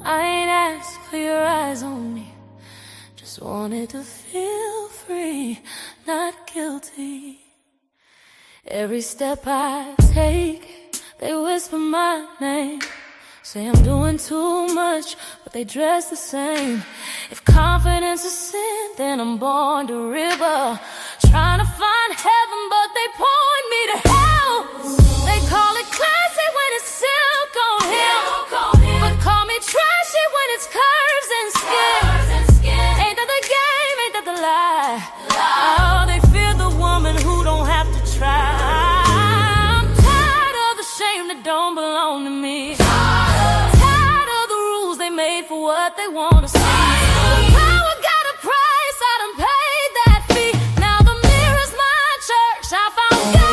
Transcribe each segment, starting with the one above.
I ain't asked for your eyes on me, just wanted to feel free, not guilty. Every step I take, they whisper my name, say I'm doing too much, but they dress the same. If confidence is sin, then I'm born to river, trying to find heaven, but they point me to hell. They call it classy when it's silk on him, but call me trashy when it's curves and skin. Ain't that the game, ain't that the lie? Oh, they fear the woman who don't have to try. I'm tired of the shame that don't belong to me, tired of the rules they made for what they want to see. Power got a price, I done paid that fee. Now the mirror's my church, I found God.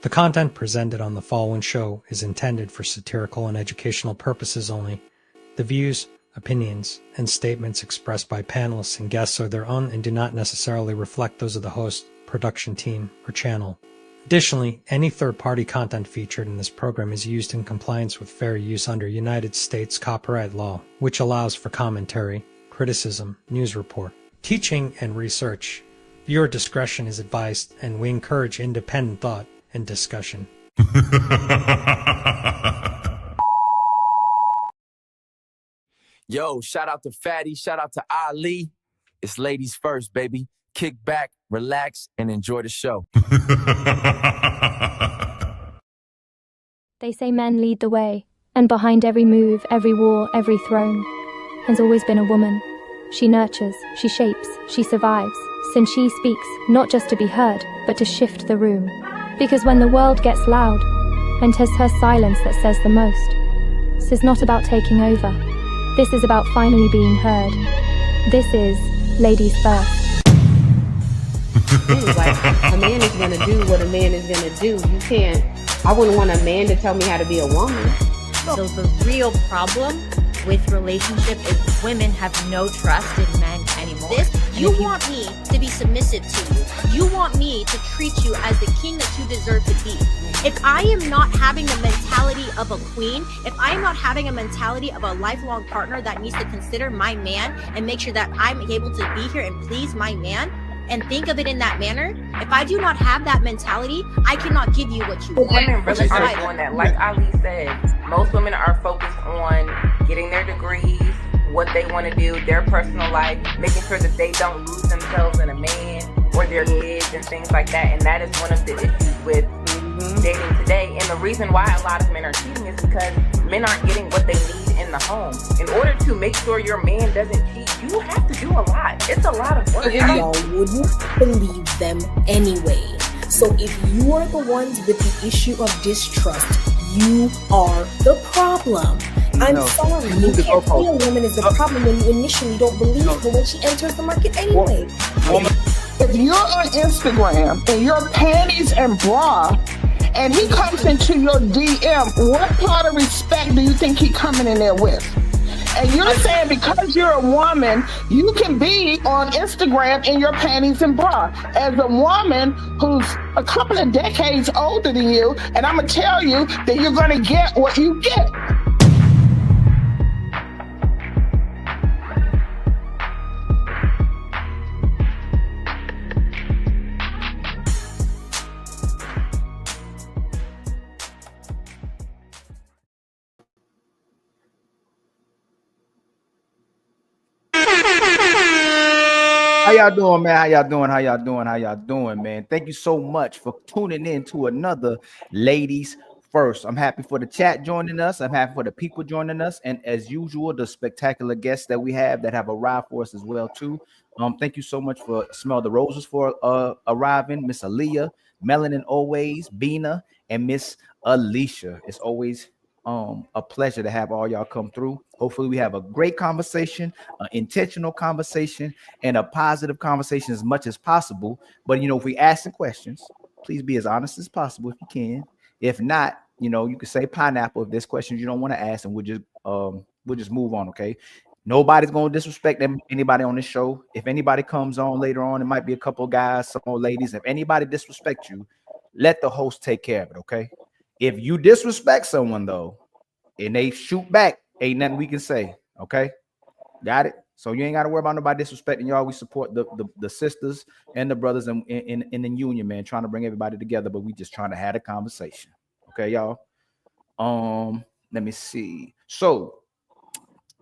The content presented on the following show is intended for satirical and educational purposes only. The views, opinions, and statements expressed by panelists and guests are their own and do not necessarily reflect those of the host, production team, or channel. Additionally, any third-party content featured in this program is used in compliance with fair use under United States copyright law, which allows for commentary, criticism, news report, teaching, and research. Viewer discretion is advised, and we encourage independent thought and discussion. Yo, shout out to Fatty, shout out to Ali. It's ladies first, baby. Kick back, relax, and enjoy the show. They say men lead the way, and behind every move, every war, every throne, has always been a woman. She nurtures, she shapes, she survives, since she speaks, not just to be heard, but to shift the room. Because when the world gets loud, and 'tis her silence that says the most, this is not about taking over. This is about finally being heard. This is Ladies First. Like, a man is gonna do what a man is gonna do. You can't, I wouldn't want a man to tell me how to be a woman. So the real problem with relationship is women have no trust in men anymore. You want me to be submissive to you. You want me to treat you as the king that you deserve to be. If I am not having the mentality of a queen, if I am not having a mentality of a lifelong partner that needs to consider my man and make sure that I'm able to be here and please my man and think of it in that manner, if I do not have that mentality, I cannot give you what you want. Women really are doing that. Like Ali said, most women are focused on getting their degrees, what they want to do, their personal life, making sure that they don't lose themselves in a man or their kids and things like that. And that is one of the issues with dating today. And the reason why a lot of men are cheating is because men aren't getting what they need in the home. In order to make sure your man doesn't cheat, you have to do a lot. It's a lot of work. Y'all wouldn't believe them anyway. So if you are the ones with the issue of distrust, you are the problem. I'm sorry, you can't say a woman is the problem when you initially don't believe her when she enters the market anyway. If you're on Instagram and your panties and bra, and he comes into your DM, what part of respect do you think he coming in there with? And you're saying because you're a woman, you can be on Instagram in your panties and bra. As a woman who's a couple of decades older than you, and I'm going to tell you that you're going to get what you get. How y'all doing, man? How y'all doing, man? Thank you so much for tuning in to another Ladies First. I'm happy for the chat joining us. I'm happy for the people joining us. And as usual, the spectacular guests that we have that have arrived for us as well, too. Thank you so much for Smell the Roses for arriving. Miss Aaliyah, Melanin Always, Bina, and Miss Alicia. It's always a pleasure to have all y'all come through. Hopefully we have a great conversation, an intentional conversation, and a positive conversation as much as possible. But if we ask the questions, please be as honest as possible if you can. If not, you can say pineapple if there's questions you don't want to ask, and we'll just move on. Okay. Nobody's going to disrespect anybody on this show. If anybody comes on later on, it might be a couple of guys, some old ladies. If anybody disrespects you, let the host take care of it. Okay. If you disrespect someone, though, and they shoot back, ain't nothing we can say. Okay, got it? So you ain't got to worry about nobody disrespecting y'all. We support the sisters and the brothers in the union, man, trying to bring everybody together, but we just trying to have a conversation. Okay, y'all? Let me see. So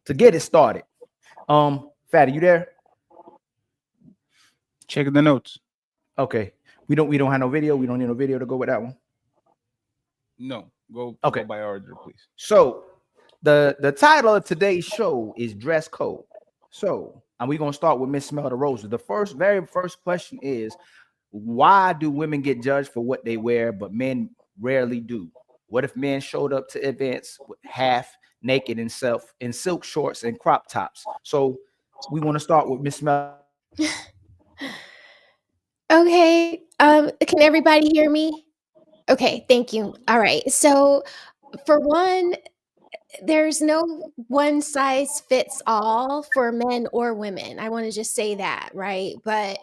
to get it started, Fatty, you there? Check the notes. Okay. We don't have no video. We don't need no video to go with that one. No, go by order, please. So the title of today's show is Dress Code. So, and we're gonna start with Miss Smell the Roses. The very first question is, why do women get judged for what they wear, but men rarely do? What if men showed up to events with half naked in silk shorts and crop tops? So we want to start with Miss Smell. Okay. Can everybody hear me? Okay, thank you. All right. So for one, there's no one size fits all for men or women. I want to just say that, right? But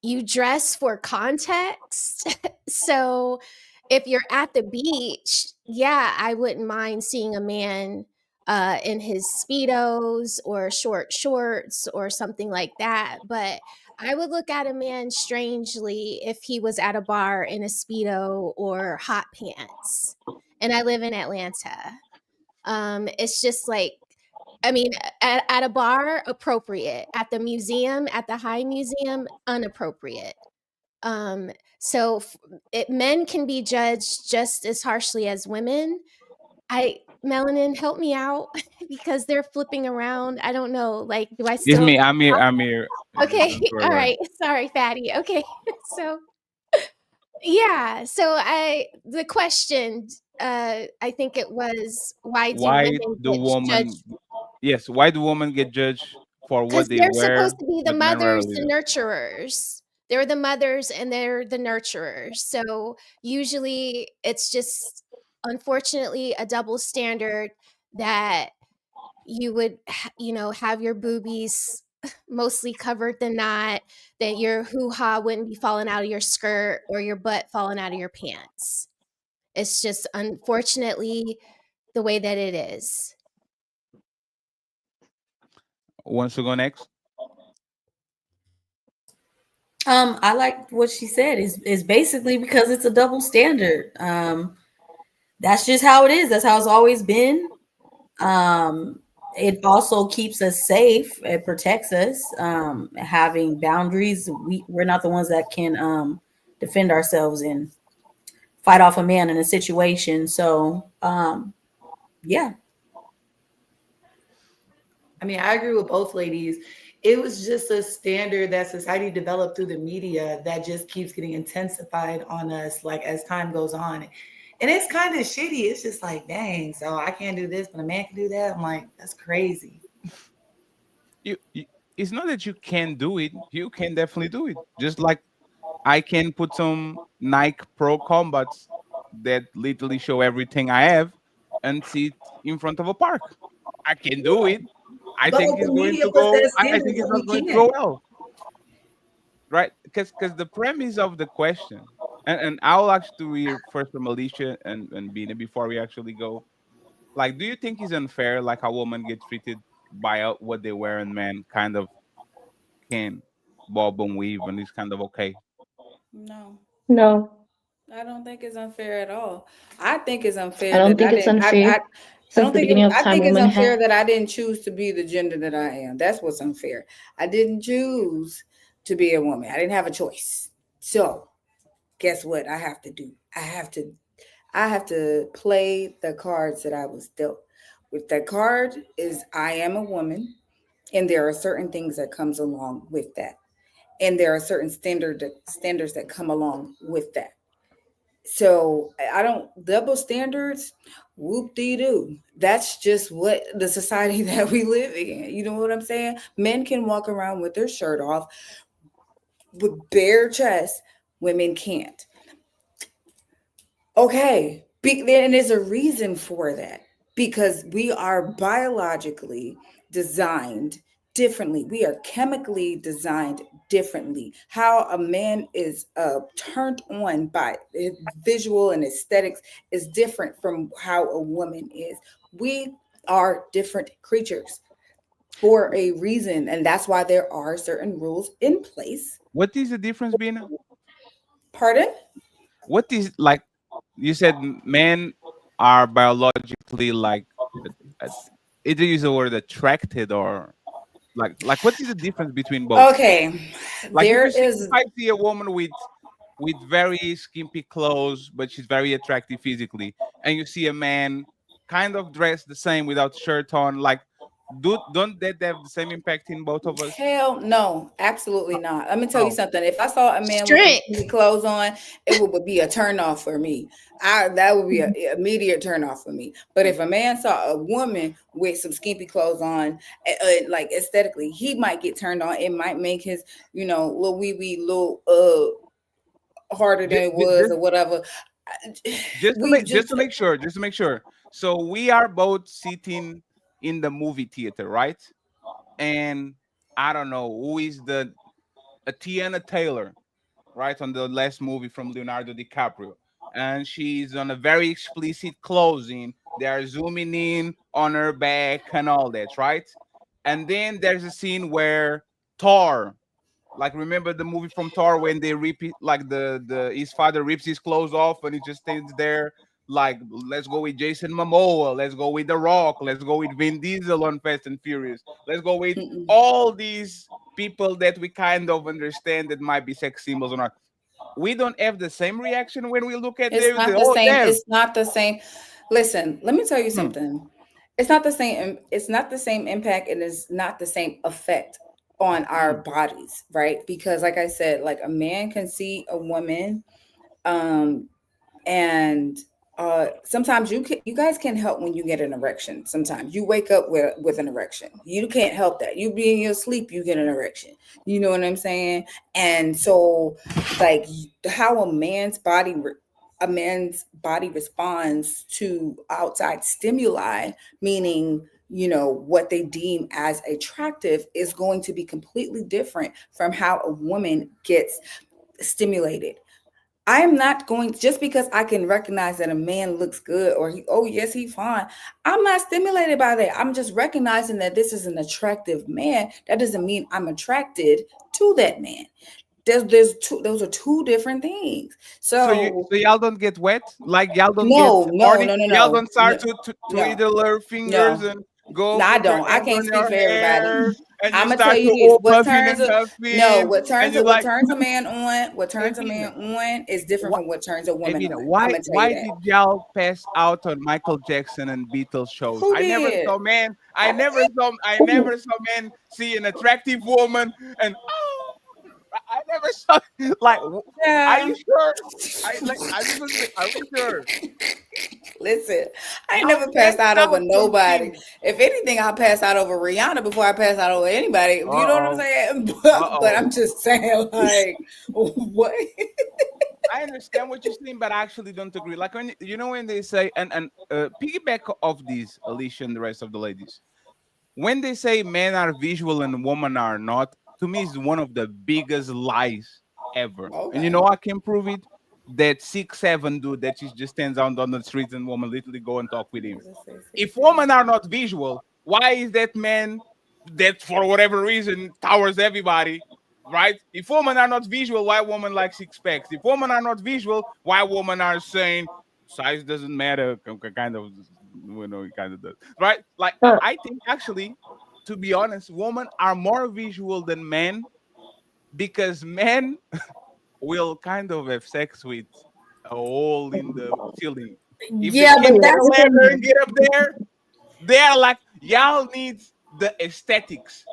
you dress for context. So if you're at the beach, yeah, I wouldn't mind seeing a man in his Speedos or short shorts or something like that. But I would look at a man strangely if he was at a bar in a Speedo or hot pants. And I live in Atlanta. It's just like, I mean, at a bar, appropriate. At the museum, at the high museum, inappropriate. So men can be judged just as harshly as women. Melanin, help me out because they're flipping around. I don't know. Like, do I still? It's me. I'm here. Okay. All right. Sorry, Fatty. Okay. So, yeah. So the question, I think it was, why do women get judged for what they wear? Because they're supposed to be the mothers, the nurturers. They're the mothers and they're the nurturers. So usually it's just, unfortunately, a double standard that you would, have your boobies mostly covered than not, that your hoo-ha wouldn't be falling out of your skirt or your butt falling out of your pants. It's just, unfortunately, the way that it is. Wants to go next? I like what she said. Is basically because it's a double standard. That's just how it is. That's how it's always been. It also keeps us safe. It protects us. Having boundaries. We're not the ones that can defend ourselves and fight off a man in a situation. So, yeah. I mean, I agree with both ladies. It was just a standard that society developed through the media that just keeps getting intensified on us, like as time goes on. And it's kind of shitty. It's just like, dang, so I can't do this, but a man can do that. I'm like, that's crazy. You it's not that you can do it. You can definitely do it. Just like I can put some Nike Pro Combats that literally show everything I have and sit in front of a park. I can do it. I But think if it's the going media to puts go. that I standard, think it's then not we going to go can't. well, right? Because the premise of the question, and I'll actually hear first from Alicia and Bina before we actually go. Like, do you think it's unfair, like a woman gets treated by what they wear and men kind of can bob and weave and it's kind of okay? No, No, I don't think it's unfair at all. I think it's I unfair don't that think I it's didn't. unfair. I Since don't the think. beginning of I time, think it's women unfair have. that I didn't choose to be the gender that I am. That's what's unfair. I didn't choose to be a woman. I didn't have a choice. So, guess what? I have to do. I have to play the cards that I was dealt. With that card is I am a woman, and there are certain things that comes along with that, and there are certain standards that come along with that. So I don't double standards. Whoop dee doo. That's just what the society that we live in. You know what I'm saying? Men can walk around with their shirt off with bare chest. Women can't. Okay. And there's a reason for that because we are biologically designed differently. We are chemically designed differently. How a man is turned on by visual and aesthetics is different from how a woman is. We are different creatures for a reason, and that's why there are certain rules in place. What is the difference, Bina? Pardon? What is like you said? Men are biologically like either use the word attracted or like what is the difference between both? Okay, Like there if is. I see a woman with very skimpy clothes, but she's very attractive physically, and you see a man kind of dressed the same without shirt on, like don't that have the same impact in both of us? Hell no, absolutely not. Let me tell you Oh, something. If I saw a man with some Strength. skinny clothes on, it would be a turn off for me. That would be an immediate turn off for me. But if a man saw a woman with some skimpy clothes on, like aesthetically, he might get turned on. It might make his, little wee wee little harder than it was or whatever. We just just to make sure, just to make sure. So we are both sitting in the movie theater, right? And I don't know who is the Tiana Taylor, right, on the last movie from Leonardo DiCaprio, and she's on a very explicit closing. They are zooming in on her back and all that, right? And then there's a scene where Thor, like remember the movie from Thor when they rip it, like the his father rips his clothes off and he just stands there. Like, let's go with Jason Momoa, let's go with The Rock, let's go with Vin Diesel on Fast and Furious, let's go with all these people that we kind of understand that might be sex symbols or not. We don't have the same reaction when we look at It's them. not the Oh, same. damn. It's not the same. Listen, let me tell you something. It's not the same. It's not the same impact, and it's not the same effect on our bodies, right? Because, like I said, like a man can see a woman, and sometimes you guys can't help when you get an erection. Sometimes you wake up with an erection. You can't help that. You be in your sleep, you get an erection. You know what I'm saying? And so, like how a man's body responds to outside stimuli, meaning what they deem as attractive, is going to be completely different from how a woman gets stimulated. I am not going, just because I can recognize that a man looks good or yes, he's fine. I'm not stimulated by that. I'm just recognizing that this is an attractive man. That doesn't mean I'm attracted to that man. Those are two different things. So y'all don't get wet? Like y'all don't get no, horny? no, no, Y'all no, don't start no, to either lure fingers no. and go No, I put your don't. I hands can't on speak your for everybody. hair, and you I'm gonna tell start you to this: all what puffing turns and a no, huffing, what and turns you're what like, turns a man on, what turns a Evina, man on is different from what turns a woman Evina, on. I'm why gonna tell you why that. did y'all pass out on Michael Jackson and Beatles shows? Who I never did? saw man. I never saw men see an attractive woman and I never saw like. Are Yeah. you sure? I just want to say, are we sure? Listen, I ain't Y'all never passed passed out over out on nobody. things. If anything, I'll pass out over Rihanna before I pass out over anybody. Uh You know what I'm oh. saying? Uh But oh. I'm just saying, like, what? I understand what you're saying, but I actually don't agree. Like when when they say and piggyback of these, Alicia and the rest of the ladies, when they say men are visual and women are not, to me is one of the biggest lies ever. And Okay. I can prove it. That 6'7" dude that just stands out on the streets and woman literally go and talk with him. If women are not visual, why is that man that for whatever reason towers everybody? Right? If women are not visual, why women like six packs? If women are not visual, why women are saying size doesn't matter? Kind of, it kind of does, right? Like I think actually, to be honest, women are more visual than men because men will kind of have sex with a hole in the ceiling. If they Yeah, but can't get a that's ladder and get up there, they're like, y'all need the aesthetics.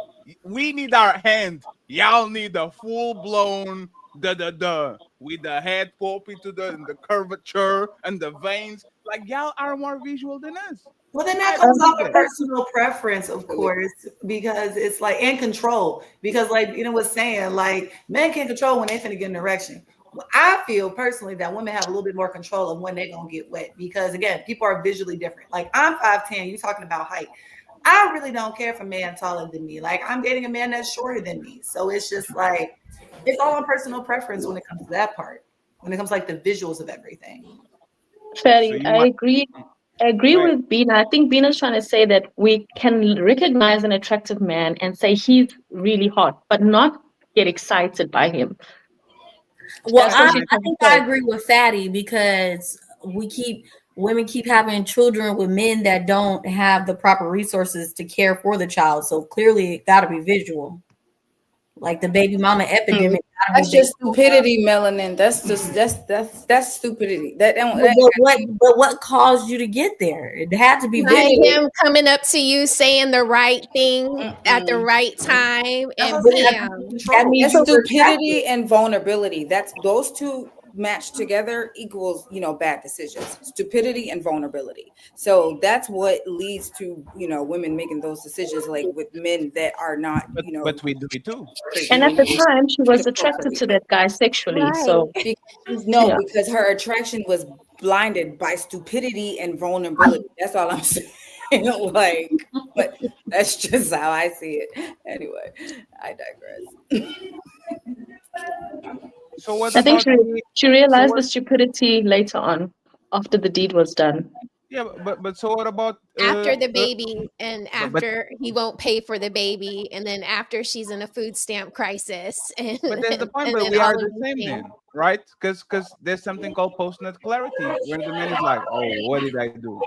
We need our hand. Y'all need the full blown the with the head popping to the curvature and the veins. Like y'all are more visual than us. Well, then that I comes believe off of that. personal preference, of course, because it's like and control. Because, like was saying, like men can control when they finna get an erection. Well, I feel personally that women have a little bit more control of when they're gonna get wet because again, people are visually different. Like I'm 5'10", you talking about height. I really don't care if a man taller than me. Like I'm dating a man that's shorter than me. So it's just like it's all on personal preference when it comes to that part. When it comes to, like the visuals of everything. So Fairly, you I might agree. I agree go ahead. with Bina. I think Bina's trying to say that we can recognize an attractive man and say he's really hot, but not get excited by him. Well, That's what she's I trying to think I say. agree with Fatty because women keep having children with men that don't have the proper resources to care for the child. So clearly, it got to be visual. Like the baby mama epidemic. Gotta That's be just visual. stupidity, melanin. That's just that's stupidity. That But what caused you to get there? It had to be Like visual. him coming up to you saying the right thing at the right time, That's and what I'm saying. bam. That means you were stupidity and vulnerability. That's those two matched together equals bad decisions. Stupidity and vulnerability. So that's what leads to women making those decisions, like with men that are not But we do it too. And at the crazy. time, she was attracted to that guy sexually. Right. So, No, yeah. because her attraction was blinded by stupidity and vulnerability. That's all I'm saying. Like, but that's just how I see it. Anyway, I digress. So what I think about the she so realized what the stupidity later on, after the deed was done. yeah but so what about After the baby, and but after he won't pay for the baby, and then after she's in a food stamp crisis, and but that's the point, and but then we all are of the these same things. then, right? Because there's something called post-nut clarity when the man is like, oh, what did I do?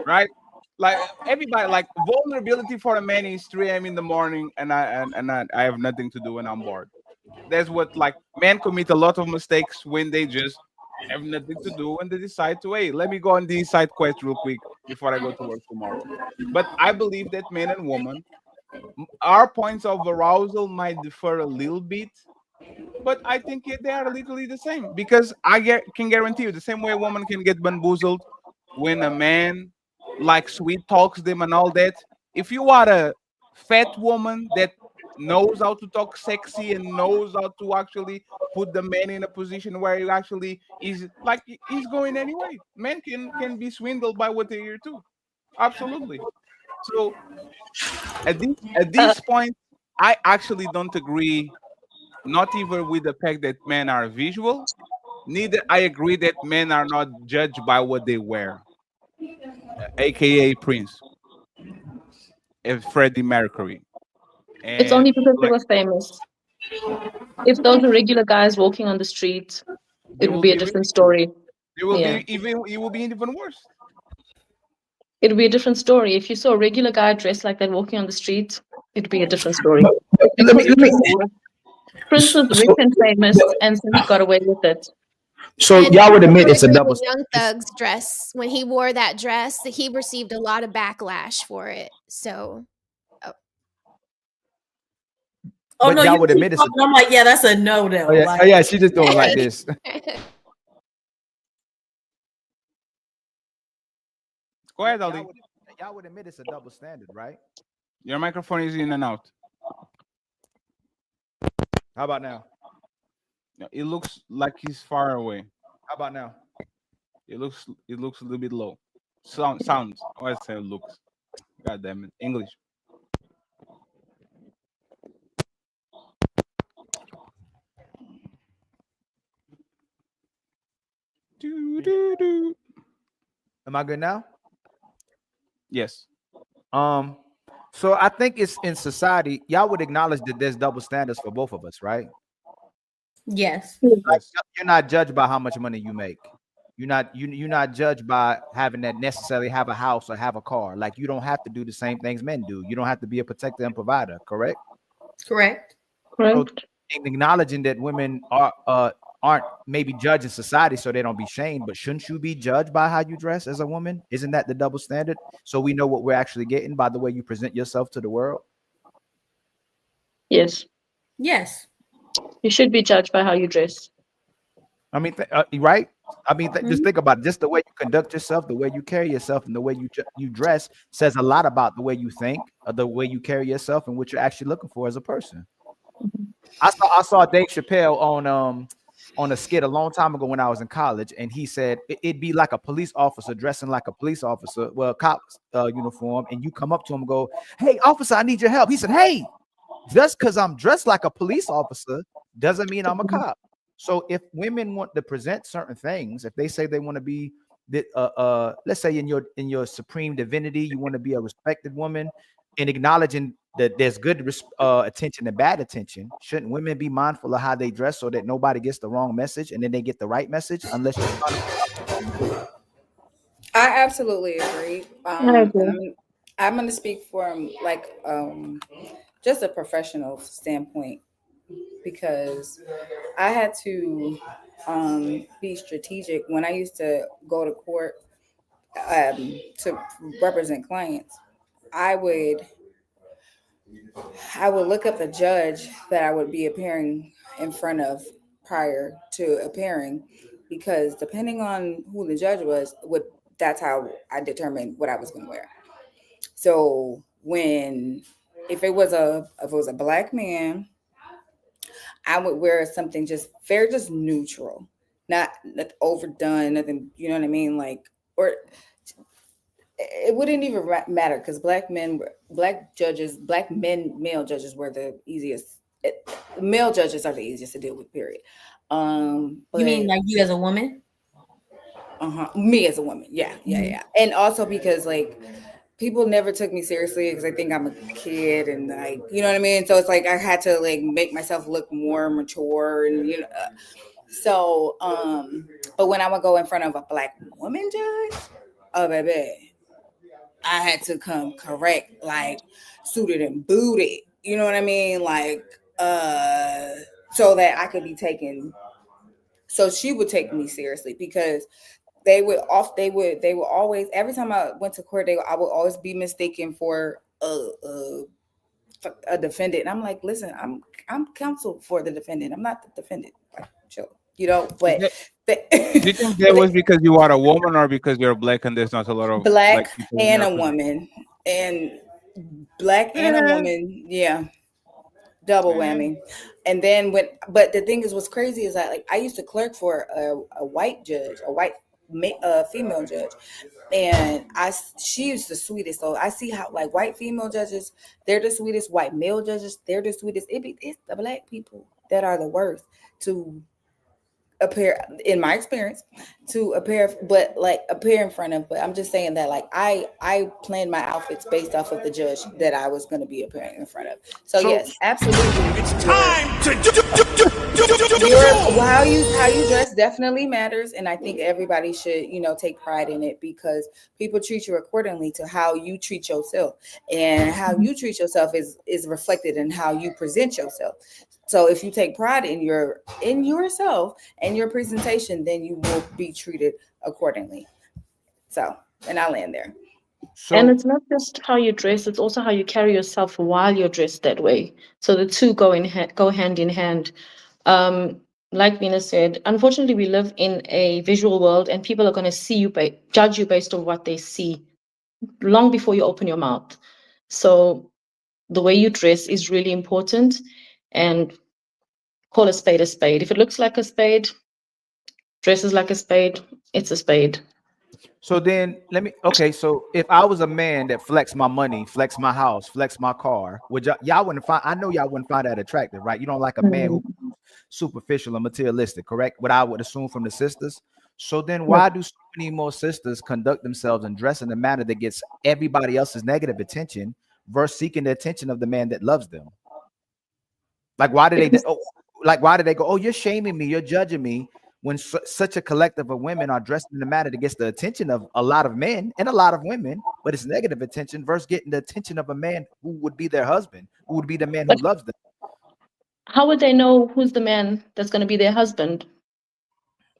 Right? Like everybody, like vulnerability for a man is 3 a.m. in the morning and I have nothing to do and I'm bored. That's what, like, men commit a lot of mistakes when they just have nothing to do and they decide to, hey, let me go on these side quests real quick before I go to work tomorrow. But I believe that men and women, our points of arousal might differ a little bit, but I think they are literally the same because can guarantee you the same way a woman can get bamboozled when a man like sweet talks them and all that. If you are a fat woman that knows how to talk sexy and knows how to actually put the man in a position where he actually is like he's going anyway. Men can be swindled by what they hear too. Absolutely. So at this point, I actually don't agree, not even with the fact that men are visual. Neither I agree that men are not judged by what they wear, aka Prince, Freddie Mercury, It's and only because they like were famous. If those were regular guys walking on the street, they it would will be a be different ridiculed. story. They will Yeah. be even. It will be even worse. It'd be a different story. If you saw a regular guy dressed like that walking on the street, it'd be a different story. Let me. Prince was rich and famous, and so he got away with it. So And y'all would admit it's a agree double with Young Thug's dress. When he wore that dress, he received a lot of backlash for it. So, Oh But no, y'all you would keep admit it's a- talking, I'm like, yeah, that's a no no. Oh yeah, Like, oh, yeah, she's just doing like this. Go ahead, Ali. Y'all would admit it's a double standard, right? Your microphone is in and out. How about now? It looks like he's far away. How about now? It looks a little bit low. Sounds. Oh, I say looks. God damn it. English. Am I good now? Yes. So I think it's in society, y'all would acknowledge that there's double standards for both of us, right? yes. Like, you're not judged by how much money you make. You're not judged by having that necessarily have a house or have a car. Like, you don't have to do the same things men do. You don't have to be a protector and provider, correct? Correct. So in acknowledging that women aren't maybe judged in society so they don't be shamed, but shouldn't you be judged by how you dress as a woman? Isn't that the double standard? So we know what we're actually getting by the way you present yourself to the world. Yes. Yes. You should be judged by how you dress. I mean, right? I mean, just think about it. Just the way you conduct yourself, the way you carry yourself, and the way you dress says a lot about the way you think, or the way you carry yourself, and what you're actually looking for as a person. I saw Dave Chappelle on a skit a long time ago when I was in college, and he said it'd be like a police officer dressing like a police officer, well, cop uniform, and you come up to him and go, "Hey, officer, I need your help." He said, "Hey, just because I'm dressed like a police officer doesn't mean I'm a cop." So if women want to present certain things, if they say they want to be, let's say in your supreme divinity, you want to be a respected woman, and acknowledging that there's good attention and bad attention, shouldn't women be mindful of how they dress so that nobody gets the wrong message and then they get the right message? Unless you're I absolutely agree. I'm going to speak from just a professional standpoint, because I had to be strategic when I used to go to court to represent clients. I would look up the judge that I would be appearing in front of prior to appearing, because depending on who the judge was, that's how I determined what I was going to wear. So if it was a black man, I would wear something just neutral, not overdone, nothing, you know what I mean? Like, or it wouldn't even matter, because male judges were the easiest. Male judges are the easiest to deal with, period. You mean like you as a woman? Me as a woman, yeah. And also because like people never took me seriously because I think I'm a kid, and like, you know what I mean? So it's like I had to like make myself look more mature, and you know. So but when I would go in front of a black woman judge, oh baby, I had to come correct, like suited and booted, you know what I mean? Like so that I could be taken, so she would take me seriously, because they would always, every time I went to court, I would always be mistaken for a defendant. And I'm like, listen, I'm counsel for the defendant. I'm not the defendant. Like, chill, you know. But do you think that was because you are a woman, or because you're black and there's not a lot of black and a woman, and black and a woman, yeah, double whammy. And then but the thing is, what's crazy is that like I used to clerk for a white judge, a white female judge, and she's the sweetest. So I see how like white female judges, they're the sweetest. White male judges, they're the sweetest. It's the black people that are the worst to appear, in my experience, to appear in front of. But I'm just saying that like I planned my outfits based off of the judge that I was going to be appearing in front of. So yes, absolutely, It's time to do how you dress definitely matters, and I think everybody should, take pride in it, because people treat you accordingly to how you treat yourself, and how you treat yourself is reflected in how you present yourself. So if you take pride in yourself and your presentation, then you will be treated accordingly. So, and I land there. And it's not just how you dress, it's also how you carry yourself while you're dressed that way. So the two go hand in hand. Like Nina said, unfortunately, we live in a visual world, and people are going to see you, judge you based on what they see long before you open your mouth. So the way you dress is really important, and call a spade a spade. If it looks like a spade, dresses like a spade, it's a spade. So then so if I was a man that flexed my money, flexed my house, flexed my car, would y'all wouldn't find, I know y'all wouldn't find that attractive, right? You don't like a man who's superficial and materialistic, correct? What I would assume from the sisters. So then why do so many more sisters conduct themselves and dress in a manner that gets everybody else's negative attention versus seeking the attention of the man that loves them? Like, why do they go, oh, you're shaming me, you're judging me, when such a collective of women are dressed in a manner that gets the attention of a lot of men and a lot of women, but it's negative attention versus getting the attention of a man who would be their husband, who would be the man who loves them. How would they know who's the man that's going to be their husband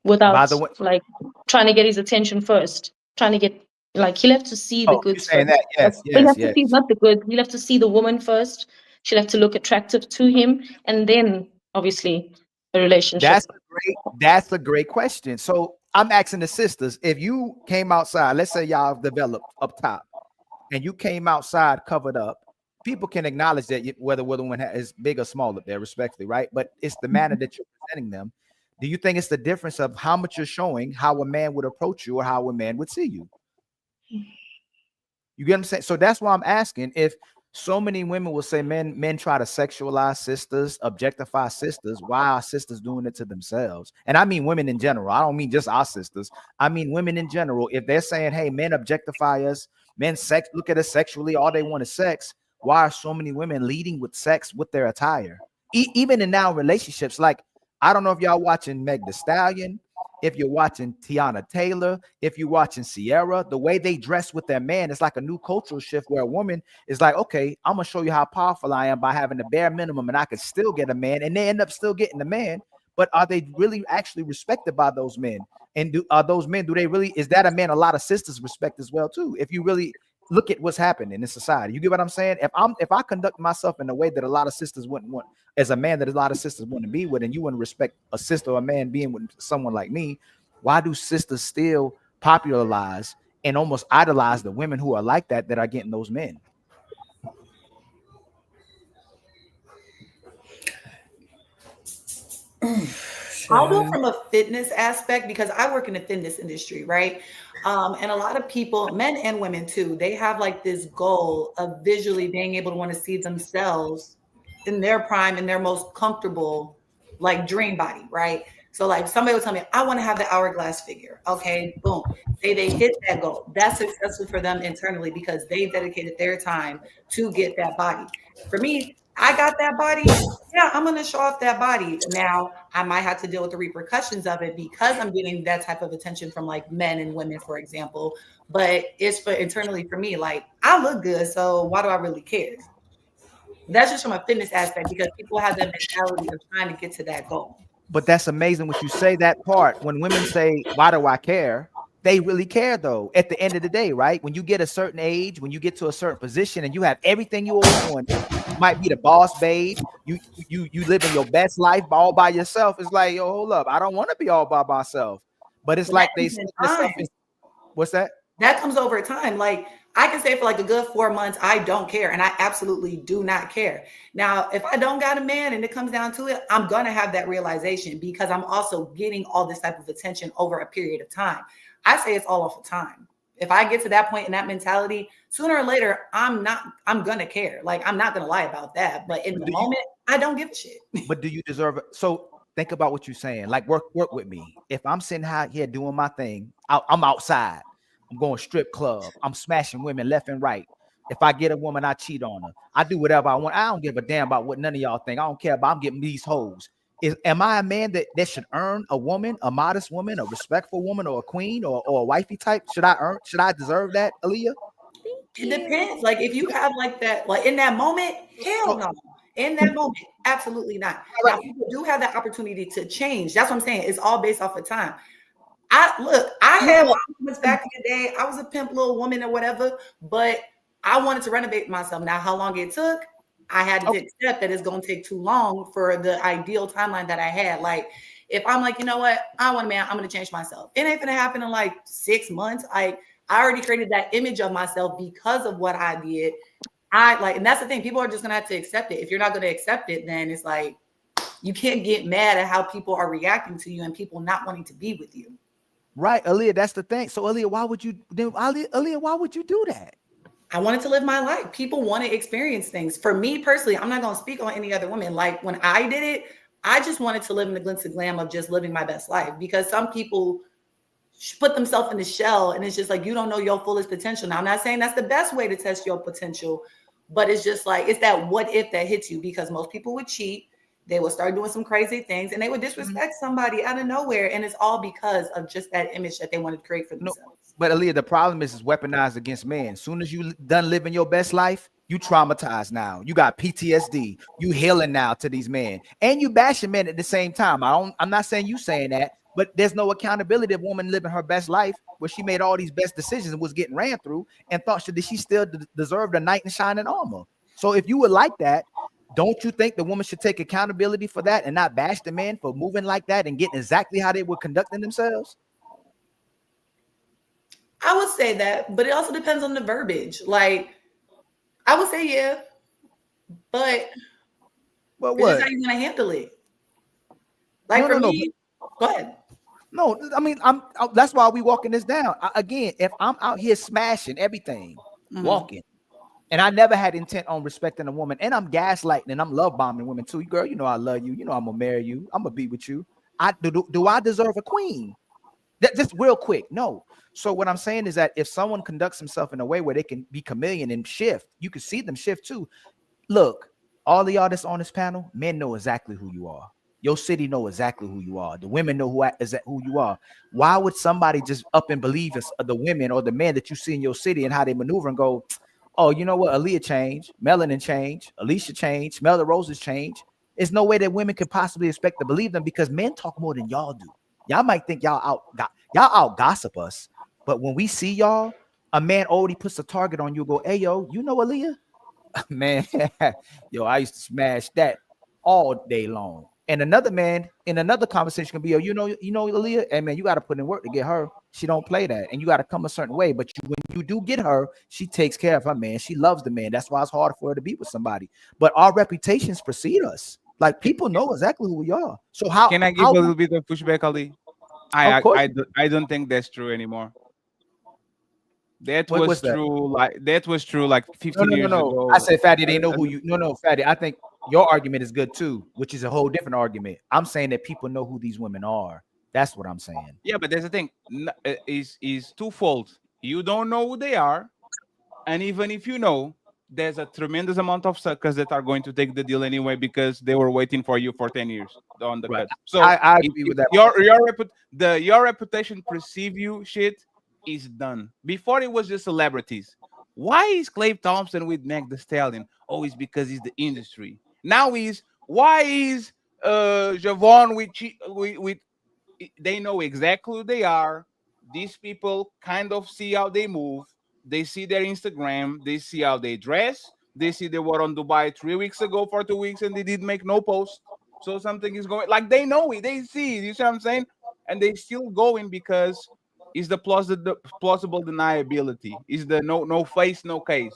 without trying to get his attention first? Trying to get, he'll have to see the good. Saying that, yes. He'll have to see not the good. He'll have to see the woman first. She'll have to look attractive to him, and then obviously a relationship. That's a great question. So I'm asking the sisters, if you came outside, let's say y'all developed up top, and you came outside covered up, people can acknowledge that whether one is big or small up there, respectfully, right? But it's the manner that you're presenting them. Do you think it's the difference of how much you're showing, how a man would approach you, or how a man would see you? You get what I'm saying? So that's why I'm asking, if so many women will say men try to sexualize sisters, objectify sisters, why are sisters doing it to themselves? And I mean women in general. I don't mean just our sisters. I mean women in general. If they're saying, hey, men objectify us, men look at us sexually, all they want is sex, why are so many women leading with sex with their attire? Even in now relationships, like, I don't know if y'all watching Meg Thee Stallion, if you're watching Tiana Taylor, if you're watching Sierra, the way they dress with their man, it's like a new cultural shift where a woman is like, okay, I'm going to show you how powerful I am by having the bare minimum, and I can still get a man, and they end up still getting the man. But are they really actually respected by those men? And are those men, is that a man a lot of sisters respect as well too? If you really look at what's happening in society, you get what I'm saying? If I conduct myself in a way that a lot of sisters wouldn't want, as a man that a lot of sisters wouldn't be with, and you wouldn't respect a sister or a man being with someone like me, why do sisters still popularize and almost idolize the women who are like that are getting those men? I'll go from a fitness aspect, because I work in the fitness industry, right? And a lot of people, men and women too, they have like this goal of visually being able to want to see themselves in their prime, in their most comfortable, like dream body, right? So like somebody will tell me, I want to have the hourglass figure. Okay, boom. Say they hit that goal. That's successful for them internally because they dedicated their time to get that body. For me, I got that body. Yeah, I'm going to show off that body. Now, I might have to deal with the repercussions of it because I'm getting that type of attention from like men and women, for example. But it's for internally for me, like I look good. So why do I really care? That's just from a fitness aspect, because people have that mentality of trying to get to that goal. But that's amazing when you say that part. When women say, why do I care? They really care though, at the end of the day, right? When you get a certain age, when you get to a certain position and you have everything you always want, you might be the boss babe. You living your best life all by yourself. It's like, yo, hold up. I don't want to be all by myself. But it's like they what's that? That comes over time. Like I can say for like a good 4 months, I don't care. And I absolutely do not care. Now, if I don't got a man and it comes down to it, I'm going to have that realization because I'm also getting all this type of attention over a period of time. I say it's all off of time. If I get to that point in that mentality, sooner or later, I'm going to care. Like, I'm not going to lie about that. But in the moment, I don't give a shit. But do you deserve it? So think about what you're saying. Like, work with me. If I'm sitting out here doing my thing, I'm outside. I'm going strip club. I'm smashing women left and right. If I get a woman, I cheat on her. I do whatever I want. I don't give a damn about what none of y'all think. I don't care about I'm getting these hoes. Am I a man that should earn a woman, a modest woman, a respectful woman, or a queen, or a wifey type? Should I deserve that, Aaliyah? It depends. Like if you have like that, like in that moment, hell no. In that moment, absolutely not. Now people do have that opportunity to change. That's what I'm saying. It's all based off of time. I had moments back in the day. I was a pimp little woman or whatever, but I wanted to renovate myself. Now, how long it took, I had to accept that it's going to take too long for the ideal timeline that I had. Like, if I'm like, you know what, I want a man, I'm going to change myself. It ain't going to happen in like 6 months. I already created that image of myself because of what I did. And that's the thing. People are just going to have to accept it. If you're not going to accept it, then it's like, you can't get mad at how people are reacting to you and people not wanting to be with you. Right, Aaliyah, that's the thing. So Aaliyah, why would you do that? I wanted to live my life. People want to experience things. For me personally, I'm not going to speak on any other women. Like when I did it, I just wanted to live in the glitz and glam of just living my best life, because some people put themselves in the shell and it's just like, you don't know your fullest potential. Now, I'm not saying that's the best way to test your potential, but it's just like, it's that what if that hits you, because most people would cheat. They would start doing some crazy things and they would disrespect somebody out of nowhere. And it's all because of just that image that they wanted to create for themselves. But Aaliyah, the problem is weaponized against men. As soon as you done living your best life, you traumatized now. You got PTSD. You healing now to these men. And you bashing men at the same time. I'm not saying you saying that, but there's no accountability of woman living her best life where she made all these best decisions and was getting ran through and thought that she still deserved a knight in shining armor. So if you would like that, don't you think the woman should take accountability for that and not bash the men for moving like that and getting exactly how they were conducting themselves? I would say that, but it also depends on the verbiage. Like, I would say yeah, but what? How you gonna handle it? Like for me, go ahead. No, I mean, that's why we walking this down. Again, if I'm out here smashing everything, walking, and I never had intent on respecting a woman, and I'm gaslighting and I'm love bombing women too. Girl, you know I love you. You know I'm gonna marry you. I'm gonna be with you. Do I deserve a queen? Just real quick, no. So what I'm saying is that if someone conducts himself in a way where they can be chameleon and shift, you can see them shift too. Look, all of y'all that's on this panel, men know exactly who you are. Your city know exactly who you are. The women know who you are. Why would somebody just up and believe the women or the men that you see in your city and how they maneuver and go, oh, you know what? Aaliyah changed, Melanin changed, Alicia changed, Melda Roses changed. There's no way that women could possibly expect to believe them because men talk more than y'all do. Y'all might think y'all out gossip us, but when we see y'all, a man already puts a target on you. Go, hey yo, you know Aaliyah? Man, yo, I used to smash that all day long. And another man in another conversation can be, oh, you know Aaliyah, and man, you got to put in work to get her. She don't play that, and you got to come a certain way. But when you do get her, she takes care of her man. She loves the man. That's why it's hard for her to be with somebody. But our reputations precede us. Like people know exactly who we are. So how can I give a little bit of pushback, Ali? I don't think that's true anymore. That was true. That was true like 15 years ago. I said, Fatty, they know who you. No, Fatty. I think your argument is good too, which is a whole different argument. I'm saying that people know who these women are. That's what I'm saying. Yeah, but there's the thing. Is twofold. You don't know who they are, and even if you know, there's a tremendous amount of suckers that are going to take the deal anyway because they were waiting for you for 10 years on the cut. So I agree with that. Your reputation perceive you shit is done. Before it was just celebrities. Why is Clay Thompson with Meg Thee Stallion? Oh, it's because he's the industry. Now why is Javon with they know exactly who they are. These people kind of see how they move. They see their Instagram. They see how they dress. They see they were on Dubai 3 weeks ago for 2 weeks and they did make no post. So something is going, like they know it. They see it. You see what I'm saying? And they still going because it's the plausible deniability. It's the no face, no case.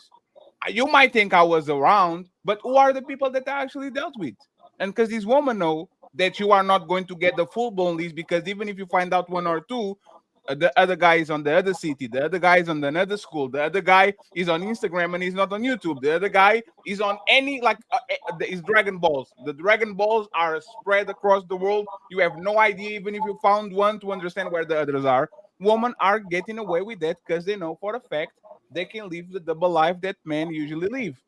You might think I was around, but who are the people that I actually dealt with? And because these women know that you are not going to get the full-blown list, because even if you find out one or two, the other guy is on the other city, the other guy is on another school, the other guy is on Instagram and he's not on YouTube, the other guy is on any is Dragon Balls. The Dragon Balls are spread across the world. You have no idea, even if you found one, to understand where the others are. Women are getting away with that because they know for a fact they can live the double life that men usually live.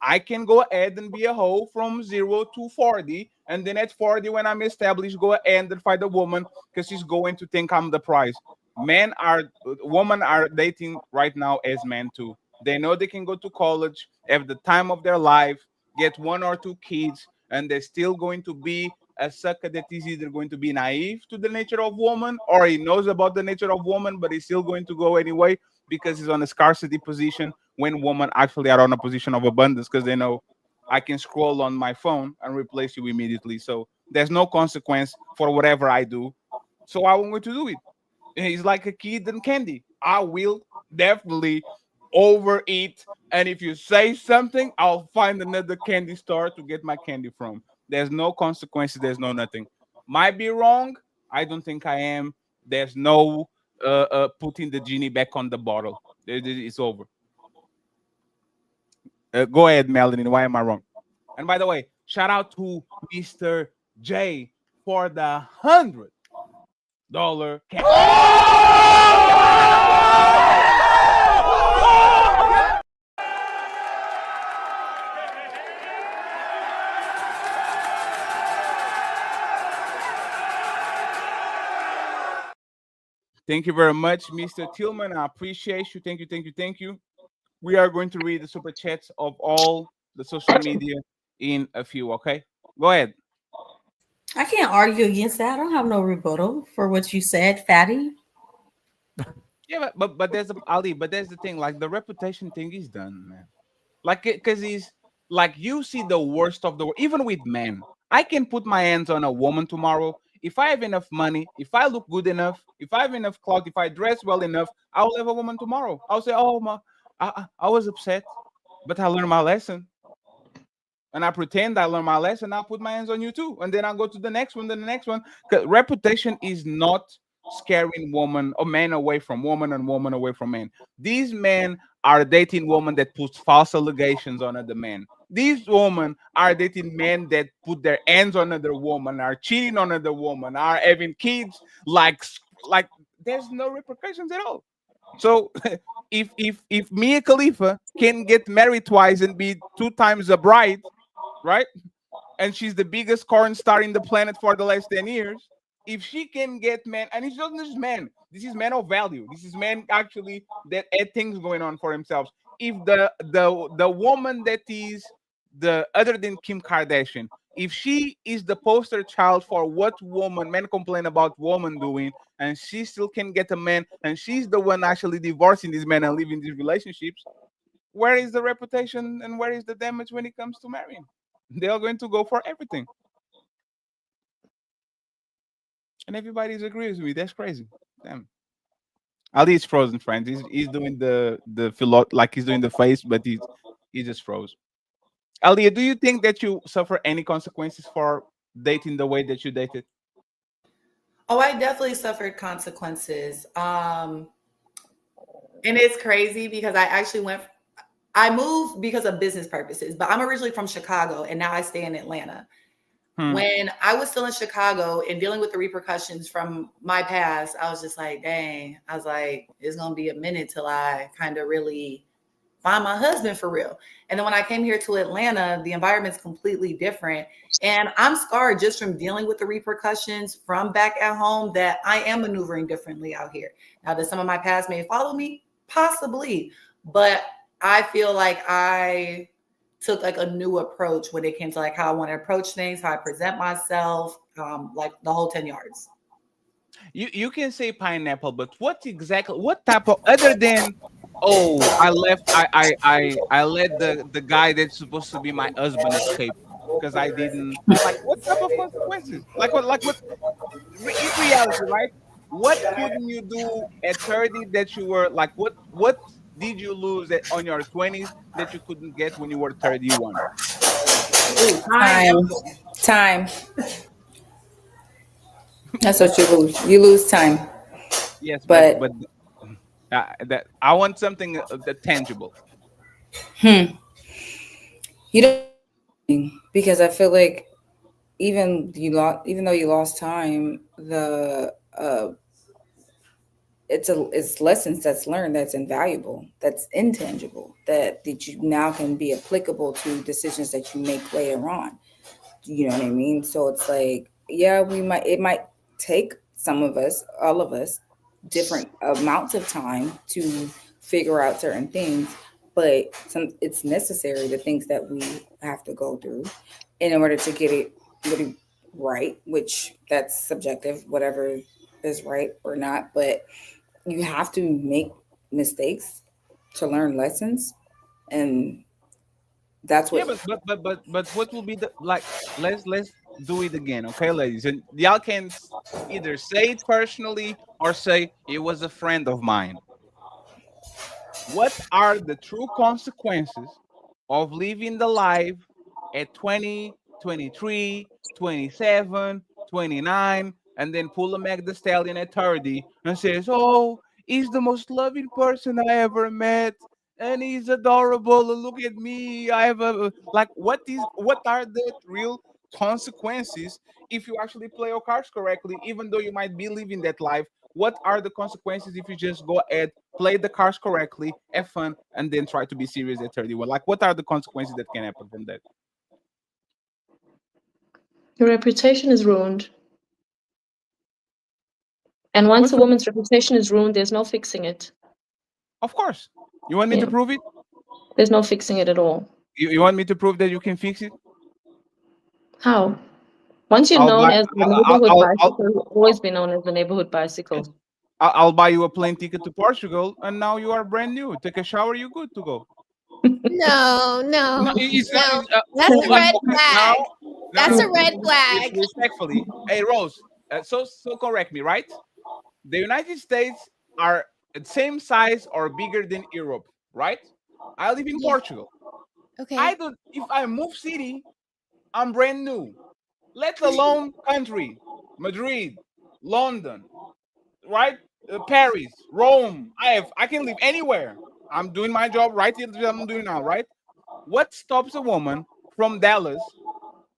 I can go ahead and be a hoe from 0 to 40, and then at 40, when I'm established, go ahead and find a woman because she's going to think I'm the prize. Women are dating right now as men too. They know they can go to college, have the time of their life, get 1 or 2 kids, and they're still going to be a sucker that is either going to be naive to the nature of woman, or he knows about the nature of woman, but he's still going to go anyway because he's on a scarcity position when women actually are on a position of abundance because they know I can scroll on my phone and replace you immediately. So there's no consequence for whatever I do. So I'm going to do it. He's like a kid and candy. I will definitely overeat. And if you say something, I'll find another candy store to get my candy from. There's no consequences. There's no nothing. Might be wrong. I don't think I am. There's no putting the genie back on the bottle. It's over. Go ahead, Melanie. Why am I wrong? And by the way, shout out to Mr. J for the $100 Thank you very much, Mr. Tillman. I appreciate you. Thank you, thank you, thank you. We are going to read the super chats of all the social media in a few, okay? Go ahead. I can't argue against that. I don't have no rebuttal for what you said, fatty. Yeah, but there's Ali, but there's the thing, like the reputation thing is done, man. Like, because he's like, you see the worst of the world, even with men. I can put my hands on a woman tomorrow. If I have enough money, if I look good enough, if I have enough clout, if I dress well enough, I will have a woman tomorrow. I'll say, oh, I was upset, but I learned my lesson. And I pretend I learned my lesson. I'll put my hands on you too. And then I'll go to the next one, then the next one. Reputation is not scaring woman or men away from woman and woman away from men. These men are dating women that put false allegations on other men. These women are dating men that put their hands on another woman, are cheating on another woman, are having kids. Like there's no repercussions at all. So if Mia Khalifa can get married twice and be 2 times a bride, right? And she's the biggest corn star in the planet for the last 10 years. If she can get men, and it's not just men, this is men of value. This is men actually that had things going on for themselves. If the woman that is the other than Kim Kardashian, if she is the poster child for what woman men complain about women doing, and she still can get a man, and she's the one actually divorcing these men and leaving these relationships, where is the reputation and where is the damage when it comes to marrying? They are going to go for everything. And everybody agrees with me. That's crazy. Damn. Ali is frozen, friends. He's doing the like he's doing the face, but he just froze. Ali, do you think that you suffer any consequences for dating the way that you dated? Oh, I definitely suffered consequences. And it's crazy because I moved because of business purposes, but I'm originally from Chicago and now I stay in Atlanta. When I was still in Chicago and dealing with the repercussions from my past, I was just like, dang, I was like, it's going to be a minute till I kind of really find my husband for real. And then when I came here to Atlanta, the environment's completely different. And I'm scarred just from dealing with the repercussions from back at home that I am maneuvering differently out here. Now that some of my past may follow me, possibly, but I feel like I took like a new approach when it came to like how I want to approach things, how I present myself, like the whole 10 yards. You can say pineapple, but what type of, other than, oh, I let the guy that's supposed to be my husband escape because I didn't, like, what type of consequences? Like what in reality, right? What couldn't you do at 30 that you were like, what did you lose on your 20s that you couldn't get when you were 31? Time. That's what you lose. You lose time. Yes, but that I want something tangible. You don't, because I feel like even though you lost time, it's lessons that's learned, that's invaluable, that's intangible, that you now can be applicable to decisions that you make later on. You know what I mean? So it's like, yeah, it might take some of us, all of us, different amounts of time to figure out certain things, but it's necessary, the things that we have to go through in order to get it really right, which that's subjective, whatever is right or not, but you have to make mistakes to learn lessons, and that's what. Yeah, but what will be the like? Let's do it again, okay, ladies, and y'all can either say it personally or say it was a friend of mine. What are the true consequences of living the life at 20, 23, 27, 29, and then pull a Meg the Stallion at 30 and says, "Oh, he's the most loving person I ever met, and he's adorable. Look at me. I have a like." What are the real consequences if you actually play your cards correctly, even though you might be living that life? What are the consequences if you just go ahead, play the cards correctly, have fun, and then try to be serious at 31? Like, what are the consequences that can happen from that? Your reputation is ruined. And once a woman's reputation is ruined, there's no fixing it. Of course. You want me to prove it? There's no fixing it at all. You want me to prove that you can fix it? How? Once you're known as the neighborhood bicycle, you'll always be known as the neighborhood bicycle. I'll buy you a plane ticket to Portugal, and now you are brand new. Take a shower, you're good to go. No. It's No. not, That's a red okay, flag. That's a red flag. Respectfully, hey Rose, so correct me, right? The United States are the same size or bigger than Europe, right? I live in Portugal. Okay. I don't. If I move city, I'm brand new. Let alone country, Madrid, London, right? Paris, Rome. I can live anywhere. I'm doing my job right here. I'm doing now, right? What stops a woman from Dallas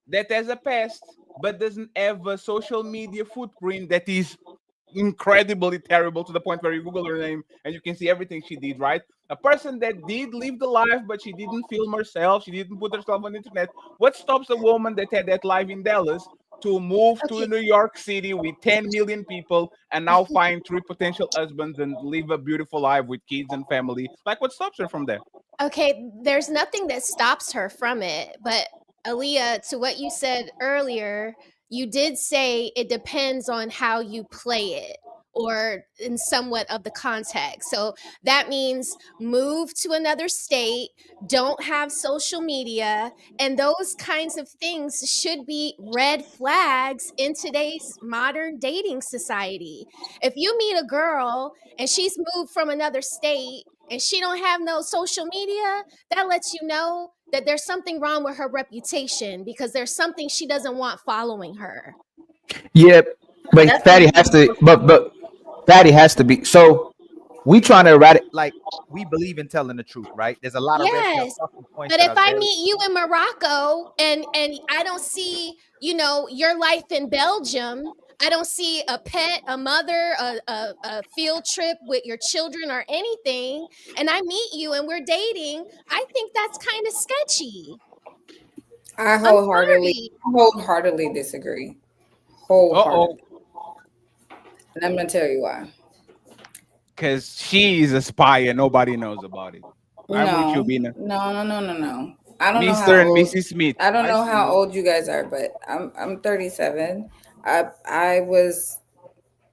that has a past but doesn't have a social media footprint that is incredibly terrible to the point where you Google her name and you can see everything she did, right? A person that did live the life, but she didn't film herself, she didn't put herself on the internet. What stops a woman that had that life in Dallas to move to New York City with 10 million people and now find 3 potential husbands and live a beautiful life with kids and family? Like, what stops her from that? Okay, there's nothing that stops her from it. But Aaliyah, to what you said earlier, you did say it depends on how you play it or in somewhat of the context. So that means move to another state, don't have social media, and those kinds of things should be red flags in today's modern dating society. If you meet a girl and she's moved from another state and she don't have no social media, that lets you know that there's something wrong with her reputation because there's something she doesn't want following her. Yeah, but Fatty has to. But Fatty has to be. So we trying to eradicate. Like, we believe in telling the truth, right? There's a lot of red Yes, points. but if I meet you in Morocco and I don't see, your life in Belgium, I don't see a pet, a mother, a field trip with your children or anything, and I meet you and we're dating, I think that's kind of sketchy. I wholeheartedly disagree. Wholeheartedly. And I'm gonna tell you why. Because she is a spy and nobody knows about it. I'm with you, Bina. No. I don't know how Mr. and old, Mrs. Smith. I don't know how old you guys are, but I'm 37. I was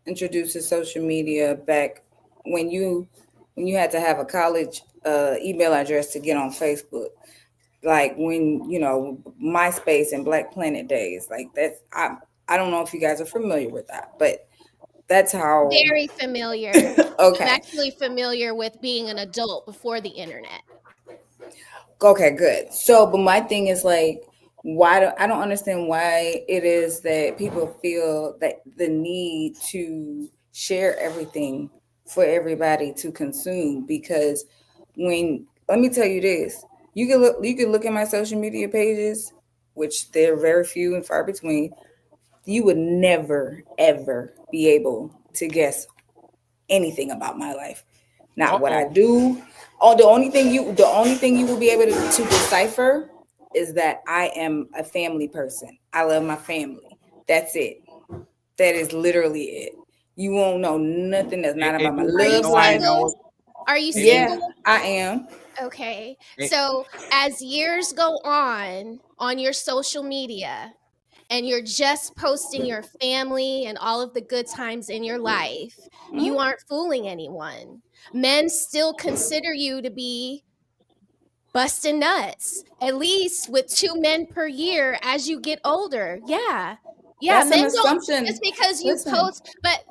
introduced to social media back when you had to have a college email address to get on Facebook. Like when MySpace and Black Planet days, like that's I don't know if you guys are familiar with that, but that's how. Very familiar. Okay. I'm actually familiar with being an adult before the internet. Okay, good. So, but my thing is like, I don't understand why it is that people feel that the need to share everything for everybody to consume. Because let me tell you this, you can look at my social media pages, which they're very few and far between. You would never ever be able to guess anything about my life. Not what I do. Oh, the only thing you will be able to decipher is that I am a family person. I love my family. That's it. That is literally it. You won't know nothing that's not about my love life. Are you Yeah, single? I am. Okay. So as years go on your social media, and you're just posting your family and all of the good times in your life, you aren't fooling anyone. Men still consider you to be busting nuts, at least with 2 men per year as you get older. Yeah. That's an Men don't assumption. just because you Listen. post, but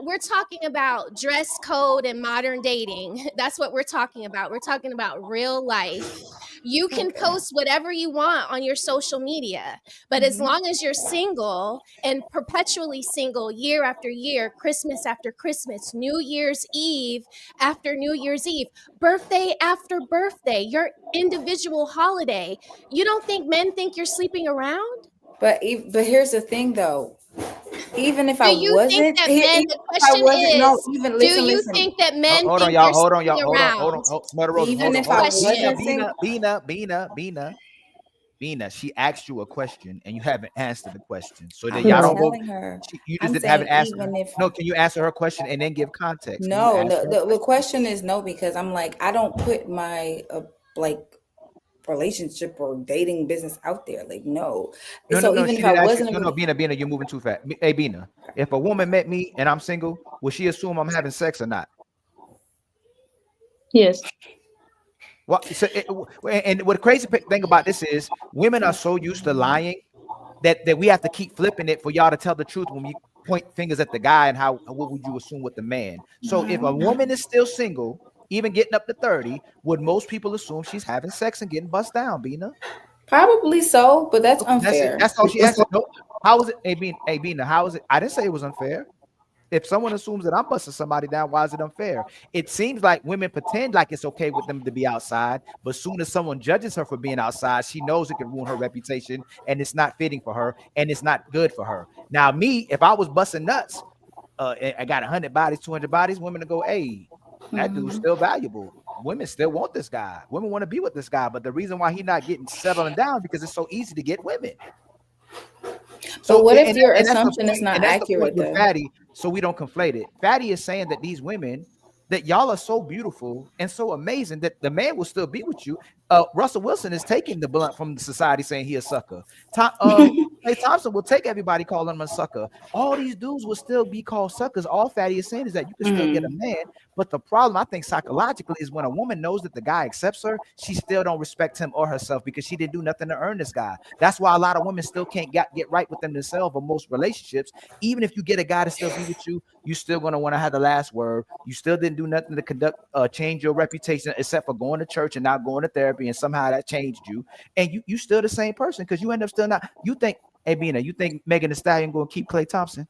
we're talking about dress code and modern dating. That's what we're talking about. We're talking about real life. You can post whatever you want on your social media, but as long as you're single and perpetually single year after year, Christmas after Christmas, New Year's Eve after New Year's Eve, birthday after birthday, your individual holiday, you don't think men think you're sleeping around? But here's the thing, though. Even if Do I you think wasn't, that even men, if the I question wasn't, no, is, even do listen, you listen. think that men Hold on, think y'all. you're Hold on, sleeping y'all. around? Mother Rosa, Even if I wasn't single, Bina, she asked you a question and you haven't answered the question. So that I'm y'all don't go. telling her. You I'm just saying haven't asked her. even if No, can you answer her question and then give context? Can you no, ask her? the question is no, because I'm like, I don't put my like relationship or dating business out there. Like, no. So even She if I did ask you. wasn't, No, Bina, you're moving too fast. Hey, Bina, if a woman met me and I'm single, will she assume I'm having sex or not? Yes. What? So and what the crazy thing about this is, women are so used to lying that we have to keep flipping it for y'all to tell the truth when we point fingers at the guy and what would you assume with the man. So if a woman is still single, even getting up to 30, would most people assume she's having sex and getting bust down, Bina? probably so, but that's unfair. That's how she answered. No, how is it, Bina, how is it? I didn't say it was unfair. If someone assumes that I'm busting somebody down, why is it unfair? It seems like women pretend like it's okay with them to be outside, but soon as someone judges her for being outside, she knows it can ruin her reputation and it's not fitting for her and it's not good for her. Now, me, if I was busting nuts, I got 100 bodies, 200 bodies, women to go, hey, that dude's still valuable. Women still want this guy. Women want to be with this guy, but the reason why he's not getting settling down because it's so easy to get women. So what if your assumption is not accurate with though? Fatty, so we don't conflate it. Fatty is saying that these women, that y'all are so beautiful and so amazing that the man will still be with you. Russell Wilson is taking the blunt from the society saying he a sucker. Clay Thompson will take everybody calling him a sucker. All these dudes will still be called suckers. All Fatty is saying is that you can still get a man. But the problem, I think, psychologically, is when a woman knows that the guy accepts her, she still don't respect him or herself because she didn't do nothing to earn this guy. That's why a lot of women still can't get right with them themselves or most relationships. Even if you get a guy to still be with you, you still going to want to have the last word. You still didn't do nothing to change your reputation except for going to church and not going to therapy, and somehow that changed you. And you still the same person because you end up still not. You think, hey, Bina, you think Megan Thee Stallion going to keep Klay Thompson?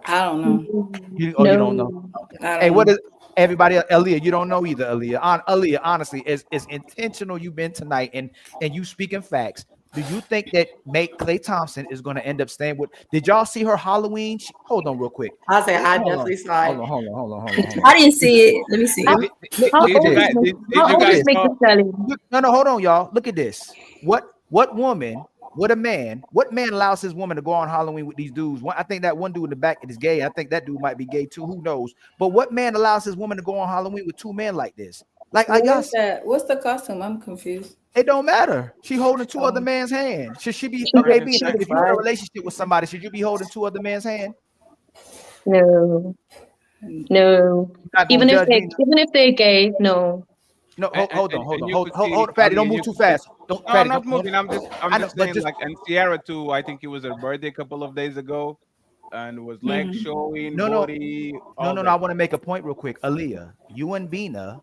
I don't know. You don't know. Hey, what is everybody? Aaliyah, you don't know either. Aaliyah, honestly, is intentional. You've been tonight, and you speaking facts. Do you think that Klay Thompson is going to end up staying with? Did y'all see her Halloween? Hold on, real quick. I'll say I definitely saw it. Hold on. I didn't see it. Let me see. How old is Megan Thee Stallion? No, hold on, y'all. Look at this. What woman? What man allows his woman to go on Halloween with these dudes? I think that one dude in the back is gay. I think that dude might be gay too. Who knows? But what man allows his woman to go on Halloween with two men like this? What's that? What's the costume? I'm confused. It don't matter. She holding two other man's hand. Should she be okay? If you're in a relationship with somebody, should you be holding two other man's hand? No. Even if they're gay, no. No, hold on, Fatty. Don't move too fast. I'm not moving. I'm just saying, like, and Sierra too. I think it was her birthday a couple of days ago, and it was leg showing, body. No. I want to make a point real quick. Aaliyah, you and Bina,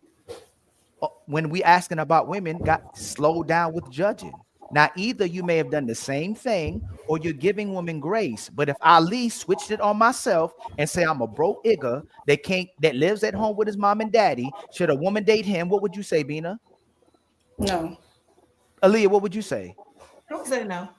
when we asking about women, got slowed down with judging. Now, either you may have done the same thing or you're giving women grace. But if Ali switched it on myself and say I'm a broke nigga that lives at home with his mom and daddy, should a woman date him? What would you say, Bina? No. Aaliyah, what would you say? I would say no.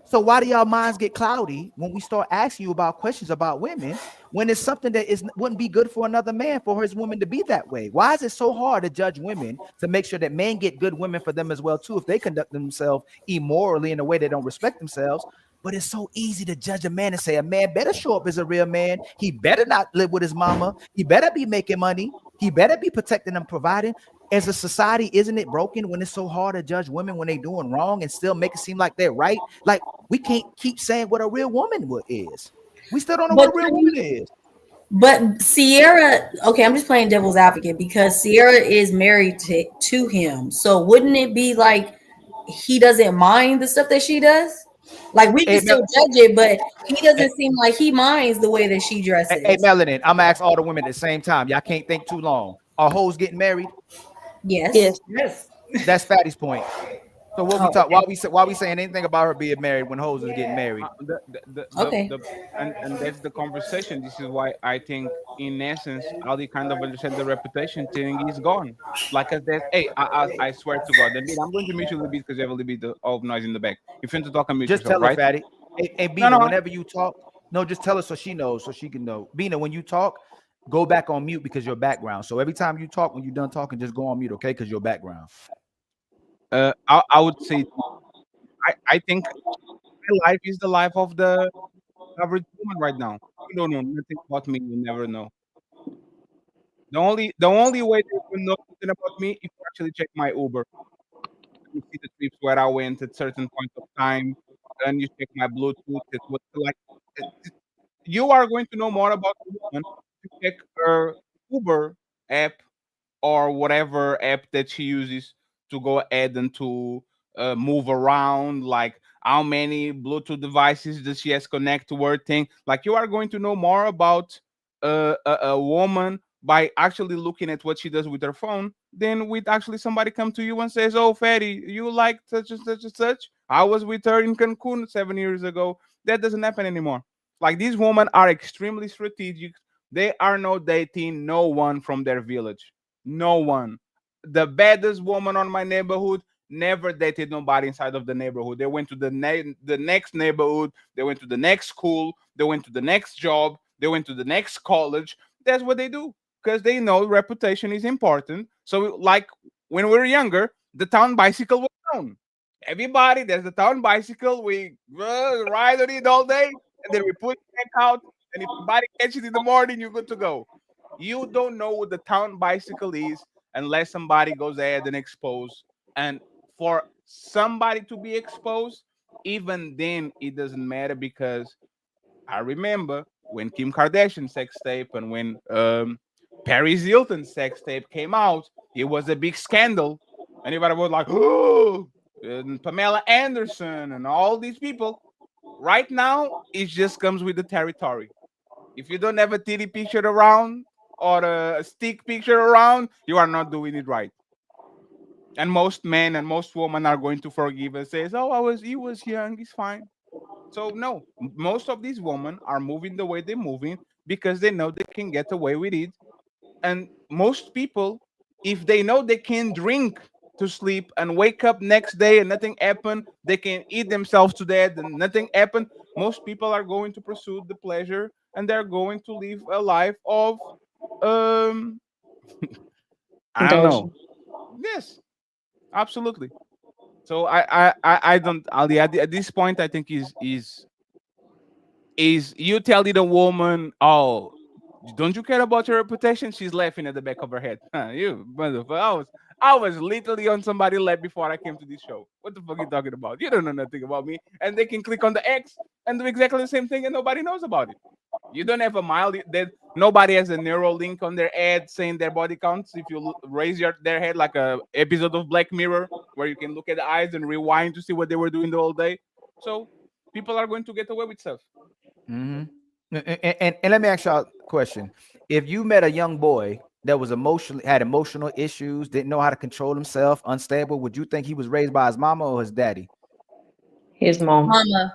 So why do y'all minds get cloudy when we start asking you about questions about women when it's something that wouldn't be good for another man for his woman to be that way? Why is it so hard to judge women to make sure that men get good women for them as well too if they conduct themselves immorally in a way they don't respect themselves? But it's so easy to judge a man and say a man better show up as a real man. He better not live with his mama. He better be making money. He better be protecting and providing. As a society, isn't it broken when it's so hard to judge women when they're doing wrong and still make it seem like they're right? Like, we can't keep saying what a real woman is. We still don't know what a real woman is. But Sierra, okay, I'm just playing devil's advocate because Sierra is married to him. So wouldn't it be like he doesn't mind the stuff that she does? Like, we can still judge it, but he doesn't seem like he minds the way that she dresses. Hey, Melanin, I'm gonna ask all the women at the same time. Y'all can't think too long. Are hoes getting married? Yes. That's Fatty's point. So what we talk? Why we saying anything about her being married when hoes is getting married? And that's the conversation. This is why I think, in essence, Ali kind of understands the reputation thing is gone. Like I said, hey, I swear to God, I'm going to mute you a little bit because you have a little bit of noise in the back. If you want to talk, mute Just yourself, tell her, right? Fatty. Hey, Bina, whenever you talk, just tell her so she knows, so she can know. Bina, when you talk, go back on mute because your background. So every time you talk, when you're done talking, just go on mute, okay? Because your background. I would say, I think my life is the life of the average woman right now. You don't know nothing about me. You never know. The only way that you know something about me if you actually check my Uber. You see the trips where I went at certain points of time, and you check my Bluetooth. It's what like. You are going to know more about the woman if you check her Uber app or whatever app that she uses to go ahead and to move around, like how many Bluetooth devices does she has connect to her thing. Like, you are going to know more about a woman by actually looking at what she does with her phone than with actually somebody come to you and says, oh, Fatty, you like such and such and such. I was with her in Cancun 7 years ago. That doesn't happen anymore. Like, these women are extremely strategic. They are not dating no one from their village. No one. The baddest woman on my neighborhood never dated nobody inside of the neighborhood. They went to the next neighborhood. They went to the next school. They went to the next job. They went to the next college. That's what they do because they know reputation is important. So, like, when we were younger, the town bicycle was known. Everybody, there's the town bicycle. We ride on it all day, and then we put it back out. And if somebody catches it in the morning, you're good to go. You don't know what the town bicycle is unless somebody goes ahead and expose. And for somebody to be exposed, even then it doesn't matter because I remember when Kim Kardashian sex tape and when Paris Hilton sex tape came out, it was a big scandal. Anybody was like, oh, and Pamela Anderson and all these people. Right now, it just comes with the territory. If you don't have a titty picture around or a stick picture around, you are not doing it right. And most men and most women are going to forgive and say, "Oh, he was young, it's fine." So no, most of these women are moving the way they're moving because they know they can get away with it. And most people, if they know they can drink to sleep and wake up next day and nothing happened, they can eat themselves to death and nothing happened. Most people are going to pursue the pleasure and they're going to live a life of I don't know. Yes, absolutely. So I don't, Ali, at this point I think is you telling the woman, oh, don't you care about your reputation? She's laughing at the back of her head. You motherfucker. I was literally on somebody's lap before I came to this show. What the fuck are you talking about? You don't know nothing about me. And they can click on the X and do exactly the same thing and nobody knows about it. You don't have a mile that nobody has a neural link on their head saying their body counts. If you raise their head like a episode of Black Mirror where you can look at the eyes and rewind to see what they were doing the whole day. So people are going to get away with stuff. Mm-hmm. And let me ask y'all a question. If you met a young boy that was had emotional issues, didn't know how to control himself, unstable, would you think he was raised by his mama or his daddy? His mom. Mama.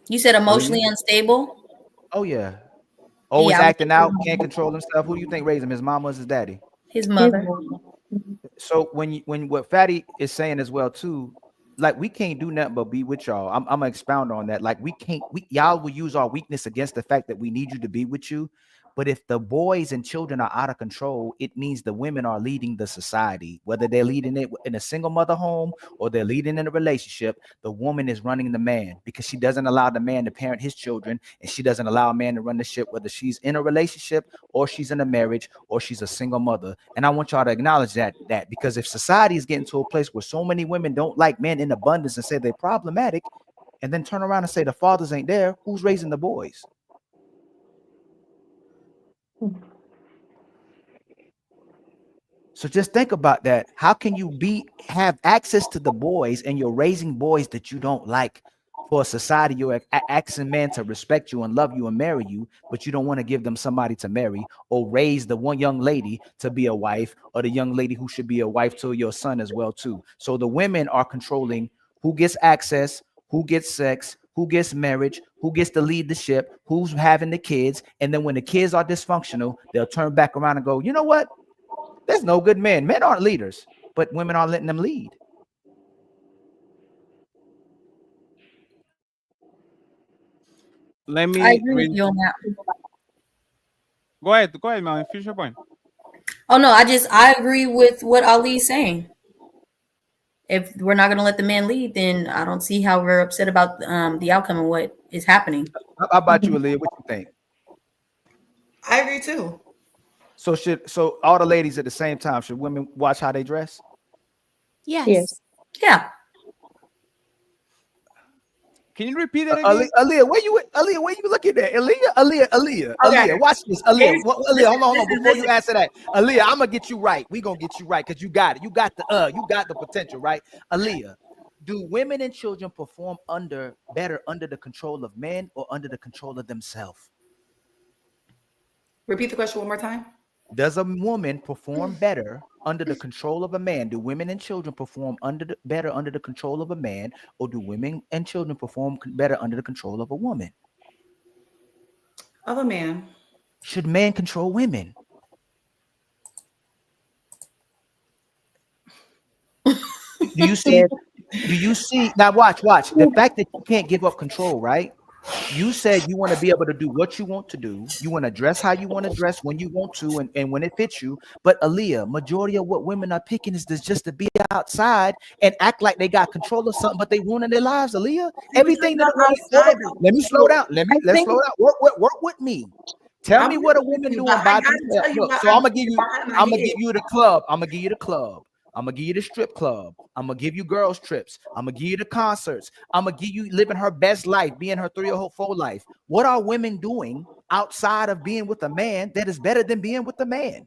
You said emotionally unstable? Oh yeah. Always acting out, can't control himself. Who do you think raised him? His mama or his daddy? His mother. So when what Fatty is saying as well too, like we can't do nothing but be with y'all. I'm gonna expound on that. Like y'all will use our weakness against the fact that we need you to be with you. But if the boys and children are out of control, it means the women are leading the society. Whether they're leading it in a single mother home or they're leading in a relationship, the woman is running the man because she doesn't allow the man to parent his children, and she doesn't allow a man to run the ship, whether she's in a relationship or she's in a marriage or she's a single mother. And I want y'all to acknowledge that because if society is getting to a place where so many women don't like men in abundance and say they're problematic, and then turn around and say the fathers ain't there, who's raising the boys? So just think about that. How can you have access to the boys and you're raising boys that you don't like for a society? You're asking men to respect you and love you and marry you, but you don't want to give them somebody to marry or raise the one young lady to be a wife, or the young lady who should be a wife to your son as well too. So the women are controlling who gets access, who gets sex, who gets marriage, who gets to lead the ship, who's having the kids. And then when the kids are dysfunctional, they'll turn back around and go, you know what? There's no good men. Men aren't leaders, but women aren't letting them lead. Let me. I agree with you on that. Go ahead, Melanie. Finish your point. Oh no, I agree with what Ali's saying. If we're not going to let the man lead, then I don't see how we're upset about the outcome of what is happening. How about you, Aaliyah? What you think? I agree too. So all the ladies at the same time, should women watch how they dress? Yes. Yeah. Can you repeat that again? Aaliyah, where you looking at? Aaliyah, watch this. Aaliyah, hold on. Before you answer that, Aaliyah, I'm gonna get you right. We gonna get you right because you got it. You got the potential, right? Aaliyah, do women and children perform better under the control of men or under the control of themselves? Repeat the question one more time. Does a woman perform better under the control of a man? Do women and children perform better under the control of a man, or do women and children perform better under the control of a woman? Of a man. Should men control women? Do you see? Now watch. The fact that you can't give up control, right? You said you want to be able to do what you want to do. You want to dress how you want to dress when you want to and when it fits you. But Aaliyah, majority of what women are picking is just to be outside and act like they got control of something, but they ruining their lives, Aaliyah. Everything that let me slow down. Let's slow down. Work with me. Tell me what a woman doing by themselves. Look, so I'm gonna give you the club. I'm gonna give you the club. I'm gonna give you the strip club. I'm gonna give you girls trips. I'm gonna give you the concerts. I'm gonna give you living her best life, being her 3 or 4 life. What are women doing outside of being with a man that is better than being with a man?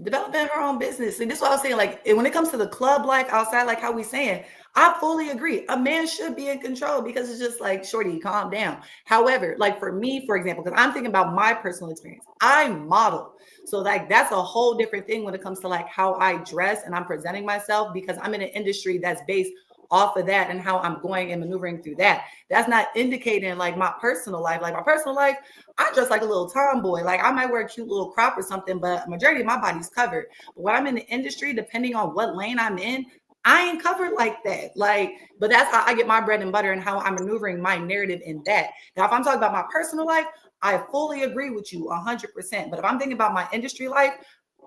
Developing her own business. And this is what I was saying. Like when it comes to the club life outside, like how we saying, I fully agree. A man should be in control because it's just like, shorty, calm down. However, like for me, for example, because I'm thinking about my personal experience, I model. So like that's a whole different thing when it comes to like how I dress and I'm presenting myself, because I'm in an industry that's based off of that and how I'm going and maneuvering through that. That's not indicating like my personal life. Like my personal life, I dress like a little tomboy. Like I might wear a cute little crop or something, but majority of my body's covered. But when I'm in the industry, depending on what lane I'm in, I ain't covered like that. Like, but that's how I get my bread and butter and how I'm maneuvering my narrative in that. Now, if I'm talking about my personal life, I fully agree with you 100%. But if I'm thinking about my industry life,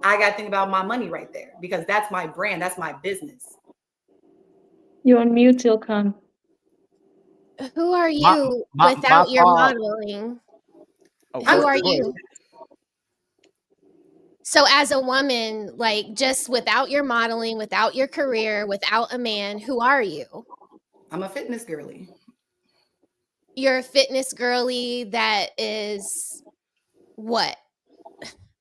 I got to think about my money right there, because that's my brand. That's my business. You're on mute, Ilkan. Who are you without your modeling? Who are you? So as a woman, like just without your modeling, without your career, without a man, who are you? I'm a fitness girly. You're a fitness girly that is what?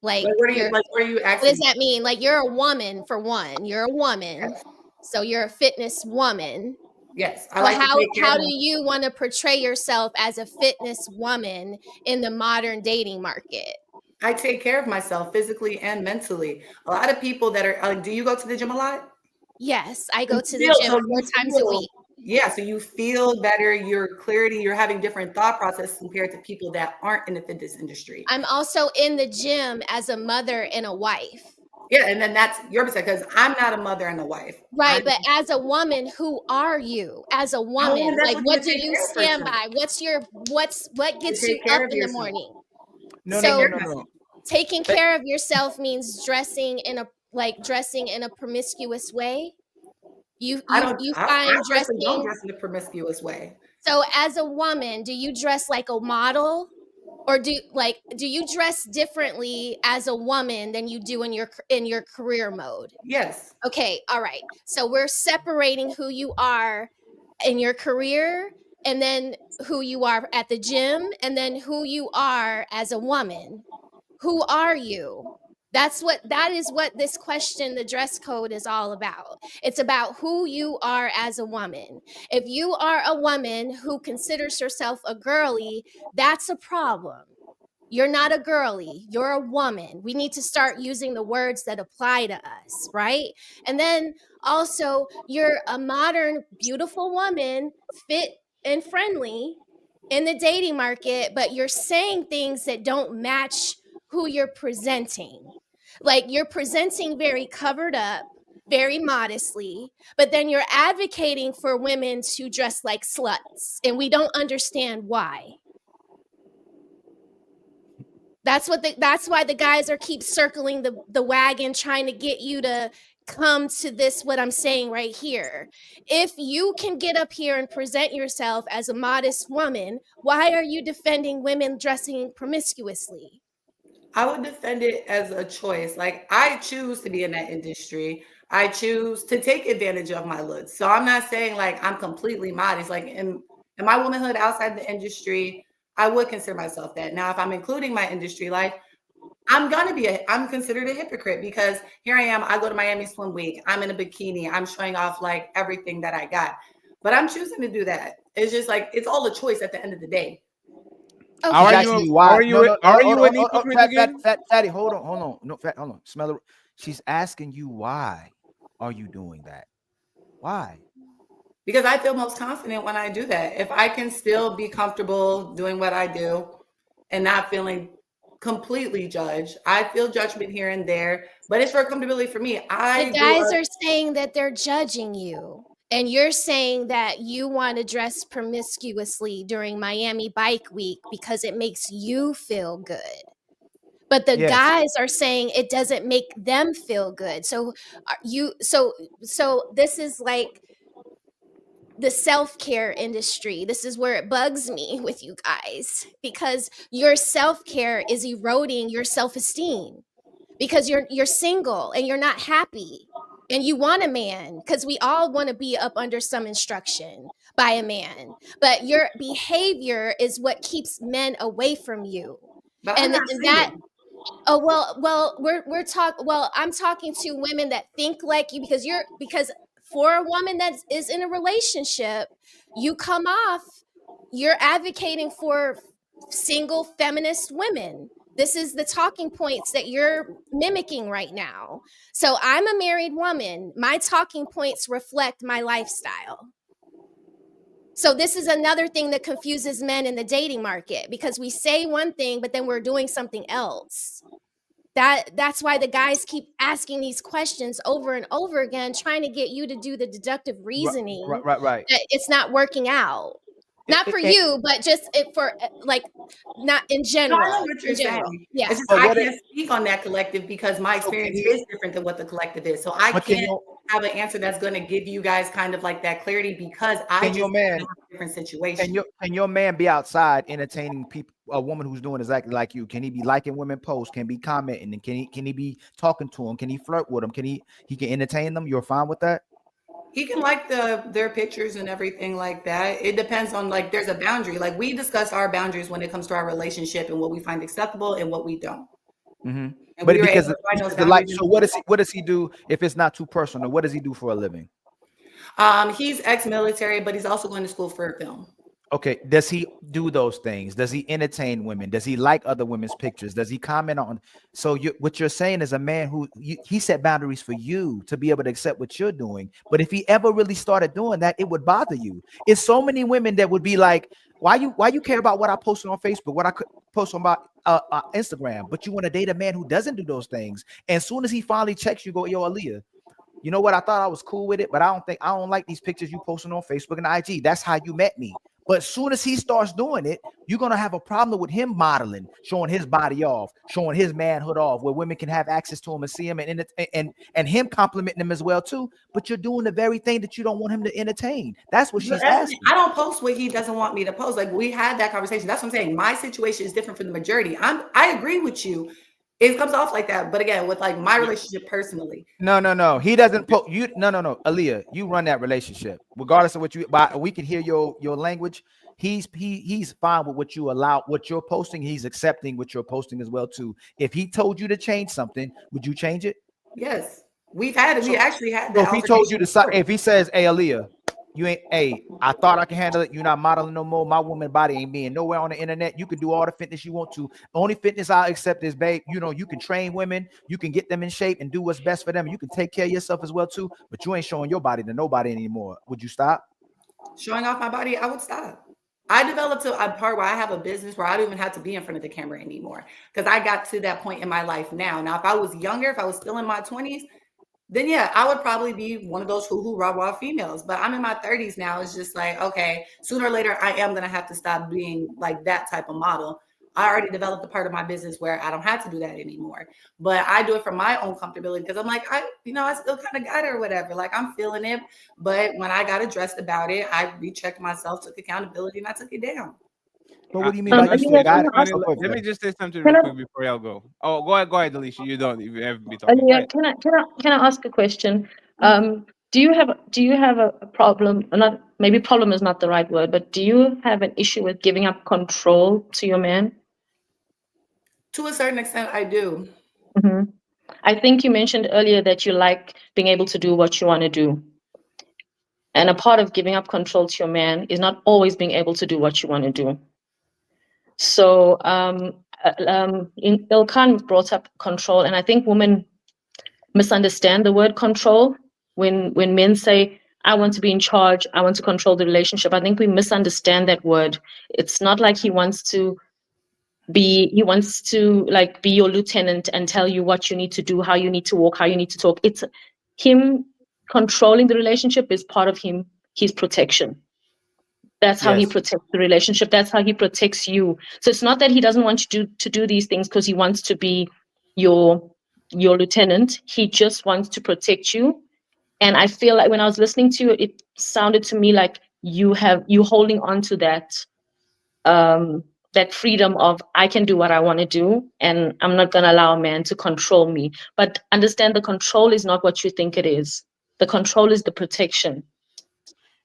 Like what are you asking? What does that mean? Like you're a woman for one. You're a woman. So you're a fitness woman. Yes. How do you want to portray yourself as a fitness woman in the modern dating market? I take care of myself physically and mentally. A lot of people that are do you go to the gym a lot? Yes, I go to the gym 4 times a week. Yeah, so you feel better, your clarity, you're having different thought processes compared to people that aren't in the fitness industry. I'm also in the gym as a mother and a wife. Yeah, and then that's your perspective because I'm not a mother and a wife. Right, but as a woman, who are you? As a woman, like what do you stand by? What gets you up in the morning? No. Taking care of yourself means dressing in a promiscuous way. You find dressing don't dress in a promiscuous way. So as a woman, do you dress like a model? Or do you dress differently as a woman than you do in your career mode? Yes. Okay, all right. So we're separating who you are in your career and then who you are at the gym and then who you are as a woman. Who are you? That is what this question, the dress code, is all about. It's about who you are as a woman. If you are a woman who considers herself a girly, that's a problem. You're not a girly, you're a woman. We need to start using the words that apply to us, right? And then also, you're a modern, beautiful woman, fit and friendly in the dating market, but you're saying things that don't match who you're presenting. Like you're presenting very covered up, very modestly, but then you're advocating for women to dress like sluts, and we don't understand why. That's why the guys keep circling the wagon, trying to get you to come to this, what I'm saying right here. If you can get up here and present yourself as a modest woman, why are you defending women dressing promiscuously? I would defend it as a choice. Like I choose to be in that industry. I choose to take advantage of my looks. So I'm not saying like I'm completely modest. Like in my womanhood outside the industry, I would consider myself that. Now, if I'm including my industry life, I'm considered a hypocrite because here I am. I go to Miami Swim Week. I'm in a bikini. I'm showing off like everything that I got. But I'm choosing to do that. It's just like it's all a choice at the end of the day. Okay. Are you an hypocrite again? Fatty, hold on. No, hold on. Smell it. She's asking you why are you doing that? Why? Because I feel most confident when I do that. If I can still be comfortable doing what I do and not feeling completely judged, I feel judgment here and there, but it's for comfortability for me. The guys are saying that they're judging you. And you're saying that you want to dress promiscuously during Miami Bike Week because it makes you feel good. But the guys are saying it doesn't make them feel good. So this is like the self-care industry. This is where it bugs me with you guys, because your self-care is eroding your self-esteem because you're single and you're not happy. And you want a man, because we all want to be up under some instruction by a man. But your behavior is what keeps men away from you. But and I'm that, I'm talking to women that think like you, because for a woman that is in a relationship, you're advocating for single feminist women. This is the talking points that you're mimicking right now. So I'm a married woman. My talking points reflect my lifestyle. So this is another thing that confuses men in the dating market, because we say one thing, but then we're doing something else. That's why the guys keep asking these questions over and over again, trying to get you to do the deductive reasoning. Right. That it's not working out. Not for you, but just not in general. No, I know what you're saying. Yeah. It's just I can't speak on that collective because my experience is different than what the collective is. So I can't have an answer that's going to give you guys kind of like that clarity because I just know a different situation. Can your man be outside entertaining people? A woman who's doing exactly like you? Can he be liking women posts? Can he be commenting? And can he be talking to them? Can he flirt with them? Can he entertain them? You're fine with that? He can like their pictures and everything like that. It depends on like there's a boundary. Like we discuss our boundaries when it comes to our relationship and what we find acceptable and what we don't. Mm-hmm. But because so what does he do if it's not too personal? What does he do for a living? He's ex-military, but he's also going to school for film. Okay, does he do those things? Does he entertain women? Does he like other women's pictures? Does he comment on? So what you're saying is a man who he set boundaries for you to be able to accept what you're doing. But if he ever really started doing that, it would bother you. It's so many women that would be like, why you care about what I posted on Facebook, what I could post on my Instagram, but you want to date a man who doesn't do those things. And as soon as he finally checks you, go, yo, Aaliyah, you know what? I thought I was cool with it, but I don't like these pictures you posting on Facebook and IG. That's how you met me. But as soon as he starts doing it, you're gonna have a problem with him modeling, showing his body off, showing his manhood off, where women can have access to him and see him and him complimenting him as well too. But you're doing the very thing that you don't want him to entertain. That's what she's asking. I don't post what he doesn't want me to post. Like, we had that conversation. That's what I'm saying. My situation is different from the majority. I agree with you. It comes off like that, but again, with like my relationship personally. No. He doesn't put you. No. Aaliyah, you run that relationship, regardless of what you. We can hear your language. He's fine with what you allow, what you're posting. He's accepting what you're posting as well too. If he told you to change something, would you change it? Yes, we actually had So that. if he told you to, if he says, "Hey, Aaliyah, you ain't, hey, I thought I can handle it. You're not modeling no more. My woman body ain't being nowhere on the internet. You can do all the fitness you want to. The only fitness I'll accept is, babe, you can train women, you can get them in shape and do what's best for them. You can take care of yourself as well too, but you ain't showing your body to nobody anymore." Would you stop? Showing off my body? I would stop. I developed a part where I have a business where I don't even have to be in front of the camera anymore, because I got to that point in my life now. Now, if I was younger, if I was still in my 20s, then yeah, I would probably be one of those hoo-hoo rah-rah females. But I'm in my 30s now. It's just like, okay, sooner or later, I am going to have to stop being like that type of model. I already developed a part of my business where I don't have to do that anymore. But I do it for my own comfortability, because I'm like, I still kind of got it or whatever. Like, I'm feeling it. But when I got addressed about it, I rechecked myself, took accountability, and I took it down. But what do you mean by you got it? Let me just say something real quick before y'all go. Oh, go ahead, Alicia. You don't even ever be talking. Aaliyah, can I ask a question? Do you have a problem? Or not, maybe problem is not the right word, but do you have an issue with giving up control to your man? To a certain extent, I do. Mm-hmm. I think you mentioned earlier that you like being able to do what you want to do. And a part of giving up control to your man is not always being able to do what you want to do. So Ilkan brought up control, and I think women misunderstand the word control. When men say, I want to be in charge, I want to control the relationship, I think we misunderstand that word. It's not like he wants to be like be your lieutenant and tell you what you need to do, how you need to walk, how you need to talk. It's him controlling the relationship is part of his protection. That's how he protects the relationship. That's how he protects you. So it's not that he doesn't want you to do these things because he wants to be your lieutenant. He just wants to protect you. And I feel like when I was listening to you, it sounded to me like you holding on to that that freedom of, I can do what I want to do, and I'm not going to allow a man to control me. But understand, the control is not what you think it is. The control is the protection.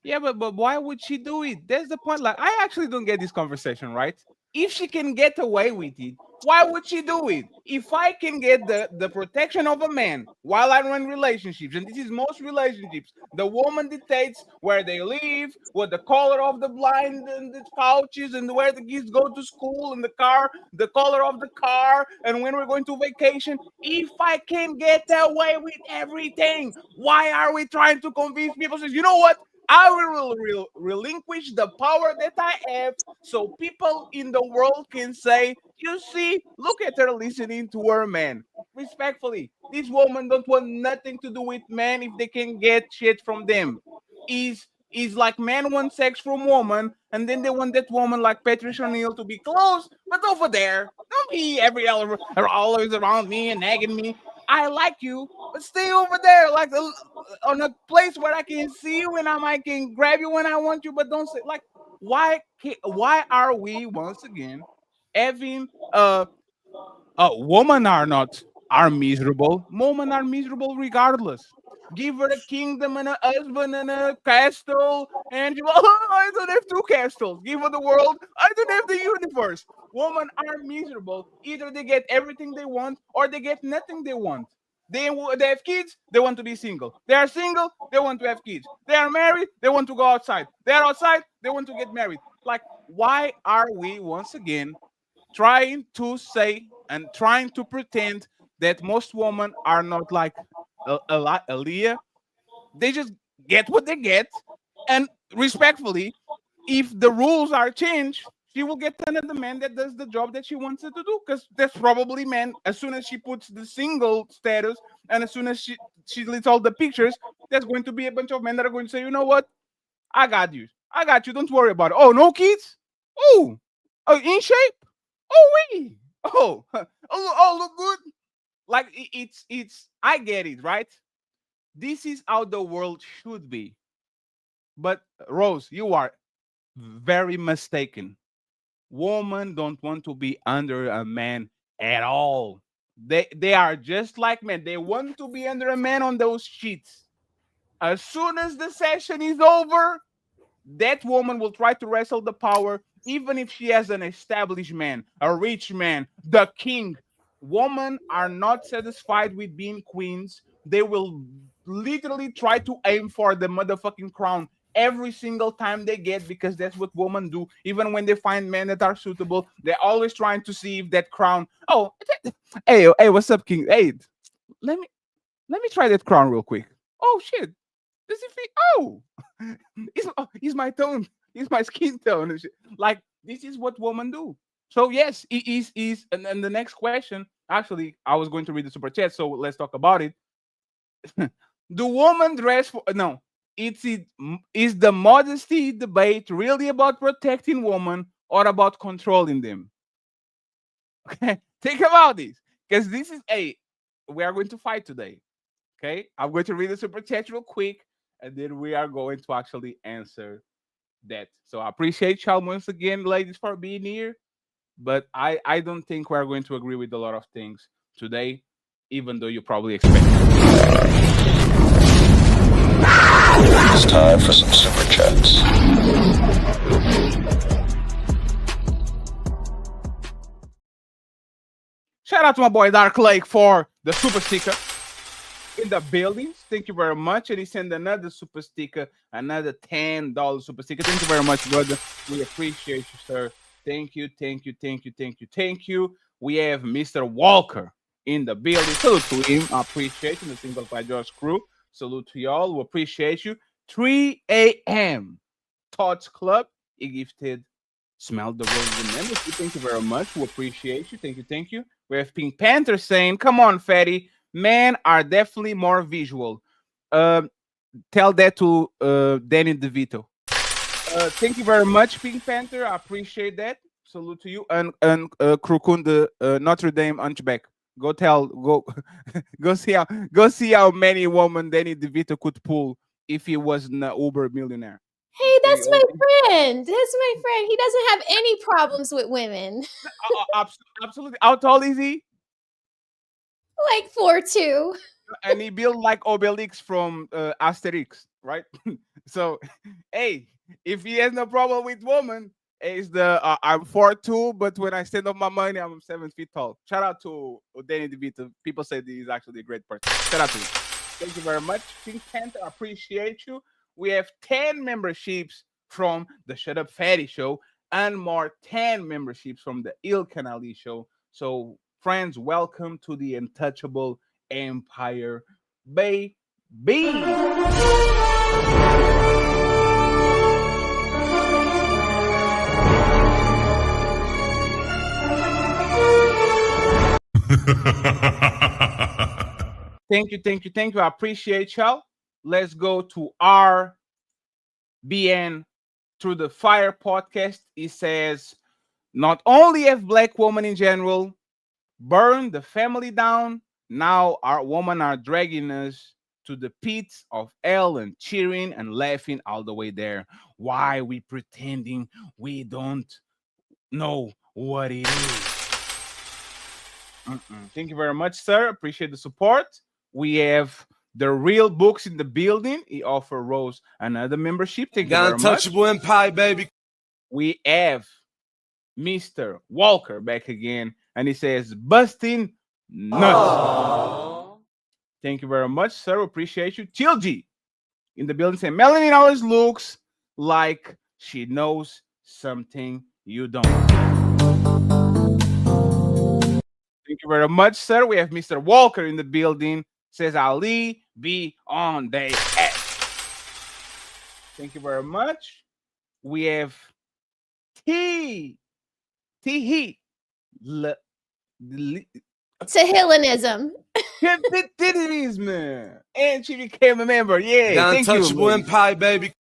Yeah, but why would she do it? That's the point. Like, I actually don't get this conversation, right? If she can get away with it, why would she do it? If I can get the protection of a man while I run relationships, and this is most relationships, the woman dictates where they live, what the color of the blind and the couches, and where the kids go to school, and the car, the color of the car, and when we're going to vacation. If I can get away with everything, why are we trying to convince people? Says, you know what? I will relinquish the power that I have, so people in the world can say, you see, look at her listening to her man. Respectfully, this woman don't want nothing to do with men if they can get shit from them. Is like men want sex from woman, and then they want that woman like Patricia O'Neill to be close, but over there, don't be always around me and nagging me. I like you, but stay over there, like on a place where I can see you and I can grab you when I want you, but don't say like, why are we once again having women are miserable. Women are miserable regardless. Give her a kingdom and a husband and a castle, and I don't have two castles. Give her the world. I don't have the universe. Women are miserable. Either they get everything they want or they get nothing they want. They have kids, they want to be single. They are single, they want to have kids. They are married, they want to go outside. They are outside, they want to get married. Like, why are we once again trying to say and trying to pretend that most women are not like Aaliyah? They just get what they get, and respectfully, if the rules are changed, she will get another man that does the job that she wants her to do. Because there's probably men, as soon as she puts the single status and as soon as she deletes all the pictures, there's going to be a bunch of men that are going to say, you know what? I got you. I got you. Don't worry about it. Oh, no kids? Oh, in shape? Oh, we. Oh, oh, look good. Like it's. I get it, right? This is how the world should be. But Rose, you are very mistaken. Women don't want to be under a man at all. They are just like men. They want to be under a man on those sheets. As soon as the session is over, that woman will try to wrestle the power, even if she has an established man, a rich man, the king. Women are not satisfied with being queens. They will literally try to aim for the motherfucking crown every single time they get, because that's what women do. Even when they find men that are suitable, they're always trying to see if that crown. Oh, hey, what's up, king? Hey, let me try that crown real quick. Oh shit, does it fit? Oh, it's my tone. It's my skin tone and shit. Like, this is what women do. So yes, it is. And the next question, actually, I was going to read the super chat, so let's talk about it. Do women dress for no? Is the modesty debate really about protecting women or about controlling them? Okay, think about this, because this is we are going to fight today. Okay, I'm going to read the super chat real quick, and then we are going to actually answer that. So I appreciate y'all once again, ladies, for being here. But I don't think we're going to agree with a lot of things today, even though you probably expect it. It's time for some super chats. Shout out to my boy Dark Lake for the super sticker in the buildings. Thank you very much. And he sent another super sticker, another $10 super sticker. Thank you very much, brother. We appreciate you, sir. Thank you. We have Mr. Walker in the building. Salute to him. I appreciate you. The Single by George crew. Salute to y'all. We appreciate you. 3 a.m. Thoughts Club. He gifted Smell the Rose membership. Thank you very much. We appreciate you. Thank you. We have Pink Panther saying, come on, fatty. Men are definitely more visual. Tell that to Danny DeVito. Thank you very much, Pink Panther. I appreciate that. Salute to you. And Krukun, the Notre Dame Hunchback. Go see how many women Danny DeVito could pull if he was an Uber millionaire. Hey, that's my friend. He doesn't have any problems with women. Absolutely. How tall is he? Like 4'2". And he built like Obelix from Asterix, right? So, hey, if he has no problem with women, it's I'm 4'2", but when I stand up my money, I'm 7 feet tall. Shout out to Danny DeVito. People say he's actually a great person. Shout out to him. Thank you very much, Pink Panther. I appreciate you. We have 10 memberships from the Shut Up Fatty Show and more 10 memberships from the Il Canali Show. So, friends, welcome to the Untouchable Empire, baby. Thank you. I appreciate y'all. Let's go to RBN Through the Fire podcast. It says, not only have black women in general burned the family down, now our women are dragging us to the pits of hell and cheering and laughing all the way there. Why we pretending we don't know what it is? Thank you very much, sir. Appreciate the support. We have the Real Books in the building. He offered Rose another membership. Thank you very much. Untouchable Empire, baby. We have Mr. Walker back again, and he says, busting nuts. Aww. Thank you very much, sir. Appreciate you. Tilgy in the building saying, Melanie always looks like she knows something you don't. Thank you very much, sir. We have Mr. Walker in the building. Says Ali be on their ass. Thank you very much. We have T Heat. Tehillinism. And she became a member. Yeah, The thank you. untouchable empire, baby.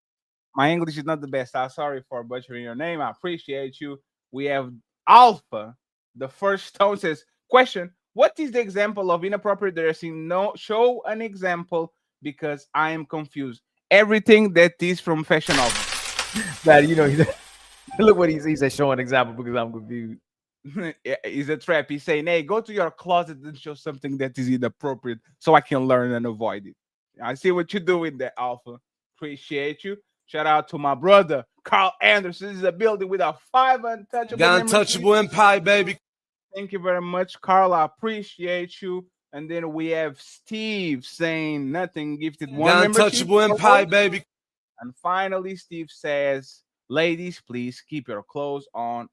My English is not the best. I'm sorry for butchering your name. I appreciate you. We have Alpha. The first stone says, question, what is the example of inappropriate dressing? No, show an example because I am confused. Everything that is from fashion over. That, you know, look what he said, show an example because I'm confused. He's a trap. He's saying, hey, go to your closet and show something that is inappropriate so I can learn and avoid it. I see what you're doing there, Alpha. Appreciate you. Shout out to my brother, Carl Anderson. This is a building with a 5 untouchable. The untouchable empire, baby. Thank you very much, Carl. I appreciate you. And then we have Steve saying nothing gifted one The untouchable empire, baby. And finally, Steve says, ladies, please keep your clothes on.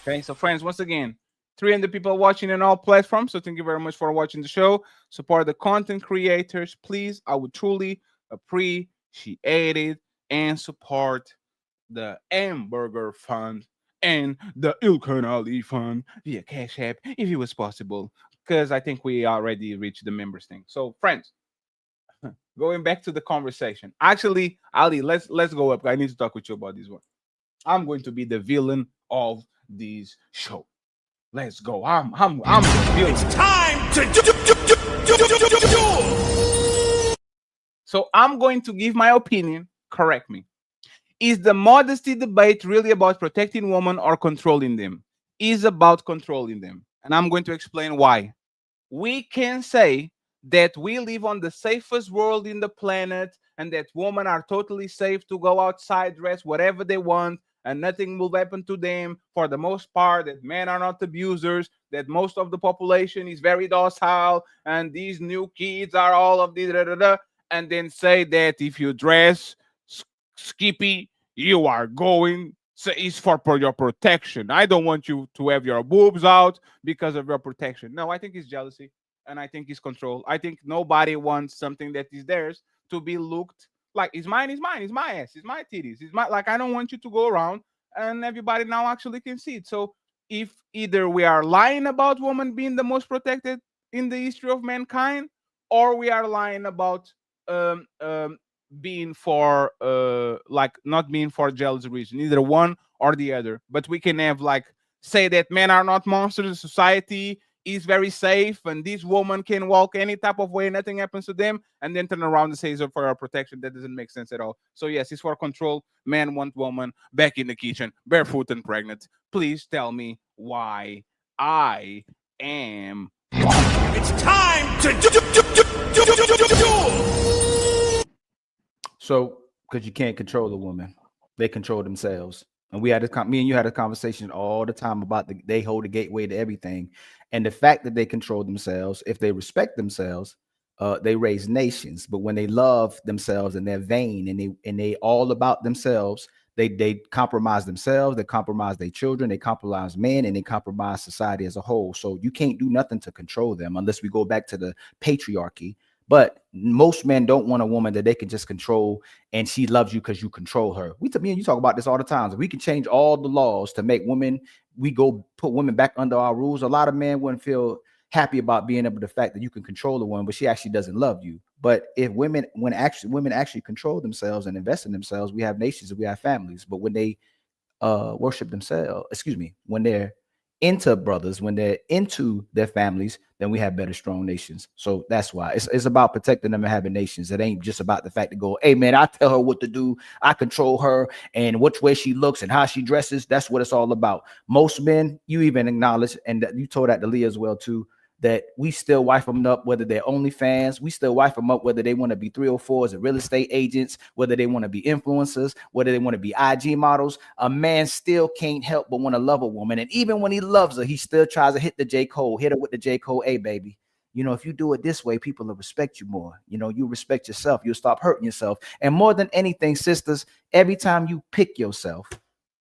Okay, so friends, once again, 300 people watching on all platforms. So thank you very much for watching the show. Support the content creators, please. I would truly appreciate it. And support the Hamburger Fund and the Ilkan Ali Fund via Cash App if it was possible, because I think we already reached the members thing. So friends, going back to the conversation. Actually, Ali, let's go up. I need to talk with you about this one. I'm going to be the villain of this show. Let's go. I'm the villain. It's time to do. So I'm going to give my opinion. Correct me. Is the modesty debate really about protecting women or controlling them? Is about controlling them. And I'm going to explain why. We can say that we live on the safest world in the planet and that women are totally safe to go outside, dress whatever they want, and nothing will happen to them for the most part, that men are not abusers, that most of the population is very docile, and these new kids are all of these, and then say that if you dress skippy, you are going, so it's for your protection. I don't want you to have your boobs out because of your protection. No, I think it's jealousy, and I think it's control. I think nobody wants something that is theirs to be looked like it's mine, it's mine, it's my ass, it's my titties, it's my, like, I don't want you to go around and everybody now actually can see it. So if either we are lying about women being the most protected in the history of mankind, or we are lying about being for like not being for jealous reason, either one or the other. But we can have like say that men are not monsters, society is very safe, and these women can walk any type of way, nothing happens to them, and then turn around and say it's for our protection. That doesn't make sense at all. So yes, it's for control. Men want woman back in the kitchen, barefoot and pregnant. Please tell me why I am wrong. It's time to do. So, because you can't control the woman, they control themselves. And we had this, me and you had a conversation all the time about they hold the gateway to everything, and the fact that they control themselves. If they respect themselves, they raise nations. But when they love themselves and they're vain and they all about themselves, they compromise themselves, they compromise their children, they compromise men, and they compromise society as a whole. So you can't do nothing to control them unless we go back to the patriarchy. But most men don't want a woman that they can just control and she loves you because you control her. Me and you talk about this all the time. So we can change all the laws to make women, we go put women back under our rules. A lot of men wouldn't feel happy about being able to the fact that you can control a woman, but she actually doesn't love you. But if women actually control themselves and invest in themselves, we have nations and we have families. But when they worship themselves, when they're into brothers, when they're into their families, then we have better, strong nations. So that's why it's about protecting them and having nations. It ain't just about the fact to go, hey man, I tell her what to do, I control her and which way she looks and how she dresses. That's what it's all about. Most men, you even acknowledge, and you told that to Leah as well too, that we still wife them up, whether they're OnlyFans, we still wife them up, whether they want to be 304s or real estate agents, whether they want to be influencers, whether they want to be IG models. A man still can't help but want to love a woman. And even when he loves her, he still tries to hit the J. Cole, hit her with the J. Cole, hey, baby, if you do it this way, people will respect you more. You respect yourself. You'll stop hurting yourself. And more than anything, sisters, every time you pick yourself,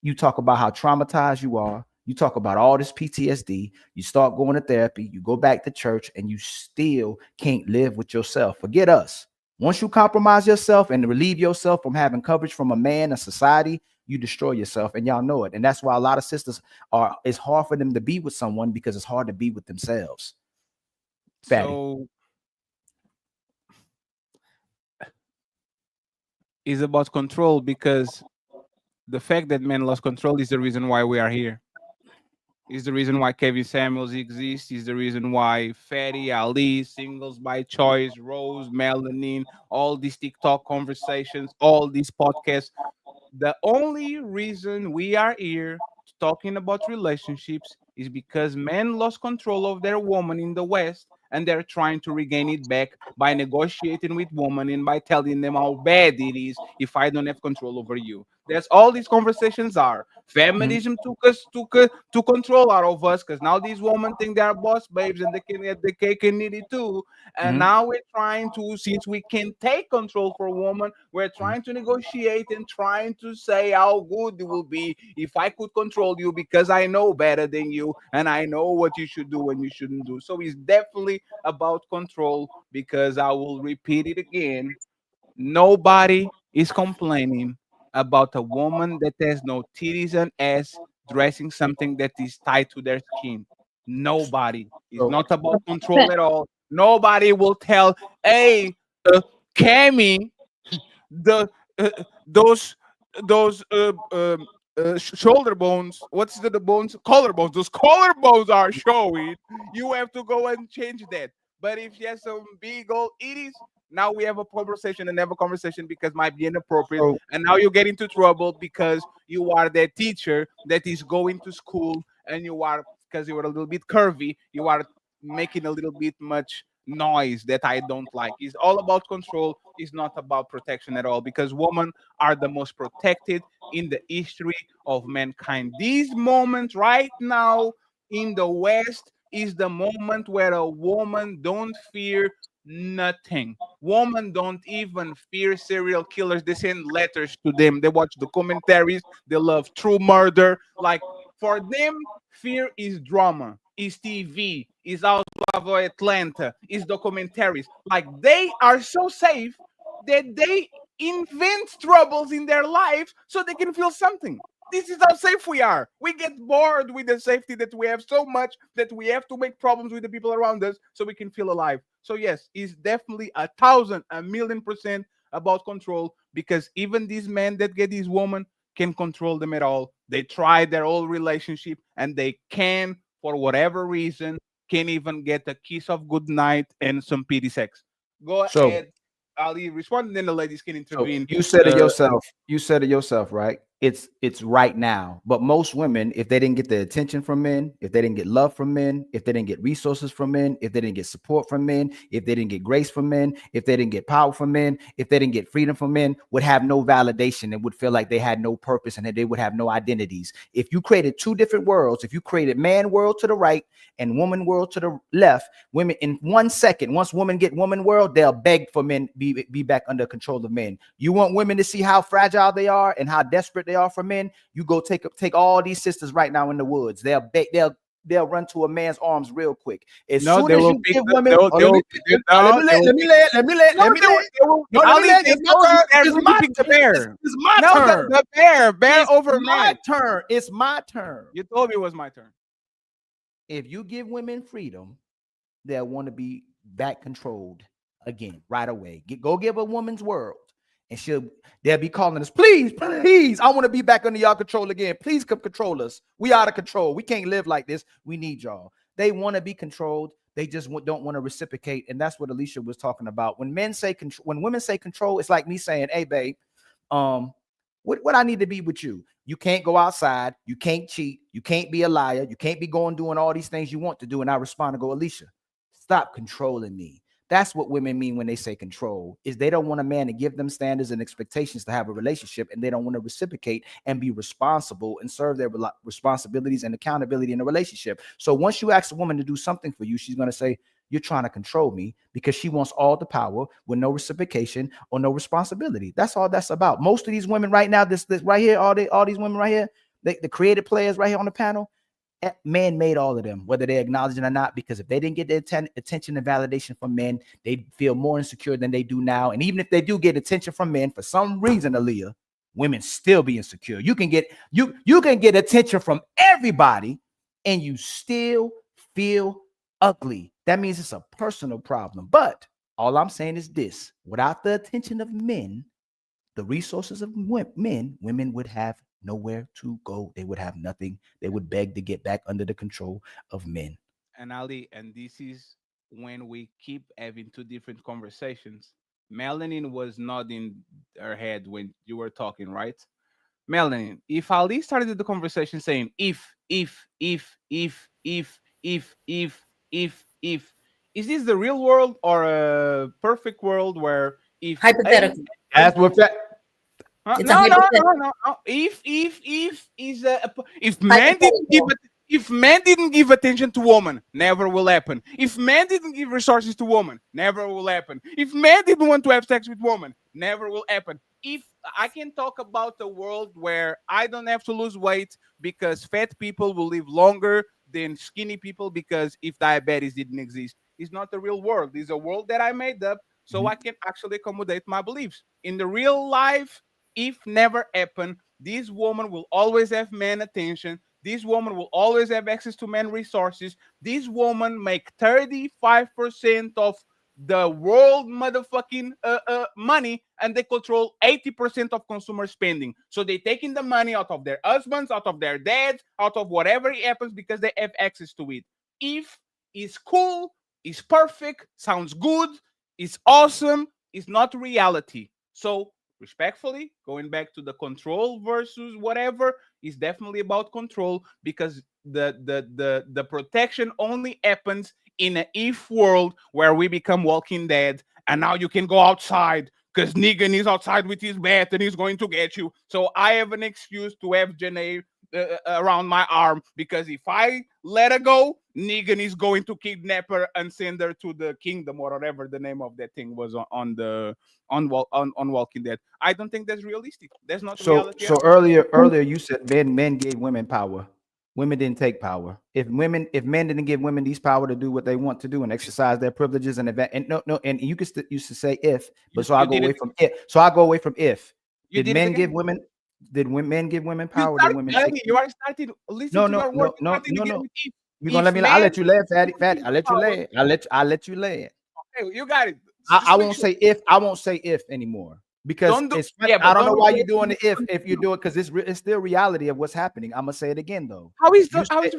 you talk about how traumatized you are. You talk about all this PTSD. You start going to therapy. You go back to church, and you still can't live with yourself. Forget us. Once you compromise yourself and relieve yourself from having coverage from a man, a society, you destroy yourself, and y'all know it. And that's why a lot of sisters it's hard for them to be with someone, because it's hard to be with themselves. Fatty. So it's about control, because the fact that men lost control is the reason why we are here. Is the reason why Kevin Samuels exists. Is the reason why Fatty, Ali, Singles by Choice, Rose, Melanin, all these TikTok conversations, all these podcasts. The only reason we are here talking about relationships is because men lost control of their woman in the West, and they're trying to regain it back by negotiating with women and by telling them how bad it is if I don't have control over you. That's all these conversations are. Feminism took control out of us, because now these women think they're boss babes and they can get the cake and eat it too. And now we're trying to, since we can take control for a woman, we're trying to negotiate and trying to say how good it will be if I could control you, because I know better than you and I know what you should do and you shouldn't do. So it's definitely about control, because I will repeat it again. Nobody is complaining about a woman that has no titties and ass dressing something that is tied to their skin. Nobody. It's not about control at all. Nobody will tell, hey, Cammy, the those shoulder bones, what's the bones, collarbones, those collarbones are showing. You have to go and change that. But if she has some big old itties, now we have a conversation and have a conversation, because might be inappropriate. And now you get into trouble because you are that teacher that is going to school, and you are, because you are a little bit curvy, you are making a little bit much noise that I don't like. It's all about control. It's not about protection at all, because women are the most protected in the history of mankind. These moments right now in the West is the moment where a woman don't fear nothing. Women don't even fear serial killers. They send letters to them. They watch documentaries. They love true murder. Like, for them, fear is drama, is TV, is Housewives of Atlanta, is documentaries. Like, they are so safe that they invent troubles in their lives so they can feel something. This is how safe we are. We get bored with the safety that we have so much that we have to make problems with the people around us so we can feel alive. So yes, it's definitely 1,000, 1,000,000% about control, because even these men that get these women can control them at all. They try their whole relationship and they can, for whatever reason, can't even get a kiss of goodnight and some pity sex. Go ahead, Ali, respond, and then the ladies can intervene. You said it yourself. You said it yourself, right? It's right now. But most women, if they didn't get the attention from men, if they didn't get love from men, if they didn't get resources from men, if they didn't get support from men, if they didn't get grace from men, if they didn't get power from men, if they didn't get freedom from men, would have no validation and would feel like they had no purpose and that they would have no identities. If you created two different worlds, if you created man world to the right and woman world to the left, women in 1 second, once women get woman world, they'll beg for men be back under control of men. You want women to see how fragile they are and how desperate they are for men? You go take all these sisters right now in the woods. They'll run to a man's arms real quick. As soon as you give women, let me It's my turn. You told me it was my turn. If you give women freedom, they'll want to be back controlled again right away. Go give a woman's world, and they'll be calling us, please, I want to be back under y'all control again. Please come control us. We out of control. We can't live like this. We need y'all. They want to be controlled. They just don't want to reciprocate. And that's what Alicia was talking about. When women say control, it's like me saying, hey, babe, what I need to be with you. You can't go outside. You can't cheat. You can't be a liar. You can't be doing all these things you want to do. And I respond and go, Alicia, stop controlling me. That's what women mean when they say control, is they don't want a man to give them standards and expectations to have a relationship, and they don't want to reciprocate and be responsible and serve their responsibilities and accountability in a relationship. So once you ask a woman to do something for you, she's going to say, you're trying to control me, because she wants all the power with no reciprocation or no responsibility. That's all that's about. Most of these women right now, this right here, all these women right here, the creative players right here on the panel, men made all of them, whether they acknowledge it or not, because if they didn't get the attention and validation from men, they'd feel more insecure than they do now. And even if they do get attention from men, for some reason, Aaliyah, women still be insecure. You can get attention from everybody and you still feel ugly. That means it's a personal problem. But all I'm saying is this: without the attention of men, the resources of men, women would have nowhere to go. They would have nothing. They would beg to get back under the control of men. And Ali, and this is when we keep having two different conversations. Melanin was nodding her head when you were talking, right? Melanin, if Ali started the conversation saying if, is this the real world or a perfect world where if hypothetical? That's what that. No. If men didn't give attention to women, never will happen. If men didn't give resources to women, never will happen. If men didn't want to have sex with women, never will happen. If I can talk about a world where I don't have to lose weight because fat people will live longer than skinny people, because if diabetes didn't exist, it's not the real world. It's a world that I made up so I can actually accommodate my beliefs. In the real life, if never happen, this woman will always have men attention. This woman will always have access to men resources. This woman make 35% of the world motherfucking money, and they control 80% of consumer spending. So they taking the money out of their husbands, out of their dads, out of whatever it happens, because they have access to it. If is cool, is perfect, sounds good, is awesome, is not reality. So respectfully, going back to the control versus whatever, is definitely about control, because the protection only happens in an if world where we become Walking Dead, and now you can go outside because Negan is outside with his bat and he's going to get you. So I have an excuse to have Janae around my arm, because if I let her go, Negan is going to kidnap her and send her to the kingdom, or whatever the name of that thing was on Walking Dead. I don't think that's realistic. That's not reality. So earlier you said men gave women power. Women didn't take power. If men didn't give women these power to do what they want to do and exercise their privileges and you used to say if, but so I go away from if. So I go away from if. Did men give women? Did men give women power? Did women take? You are starting. Listen to your word. No. You're gonna let me. I'll let you lay it, fatty. I'll let you lay it. I'll let you lay it. Okay, you got it. I won't say if. I won't say if anymore. Because I don't know why you're doing the if you do it, because it's still reality of what's happening. I'm gonna say it again though. How is reality?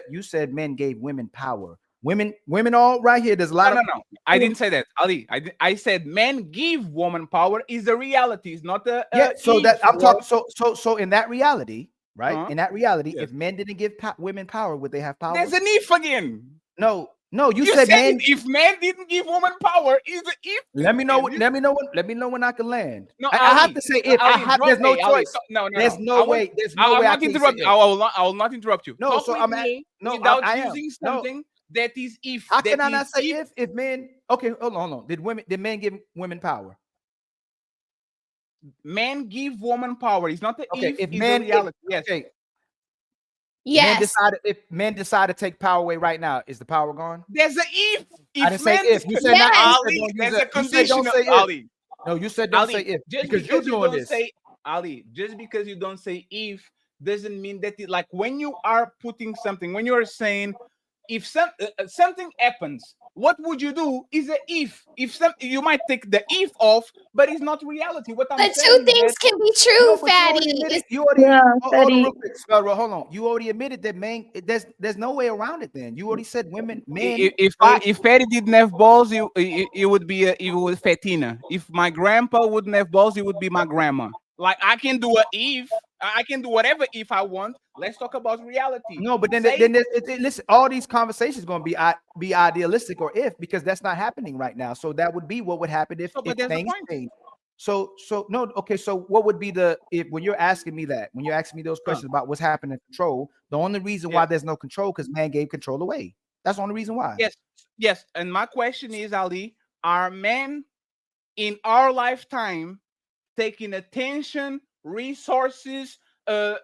You said men gave women power. Women all right here. There's a lot of no. I didn't say that, Ali. I said men give woman power is the reality. It's not the So that I'm talking. So in that reality, right? In that reality, if men didn't give women power, would they have power? There's an if again. No. You said men. If men didn't give women power, is an if. Let me know when I can land. No, I have to say if. There's no choice. No. There's no way. There's no way. I will not interrupt you. No, so I'm without using something that is if. How can I not say if men? Okay, hold on. Did men give women power? Men give women power. It's not the if men reality. Yes. Okay. Yes. If men decide to take power away right now, is the power gone? There's an if. I didn't say if. You said not Ali. There's a condition, Ali. No, you said don't say if. Just because you don't say Ali. Just because you don't say if doesn't mean that like when you are putting something, when you are saying if something happens, what would you do is a if. You might take the if off, but it's not reality. What I'm saying, two things can be true, fatty. Hold on. You already admitted that men. There's no way around it. Then you already said men. If Fatty didn't have balls, it would be Fatina. If my grandpa wouldn't have balls, it would be my grandma. Like I can do a if. I can do whatever if I want. Let's talk about reality. No, but then listen, all these conversations going to be idealistic or if, because that's not happening right now. So that would be what would happen if things change. So no, okay. So what would be when you're asking me those questions about what's happening in control, the only reason why there's no control because man gave control away. That's the only reason why. Yes. And my question is, Ali, are men in our lifetime taking attention, resources,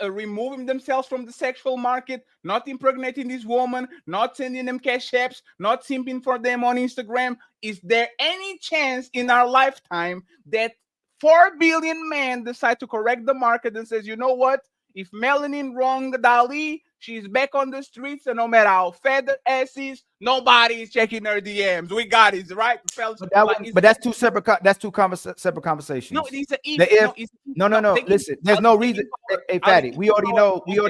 removing themselves from the sexual market, not impregnating this woman, not sending them cash apps, not simping for them on Instagram? Is there any chance in our lifetime that 4 billion men decide to correct the market and says, you know what? If Melanin wronged Ali, she's back on the streets, and no matter how fat the ass is, nobody is checking her DMs. We got it, right, fellas? But that's two separate. That's two separate conversations. No, it's an if. No. Listen, there's no reason. Hey, Fatty, we already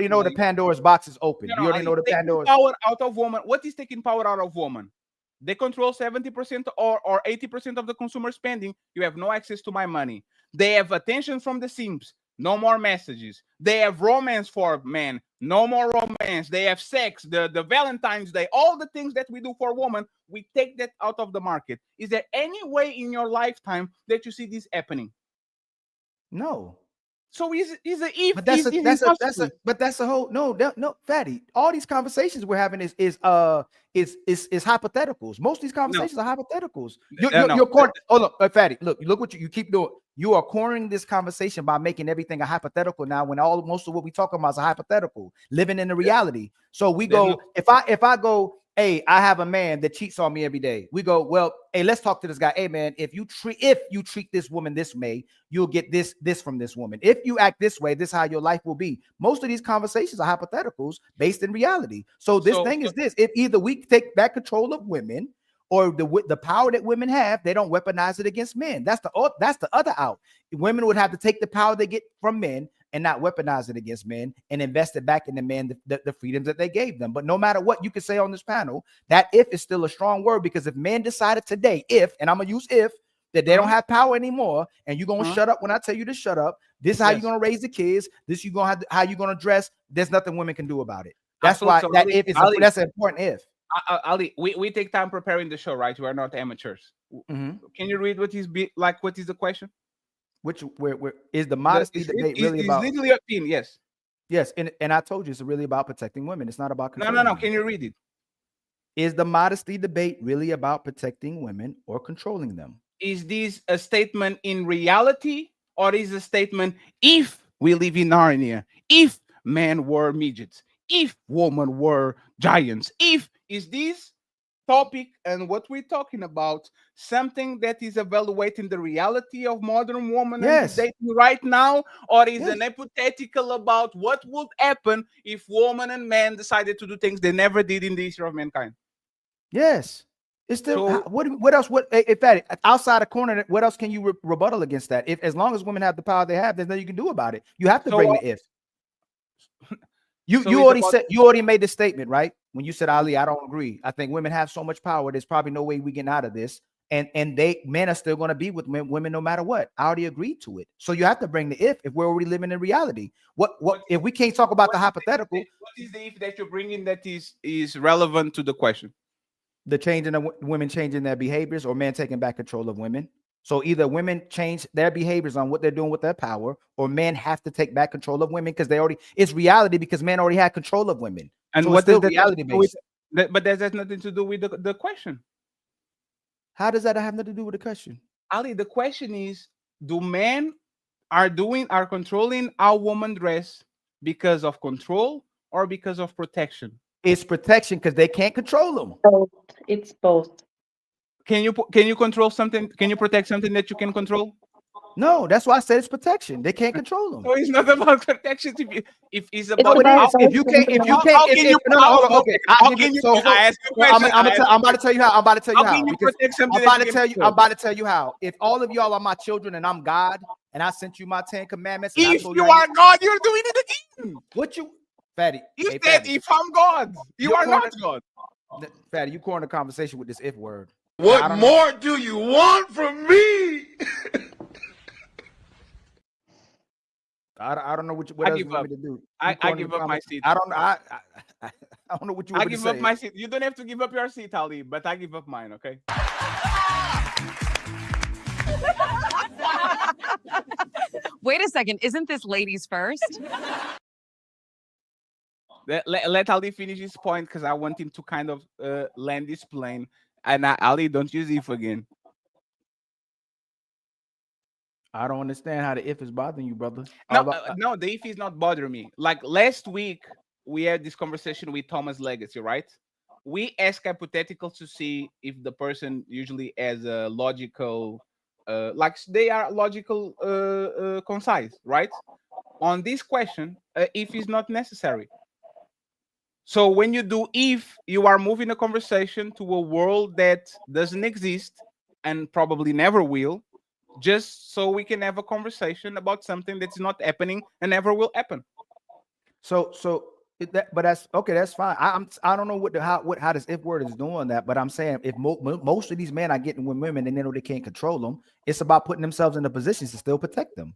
know. The Pandora's box is open. We already know the Pandora's power out of woman. What is taking power out of woman? They control 70% or 80% of the consumer spending. You have no access to my money. They have attention from the simps. No more messages. They have romance for men. No more romance. They have sex, the Valentine's Day, all the things that we do for women. We take that out of the market. Is there any way in your lifetime that you see this happening? No. So is a if? But that's a whole no, Fatty. All these conversations we're having is hypotheticals. Most of these conversations are hypotheticals. You're cornering. Hold up, Fatty. Look what you keep doing. You are cornering this conversation by making everything a hypothetical now, when most of what we talk about is a hypothetical, living in the reality. So we go, if I go, hey, I have a man that cheats on me every day. We go, well, hey, let's talk to this guy. Hey, man, if you treat this woman this way, you'll get this from this woman. If you act this way, this is how your life will be. Most of these conversations are hypotheticals based in reality. So this thing is this: if either we take back control of women, or the power that women have, they don't weaponize it against men. That's the other out. Women would have to take the power they get from men and not weaponize it against men, and invest it back in the men, the freedoms that they gave them. But no matter what you can say on this panel, that if is still a strong word, because if men decided today, and I'm gonna use if, that they don't have power anymore, and you're gonna shut up when I tell you to shut up. This is how you're gonna raise the kids. This how you're gonna dress. There's nothing women can do about it. That's why that if is that's an important if. Ali, we take time preparing the show, right? We are not amateurs. Can you read what is the question? Where is the modesty debate really about? It's legally obtained, yes, and I told you it's really about protecting women. It's not about controlling no. Women. Can you read it? Is the modesty debate really about protecting women or controlling them? Is this a statement in reality, or is a statement if we live in Narnia, if men were midgets, if women were giants, is this topic and what we're talking about something that is evaluating the reality of modern women and dating right now, or is an hypothetical about what would happen if women and men decided to do things they never did in the history of mankind? Yes. It's still what else? If that outside the corner, what else can you rebuttal against that? If as long as women have the power they have, there's nothing you can do about it. You have to bring the if. You already made the statement, right? When you said, Ali, I don't agree. I think women have so much power. There's probably no way we get out of this. And men are still going to be with women no matter what. I already agreed to it. So you have to bring the if we're already living in reality. What if we can't talk about the hypothetical? What is the if that you're bringing that is relevant to the question? The changing of women changing their behaviors, or men taking back control of women. So either women change their behaviors on what they're doing with their power, or men have to take back control of women because it's reality, because men already had control of women. And so what does that reality based? But that has nothing to do with the question. How does that have nothing to do with the question? Ali, the question is, do men are controlling how women dress because of control or because of protection? It's protection because they can't control them. It's both. Can you control something? Can you protect something that you can control? No, that's why I said it's protection. They can't control them. So it's not about protection. If it's about I'm about to tell you how. I'm about to tell you how. If all of y'all are my children and I'm God and I sent you my 10 commandments, and if you are God, you're doing it again. What you, Fatty? You said if I'm God, you are not God. Fatty, you cornered the conversation with this if word. What more do you want from me? I don't know what else you want me to do. I give up my seat. I don't know what you want me to say. I give up my seat. You don't have to give up your seat, Ali, but I give up mine, okay? Wait a second. Isn't this ladies first? Let Ali finish his point because I want him to kind of land this plane. And Ali, don't use if again. I don't understand how the if is bothering you, brother. No, the if is not bothering me. Like last week, we had this conversation with Thomas Legacy, right? We ask hypotheticals to see if the person usually has a logical, like they are logical, concise, right? On this question, if is not necessary. So when you do if, you are moving a conversation to a world that doesn't exist and probably never will, just so we can have a conversation about something that's not happening and never will happen. But that's okay. That's fine. I don't know how this if word is doing that, but I'm saying if most of these men are getting with women and they know they can't control them, it's about putting themselves in the positions to still protect them.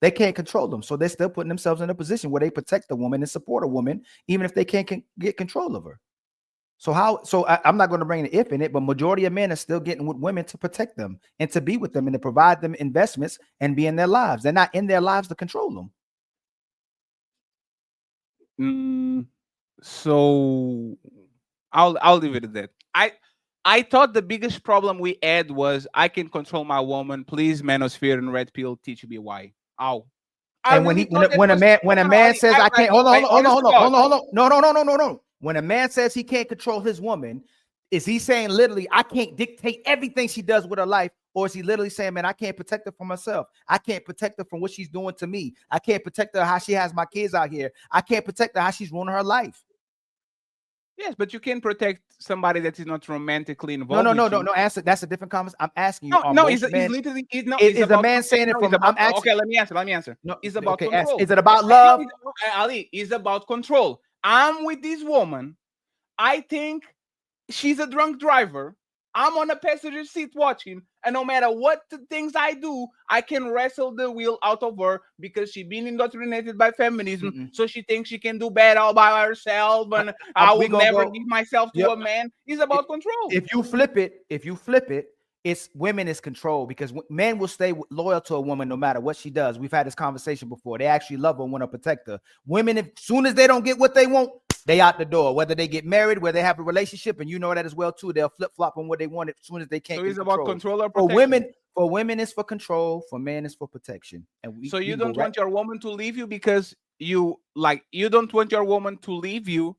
They can't control them, so they're still putting themselves in a position where they protect the woman and support a woman, even if they can't get control of her. So I'm not going to bring the if in it, but majority of men are still getting with women to protect them and to be with them and to provide them investments and be in their lives. They're not in their lives to control them. So I'll leave it at that. I thought the biggest problem we had was I can control my woman. Please, Manosphere and Red Pill, teach me why. And when a man says I can't, hold on. No. When a man says he can't control his woman, is he saying literally I can't dictate everything she does with her life, or is he literally saying, man, I can't protect her from myself? I can't protect her from what she's doing to me. I can't protect her how she has my kids out here. I can't protect her how she's ruining her life. Yes, but you can protect somebody that is not romantically involved. No. Answer. That's a different conversation. I'm asking you. He's literally. Is a man saying it from? Okay, let me answer. No, it's about control. Is it about love? Ali, it's about control. I'm with this woman. I think she's a drunk driver. I'm on a passenger seat watching, and no matter what the things I do, I can wrestle the wheel out of her because she's been indoctrinated by feminism. So she thinks she can do bad all by herself, and I will never give myself to a man. It's about control. If you flip it, it's women is control, because men will stay loyal to a woman no matter what she does. We've had this conversation before. They actually love her and want to protect her. Women, as soon as they don't get what they want, they out the door. Whether they get married, whether they have a relationship, and you know that as well too. They'll flip flop on what they want as soon as they can't. So it's about control or protection. For women, it's for control. For men, it's for protection. And so you don't want your woman to leave you because you don't want your woman to leave you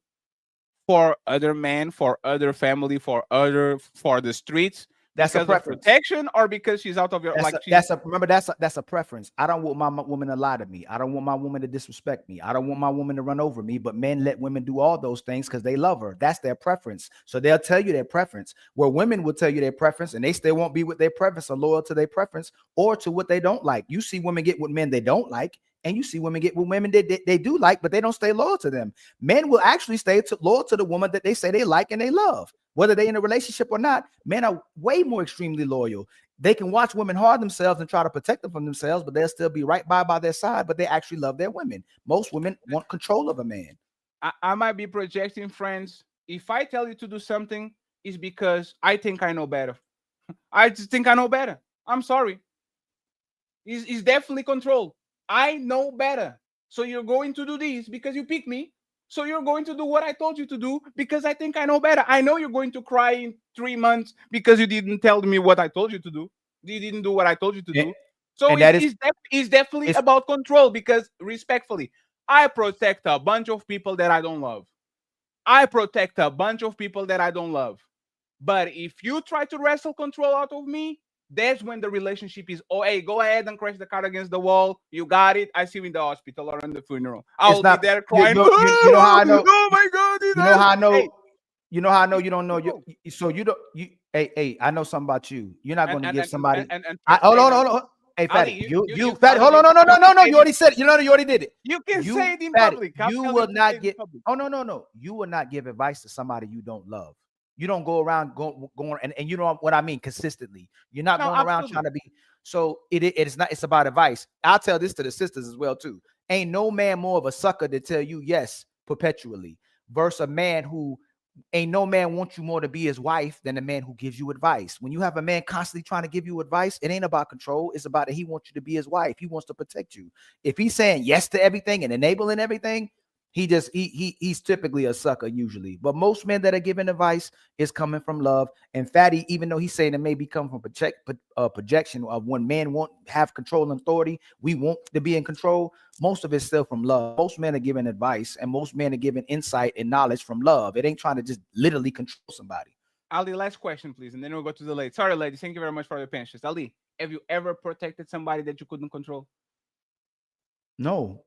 for other men, for other family, for the streets. That's a preference. Protection, or because she's out of your that's a preference. I don't want my woman to lie to me. I don't want my woman to disrespect me. I don't want my woman to run over me. But men let women do all those things because they love her. That's their preference. So they'll tell you their preference. Where women will tell you their preference, and they still won't be with their preference or loyal to their preference or to what they don't like. You see women get with men they don't like, and you see women get with women they do like, but they don't stay loyal to them. Men will actually stay loyal to the woman that they say they like and they love. Whether they're in a relationship or not, men are way more extremely loyal. They can watch women harm themselves and try to protect them from themselves, but they'll still be right by their side, but they actually love their women. Most women want control of a man. I might be projecting, friends. If I tell you to do something, it's because I think I know better. I just think I know better. I'm sorry. It's definitely control. I know better. So you're going to do this because you pick me. So you're going to do what I told you to do because I think I know better. I know you're going to cry in 3 months because you didn't tell me what I told you to do. You didn't do what I told you to do. So it's definitely about control, because respectfully, I protect a bunch of people that I don't love. But if you try to wrestle control out of me, that's when the relationship is, oh, hey, go ahead and crash the car against the wall. You got it. I see you in the hospital or in the funeral. I'll be there crying. You know how I know? Oh my God. You know how I know? Hey, you know how I know you don't know? Hey, I know something about you. You're not going to give somebody. Hold on. Hey, Fatty, you Fatty, hold on. No. You already said it. You already did it. You can say it in public. You will not get. Oh, no. You will not give advice to somebody you don't love. You don't go around going and you know what I mean, consistently. You're not going around trying to be. So it's not. It's about advice. I'll tell this to the sisters as well too. Ain't no man more of a sucker to tell you yes perpetually versus a man who ain't no man wants you more to be his wife than a man who gives you advice. When you have a man constantly trying to give you advice, it ain't about control. It's about that he wants you to be his wife. He wants to protect you. If he's saying yes to everything and enabling everything, He's typically a sucker usually. But most men that are giving advice is coming from love. And Fatty, even though he's saying it maybe come from projection of when men won't have control and authority, we want to be in control. Most of it's still from love. Most men are giving advice, and most men are giving insight and knowledge from love. It ain't trying to just literally control somebody. Ali, last question, please, and then we'll go to the ladies. Sorry, ladies. Thank you very much for your patience. Ali, have you ever protected somebody that you couldn't control? No.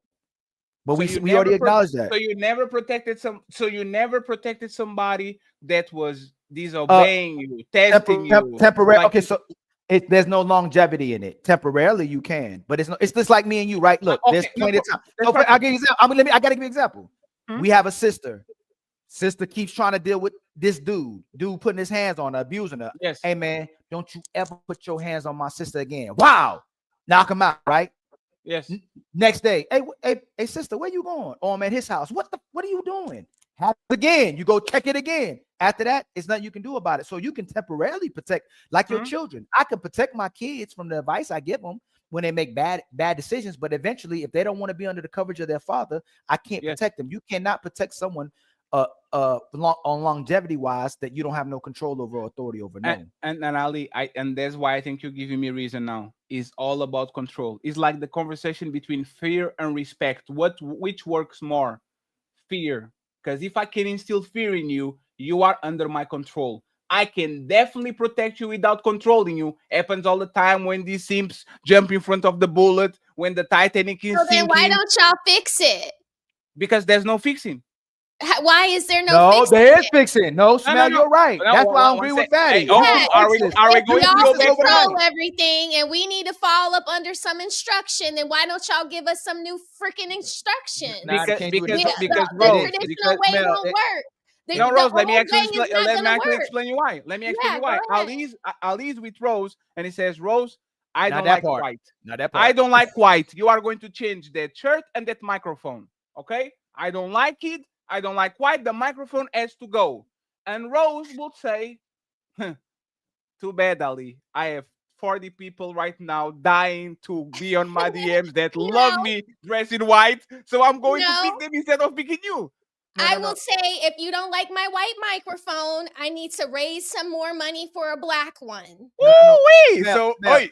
But So we already acknowledged that. So you never protected somebody that was disobeying you, testing you. Temporary. Like, okay, so there's no longevity in it. Temporarily, you can, but it's just like me and you, right? Look, there's plenty of time. So I'll give you an example. I gotta give you an example. We have a sister. Sister keeps trying to deal with this dude putting his hands on her, abusing her. Yes. Hey man, don't you ever put your hands on my sister again. Wow. Knock him out, right? Yes. Next day, hey, sister, where you going? Oh, I'm at his house. What are you doing? Happens again. You go check it again. After that, it's nothing you can do about it. So you can temporarily protect, like your children. I can protect my kids from the advice I give them when they make bad decisions. But eventually, if they don't want to be under the coverage of their father, I can't protect them. You cannot protect someone on longevity wise that you don't have no control over or authority over. No. And Ali, and that's why I think you're giving me reason now. It's all about control. It's like the conversation between fear and respect. Which works more? Fear. Because if I can instill fear in you, you are under my control. I can definitely protect you without controlling you. Happens all the time when these simps jump in front of the bullet, when the Titanic is So then why sinking. don't y'all fix it? Because there's no fixing. Why is there no fixing? There is fixing. No, Smell, you're right. No, That's why I agree with Fatty. Are we going y'all to control everything and we need to fall up under some instruction, then why don't y'all give us some new freaking instruction? Because the Rose, traditional way won't work. No, Rose, let me actually work. explain you why. Let me explain you why. Ali's with Rose, and he says, Rose, I don't like white. I don't like white. You are going to change that shirt and that microphone. Okay? I don't like it. I don't like white. The microphone has to go. And Rose would say, too bad, Ali. I have 40 people right now dying to be on my DMs that love me dressed in white. So I'm going to pick them instead of picking you. I will say, if you don't like my white microphone, I need to raise some more money for a black one. Woo-wee! So, Ali.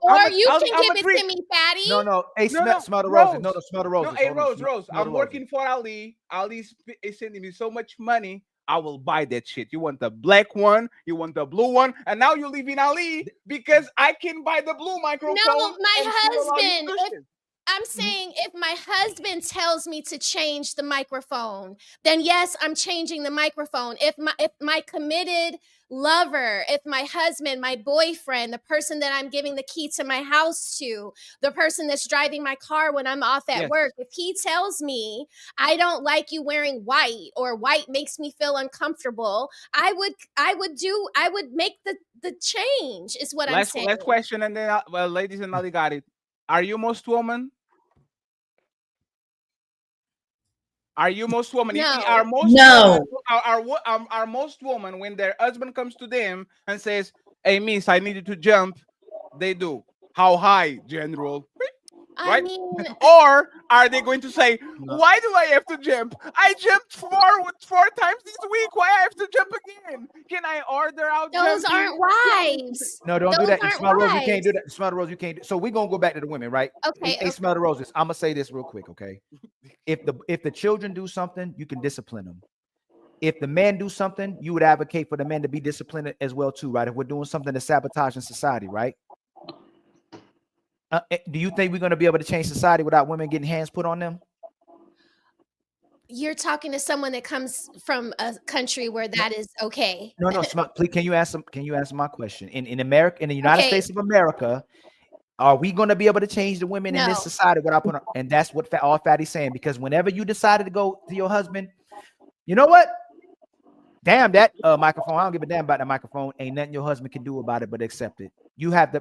Or you can give it to me, Fatty. No. Hey, smell the roses. No, smell the roses. No, hey, Rose. I'm working for Ali. Ali is sending me so much money. I will buy that shit. You want the black one, you want the blue one, and now you live in Ali because I can buy the blue microphone. No, my husband. I'm saying if my husband tells me to change the microphone, then yes, I'm changing the microphone. If my committed lover, if my husband, my boyfriend, the person that I'm giving the key to my house to, the person that's driving my car when I'm off at work, if he tells me I don't like you wearing white or white makes me feel uncomfortable, I would make the change is what I'm saying. Last question, and then ladies and Ali got it. Are you most woman? Are you most woman? No. Are most women, when their husband comes to them and says, "Hey, miss, I need you to jump," they do. How high, General? Right? Or are they going to say, "Why do I have to jump? I jumped four times this week. Why I have to jump again? Can I order out?" Those aren't wives. No, don't do that. Smell the rose. You can't do that. Smell the rose. You can't. So we're gonna go back to the women, right? Okay. Hey, smell the roses. I'm gonna say this real quick, okay? If the children do something, you can discipline them. If the men do something, you would advocate for the men to be disciplined as well too, right? If we're doing something to sabotage in society, right? Do you think we're going to be able to change society without women getting hands put on them? You're talking to someone that comes from a country where that is okay. No. Please, can you answer my question? In America, in the United States of America, are we going to be able to change the women in this society without putting? And that's what all Fatty's saying. Because whenever you decided to go to your husband, you know what? Damn that microphone. I don't give a damn about that microphone. Ain't nothing your husband can do about it but accept it.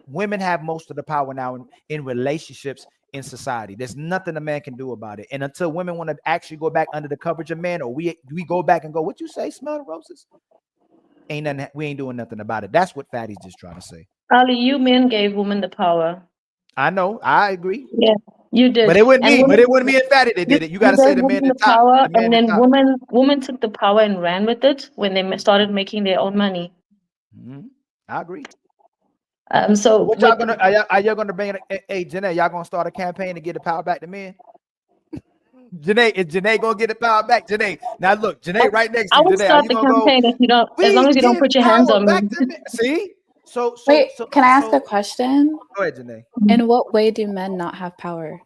Women have most of the power now in relationships in society. There's nothing a man can do about it. And until women want to actually go back under the coverage of men, or we go back and go, what you say, smell the roses? Ain't nothing, we ain't doing nothing about it. That's what Fatty's just trying to say. Ali, you men gave women the power. I know, I agree. Yeah. You did. But it wasn't And me. But women, it wasn't me and Fatty that did it. You got to guys say the were man in the at top. power, The man and at then top. women took the power and ran with it when they started making their own money. I agree. So what y'all gonna are y'all gonna bring it? Hey, Janae, y'all gonna start a campaign to get the power back to men? Janae, is Janae gonna get the power back? Janae, now look, Janae right next to I you. will Janae, are start you the gonna go? campaign if you don't, as We long as you don't give put your hands power on back me. to men. See? So Wait, can I ask a question? Go ahead, Janae. In what way do men not have power?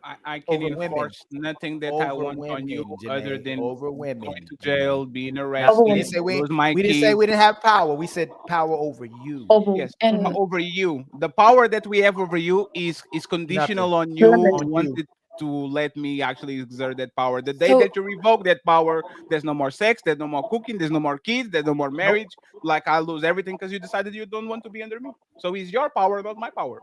I can Over women. enforce nothing that I Over want on you women, other Janae. than Over women. going to jail, being Now, arrested, we didn't say lose my we didn't say kids. we didn't have power. We said power over you. Yes, And over you. The power that we have over you is conditional on you wanted to let me actually exert that power. The day So- that you revoke that power, there's no more sex, there's no more cooking, there's no more kids, there's no more marriage. Like I lose everything because you decided you don't want to be under me. So it's your power, not my power.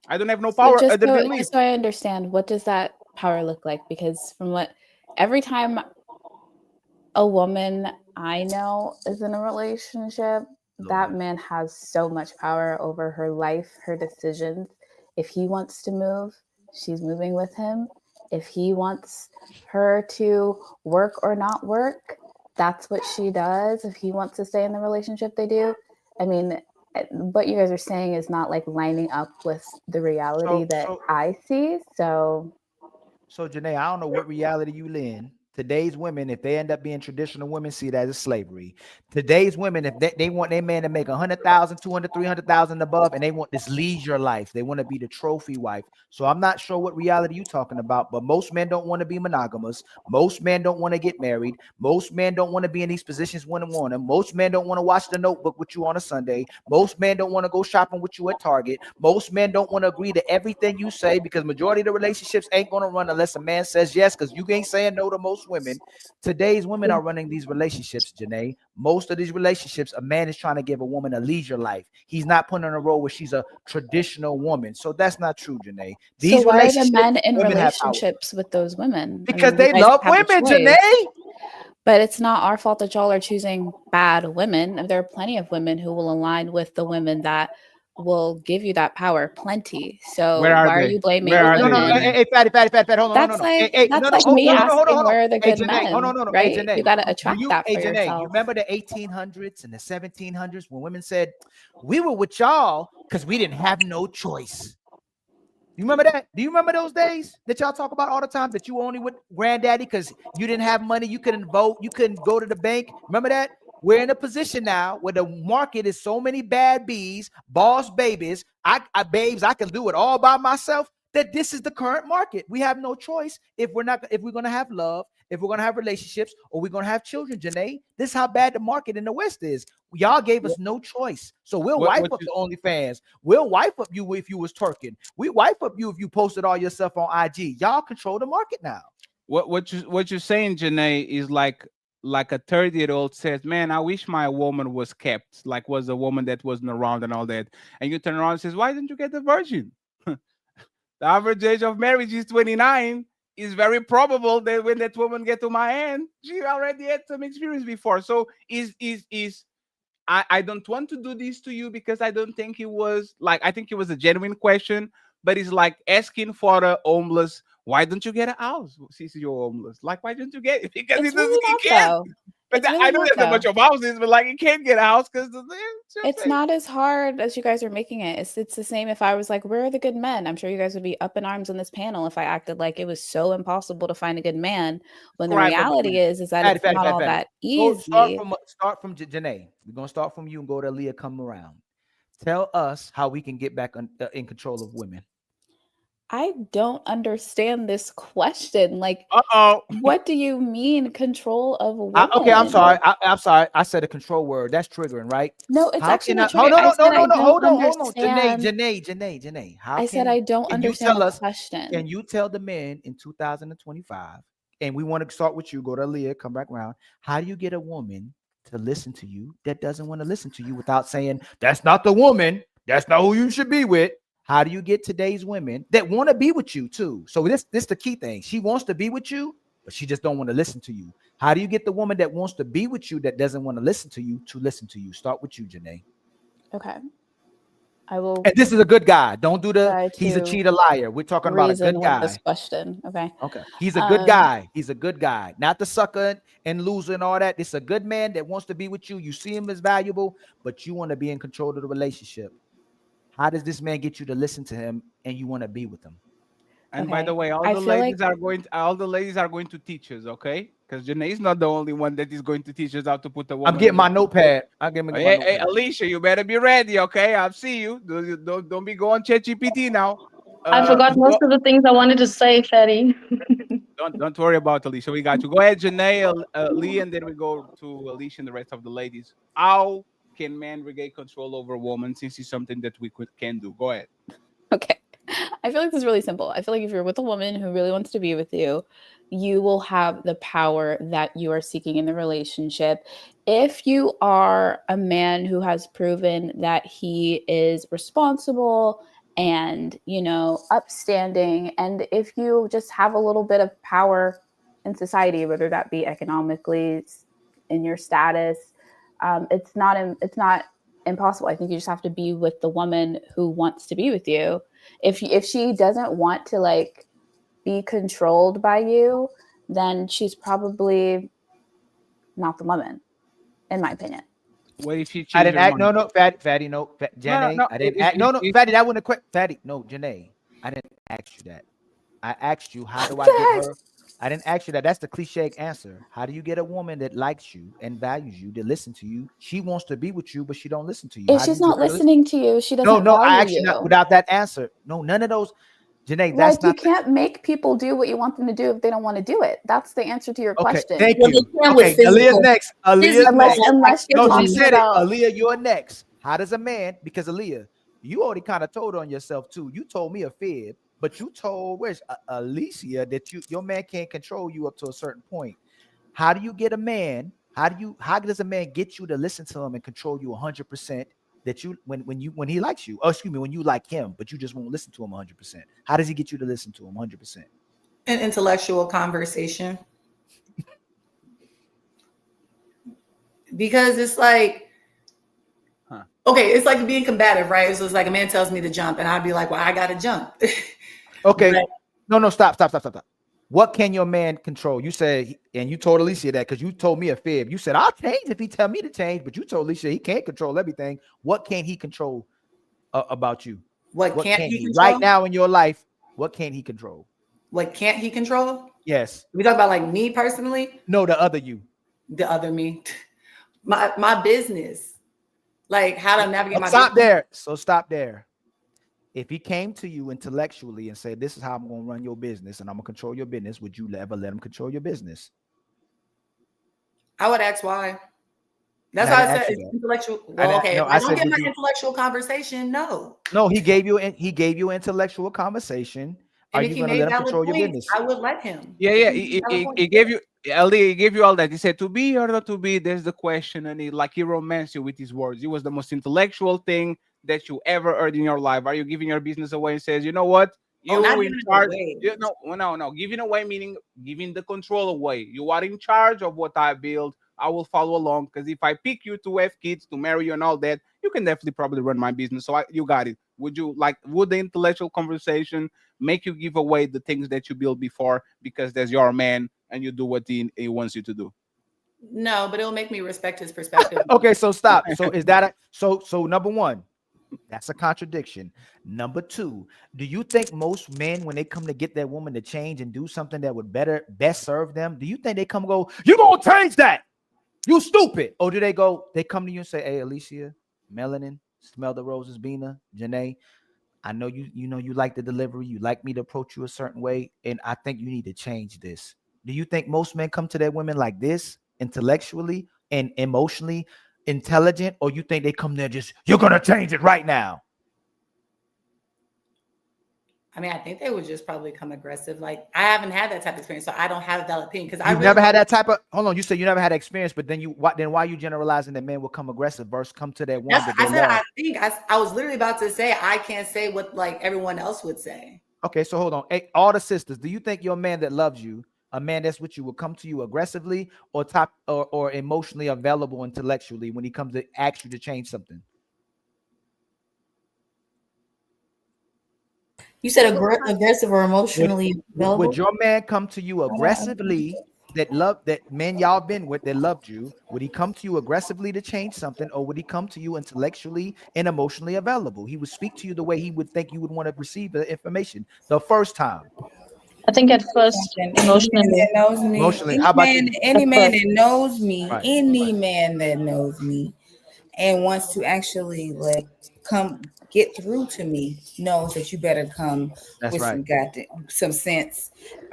I don't have no So power just other so, than leave. just so I understand, what does that power look like? Because from what every time a woman I know is in a relationship, that man has so much power over her life, her decisions. If he wants to move, she's moving with him. If he wants her to work or not work, that's what she does. If he wants to stay in the relationship, they do. I mean, what you guys are saying is not like lining up with the reality that I see. So Janae, I don't know what reality you live in. Today's women, if they end up being traditional women, see that as slavery. Today's women, if they want their man to make 100,000, 200, 300,000 above, and they want this leisure life, they want to be the trophy wife. So I'm not sure what reality you're talking about, but most men don't want to be monogamous. Most men don't want to get married. Most men don't want to be in these positions when they want them. Most men don't want to watch The Notebook with you on a Sunday. Most men don't want to go shopping with you at Target. Most men don't want to agree to everything you say because majority of the relationships ain't going to run unless a man says yes, because you ain't saying no to most women. Today's women are running these relationships, Janae. Most of these relationships, a man is trying to give a woman a leisure life. He's not putting her in a role where she's a traditional woman. So that's not true, Janae. These so why are the relationships, men in women have power. relationships with those women? Because you they guys love have a women, choice. Janae. But it's not our fault that y'all are choosing bad women. There are plenty of women who will align with the women that will give you that power. Plenty. So Where are why are they? you blaming Where are women? they? Hey, Fatty, hold on, That's like me asking where are the good men, right? Hey, Janae, You got to attract that for Janae, yourself. you remember the 1800s and the 1700s when women said, we were with y'all because we didn't have no choice. You remember that? Do you remember those days that y'all talk about all the time, that you were only with granddaddy because you didn't have money, you couldn't vote, you couldn't go to the bank? Remember that? We're in a position now where the market is so many bad bees, boss babies, I can do it all by myself, that this is the current market. We have no choice if we're going to have love, if we're going to have relationships, or we're going to have children, Janae. This is how bad the market in the West is. Y'all gave us no choice. So we'll wipe up the OnlyFans. We'll wipe up you if you was twerking. We wipe up you if you posted all your stuff on IG. Y'all control the market now. What you're saying, Janae, is like a 30-year-old says, man, I wish my woman was kept, like was a woman that wasn't around and all that. And you turn around and says, why didn't you get the virgin? The average age of marriage is 29. It's very probable that when that woman get to my hand, she already had some experience before. So I don't want to do this to you because I don't think it was like, I think it was a genuine question, but it's like asking for a homeless, why don't you get a house since you're homeless? Like, why don't you get it? Because It's really not, though. But It's really I know not, there's a bunch though. of houses, but like, you can't get a house because It's not as hard as you guys are making it. It's the same if I was like, where are the good men? I'm sure you guys would be up in arms on this panel if I acted like it was so impossible to find a good man. When the reality is that it's not all that easy. Start from Janae. We're going to start from you and go to Leah, come around. Tell us how we can get back in control of women. I don't understand this question. Like, what do you mean control of women? Okay, I'm sorry. I'm sorry. I said a control word. That's triggering, right? No, it's actually not triggering. triggering. Hold on. Janae. I said I don't understand the question. Can you tell the men in 2025, and we want to start with you, go to Leah, come back around. How do you get a woman to listen to you that doesn't want to listen to you without saying, that's not the woman, that's not who you should be with? How do you get today's women that want to be with you too? So this the key thing. She wants to be with you, but she just don't want to listen to you. How do you get the woman that wants to be with you that doesn't want to listen to you? Start with you, Janae. Okay. I will. And this is a good guy. Don't do the try he's a to cheater liar. We're talking about a good reason with this guy. question. Okay. Okay. He's a good guy. He's a good guy. Not the sucker and loser and all that. This is a good man that wants to be with you. You see him as valuable, but you want to be in control of the relationship. How does this man get you to listen to him and you want to be with him? And by the way, all the ladies are going to teach us, okay? Because Janae is not the only one that is going to teach us how to put a woman. I'm getting my notepad. Hey, Alicia, you better be ready, okay? I'll see you. Don't be going ChatGPT now. I forgot most of the things I wanted to say, Fatty. Don't worry about Alicia. We got you. Go ahead, Janae, Lee, and then we go to Alicia and the rest of the ladies. How can men regain control over a woman since it's something that we can do? Go ahead. Okay. I feel like this is really simple. I feel like if you're with a woman who really wants to be with you, you will have the power that you are seeking in the relationship. If you are a man who has proven that he is responsible and, upstanding, and if you just have a little bit of power in society, whether that be economically, in your status, it's not impossible. I think you just have to be with the woman who wants to be with you. If she doesn't want to be controlled by you, then she's probably not the woman, in my opinion. What if she? I didn't act. No, Fatty. No, Janae. No, I didn't act. No, Fatty. That wouldn't quit. Fatty. No, Janae. I didn't ask you that. I asked you, how do I get her? I didn't ask you that. That's the cliche answer. How do you get a woman that likes you and values you to listen to you? She wants to be with you, but she don't listen to you. If she's not listening to you, she doesn't No, I value actually you. not without that answer. No, none of those. Janae, that's you can't make people do what you want them to do if they don't want to do it. That's the answer to your question. Thank you. Okay, Aaliyah's next. Unless you're no, she talking said about it. Aaliyah, you're next. How does a man? Because Aaliyah, you already kind of told on yourself too. You told me a fib, but you told Alicia that your man can't control you up to a certain point. How do you get a man? How does a man get you to listen to him and control you 100%? That you when he likes you, when you like him, but you just won't listen to him 100%. How does he get you to listen to him 100%? An intellectual conversation. Because it's like, okay, it's like being combative, right? So it's like a man tells me to jump, and I'd be like, well, I gotta jump. Okay. No, stop. What can your man control? You said, and you told Alicia that because you told me a fib. You said, I'll change if he tell me to change, but you told Alicia he can't control everything. What can he control about you? What can't he control? Right now in your life, what can he control? What can't he control? Yes. We talk about like me personally? No, the other you. The other me. My business. Like how to navigate my Stop business. there. So stop there. If he came to you intellectually and said, this is how I'm going to run your business and I'm going to control your business, would you ever let him control your business? I would ask why. That's why I said it's intellectual. Well, okay. If I don't get my intellectual conversation, no. No, he gave you intellectual conversation. Are you going to let him control your business? I would let him. Yeah. He gave you, Ali, he gave you all that. He said to be or not to be. There's the question, and he romanced you with his words. It was the most intellectual thing that you ever heard in your life. Are you giving your business away and says, you know what? You are in charge. No. Giving away meaning giving the control away. You are in charge of what I build. I will follow along because if I pick you to have kids, to marry you and all that, you can definitely probably run my business. So you got it. Would the intellectual conversation make you give away the things that you built before because there's your man and you do what he wants you to do? No, but it'll make me respect his perspective. Okay, so stop. So is that so number one? That's a contradiction. Number two, do you think most men, when they come to get that woman to change and do something that would best serve them, do you think they come and go, you gonna change that? You stupid. Or do they come to you and say, hey, Alicia, Melanin, Smell the Roses, Bina, Janae, I know you like the delivery. You like me to approach you a certain way. And I think you need to change this. Do you think most men come to their women like this, intellectually and emotionally intelligent, or you think they come there just, you're gonna change it right now? I mean, I think they would just probably come aggressive. Like, I haven't had that type of experience, so I don't have a valid opinion. Because I've never had that type of. Hold on, you said you never had experience, but then why are you generalizing that men will come aggressive versus come to that woman? I was literally about to say I can't say what like everyone else would say. Okay, so hold on. Hey, all the sisters, do you think your man that loves you, a man that's with you, will come to you aggressively or emotionally available intellectually when he comes to ask you to change something? You said aggressive or emotionally available. Would your man come to you aggressively? That men y'all been with that loved you, would he come to you aggressively to change something, or would he come to you intellectually and emotionally available? He would speak to you the way he would think you would want to receive the information the first time. I think at first, emotionally. That knows me. Emotionally, how about you? Any man that knows me, Right. any man that knows me and wants to actually like come get through to me knows that you better come That's with right. some sense.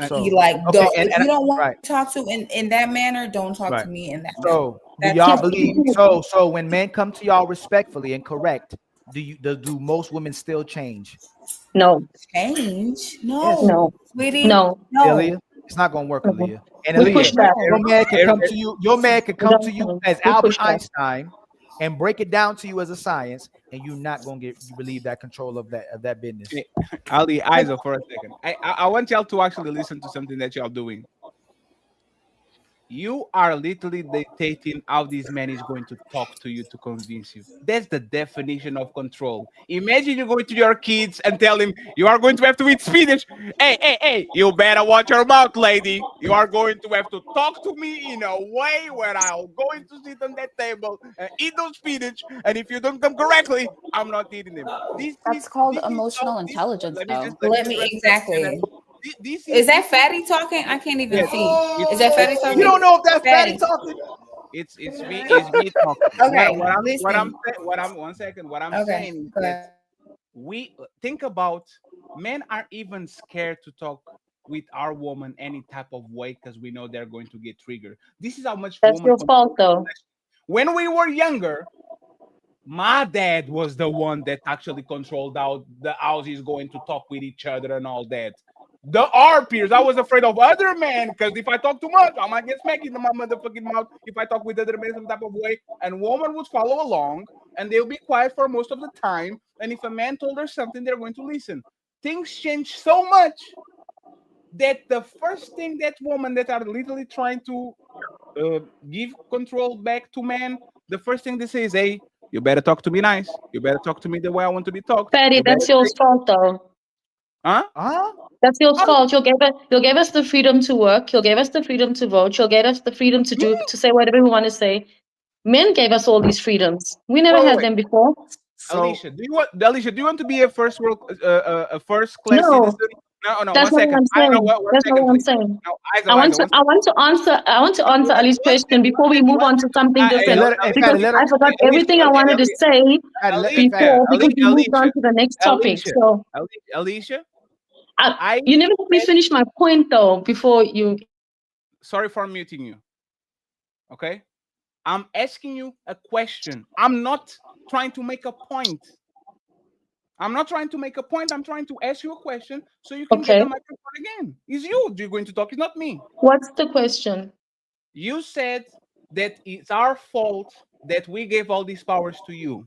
So, You like okay, if you don't want right. to talk to in that manner, don't talk Right. to me in that manner. So do That's y'all it. believe so when men come to y'all respectfully and correct, do most women still change? No. Change? No. Yes. No. Sweetie. No. Aaliyah, it's not gonna work, Aaliyah. And We push Aaliyah, back. your man can come to you. Your man can come to you as We Albert push back. Einstein and break it down to you as a science, and you're not gonna relieve that control of that business. Hey, Ali, eyes off for a second. I want y'all to actually listen to something that y'all doing. You are literally dictating how this man is going to talk to you to convince you. That's the definition of control. Imagine you going to your kids and tell him you are going to have to eat spinach. Hey, you better watch your mouth, lady. You are going to have to talk to me in a way where I'm going to sit on that table and eat those spinach. And if you don't come correctly, I'm not eating them. That's called emotional intelligence, though. Let me exactly. This Is that Fatty talking? I can't even see. Is that Fatty talking? You don't know if that's Fatty talking. It's me talking. Okay, What I'm Okay, saying is go that ahead. we think about men are even scared to talk with our woman any type of way because we know they're going to get triggered. This is how much That's woman your fault, though. when we were younger. My dad was the one that actually controlled how the houses going to talk with each other and all that. Our peers, I was afraid of other men because if I talk too much, I might get smacked in my motherfucking mouth if I talk with other men some type of way. And woman would follow along and they'll be quiet for most of the time. And if a man told her something, they're going to listen. Things change so much that the first thing that women that are literally trying to give control back to men, the first thing they say is, hey, you better talk to me nice. You better talk to me the way I want to be talked. Fatty, that's your fault, though. Huh? That's your fault. You gave us the freedom to work. You gave us the freedom to vote. You gave us the freedom to say whatever we want to say. Men gave us all these freedoms. We never had them before. Alicia, do you want to be a first class No. citizen? No, That's one not what I'm second. I know saying. what That's not second, what I'm please. saying. No, I want to answer Ali's question before we move on to something different. Because I forgot everything I wanted to say before because we moved on to the next topic. So Alicia, you never let me finish my point though before you. Sorry for muting you. Okay, I'm asking you a question. I'm not trying to make a point. I'm trying to ask you a question so you can get the microphone again. It's you. You're going to talk. It's not me. What's the question? You said that it's our fault that we gave all these powers to you.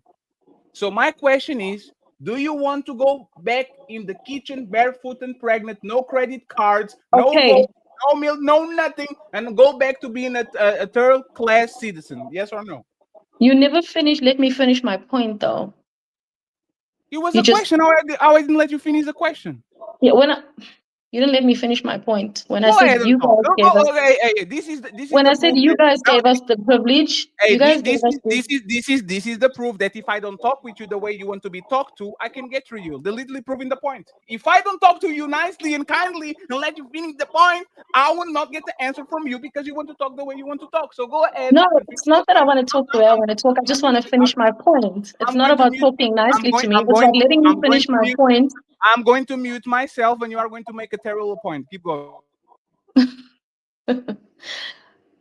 So my question is, do you want to go back in the kitchen barefoot and pregnant, no credit cards, no vote, no milk, no nothing, and go back to being a third-class citizen? Yes or no? You never finished. Let me finish my point though. It was a question. I didn't let you finish the question. Yeah, you didn't let me finish my point. When I Go said ahead you and talk. guys gave us. Hey, this is When the I said proof you that- guys gave us the privilege, Hey, you guys gave us this is the proof that if I don't talk with you the way you want to be talked to, I can get through you. They're literally proving the point. If I don't talk to you nicely and kindly and let you finish the point, I will not get the answer from you because you want to talk the way you want to talk. So go ahead. No, it's not that I want to talk the way I want to talk. I just want to finish my point. It's not about talking nicely to me. It's about letting me finish my point. I'm going to mute myself and you are going to make a terrible point. Keep going.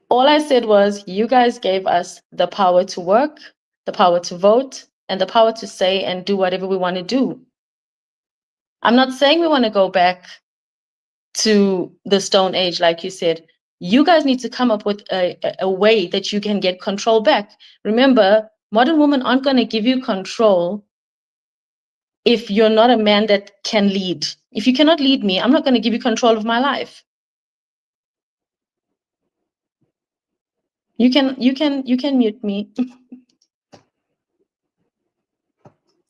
All I said was you guys gave us the power to work, the power to vote, and the power to say and do whatever we want to do. I'm not saying we want to go back to the Stone Age, like you said. You guys need to come up with a way that you can get control back. Remember, modern women aren't going to give you control if you're not a man that can lead. If you cannot lead me, I'm not going to give you control of my life. You can mute me.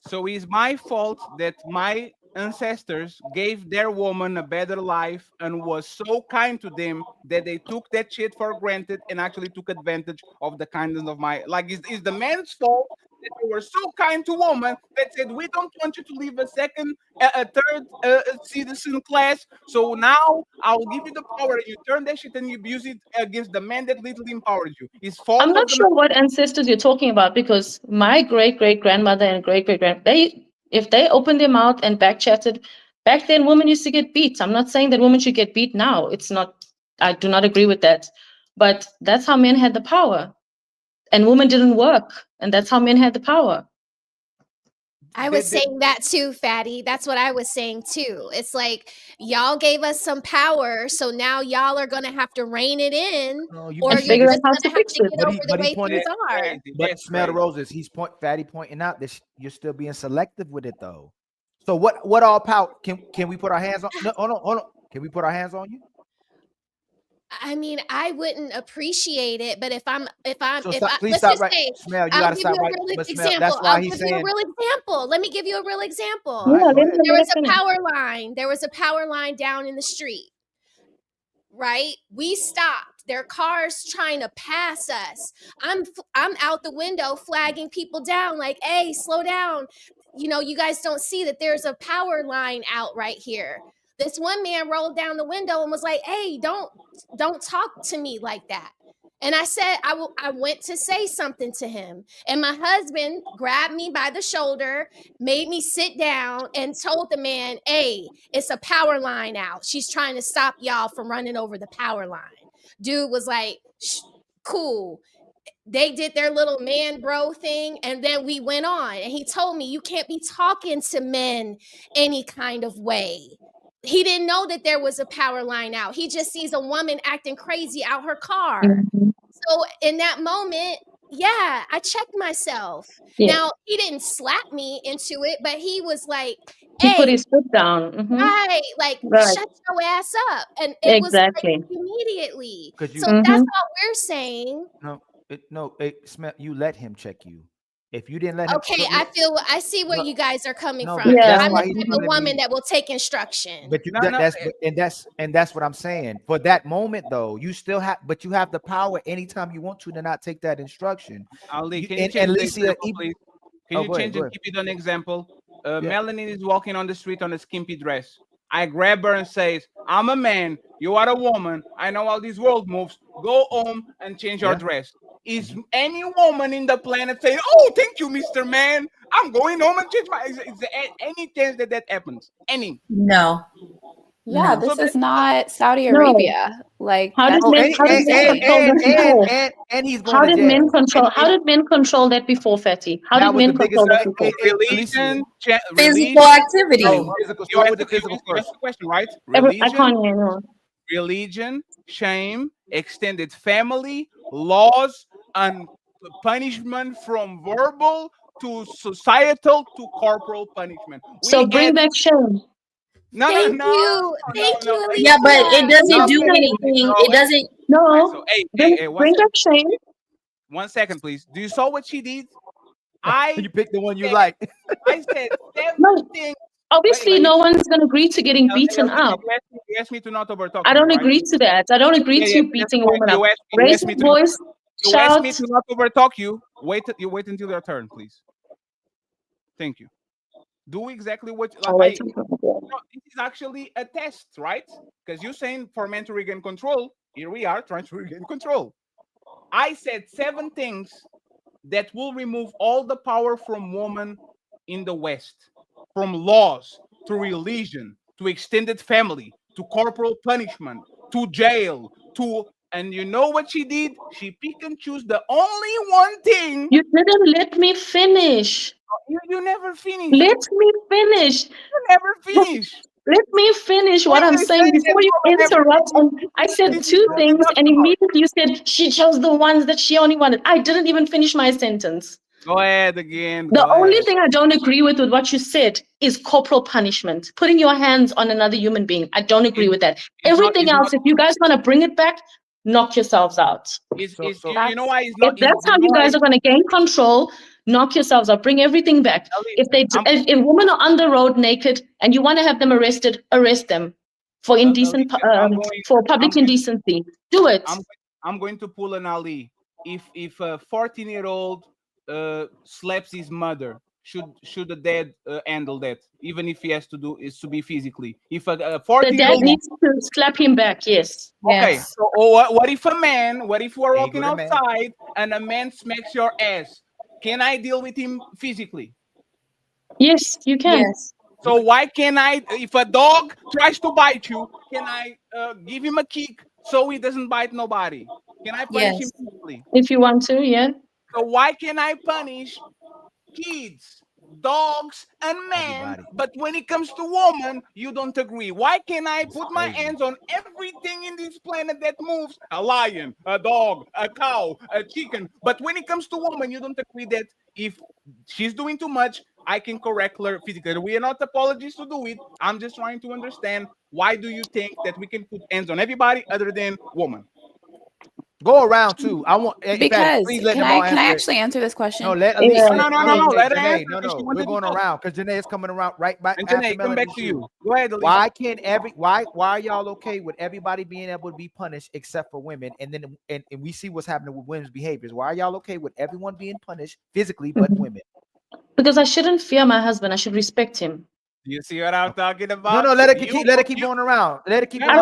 So it's my fault that my ancestors gave their woman a better life and was so kind to them that they took that shit for granted and actually took advantage of the kindness of my, like, is the man's fault that they were so kind to women that said, we don't want you to leave a second, a third citizen class, so now I'll give you the power, and you turn that shit and you abuse it against the man that literally empowered you. It's fault. I'm not sure what ancestors you're talking about, because my great-great-grandmother and great-great-grand, if they opened their mouth and back-chatted, back then women used to get beat. I'm not saying that women should get beat now. It's not, I do not agree with that. But that's how men had the power. And women didn't work. And that's how men had the power. I was saying that too, Fatty. That's what I was saying too. It's like, y'all gave us some power, so now y'all are going to have to rein it in, or you're just going to have to get over the way things are. But smell the roses. Fatty pointing out that you're still being selective with it, though. So what all power can we put our hands on? No, hold on. Can we put our hands on you? I mean, I wouldn't appreciate it, but if I'm, please stop right. Smell, you gotta stop right. I'll give you a real example. Let me give you a real example. There was a power line. There was a power line down in the street, right? We stopped. There are cars trying to pass us. I'm out the window flagging people down, like, hey, slow down. You know, you guys don't see that there's a power line out right here. This one man rolled down the window and was like, hey, don't talk to me like that. And I said, I went to say something to him. And my husband grabbed me by the shoulder, made me sit down, and told the man, hey, it's a power line out. She's trying to stop y'all from running over the power line. Dude was like, cool. They did their little man bro thing, and then we went on. And he told me, you can't be talking to men any kind of way. He didn't know that there was a power line out. He just sees a woman acting crazy out her car. Mm-hmm. So in that moment, yeah, I checked myself. Yeah. Now, he didn't slap me into it, but he was like, hey, he put his foot down. Mm-hmm. Right, like, shut your ass up. And it was like immediately. So that's all we're saying. You let him check you. If you didn't let him, I see where you guys are coming from. Yeah. I'm the type of woman that will take instruction. But that's what I'm saying. For that moment, though, you still have, but you have the power anytime you want to not take that instruction. Ali, can you change the example, please? Can you change it? Give it an example. Melanie is walking on the street on a skimpy dress. I grab her and says, I'm a man, you are a woman, I know how this world moves. Go home and change your dress. Is any woman in the planet saying, oh, thank you, Mr. Man, I'm going home and change my... Is there any chance that happens? Any? No. Yeah, this is not Saudi Arabia. Like, how did men control that before, Fatty? How did men control that before? Religion, physical activity. Question, right? Religion, shame, extended family, laws, and punishment from verbal to societal to corporal punishment. So bring back shame. Thank you. Yeah, but it doesn't do anything. It doesn't. No. So, bring back shame. 1 second, please. Do you saw what she did? You picked the one you like. I said 7 things. Obviously, no one's going to agree to getting beaten up. You asked me to not overtalk. I don't agree to that. I don't agree to you beating a woman up. Raise your voice, shout. You asked me to not overtalk you. Wait until your turn, please. Thank you. Do exactly what. This is actually a test, right? Because you're saying for men to regain control. Here we are trying to regain control. I said 7 things that will remove all the power from women in the West. From laws to religion to extended family to corporal punishment to jail to, and you know what she did? She picked and chose the only one thing. You didn't let me finish. You never finished. Let me finish. You never finish. Let me finish what I'm saying before you interrupt. And I said 2 things, and immediately you said she chose the ones that she only wanted. I didn't even finish my sentence. Go ahead again. The only thing I don't agree with what you said is corporal punishment, putting your hands on another human being. I don't agree with that. Everything else, if you guys want to bring it back, knock yourselves out. You know why it's not? If that's how you guys are going to gain control, Knock yourselves out. Bring everything back. If women are on the road naked and you want to have them arrested, arrest them for for public indecency. Do it. I'm going to pull an Ali. If a 14-year-old slaps his mother, should the dad handle that? Even if he has to do is to be physically. If a 14-year-old, the dad needs to slap him back. Yes. Okay. Yes. So what if a man? What if we're walking outside and a man smacks your ass? Can I deal with him physically? Yes, you can. Yes. So why can't I? If a dog tries to bite you, can I give him a kick so he doesn't bite nobody? Can I punish him physically? If you want to, yeah. So why can I punish kids, dogs, and men? But when it comes to women, you don't agree. Why can't I put my hands on everything in this planet that moves? A lion, a dog, a cow, a chicken. But when it comes to women, you don't agree that if she's doing too much, I can correct her physically. We are not apologists to do it. I'm just trying to understand, why do you think that we can put hands on everybody other than women? Go around too. I want because please let can I actually answer this question? No, let No. Let Janae. No. We're going around because Janae is coming around right back. And Janae, come back to you. Go ahead, Alicia. Why can't why are y'all okay with everybody being able to be punished except for women? And then and we see what's happening with women's behaviors. Why are y'all okay with everyone being punished physically but women? Because I shouldn't fear my husband. I should respect him. You see what I'm talking about? No, let it keep going around. Let it keep going around. Let it keep going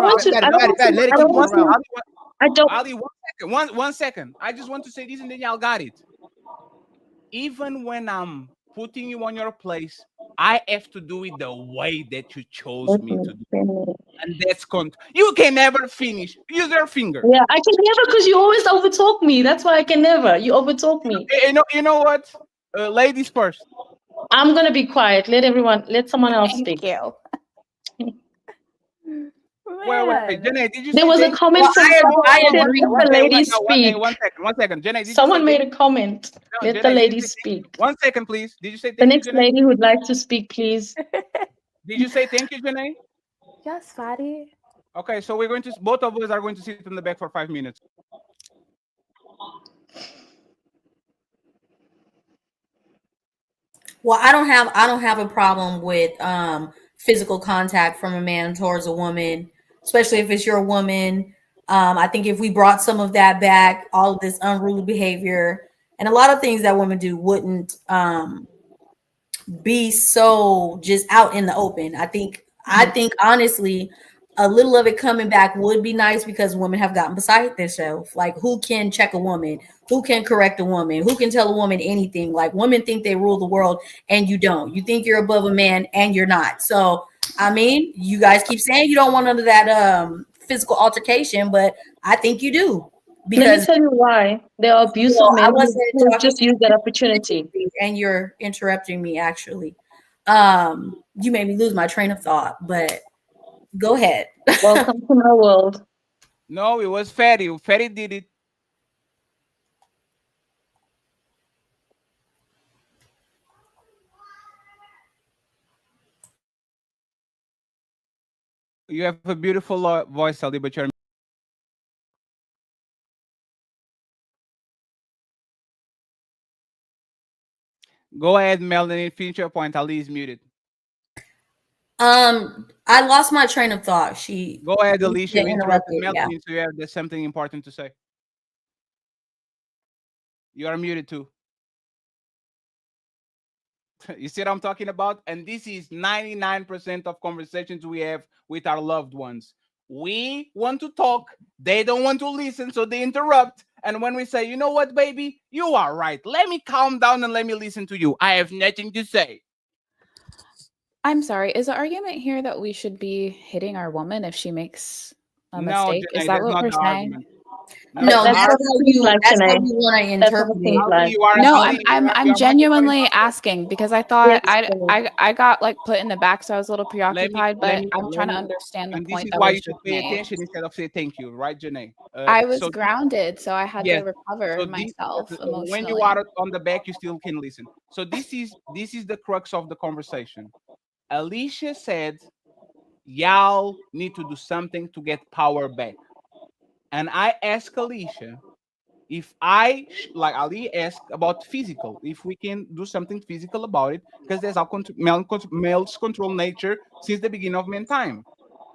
around. I don't. Ali, 1 second. I just want to say this and then y'all got it. Even when I'm putting you on your place, I have to do it the way that you chose me to do. And that's you can never finish. Use your finger. Yeah, I can never because you always overtalk me. That's why I can never. You overtalk me. You know what? Ladies first. I'm gonna be quiet. Let someone else speak. You. Wait, Janae, did you there was a comment from I agree with the lady speak. One second. Janae, someone made a comment. Let Janae, the lady speak. 1 second, please. Did you say the next lady who'd like to speak, please? Did you say thank you, Janae? Yes, Fadi. Okay, so both of us are going to sit in the back for 5 minutes. Well, I don't have a problem with physical contact from a man towards a woman, especially if it's your woman. I think if we brought some of that back, all of this unruly behavior and a lot of things that women do wouldn't be so just out in the open. I think honestly, a little of it coming back would be nice because women have gotten beside themselves. Like, who can check a woman? Who can correct a woman? Who can tell a woman anything? Like, women think they rule the world and you don't. You think you're above a man and you're not. So, I mean, you guys keep saying you don't want none of that physical altercation, but I think you do. Because let me tell you why. There are abusive men who just use that opportunity. And you're interrupting me, actually. You made me lose my train of thought, but go ahead. Welcome to my world. No, it was Fatty. Fatty did it. You have a beautiful voice, Ali, but you're... Go ahead, Melanie. Finish your point. Ali is muted. I lost my train of thought. Go ahead, Alicia. You interrupted Melanie, so you have something important to say. You are muted too. You see what I'm talking about? And this is 99% of conversations we have with our loved ones. We want to talk, they don't want to listen, so they interrupt. And when we say, you know what, baby, you are right. Let me calm down and let me listen to you. I have nothing to say. I'm sorry. Is the argument here that we should be hitting our woman if she makes a mistake? Janae, is that what we're saying? Argument. No, that's how you want to interpret it. No, I'm genuinely asking because I thought I got like put in the back, so I was a little preoccupied. But I'm trying to understand the and point. This is why you should pay attention instead of say thank you, right, Janae? I was grounded, so I had to recover myself emotionally. When you are on the back, you still can listen. So this is the crux of the conversation. Alicia said, y'all need to do something to get power back. And I asked Alicia, if I, like Ali asked about physical, if we can do something physical about it, because there's our male's control nature since the beginning of mankind.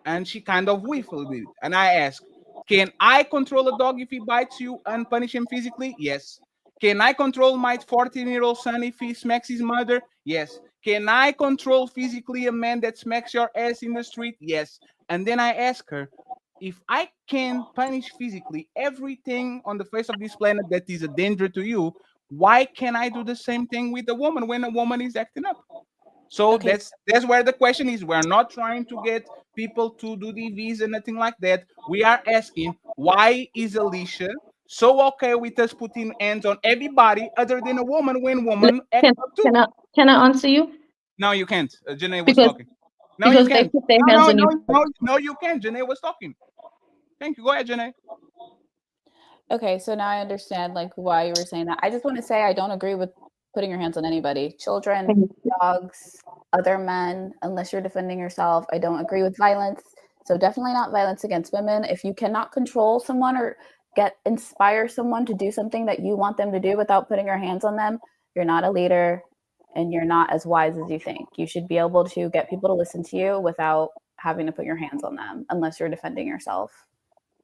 And she kind of whiffled it. And I asked, can I control a dog if he bites you and punish him physically? Yes. Can I control my 14-year-old son if he smacks his mother? Yes. Can I control physically a man that smacks your ass in the street? Yes. And then I asked her, if I can punish physically everything on the face of this planet that is a danger to you, why can't I do the same thing with a woman when a woman is acting up? So that's where the question is. We're not trying to get people to do DVs and nothing like that. We are asking, why is Alicia so okay with us putting hands on everybody other than a woman when woman acts up too? Can I answer you? No, you can't. Janae was talking. No, because you can't. they put their hands on you. No, you can't. Janae was talking. Thank you. Go ahead, Janae. Okay, so now I understand like why you were saying that. I just want to say I don't agree with putting your hands on anybody. Children, dogs, other men, unless you're defending yourself. I don't agree with violence. So definitely not violence against women. If you cannot control someone or inspire someone to do something that you want them to do without putting your hands on them, you're not a leader and you're not as wise as you think. You should be able to get people to listen to you without having to put your hands on them unless you're defending yourself.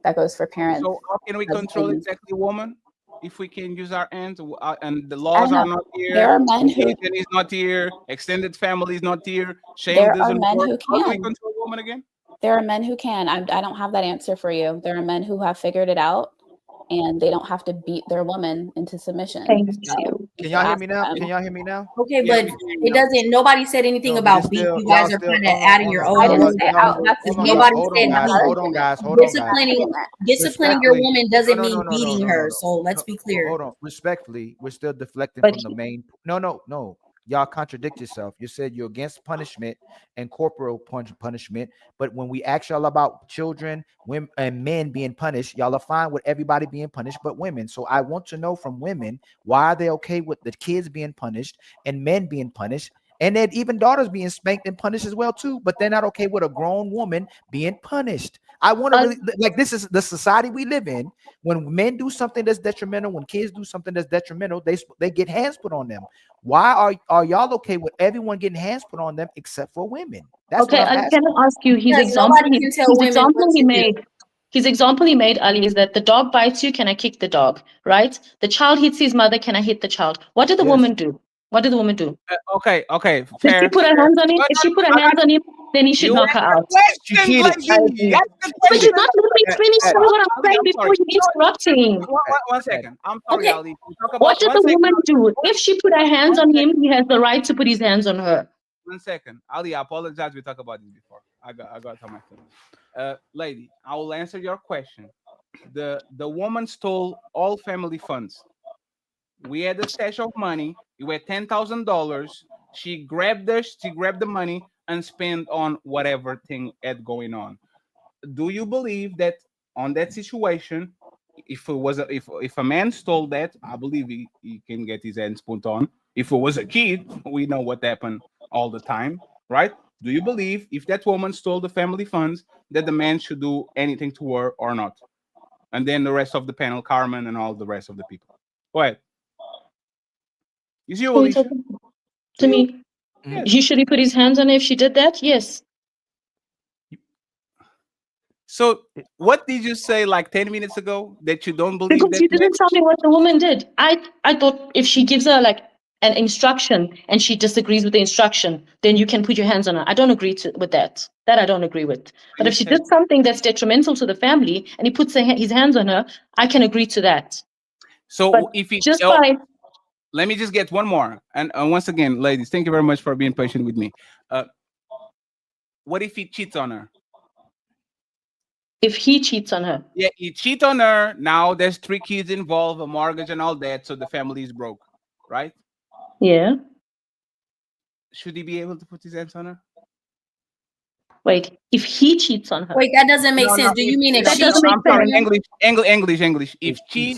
That goes for parents. So how can we control exactly woman if we can use our hands and the laws are not here? There are men who religion is not here. Extended family is not here. Shame there doesn't are men work. who How can we can. control woman again? There are men who can. I don't have that answer for you. There are men who have figured it out, and they don't have to beat their woman into submission. So Can y'all hear me now? Can y'all hear me now? Okay, but it doesn't. Nobody said anything about beat. You guys are kind of adding your own. I didn't say out. Nobody said hold on, guys. Hold on, guys. Disciplining your woman doesn't mean beating her. So let's be clear. Hold on. Respectfully, we're still deflecting from the main. No. Y'all contradict yourself. You said you're against punishment and corporal punishment, but when we ask y'all about children, women, and men being punished, y'all are fine with everybody being punished but women. So I want to know from women, why are they okay with the kids being punished and men being punished, and then even daughters being spanked and punished as well too, but they're not okay with a grown woman being punished? I want to really, like, this is the society we live in. When men do something that's detrimental, when kids do something that's detrimental, they get hands put on them. Why are y'all okay with everyone getting hands put on them except for women? That's okay. What I'm Can I ask you? His example he made, Ali, is that the dog bites you. Can I kick the dog? Right? The child hits his mother. Can I hit the child? What did the woman do? What did the woman do? Okay. Fair. If she put her hands on him, then he should knock her out. But you're not letting me finish what I'm saying before you interrupting. One second. I'm sorry, Ali. What did the woman do? If she put her hands on him, he has the right to put his hands on her. 1 second. Ali, I apologize. We talked about this before. I got to tell my story. Lady, I will answer your question. The woman stole all family funds. We had a stash of money. It was $10,000. She grabbed the money and spent on whatever thing had going on. Do you believe that on that situation, if a man stole that, I believe he can get his hands put on. If it was a kid, we know what happened all the time, right? Do you believe if that woman stole the family funds that the man should do anything to her or not? And then the rest of the panel, Carmen and all the rest of the people. Go ahead. Is you, Alicia? To me, he should he put his hands on her if she did that? Yes. So what did you say like 10 minutes ago that you don't believe? Because you didn't tell me what the woman did. I thought if she gives her like an instruction and she disagrees with the instruction, then you can put your hands on her. I don't agree with that. That I don't agree with. But if she did something that's detrimental to the family and he puts his hands on her, I can agree to that. So but if he just by let me just get one more. And once again, ladies, thank you very much for being patient with me. What if he cheats on her? If he cheats on her? Yeah, he cheats on her. Now there's 3 kids involved, a mortgage and all that. So the family is broke, right? Yeah. Should he be able to put his hands on her? Wait, if he cheats on her. Wait, that doesn't make sense. Do you mean if she? I'm sorry, English. If she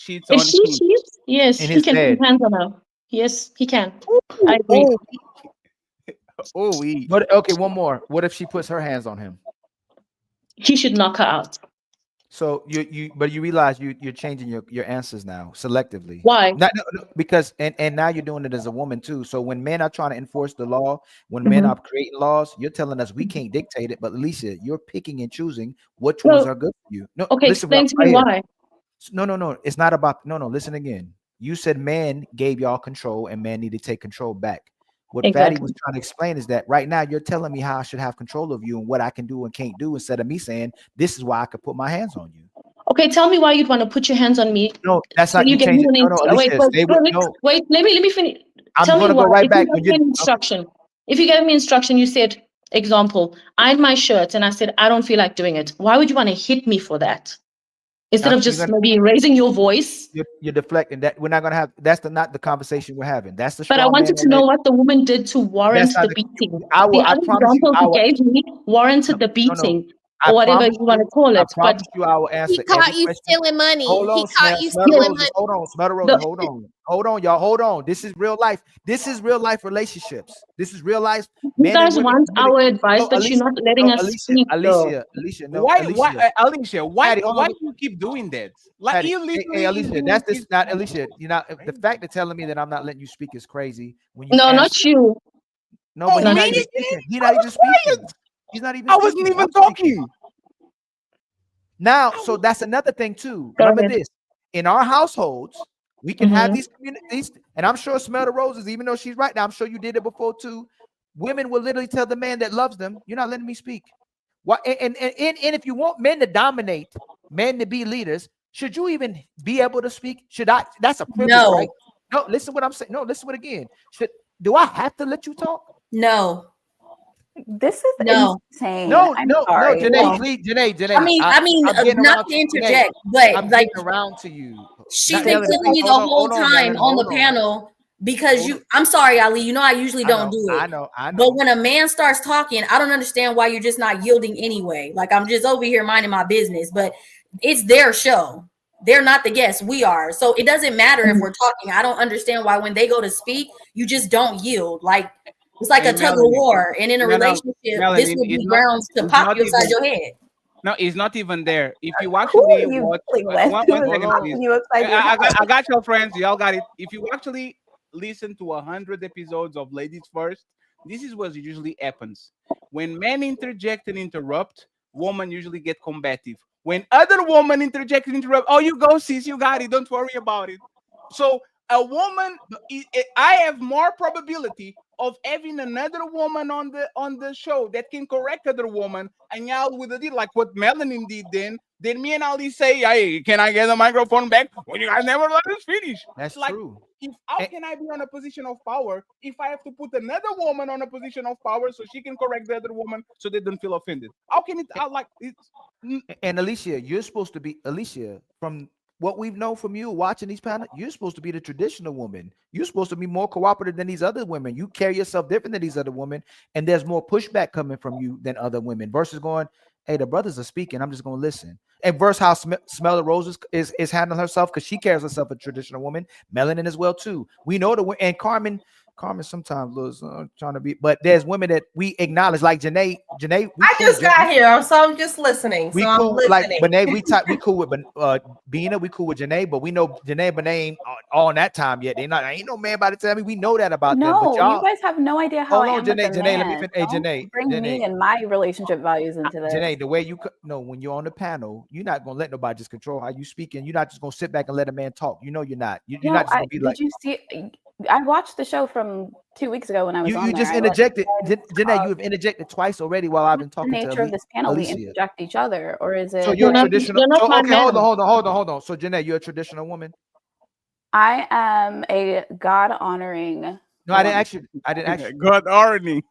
cheats on him. If she cheats, yes, he can put his hands on her. Yes, he can. I agree. But okay, one more. What if she puts her hands on him? He should knock her out. So but you realize you're changing your answers now selectively. Why? No, because and now you're doing it as a woman too. So when men are trying to enforce the law, when men are creating laws, you're telling us we can't dictate it. But Alicia, you're picking and choosing which ones are good for you. No, Okay, listen. explain to me why. No. It's not about no. Listen again. You said men gave y'all control and men need to take control back. What Fatty was trying to explain is that right now you're telling me how I should have control of you and what I can do and can't do, instead of me saying this is why I could put my hands on you. Okay, tell me why you'd want to put your hands on me. No, that's not you get me no, Alicia, wait, let me finish. I'm Tell me gonna why. go right back. If you gave me instruction, if you gave me instruction, you said, example, iron my shirt, and I said I don't feel like doing it. Why would you want to hit me for that? Instead of just maybe raising your voice. You're deflecting that. We're not gonna have. That's not the conversation we're having. That's the. But I wanted to know what the woman did to warrant the beating. I promise you. You gave me warranted the beating, or whatever you want to call it. I promise you, I will answer. He caught you stealing money. Hold on, he caught you Smell stealing Roses. money. Hold on, Smell Roses. Hold on, y'all. Hold on. This is real life. This is real life relationships. This is real life. You guys want our advice, but you're not letting us speak. Alicia, why do you keep doing that? Like you literally. Hey, Alicia, that's this not Alicia. You know, the fact that telling me that I'm not letting you speak is crazy. When you not you. No, but he's not even speaking. He's not even speaking. He's not even. I wasn't even talking. Now, so that's another thing too. Remember this: in our households, we can have these communities, and I'm sure Smell the Roses, even though she's right now, I'm sure you did it before too. Women will literally tell the man that loves them, "You're not letting me speak." What? And if you want men to dominate, men to be leaders, should you even be able to speak? Should I? That's a privilege, right? No, listen what I'm saying. No, listen what again. Do I have to let you talk? No. This is insane. No, sorry. Janae, please, Janae. I mean, not to interject, but I'm like getting around to you. She's been killing me the whole time on the panel because I'm sorry, Ali. You know I usually don't do it. I know. But when a man starts talking, I don't understand why you're just not yielding anyway. Like I'm just over here minding my business, but it's their show. They're not the guests. We are. So it doesn't matter if we're talking. I don't understand why when they go to speak, you just don't yield. Like it's like a tug of war. And in a relationship, this would be grounds to pop you upside your head. No, it's not even there. If you actually watch, I got your friends. Y'all got it. If you actually listen to 100 episodes of Ladies First, this is what usually happens. When men interject and interrupt, women usually get combative. When other women interject and interrupt, oh, you go, sis, you got it. Don't worry about it. So a woman, I have more probability of having another woman on the show that can correct other woman and y'all with a deal like what Melanin did then me and Ali say, hey, can I get the microphone back? Well, you guys never let us finish. That's like, true. How can I be on a position of power if I have to put another woman on a position of power so she can correct the other woman so they don't feel offended? How can it? And Alicia, you're supposed to be from what we've known from you watching these panels. You're supposed to be the traditional woman. You're supposed to be more cooperative than these other women. You carry yourself different than these other women, and there's more pushback coming from you than other women. Versus going, hey, the brothers are speaking. I'm just going to listen. And versus how Smell the Roses is handling herself because she carries herself a traditional woman. Melanin as well too. We know and Carmen sometimes looks trying to be, but there's women that we acknowledge, like Janae. I just got here, so I'm just listening. We so cool, I'm listening. like Benet, we cool with Bina, we cool with Janae, but we know Janae and Benet ain't on that time yet. Ain't no man about to tell me. We know that about them. But you guys have no idea how I am with a man. Let me finish. Hey, Janae, bring me and my relationship values into this. Janae, the way when you're on the panel, you're not gonna let nobody just control how you speak, and you're not just gonna sit back and let a man talk. You know you're not. You're not just gonna be like. Did you see? I watched the show from 2 weeks ago when I was on there. You just interjected. Janae, you have interjected twice already while I've been talking to the nature of this panel, we interject each other, or is it? So you're traditional. Okay, hold on. So Janae, you're a traditional woman. I am a God-honoring. No, I didn't ask you. God honoring.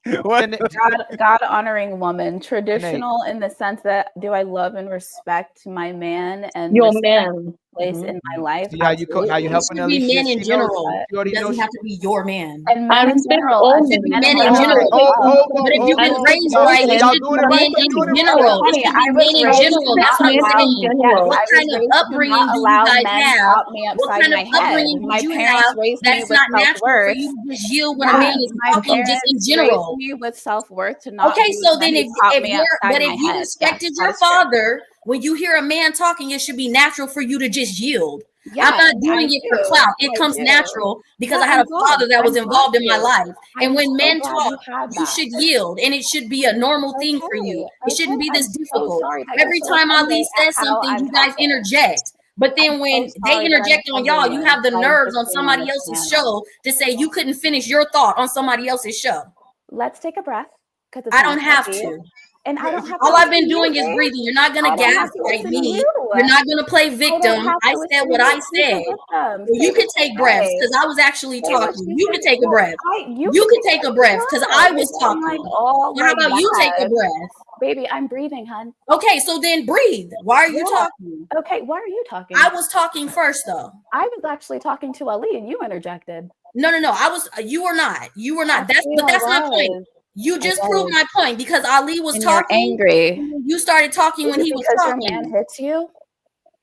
God honoring woman. Traditional in the sense that do I love and respect my man and your man place in my life? See how you helping Alicia? Be men in general. It doesn't have to be your man. And men in general. Men in general. But if you've been raised right, it should be men in general. It should be men in general. That's what I'm saying. What kind of upbringing do you guys have? What kind of upbringing do you have that's not natural for you to just yield when a man is talking just in general? Me with self-worth to not. Okay, so then if you respected your father when you hear a man talking, it should be natural for you to just yield. Yeah, I'm not and doing I it for do. clout. It I comes do. natural because Yeah, I had I'm a glad. father that was I'm glad involved in my you. life. And I'm when so men glad talk, you had you that. should yield, and it should be a normal thing for you. It shouldn't be I'm this so difficult. sorry that you're Every so time Ali offended at says how something, I'm you guys talking. interject. But then I'm when so they sorry that I'm interject on y'all, offending you you have the by nerves on just being on somebody this else's panel. show to say you couldn't finish your thought on somebody else's show. Let's take a breath because it's I not don't have healthy. to. And I don't have to All I've listen been to you, doing is babe. breathing. You're not gonna I don't have to gaslight listen to me. you. You're not gonna play I don't victim. have I to said listen what to I you. Be said. the victim. Well, Say you what can you take breaths say. because I was actually Say what talking. you You say. can take a No, breath. you You can can take take a breath because I a breath. was You don't mind talking. all So how like about you take a that. breath? Baby, I'm breathing, hun. Okay, so then breathe. Why are you Yeah. talking? Okay, why are you talking? I was talking first though. I was actually talking to Ali and you interjected. No. I was. You were not. You were not. That's Actually, I my point. was. You I just was. proved my point because Ali was And you're talking. angry. You started talking Is when it he was because your man talking. hits you?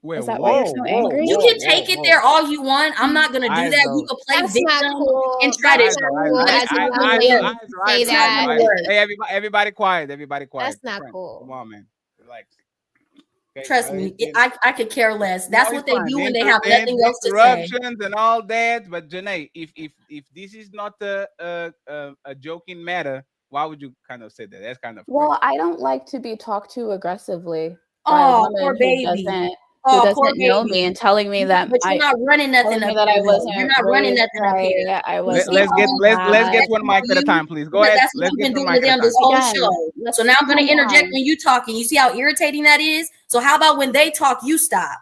Wait, Is that why you're so angry? You can take it there all you want. I'm not gonna do Eyes that. You though. can play That's not victim cool. and try That's to. not Eyes, cool. But eyes, it's As a not eyes, gonna eyes, woman, work. eyes, say It's not that. gonna eyes. work. Hey, everybody quiet. Everybody quiet. That's not Friend, cool. come on, man. Relax. Okay, Trust me, I could care less. no, That's it's what they fine. do when they have nothing else to say. Interruptions and all that. But Janae, if this is not a joking matter, why would you kind of say that? That's kind of crazy. Well, I don't like to be talked to aggressively by a Oh, woman poor baby. who Oh, poor doesn't know me baby. and telling me that But you're not running nothing up here. I Though. You're wasn't not running raised nothing up here. right. I You wasn't see, Let's get that's one all mic at a you, time, please. Go because ahead. that's what Let's you've get been one doing mic to at a them time. this whole Again, show. let's So now I'm going to calm interject down. when you talking. You see how irritating that is? So how about when they talk, you stop?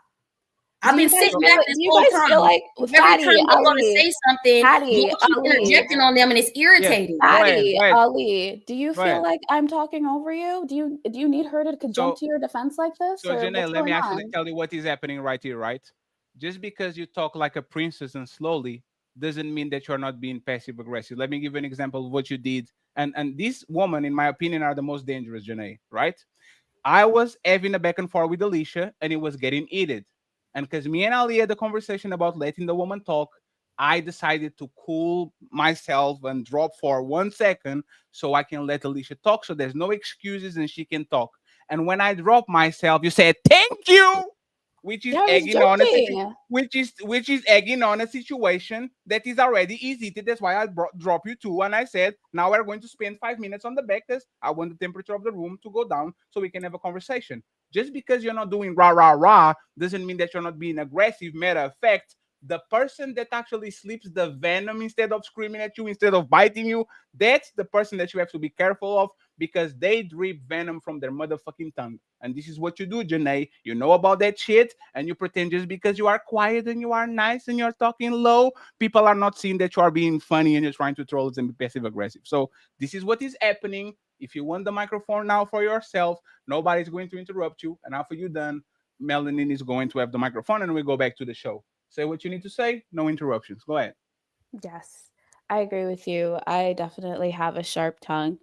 I've Do been you guys sitting feel back this do you whole guys feel time. like Every Fatty, time they go to Ali, say something, Fatty, you keep Ali, interjecting on them, and it's irritating. Fatty, Go ahead. Ali, do you Go feel ahead. like I'm talking over you? Do you need her to jump So, to your defense like this, so or Janelle, what's let me going actually on? tell you what is happening right here, right? Just because you talk like a princess and slowly doesn't mean that you're not being passive aggressive. Let me give you an example of what you did. And these women, in my opinion, are the most dangerous, Janae, right? I was having a back and forth with Alicia, and it was getting heated. And because me and Ali had a conversation about letting the woman talk, I decided to cool myself and drop for 1 second so I can let Alicia talk. So there's no excuses and she can talk. And when I drop myself, you said thank you, which is Yeah, I was egging on joking. which is egging on a situation that is already easy. That's why I drop you too. And I said, now we're going to spend 5 minutes on the back test. I want the temperature of the room to go down so we can have a conversation. Just because you're not doing rah rah rah doesn't mean that you're not being aggressive. Matter of fact, the person that actually slips the venom instead of screaming at you, instead of biting you, that's the person that you have to be careful of, because they drip venom from their motherfucking tongue. And this is what you do, Janae. You know about that shit, and you pretend just because you are quiet and you are nice and you're talking low, people are not seeing that you are being funny and you're trying to troll and be passive aggressive. So this is what is happening. If you want the microphone now for yourself, nobody's going to interrupt you. And after you're done, Melanin is going to have the microphone and we go back to the show. Say what you need to say. No interruptions. Go ahead. Yes, I agree with you. I definitely have a sharp tongue.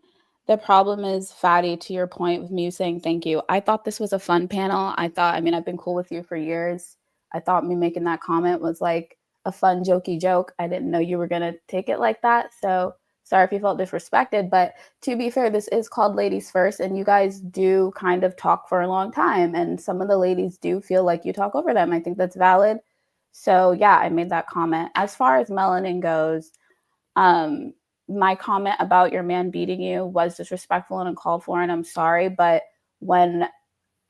The problem is, Fatty, to your point with me saying thank you, I thought this was a fun panel. I've been cool with you for years. I thought me making that comment was like a fun, jokey joke. I didn't know you were going to take it like that. So sorry if you felt disrespected. But to be fair, this is called Ladies First, and you guys do kind of talk for a long time. And some of the ladies do feel like you talk over them. I think that's valid. So yeah, I made that comment. As far as Melanin goes, my comment about your man beating you was disrespectful and uncalled for, and I'm sorry. But when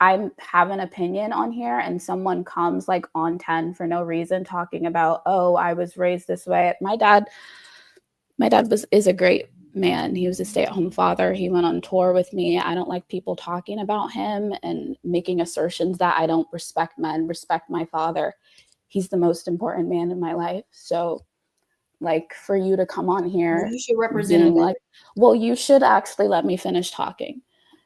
I have an opinion on here and someone comes like on 10 for no reason talking about, oh, I was raised this way. My dad is a great man. He was a stay-at-home father. He went on tour with me. I don't like people talking about him and making assertions that I don't respect men, respect my father. He's the most important man in my life. So like for you to come on here, you should represent him like, well, you should actually let me finish talking.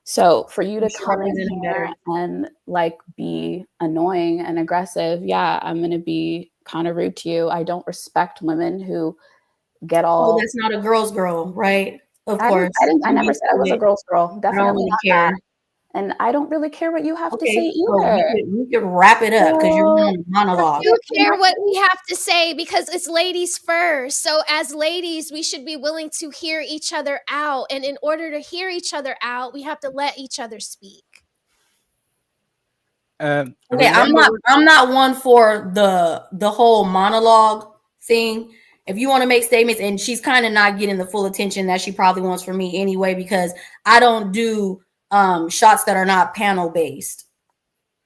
So for you to come in here and like be annoying and aggressive, yeah, I'm going to be kind of rude to you. I don't respect women who get all. Oh, that's not a girl's girl, right? Of I course. I never said I was a girl's girl. Definitely really not care. that. And I don't really care what you have to say So either. you could wrap it up because you're on a monologue. You care what we have to say because it's ladies first. So as ladies, we should be willing to hear each other out. And in order to hear each other out, we have to let each other speak. Okay, I'm not one for the whole monologue thing. If you want to make statements, and she's kind of not getting the full attention that she probably wants from me anyway, because I don't do shots that are not panel based.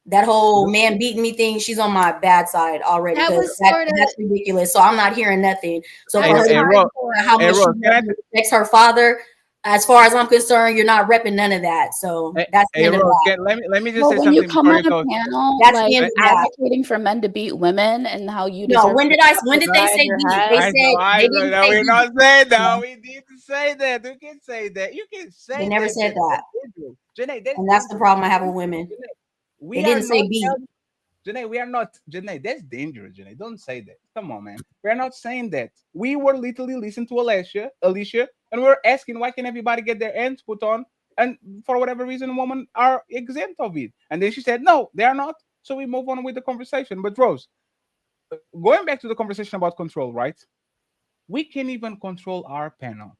That whole man beating me thing, she's on my bad side already. That was That's ridiculous. So I'm not hearing nothing. So Hey, for hey, her Ro- how hey, much Ro, she can I- respects her father, as far as I'm concerned, you're not repping none of that. So that's the Hey, end of Rose, that. let me just Well, say when you something come before on you a go. panel, That's like the end of that. advocating for men to beat women and how you No, deserve when to did they say your beat? head. They said they didn't say We're beat. not saying that. We need to say that. You can say that. You can say They never that. said that. Janae, that's And that's the problem I have with women. We They didn't are say not beat. Janae, we are not. Janae, that's dangerous, Janae. Don't say that. Come on, man. We're not saying that. We were literally listening to Alicia, and we were asking why can everybody get their hands put on, and for whatever reason, women are exempt of it. And then she said, no, they are not. So we move on with the conversation. But Rose, going back to the conversation about control, right? We can even control our panel.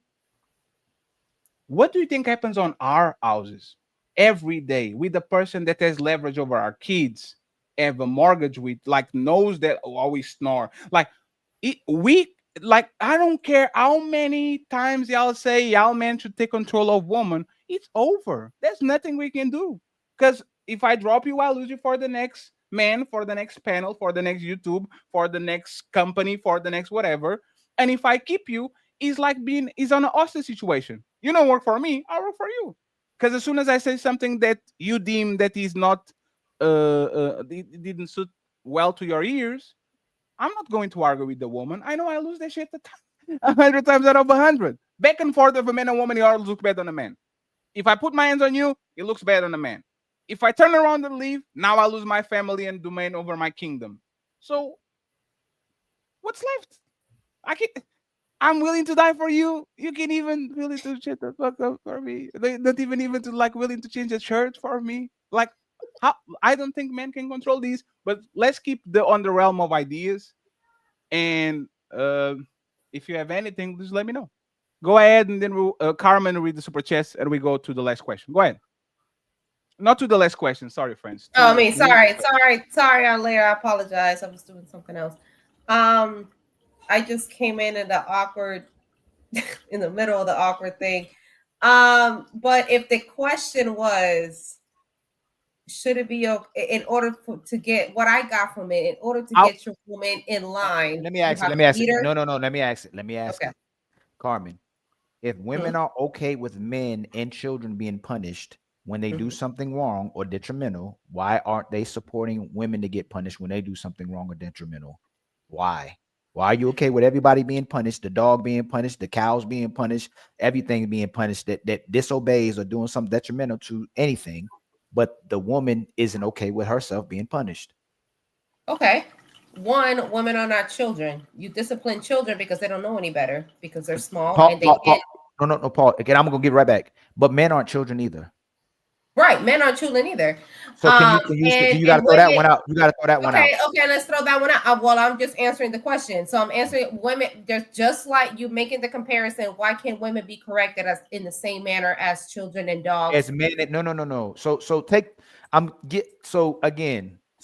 What do you think happens on our houses every day with the person that has leverage over our kids, have a mortgage with, like knows that always snore? Like I don't care how many times y'all say y'all men should take control of woman. It's over. There's nothing we can do. Because if I drop you, I lose you for the next man, for the next panel, for the next YouTube, for the next company, for the next whatever. And if I keep you, it's like it's on an hostage situation. You don't work for me, I work for you. Because as soon as I say something that you deem that is not it didn't suit well to your ears, I'm not going to argue with the woman. I know I lose that shit 100 times out of 100. Back and forth of a man and woman, you always look bad on a man. If I put my hands on you, it looks bad on a man. If I turn around and leave, now I lose my family and domain over my kingdom. So what's left? I'm willing to die for you. You can even willing to shut the fuck up for me. Not even to like willing to change the shirt for me. Like how I don't think men can control these, but let's keep on the realm of ideas. And if you have anything, just let me know. Go ahead, and then we'll Carmen read the super chats, and we go to the last question. Go ahead. Not to the last question. Sorry, friends. Oh, I mean, sorry, Arlea. I apologize. I was doing something else. I just came in the awkward, in the middle of the awkward thing. But if the question was, should it be okay in order to get what I got from it, in order to get your woman in line? Let me ask it. No. Let me ask it. Carmen, if women are okay with men and children being punished when they do something wrong or detrimental, why aren't they supporting women to get punished when they do something wrong or detrimental? Why? Why are you okay with everybody being punished, the dog being punished, the cows being punished, everything being punished that disobeys or doing something detrimental to anything, but the woman isn't okay with herself being punished? Okay. One, women are not children. You discipline children because they don't know any better, because they're small and they can't. No, Paul. Again, I'm gonna give it right back. But men aren't children either. Right, men aren't children either. So you gotta throw that one out. You gotta throw that one out. Okay, let's throw that one out. Well, I'm just answering the question. So I'm answering women. There's just like you making the comparison. Why can't women be corrected as in the same manner as children and dogs? As men, no. So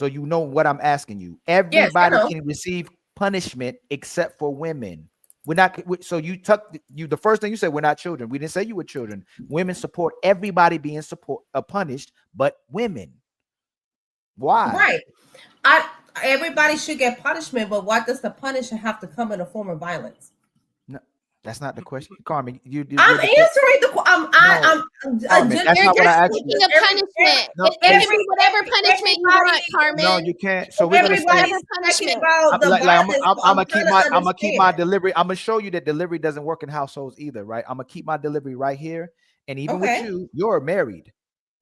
you know what I'm asking you. Everybody can receive punishment except for women. We're not. So the first thing you said, we're not children. We didn't say you were children. Women support everybody being punished, but women. Why? Right. Everybody should get punishment, but why does the punishment have to come in a form of violence? No, that's not the question, Carmen. I'm answering the. That's not what I asked you. A punishment. Whatever punishment you want, Carmen. No, you can't. So we're gonna say punishment. I'm gonna keep my delivery. I'm gonna show you that delivery doesn't work in households either, right? I'm gonna keep my delivery right here. And even with you're married.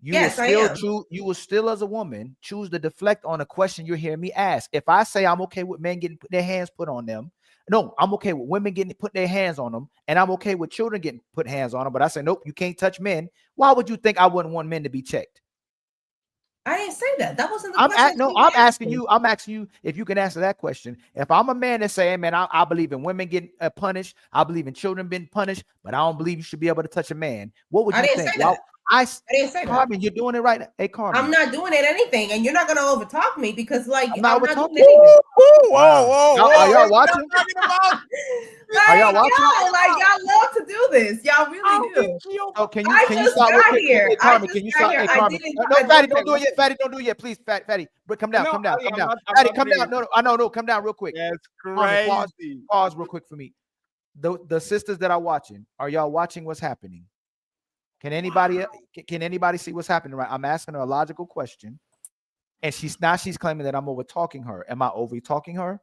You will still, as a woman, choose to deflect on a question you're hearing me ask. If I say I'm okay with men getting their hands put on them, no, I'm okay with women getting put their hands on them, and I'm okay with children getting put hands on them. But I say, nope, you can't touch men. Why would you think I wouldn't want men to be checked? I didn't say that. That wasn't the question. I'm asking you if you can answer that question. If I'm a man that say, hey, man, I believe in women getting punished, I believe in children being punished, but I don't believe you should be able to touch a man. What would you think? I didn't say that. Carmen, you're doing it right now. Hey, Carmen. I'm not doing it anything, and you're not gonna overtalk me because, like, I'm not doing overtalking. anything. Are y'all watching? Are y'all watching? Y'all love to do this. Y'all really do. Oh, can you just stop real got quick? here. Hey, Carmen, can you stop? Hey, I Carmen. didn't. No, Fatty, don't do it yet. Fatty, don't do it yet. Please, Fatty. But come down, come down. Fatty, come down. No, come down real quick. That's Carmen, crazy. pause real quick for me. The sisters that are watching, are y'all watching what's happening? Can anybody see what's happening? Right. I'm asking her a logical question, and she's claiming that I'm over talking her. Am I over talking her?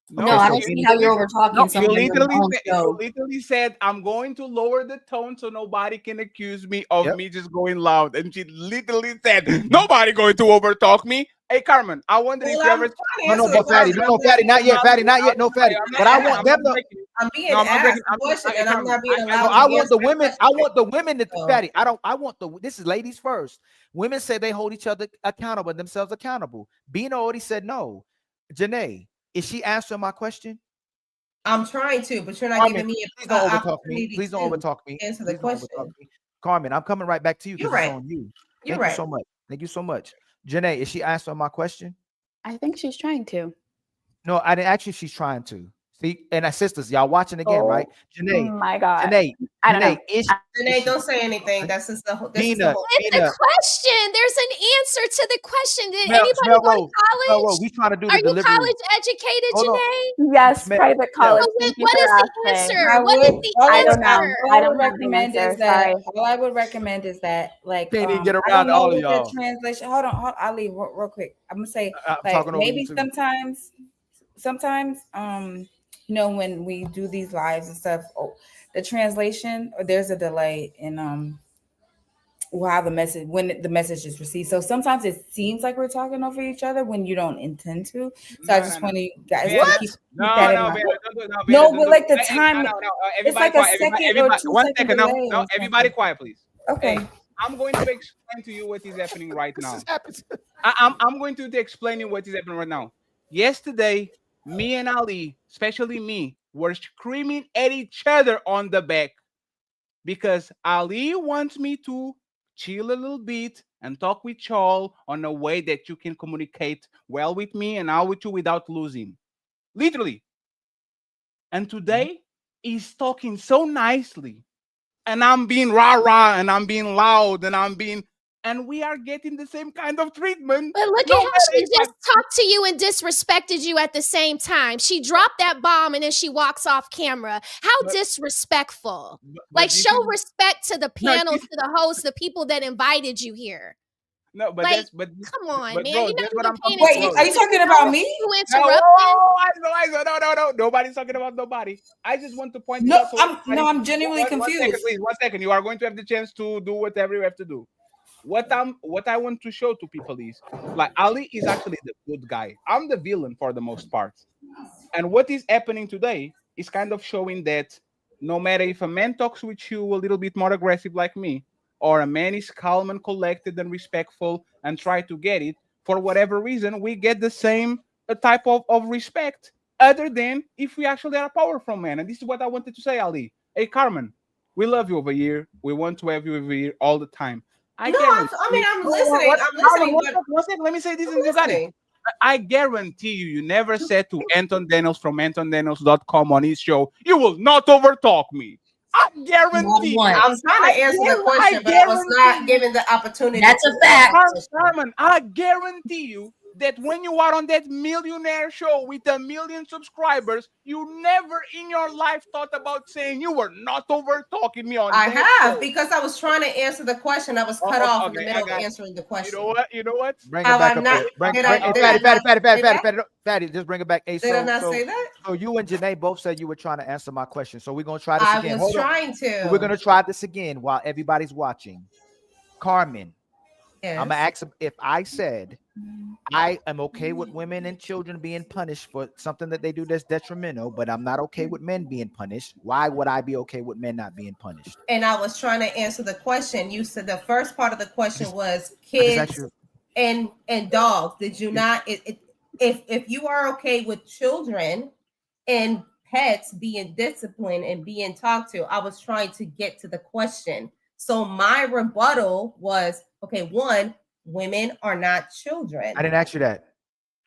No, I don't see how you're over talking someone. You literally said, I'm going to lower the tone so nobody can accuse me of me just going loud. And she literally said, nobody going to over talk me. Hey, Carmen, I wonder if you ever. But Fatty, not yet. Fatty, not yet. No, Fatty. But I want them to. I'm being asked a question, and I'm not being allowed. I want the women. I want the women to Fatty. I want the. This is ladies first. Women say they hold each other accountable, themselves accountable. Bina already said no. Janae, is she answering my question? I'm trying to, but you're not giving me a please don't overtalk me. Please don't overtalk me. Answer the question. Carmen, I'm coming right back to you because it's on you. Thank you so much. Thank you so much. Janae, is she answering my question? I think she's trying to. No, I didn't actually. She's trying to. See, and our sisters, y'all watching again, right? Janae, my God. Janae, I don't know. Janae, don't say anything. That's just the whole. It's the question. There's an answer to the question. Did anybody Smell go to Road. college? We trying to do the Are you delivery. college educated, Hold on. Janae? Yes, private college. So Thank you what for is the asking. answer? What is the all I answer? don't know. All I I don't would have the recommend answer. is that. Sorry. All I would recommend is that, like, Can't even get I around don't know all of what y'all. the translation. Hold on. I'll leave real quick. I'm gonna say, I'm like, talking over you maybe too. sometimes, you know, when we do these lives and stuff, the translation, or there's a delay in how the message, when the message is received. So sometimes it seems like we're talking over each other when you don't intend to. So I just want you guys to keep that in mind. No, but like the time, it's like a second or 2 second delay. No, everybody quiet, please. Okay. Hey, I'm going to explain to you what is happening right now. I'm going to explain you what is happening right now. Yesterday, me and Ali, especially me, were screaming at each other on the back because Ali wants me to chill a little bit and talk with y'all on a way that you can communicate well with me and I with you without losing. Literally. And today, he's talking so nicely. And I'm being rah-rah and I'm being loud and we are getting the same kind of treatment. But look at how she just talked to you and disrespected you at the same time. She dropped that bomb and then she walks off camera. How disrespectful. Like, show respect to the panel, to the host, the people that invited you here. No, but like, come on, man. Bro, You're not what I'm paying talking attention. Wait, are you talking about me? You No, interrupted. no. Nobody's talking about nobody. I just want to point No, this out. I'm genuinely confused. One second. You are going to have the chance to do whatever you have to do. What I want to show to people is, like, Ali is actually the good guy. I'm the villain for the most part. And what is happening today is kind of showing that no matter if a man talks with you a little bit more aggressive like me, or a man is calm and collected and respectful and try to get it, for whatever reason, we get the same type of respect, other than if we actually are a powerful man. And this is what I wanted to say, Ali. Hey, Carmen, we love you over here. We want to have you over here all the time. I'm listening. One second, let me say this and you got it. I guarantee you never said to Anton Daniels from AntonDaniels.com on his show, you will not overtalk me. I guarantee you. I was trying to answer the question, but I was not given the opportunity. That's a fact. Carmen, I guarantee you that when you are on that millionaire show with 1 million subscribers, you never in your life thought about saying you were not over talking me on. I have, because I was trying to answer the question. I was cut off in the middle of answering the question. You know what? Bring it back up. Fatty, just bring it back. Hey, did I not say that? So you and Janae both said you were trying to answer my question. So we're gonna try this again. I was trying to. So we're gonna try this again while everybody's watching. Carmen, yes. I'm gonna ask if I said I am okay with women and children being punished for something that they do that's detrimental, but I'm not okay with men being punished. Why would I be okay with men not being punished? And I was trying to answer the question. You said the first part of the question was kids and dogs. Did you not? If you are okay with children and pets being disciplined and being talked to, I was trying to get to the question. So my rebuttal was, okay, one, women are not children. I didn't ask you that.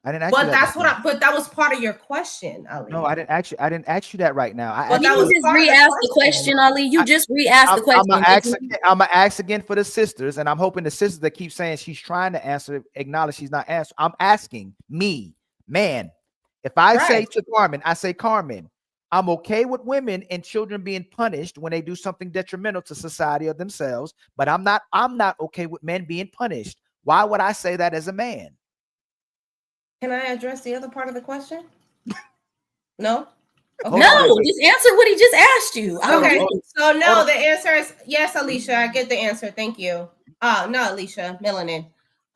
I didn't ask you But that. that's what but that was part of your question, Ali. No, I didn't ask you that right now. But that You was just part of the re-asked the question, Ali. You just re-asked the question. I'm gonna ask again for the sisters, and I'm hoping the sisters that keep saying she's trying to answer acknowledge she's not answering. I'm asking me, man. If I say to Carmen, I say, Carmen, I'm okay with women and children being punished when they do something detrimental to society or themselves, but I'm not okay with men being punished. Why would I say that as a man? Can I address the other part of the question? No? Okay. No, just answer what he just asked you. Okay, so no, the answer is yes, Alicia. I get the answer. Thank you. No, Alicia, Melanin.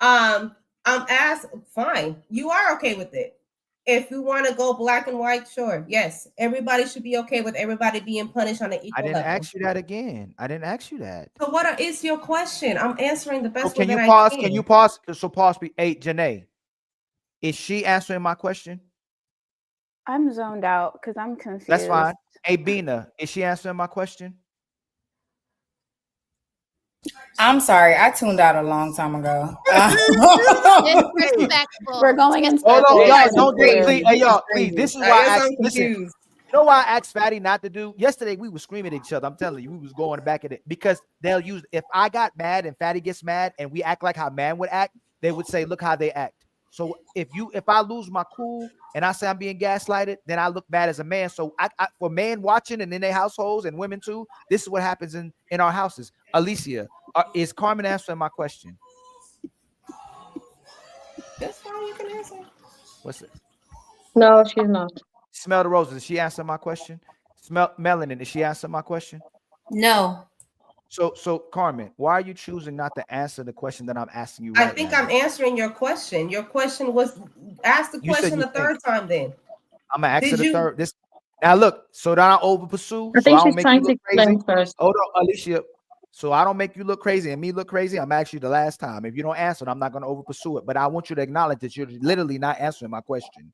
I'm asked, fine. You are okay with it. If you want to go black and white, sure. Yes, everybody should be okay with everybody being punished on an equal level. I didn't ask you that again. I didn't ask you that. So what is your question? I'm answering the best way that I can. Can you pause? So pause. Hey, Janae, is she answering my question? I'm zoned out because I'm confused. That's fine. Hey, Bina, is she answering my question? I'm sorry, I tuned out a long time ago. We're going in. Hold on, y'all. Don't do it, please. Hey, y'all, please. This is why I asked. Listen, you know why I asked Fatty not to do? Yesterday we were screaming at each other. I'm telling you, we was going back at it because they'll use. If I got mad and Fatty gets mad and we act like how man would act, they would say, "Look how they act." So if I lose my cool and I say I'm being gaslighted, then I look bad as a man. So I for men watching and in their households and women too, this is what happens in our houses. Alicia, is Carmen answering my question? That's fine. You can answer. What's it? No, she's not. Smell the roses. Is she answering my question? Smell Melanin. Is she answering my question? No. So Carmen, why are you choosing not to answer the question that I'm asking you I think I'm answering your question. Your question was ask the question the third time. Then I'm gonna ask the third. This now look. So that I over pursue. I think she's trying to explain first. Hold on, Alicia. So I don't make you look crazy and me look crazy. I'm asking you the last time. If you don't answer, I'm not gonna over pursue it. But I want you to acknowledge that you're literally not answering my question.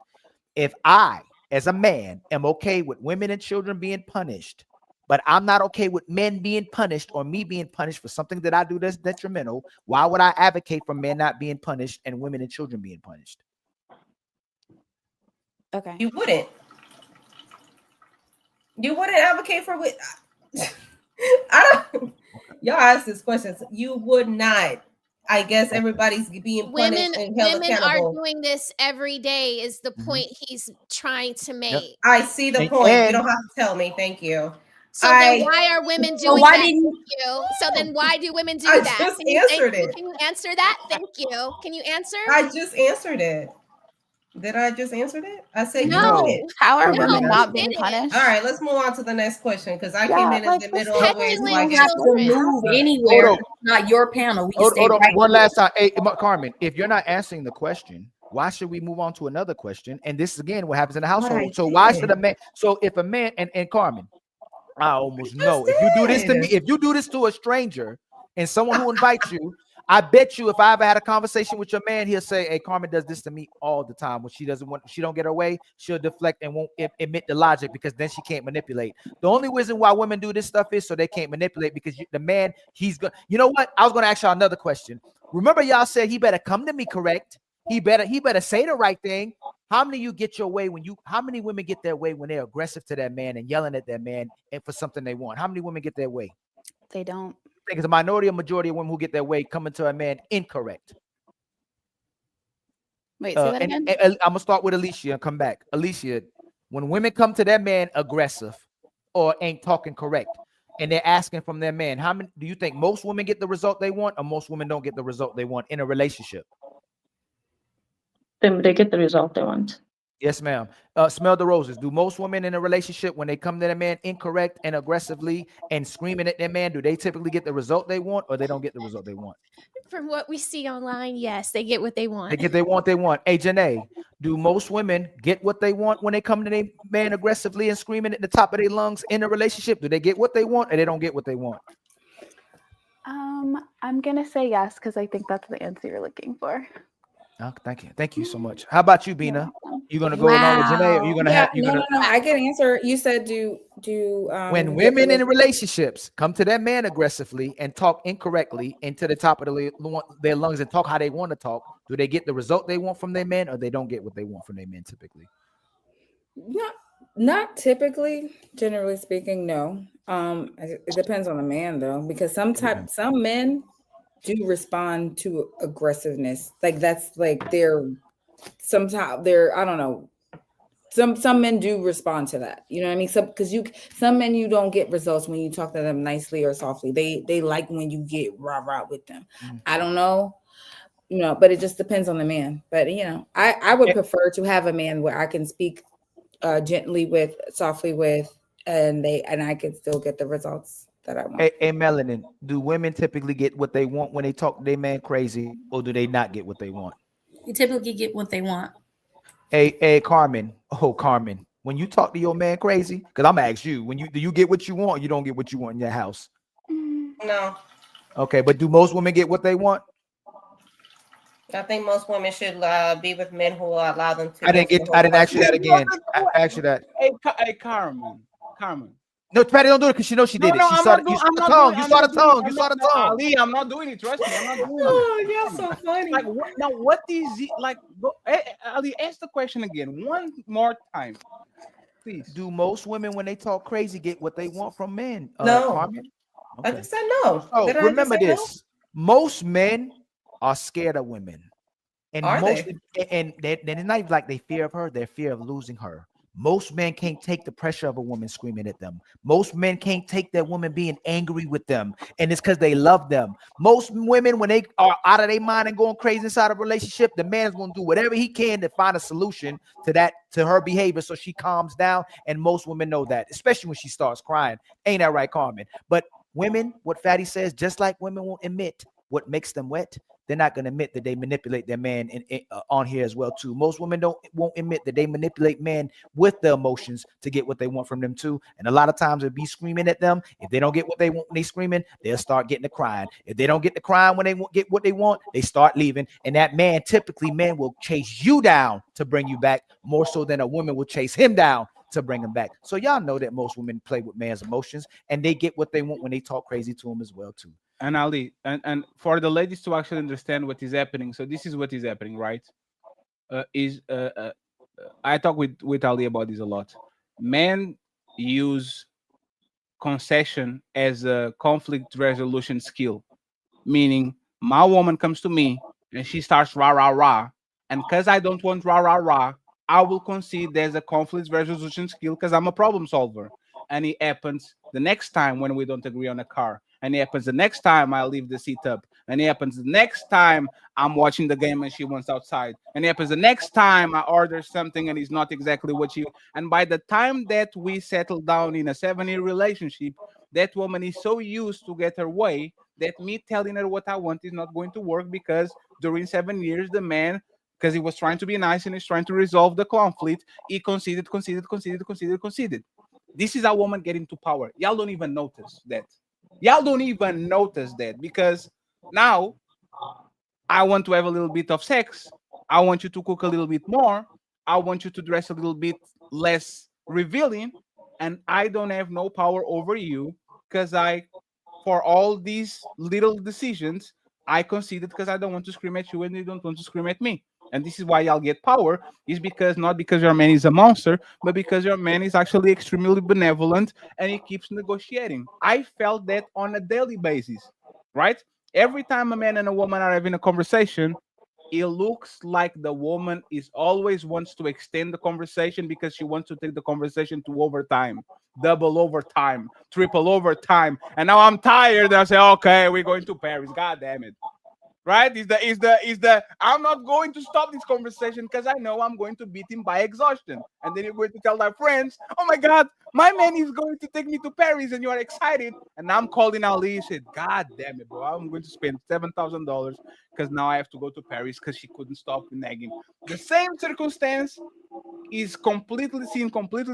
If I, as a man, am okay with women and children being punished, but I'm not okay with men being punished or me being punished for something that I do that's detrimental, why would I advocate for men not being punished and women and children being punished? Okay. You wouldn't. You wouldn't advocate for what? I don't. Y'all ask this question. You would not. I guess everybody's being punished and held women accountable. are doing this every day is the point he's trying to make. I see the point. You don't have to tell me. Thank you. So then why are women doing that? Thank you. So then why do women do that? Just answered it. Can you answer that? Thank you. Can you answer? I just answered it. Did I just answer that? I said no. You did. How are women not being punished? All right, let's move on to the next question because I came in the middle of it. You don't have to move anywhere. It's not your panel. We can stay right one here. last time. Hey, Carmen, if you're not answering the question, why should we move on to another question? And this is again what happens in the household. So why should a man? So if a man and Carmen, I almost know if you do this to me, if you do this to a stranger and someone who invites you, I bet you if I ever had a conversation with your man, he'll say, "Hey, Carmen does this to me all the time. When she don't get her way, she'll deflect and won't admit the logic because then she can't manipulate." The only reason why women do this stuff is so they can't manipulate because the man, he's good. You know what? I was going to ask y'all another question. Remember, y'all said he better come to me correct. He better say the right thing. How many of you get your way how many women get their way when they're aggressive to that man and yelling at that man and for something they want? How many women get their way? They don't. I think it's a minority or majority of women who get their way coming to a man incorrect. Wait, say that again? And I'm gonna start with Alicia and come back. Alicia, when women come to their man aggressive or ain't talking correct, and they're asking from their man, how many do you think most women get the result they want, or most women don't get the result they want in a relationship? They get the result they want. Yes, ma'am. Smell the roses. Do most women in a relationship, when they come to their man incorrect and aggressively and screaming at their man, do they typically get the result they want, or they don't get the result they want? From what we see online, yes, they get what they want. They get they want. Hey, Janae, do most women get what they want when they come to their man aggressively and screaming at the top of their lungs in a relationship? Do they get what they want, or they don't get what they want? I'm gonna say yes because I think that's the answer you're looking for. Oh, thank you so much. How about you, Bina? You gonna go along with Janae, or you gonna have? No. I can answer. You said, do when women in relationships come to their man aggressively and talk incorrectly into the top of their lungs and talk how they want to talk, do they get the result they want from their man, or they don't get what they want from their men typically? Not typically, generally speaking, no. It depends on the man though, because some men do respond to aggressiveness. Like that's like sometimes I don't know. Some men do respond to that. You know what I mean? Some men you don't get results when you talk to them nicely or softly. They like when you get rah with them. I don't know. But it just depends on the man. But I would prefer to have a man where I can speak gently with, softly with, and I can still get the results that I want. Hey, Melanin, do women typically get what they want when they talk to their man crazy, or do they not get what they want? You typically get what they want. Hey, Carmen. Oh, Carmen, when you talk to your man crazy, because I'm gonna ask you, do you get what you want, or you don't get what you want in your house? No. Okay, but do most women get what they want? I think most women should be with men who will allow them to. I didn't ask you that again. I asked you that. Hey, Carmen. No, Patty, don't do it because she knows she did it. You saw the tongue. Ali, I'm not doing it. Trust me, I'm not doing it. Oh, you're so funny. Like, what is it like? Ali, ask the question again one more time, please. Do most women, when they talk crazy, get what they want from men? No. Carmen? Okay. I just said no. Oh, remember this: most men are scared of women, and they're not even like they fear of her; they're fear of losing her. Most men can't take the pressure of a woman screaming at them. Most men can't take that woman being angry with them, and it's because they love them. Most women, when they are out of their mind and going crazy inside a relationship, the man is going to do whatever he can to find a solution to her behavior so she calms down. And most women know that, especially when she starts crying. Ain't that right, Carmen? But women, what Fatty says, just like women won't admit what makes them wet, they're not going to admit that they manipulate their man on here as well too. Most women won't admit that they manipulate men with their emotions to get what they want from them too. And a lot of times it'll be screaming at them. If they don't get what they want when they screaming, they'll start getting to crying. If they don't get to crying when they get what they want, they start leaving. And that man, typically men will chase you down to bring you back more so than a woman will chase him down to bring him back. So y'all know that most women play with man's emotions and they get what they want when they talk crazy to him as well too. And Ali, and for the ladies to actually understand what is happening, so this is what is happening, right? I talk with Ali about this a lot. Men use concession as a conflict resolution skill, meaning my woman comes to me and she starts rah, and because I don't want rah, I will concede there's a conflict resolution skill because I'm a problem solver. And it happens the next time when we don't agree on a car. And it happens the next time I leave the seat up. And it happens the next time I'm watching the game and she wants outside. And it happens the next time I order something and it's not exactly what you. And by the time that we settle down in a 7-year relationship, that woman is so used to get her way that me telling her what I want is not going to work, because during 7 years, the man, because he was trying to be nice and he's trying to resolve the conflict, he conceded. This is how women get into power. Y'all don't even notice that. Because now I want to have a little bit of sex. I want you to cook a little bit more. I want you to dress a little bit less revealing. And I don't have no power over you because for all these little decisions, I conceded because I don't want to scream at you and you don't want to scream at me. And this is why y'all get power, is because not because your man is a monster, but because your man is actually extremely benevolent and he keeps negotiating. I felt that on a daily basis, right? Every time a man and a woman are having a conversation, it looks like the woman is always wants to extend the conversation because she wants to take the conversation to overtime, double overtime, triple overtime. And now I'm tired. I say, okay, we're going to Paris. God damn it. Right? Is the I'm not going to stop this conversation because I know I'm going to beat him by exhaustion. And then you're going to tell my friends, oh my God, my man is going to take me to Paris, and you are excited. And I'm calling Ali and said, God damn it, bro, I'm going to spend $7,000 because now I have to go to Paris because she couldn't stop nagging. The same circumstance is completely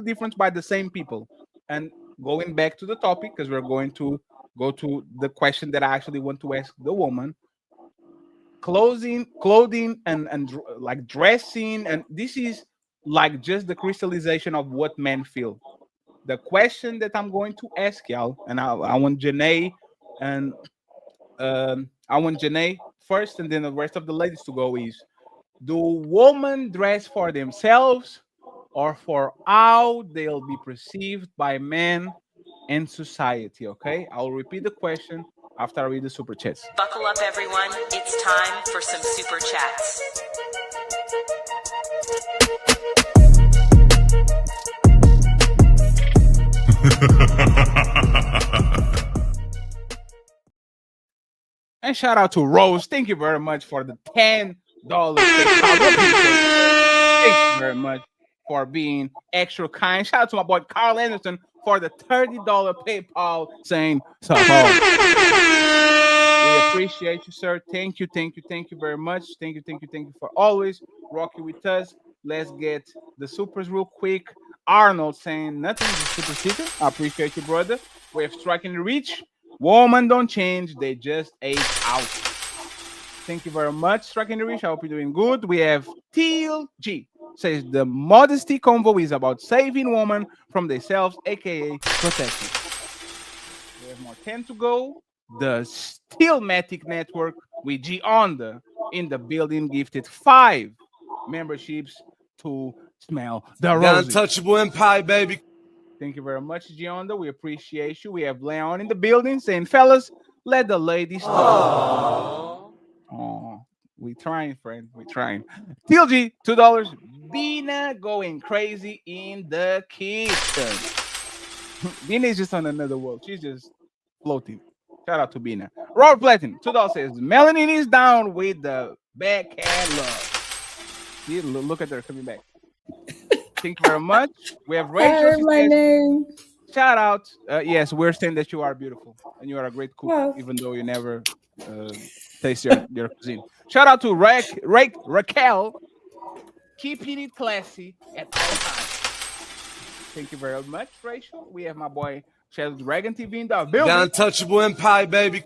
different by the same people. And going back to the topic, because we're going to go to the question that I actually want to ask the woman. Clothing and like dressing, and this is like just the crystallization of what men feel. The question that I'm going to ask y'all, and I want Janae and I want Janae first, and then the rest of the ladies to go is: do women dress for themselves or for how they'll be perceived by men and society? Okay, I'll repeat the question after I read the super chats. Buckle up, everyone. It's time for some super chats. And shout out to Rose. Thank you very much for the $10. Thank you very much for being extra kind. Shout out to my boy Carl Anderson for the $30 PayPal saying support. We appreciate you, sir. Thank you very much. Thank you for always rocking with us. Let's get the supers real quick. Arnold saying nothing is super secret. I appreciate you, brother. We have striking the reach. Women don't change, they just age out. Thank you very much, Striking the Reach. I hope you're doing good. We have Teal G says the modesty convo is about saving women from themselves, aka protection. We have more 10 to go. The Steelmatic Network with G Onda in the building gifted 5 memberships to smell the roses. The untouchable empire, baby. Thank you very much, Gionda. We appreciate you. We have Leon in the building saying, fellas, let the ladies talk. Oh, we trying, friend. We trying. TLG, $2. Bina going crazy in the kitchen. Bina is just on another world. She's just floating. Shout out to Bina. Robert Platin, $2 says, Melanin is down with the backhand love. See, look at her coming back. Thank you very much. We have Rachel. My name. Shout out. Yes, we're saying that you are beautiful and you are a great cook, even though you never taste your cuisine. Shout out to Raquel. Keeping it classy at all times. Thank you very much, Rachel. We have my boy Shadow Dragon TV in the building. The untouchable empire, baby.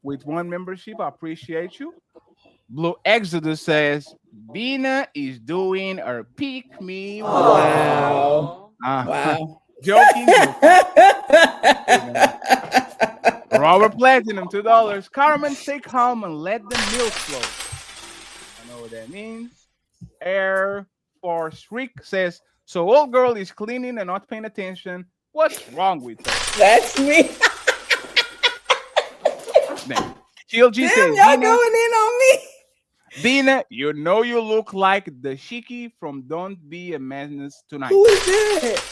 With 1 membership, I appreciate you. Blue Exodus says, Bina is doing her pick me. Wow. Wow. Joking. Robert Platinum, $2. Carmen, stay calm and let the milk flow. I know what that means. Air Force Rick says, so old girl is cleaning and not paying attention. What's wrong with her? That's me. TLG says, y'all going in on me. Dina, you know you look like the Shiki from Don't Be a Menace Tonight. Who is that?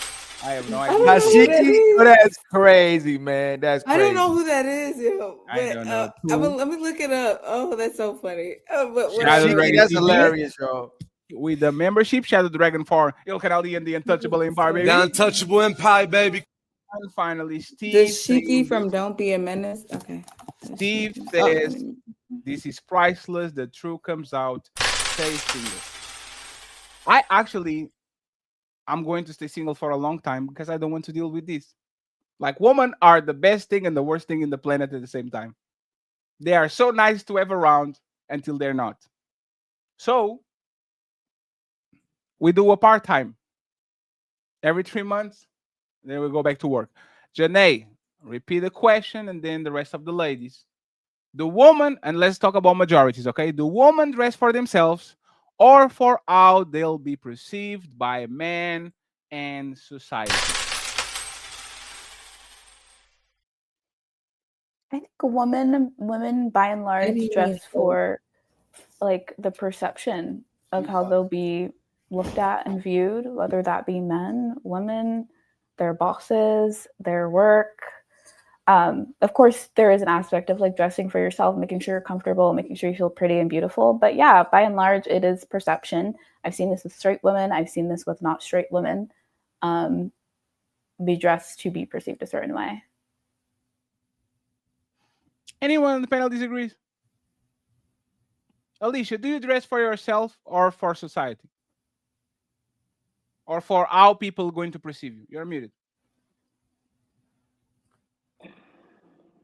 I have no idea. Shiki? Oh, that's crazy, man. That's crazy. I don't know who that is, yo. But, I don't know. let me look it up. Oh, that's so funny. Shiki, that's hilarious, yo. With the membership, Shadow Dragon for Il Canali and the Untouchable Empire, baby. The untouchable empire, baby. And finally, Steve. The Shiki from Don't Be a Menace. Okay. Steve says, this is priceless. The truth comes out. Stay single. I'm going to stay single for a long time because I don't want to deal with this. Like, women are the best thing and the worst thing in the planet at the same time. They are so nice to have around until they're not. So we do a part-time every 3 months. Then we go back to work. Janae, repeat the question and then the rest of the ladies. The woman, and let's talk about majorities, okay? Do women dress for themselves or for how they'll be perceived by men and society? I think women by and large dress for like the perception of how they'll be looked at and viewed, whether that be men, women, their bosses, their work. Of course, there is an aspect of like dressing for yourself, making sure you're comfortable, making sure you feel pretty and beautiful. But yeah, by and large, it is perception. I've seen this with straight women. I've seen this with not straight women. Be dressed to be perceived a certain way. Anyone on the panel disagrees? Alicia, do you dress for yourself or for society? Or for how people are going to perceive you? You're muted.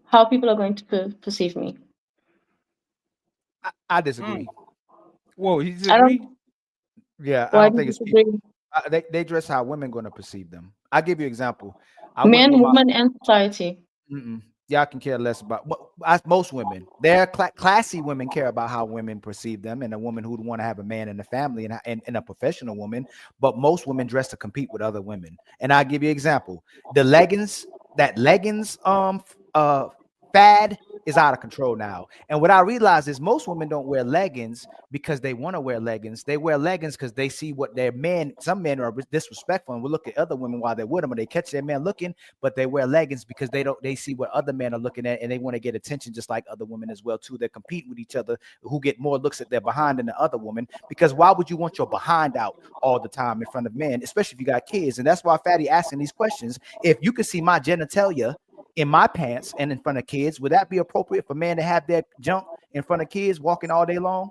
How people are going to perceive me. I disagree. Whoa, he disagrees? Yeah, Why I don't do think you it's disagree? people. They dress how women going to perceive them. I'll give you an example. I went Men, with my woman, and society. y'all can care less about most women. They're classy women care about how women perceive them, and a woman who'd want to have a man in the family and a professional woman. But most women dress to compete with other women. And I'll give you an example. The leggings fad is out of control now. And what I realize is most women don't wear leggings because they want to wear leggings. They wear leggings because they see what their men, some men are disrespectful and will look at other women while they're with them and they catch their man looking, but they wear leggings because they see what other men are looking at and they want to get attention just like other women as well too. They're competing with each other who get more looks at their behind than the other woman, because why would you want your behind out all the time in front of men, especially if you got kids? And that's why Fatty asking these questions. If you could see my genitalia in my pants and in front of kids, would that be appropriate for men to have their junk in front of kids walking all day long?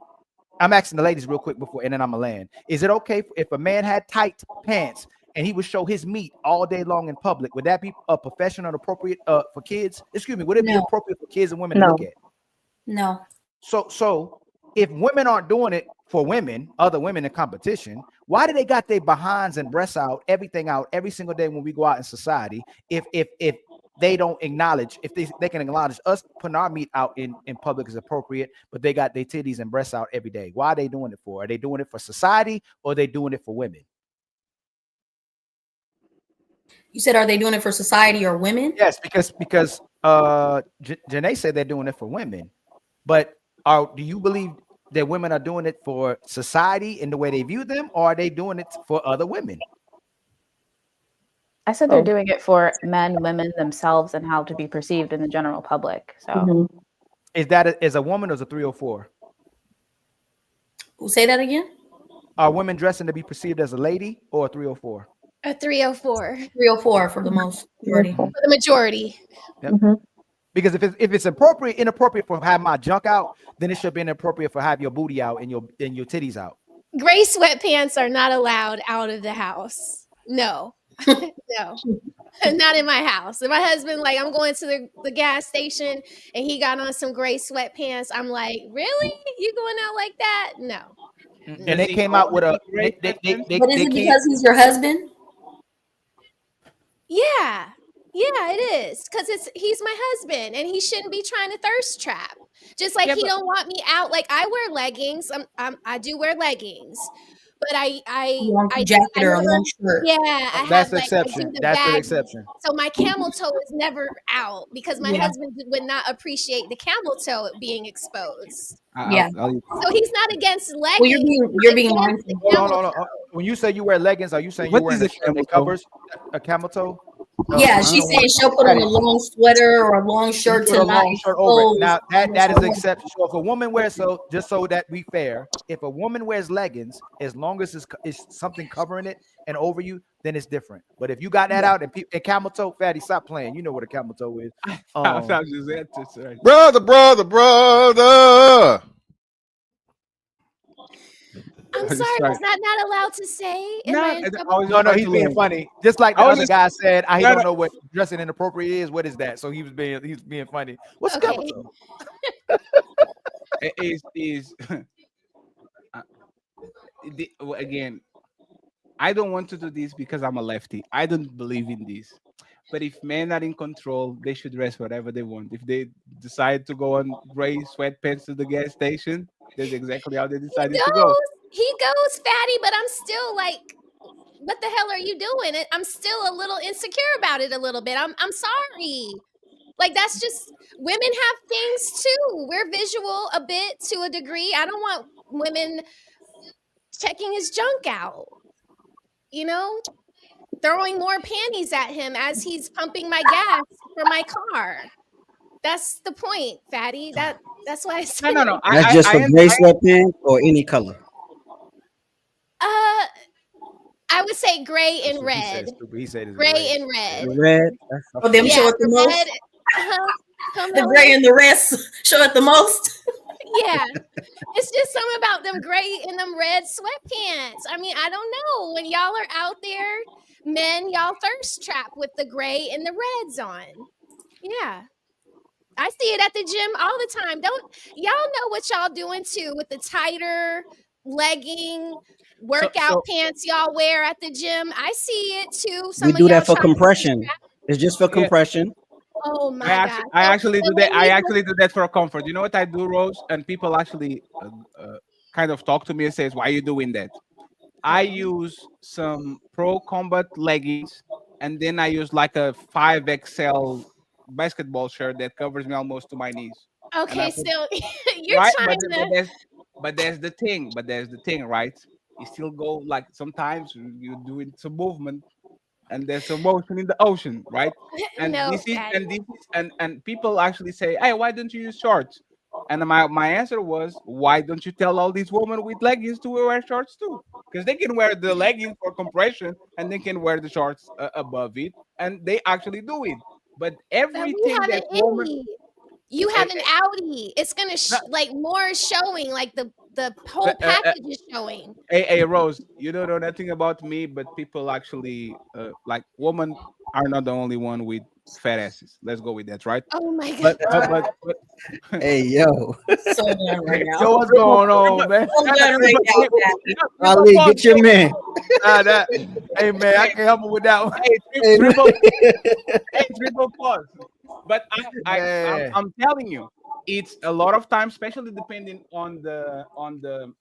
I'm asking the ladies real quick before, and then I'm gonna land. Is it okay if a man had tight pants and he would show his meat all day long in public? Would that be a professional and appropriate for kids? Excuse me, would it be appropriate for kids and women to look at? No. So if women aren't doing it for women, other women in competition, why do they got their behinds and breasts out, everything out every single day when we go out in society? If they don't acknowledge, if they can acknowledge us putting our meat out in public is appropriate, but they got their titties and breasts out every day. Why are they doing it for? Are they doing it for society or are they doing it for women? You said, are they doing it for society or women? Yes, because Janae said they're doing it for women, but do you believe that women are doing it for society in the way they view them, or are they doing it for other women? I said they're doing it for men, women themselves, and how to be perceived in the general public. So, Is that as a woman or is a 304? Say that again. Are women dressing to be perceived as a lady or a 304? A 304. 304 for the most majority. For the majority. Yep. Because if it's inappropriate for have my junk out, then it should be inappropriate for have your booty out and your titties out. Gray sweatpants are not allowed out of the house. No. No. Not in my house. And my husband, like, I'm going to the gas station and he got on some gray sweatpants. I'm like, really? You going out like that? No. And they came out with a But is it because he's your husband? Yeah. Yeah, it is. Because he's my husband and he shouldn't be trying to thirst trap. Just like he don't want me out. Like, I wear leggings. I do wear leggings. But I jacket or a long shirt. Yeah, that's the exception. That's the exception. So my camel toe is never out because my husband would not appreciate the camel toe being exposed. So he's not against leggings. Well, you're being mindful. Hold on. When you say you wear leggings, are you saying you're wearing a covers a camel toe? Yeah, she's saying she'll put on a long sweater or a long shirt to not over it. Now that is an exception. So if a woman wears, just so that we fair, if a woman wears leggings, as long as it's something covering it and over you, then it's different. But if you got that out and camel toe, Fatty, stop playing. You know what a camel toe is. Brother. I'm sorry, is that not allowed to say? No, he's being funny. Just like the other guy said, he don't know what dressing inappropriate is. What is that? So he's being funny. What's camel toe? Again, I don't want to do this because I'm a lefty. I don't believe in this. But if men are in control, they should dress whatever they want. If they decide to go on gray sweatpants to the gas station, that's exactly how they decided to go. He goes, Fatty, but I'm still like, what the hell are you doing? I'm still a little insecure about it a little bit. I'm sorry. Like, that's just, women have things too. We're visual a bit to a degree. I don't want women checking his junk out, throwing more panties at him as he's pumping my gas for my car. That's the point, Fatty. That's why I said no. That's just for gray sweatpants or any color. I would say gray and red. He said gray and red. Red. Oh, them show it the most. The gray and the rest show it the most. Yeah, it's just something about them gray and them red sweatpants. I mean, I don't know. When y'all are out there, men, y'all thirst trap with the gray and the reds on. Yeah. I see it at the gym all the time. Don't y'all know what y'all doing too with the tighter legging workout pants y'all wear at the gym. I see it too. We Some of do y'all that for try to compression. It's just for compression. Oh my God. I So actually do when that. I you actually do that for comfort. You know what I do, Rose? And people actually kind of talk to me and says, "Why are you doing that?" I use some Pro Combat leggings, and then I use like a 5XL basketball shirt that covers me almost to my knees. And I Okay, put, so you're right, trying to but there's the thing. But there's the thing, right? You still go like sometimes you're doing some movement and there's some motion in the ocean, right? And no, this is Fatty. and this is and people actually say, "Hey, why don't you use shorts?" And my answer was, "Why don't you tell all these women with leggings to wear shorts too? Because they can wear the leggings for compression and they can wear the shorts above it, and they actually do it. But But we everything have that an woman, Audi. You eh, have an Audi. It's gonna like more showing, like the eh, whole eh, eh, package is showing. hey, Rose, you don't know nothing about me, but people actually like women are not the only one with fat asses. Let's go with that, right? Oh my But God. but Hey, yo. So done right now. Yo, what's going on, man? So done right now, Daddy. Ali, get your man. Hey, man, I can help him with that one. Hey, triple pause. But Man. I'm telling you, it's a lot of times, especially depending on the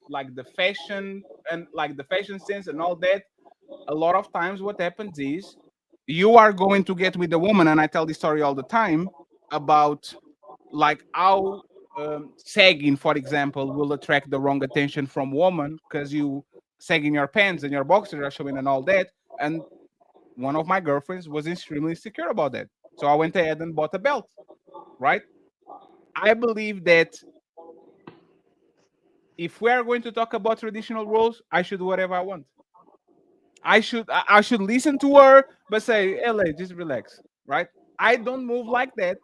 like the fashion and like the fashion sense and all that. A lot of times, what happens is you are going to get with the woman, and I tell this story all the time about like how sagging, for example, will attract the wrong attention from women because you sagging your pants and your boxers are showing and all that. And one of my girlfriends was extremely insecure about that. So I went ahead and bought a belt, right? I believe that if we are going to talk about traditional roles, I should do whatever I want. I should listen to her, but say, LA, just relax, right? I don't move like that.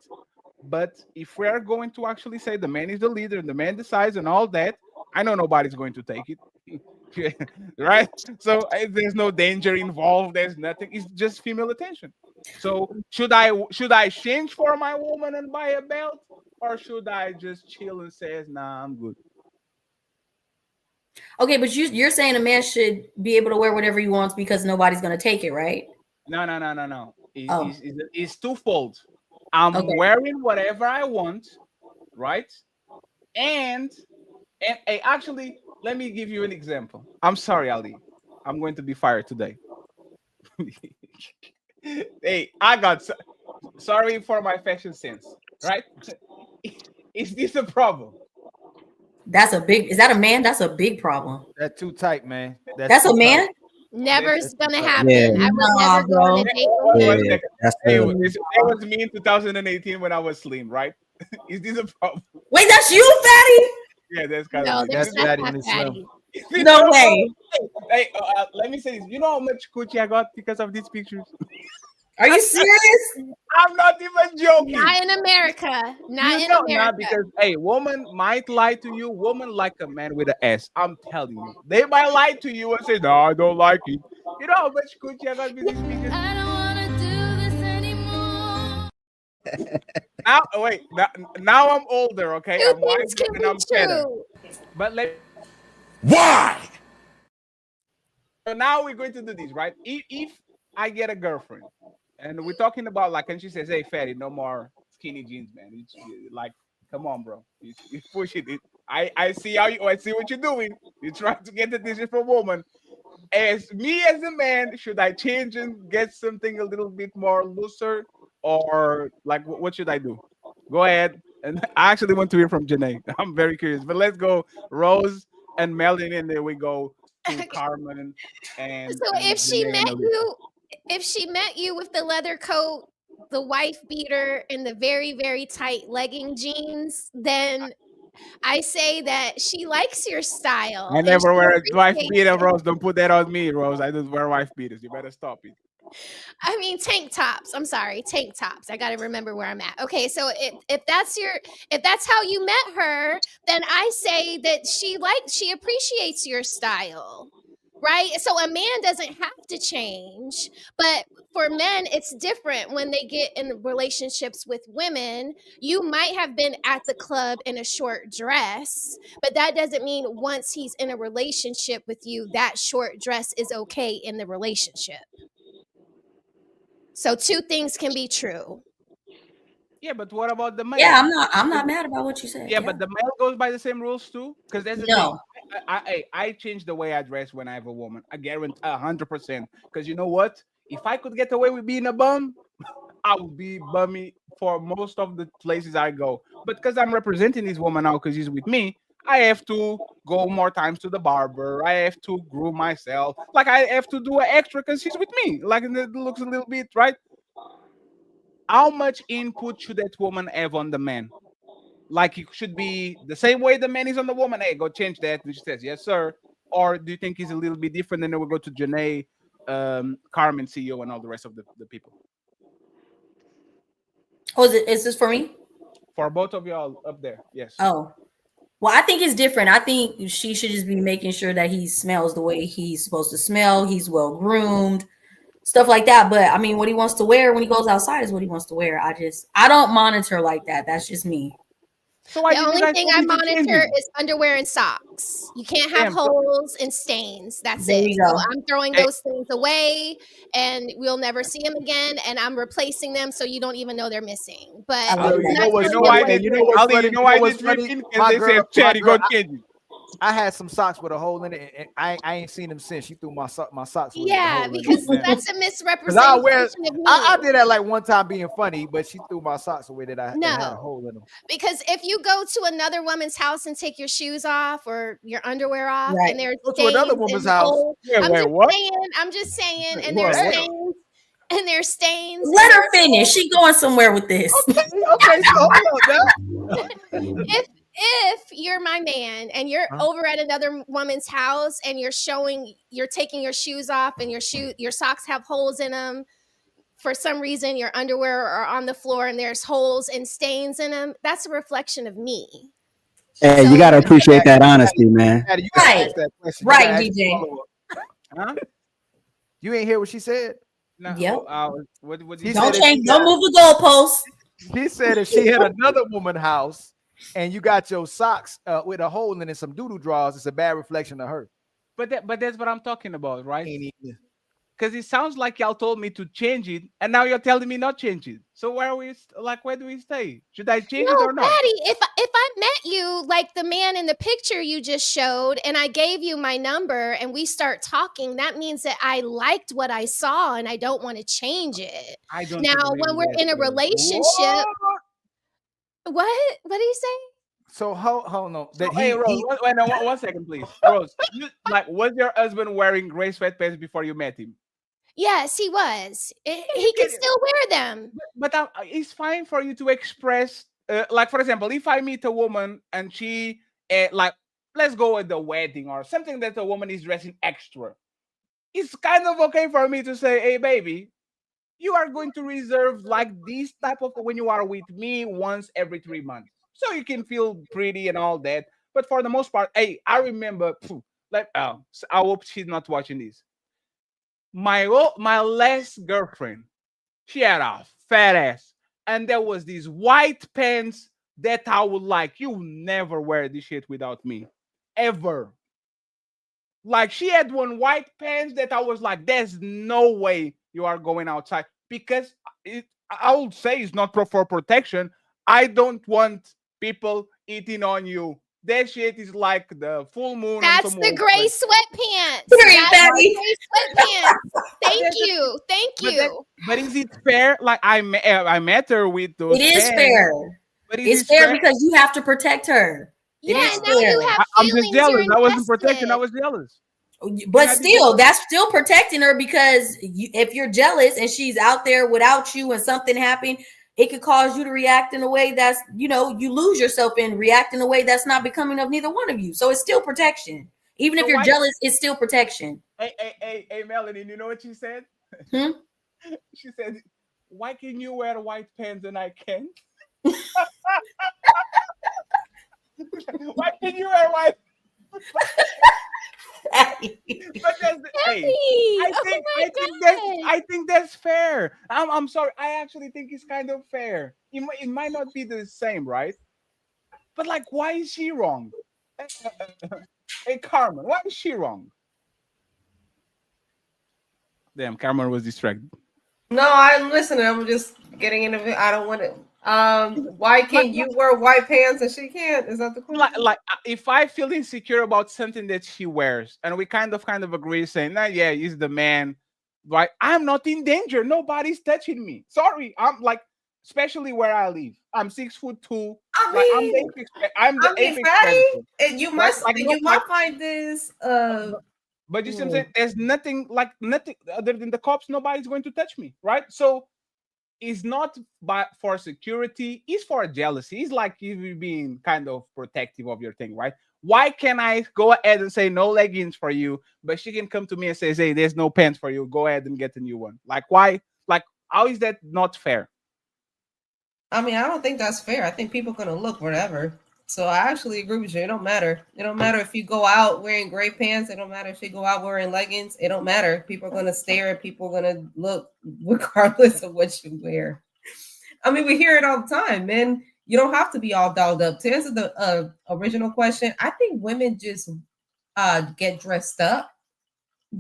But if we are going to actually say the man is the leader and the man decides and all that, I know nobody's going to take it. Right? So there's no danger involved. There's nothing. It's just female attention. So should I change for my woman and buy a belt, or should I just chill and say, nah, I'm good? Okay, but you're saying a man should be able to wear whatever he wants because nobody's going to take it, right? No. Oh. It's twofold. I'm Okay. wearing whatever I want, right? And hey, actually, let me give you an example. I'm sorry, Ali. I'm going to be fired today. Hey, sorry for my fashion sense, right? Is this a problem? Is that a man? That's a big problem. That's too tight, man. That's a man? Never is gonna happen. Yeah. I would never go on a date with Yeah, him. that's Hey, the that was me in 2018 when I was slim, right? Is this a problem? Wait, that's you, Fatty? Yeah, that's kind No, of me. that's Fatty not when he's Fatty. No way. Hey, let me say this. You know how much coochie I got because of these pictures? Are you serious? I'm not even joking. Not in America. Not You in know, America. because hey, woman might lie to you. Woman like a man with an S. I'm telling you, they might lie to you and say, "No, I don't like it." You know how much coochie I got with these pictures? I don't wanna do this anymore. Now I'm older. Okay, Two I'm things wiser can and be I'm better. true. But Why? so now we're going to do this, right? If I get a girlfriend and we're talking about like, and she says, "Hey, fatty, no more skinny jeans, man. It's like, come on, bro. You pushing it. I see I see what you're doing. You're trying to get the attention from a woman. As a man, should I change and get something a little bit more looser, or like what should I do? Go ahead. And I actually want to hear from Janae. I'm very curious. But let's go, Rose and Melanie, and then we go to Carmen and So if she Janae and met Elisa. you with the leather coat, the wife beater, and the very, very tight legging jeans, then I say that she likes your style I and never she wear a wife appreciates beater, it. Rose. Don't put that on me, Rose. I just wear wife beaters. You better stop it. I mean tank tops. I'm sorry, tank tops. I got to remember where I'm at. Okay, so if that's how you met her, then I say that she appreciates your style. right? So a man doesn't have to change, but for men it's different. When they get in relationships with women, you might have been at the club in a short dress, but that doesn't mean once he's in a relationship with you, that short dress is okay in the relationship. So two things can be true. Yeah, but what about the male? Yeah, I'm not mad about what you said. Yeah, but the male goes by the same rules too. Because there's the No. thing. I change the way I dress when I have a woman. I guarantee 100%. Because you know what? If I could get away with being a bum, I would be bummy for most of the places I go. But because I'm representing this woman now, because she's with me, I have to go more times to the barber. I have to groom myself. Like I have to do an extra because she's with me. Like it looks a little bit right. How much input should that woman have on the man? Like it should be the same way the man is on the woman. Hey, go change that. And she says, yes, sir. Or do you think he's a little bit different? And then we'll go to Janae, Carmen, CEO, and all the rest of the people. Oh, is this for me? For both of y'all up there, yes. Oh, well, I think it's different. I think she should just be making sure that he smells the way he's supposed to smell. He's well groomed, stuff like that. But I mean, what he wants to wear when he goes outside is what he wants to wear. I don't monitor like that. That's just me. So the only thing I monitor is underwear and socks. You can't have holes and stains. That's There it. you go. So I'm throwing those things away, and we'll never see them again. And I'm replacing them so you don't even know they're missing. But You know what's funny? My girl, I had some socks with a hole in it, and I ain't seen them since. She threw my socks away. Yeah, because that's a misrepresentation of me. I did that like one time being funny, but she threw my socks away that I had a hole in them. Because if you go to another woman's house and take your shoes off or your underwear off, Right. and there's Go to another woman's house. I'm just saying, and there's stains, and there's stains. Let her finish. She going somewhere with this. Okay, so hold on. If you're my man and you're over at another woman's house and you're taking your shoes off and your socks have holes in them, for some reason your underwear are on the floor and there's holes and stains in them, that's a reflection of me. Hey, you gotta appreciate that honesty, man. Right, DJ. Huh? You ain't hear what she said? No. Yep. What Don't change. Don't move the goalposts. She said if she had another woman's house and you got your socks with a hole in it, some doo-doo drawers, it's a bad reflection of her. But that's what I'm talking about, right? Because it sounds like y'all told me to change it, and now you're telling me not change it. So where do we stay? Should I change it or not? Patty, if I met you like the man in the picture you just showed, and I gave you my number, and we start talking, that means that I liked what I saw, and I don't want to change it. I don't. Now, when we're in a relationship, what do you say? So hold on. Hey, Rose, wait, no, one second, please. Rose, was your husband wearing gray sweatpants before you met him? Yes, he was. He can still wear them. But it's fine for you to express, like, for example, if I meet a woman and she, let's go at the wedding or something that a woman is dressing extra. It's kind of okay for me to say, hey, baby, you are going to reserve like this type of when you are with me once every 3 months. So you can feel pretty and all that. But for the most part, hey, I remember, I hope she's not watching this. My last girlfriend, she had a fat ass. And there was these white pants that I would like. You never wear this shit without me. Ever. Like she had one white pants that I was like, there's no way you are going outside. Because I would say it's not for protection. I don't want people eating on you. That shit is like the full moon. That's the gray sweatpants. Thank you. But is it fair? Like I met her with those. It is fair. But it's fair because you have to protect her. Yeah, now you have I'm just jealous. I wasn't protecting. I was jealous. But still, that's still protecting her because if you're jealous and she's out there without you and something happened, it could cause you to react in a way that's, you lose yourself in react in a way that's not becoming of neither one of you. So it's still protection. Even if you're jealous, it's still protection. Hey, Melanie, you know what she said? She said, why can you wear white pants and I can't? Why can you wear white? But hey, I think that's fair. I'm sorry. I actually think it's kind of fair. It might not be the same, right? But like, why is she wrong? Hey, Carmen, why is she wrong? Damn, Carmen was distracted. No, I'm listening. I'm just getting into it. I don't want it. Why can't you wear white pants and she can't? Is that the question? Like if I feel insecure about something that she wears, and we kind of agree, saying, "Nah, yeah, he's the man," right? I'm not in danger. Nobody's touching me. Sorry, I'm like, especially where I live. I'm 6'2". I'm the apex predator. And you must, you might find this. But you see what I'm saying? There's nothing other than the cops. Nobody's going to touch me, right? So it's not for security. It's for jealousy. It's like you being kind of protective of your thing, right? Why can I go ahead and say no leggings for you, but she can come to me and say, "Hey, there's no pants for you. Go ahead and get a new one." Like, why? Like, how is that not fair? I mean, I don't think that's fair. I think people are gonna look whatever. So I actually agree with you. It don't matter. It don't matter if you go out wearing gray pants. It don't matter if you go out wearing leggings. It don't matter. People are gonna stare and people are gonna look regardless of what you wear. I mean, we hear it all the time, man. You don't have to be all dolled up. To answer the original question, I think women just get dressed up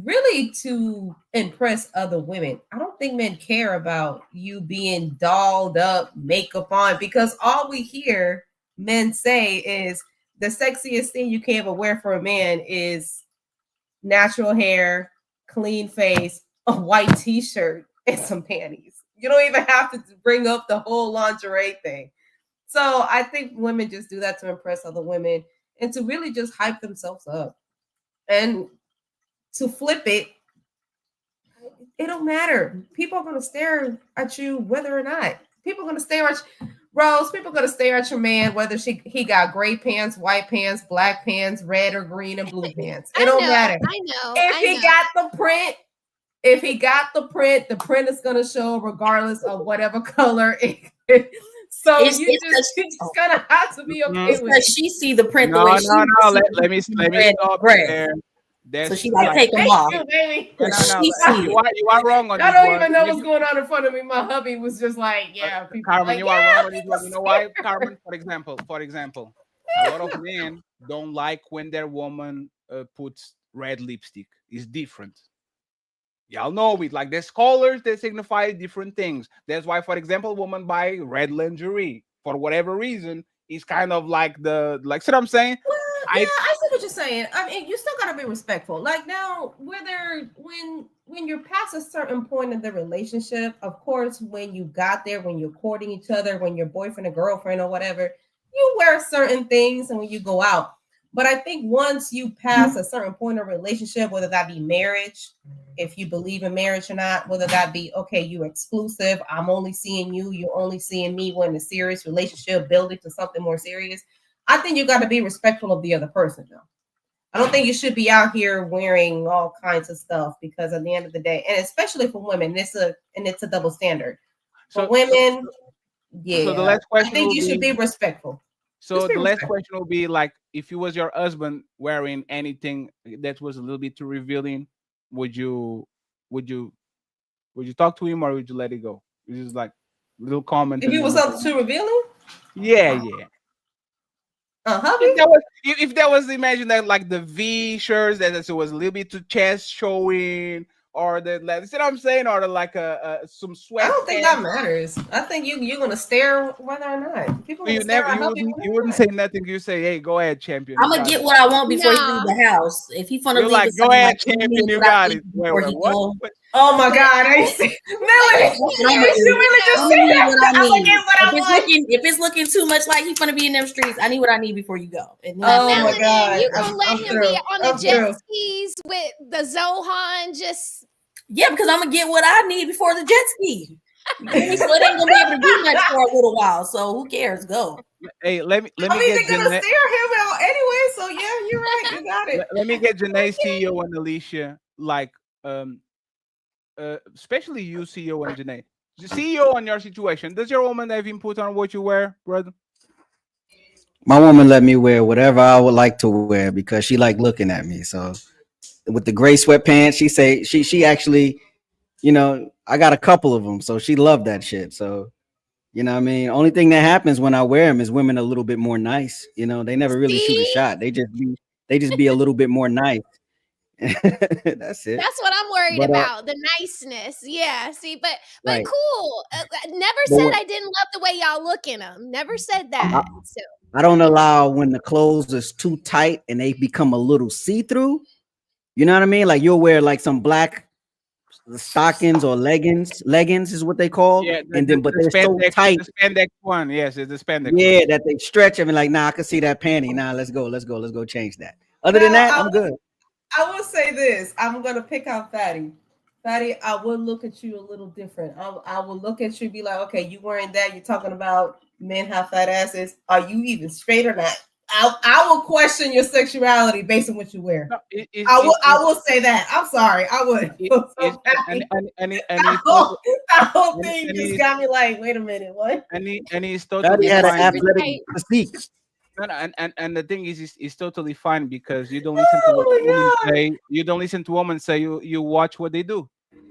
really to impress other women. I don't think men care about you being dolled up, makeup on, because all we hear men say is the sexiest thing you can ever wear for a man is natural hair, clean face, a white t-shirt, and some panties. You don't even have to bring up the whole lingerie thing. So I think women just do that to impress other women and to really just hype themselves up. And to flip it, it don't matter. People are going to stare at you whether or not. People are going to stare at you. Rose, people are going to stare at your man whether he got gray pants, white pants, black pants, red or green and blue pants. It don't matter. I know. If he got the print, the print is going to show regardless of whatever color it. So you just gonna have to be okay with it. She see the print the No, way let me stop there. So she like take them off. You are wrong on this. I don't even know what's going on in front of me. My hubby was just like, "Yeah, people Carmen, like, you are wrong on this one. You know why, Carmen? For example, a lot of men don't like when their woman puts red lipstick. It's different. Y'all know it. Like there's colors that signify different things. That's why, for example, women buy red lingerie for whatever reason. It's kind of like see what I'm saying? Well, I see what you're saying. I mean, you still gotta be respectful. Like now, when you're past a certain point in the relationship, of course, when you got there, when you're courting each other, when you're boyfriend or girlfriend or whatever, you wear certain things, and when you go out. But I think once you pass a certain point of relationship, whether that be marriage, if you believe in marriage or not, whether that be, okay, you're exclusive, I'm only seeing you, you're only seeing me, we're in a serious relationship, building to something more serious. I think you got to be respectful of the other person, though. I don't think you should be out here wearing all kinds of stuff, because at the end of the day, and especially for women, it's a double standard. For women, So the last question I think you should be respectful. So the last question will be like, if it was your husband wearing anything that was a little bit too revealing, would you talk to him, or would you let it go? It's just like a little comment. If he was something too revealing? Yeah. Hubby? If that was, imagine that like the V shirts that it was a little bit too chest showing, or the, like, see what I'm saying, or some sweat. I don't think that matters. I think you're gonna stare whether or not. People you wouldn't say nothing. You say, "Hey, go ahead, champion." I'm gonna get what I want before he leaves the house. If he finna leave, like, go ahead, champion. You got it. What? Oh my God! Melanie, you really just said I'm gonna get what I want. If it's looking too much like he finna be in them streets, I need what I need before you go. Oh my God! You gonna let him be on the jet skis with the Zohan just? Yeah, because I'm gonna get what I need before the jet ski. So it ain't gonna be able to do much for a little while. So who cares? Go. Hey, let me they're get gonna stare him out anyway. So yeah, you're right. You got it. Let me get Janae's CEO and Alicia, like especially you, CEO and Janae. The CEO on your situation. Does your woman have input on what you wear, brother? My woman let me wear whatever I would like to wear because she like looking at me. So with the gray sweatpants. She say she actually, you know, I got a couple of them, so she loved that shit. So you know what I mean? Only thing that happens when I wear them is women a little bit more nice. You know, they never really shoot a See? shot. They just be a little bit more nice. That's it. That's what I'm worried But about, the niceness. Yeah, see, but right. cool. Never But said what, I didn't love the way y'all look in them. Never said that. So I don't allow when the clothes is too tight and they become a little see-through. You know what I mean? Like you'll wear like some black stockings or leggings. Leggings is what they call. Yeah, And then but they're so tight. the spandex one. Yes, it's the spandex Yeah, one. that they stretch. I mean, like, nah, I can see that panty. Nah, let's go change that. Other than Now, that, I'm good. I will say this. I'm gonna pick out Fatty. Fatty, I will look at you a little different. I will look at you and be like, okay, you wearing that? You're talking about men have fat asses. Are you even straight or not? I will question your sexuality based on what you wear. No, I will say that. I'm sorry. I would. That whole thing just got me like, wait a minute, what? And he's Fatty totally had an fine. athletic physique. No, and the thing is, it's totally fine because you don't listen to what women say. You don't listen to women say. You watch what they do,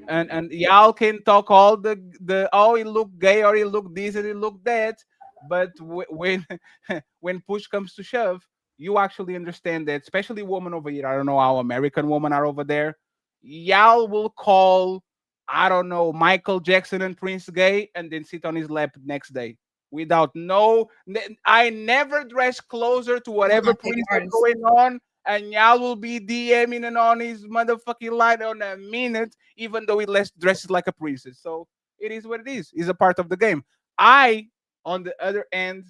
and y'all can talk all the oh, he look gay or he look this and he look that, but when when push comes to shove, you actually understand that. Especially women over here. I don't know how American women are over there. Y'all will call, I don't know, Michael Jackson and Prince gay, and then sit on his lap next day. Without I never dress closer to whatever Prince is going on, and y'all will be DMing and on his motherfucking line on a minute, even though he dresses like a princess. So it is what it is. It's a part of the game. I, on the other end,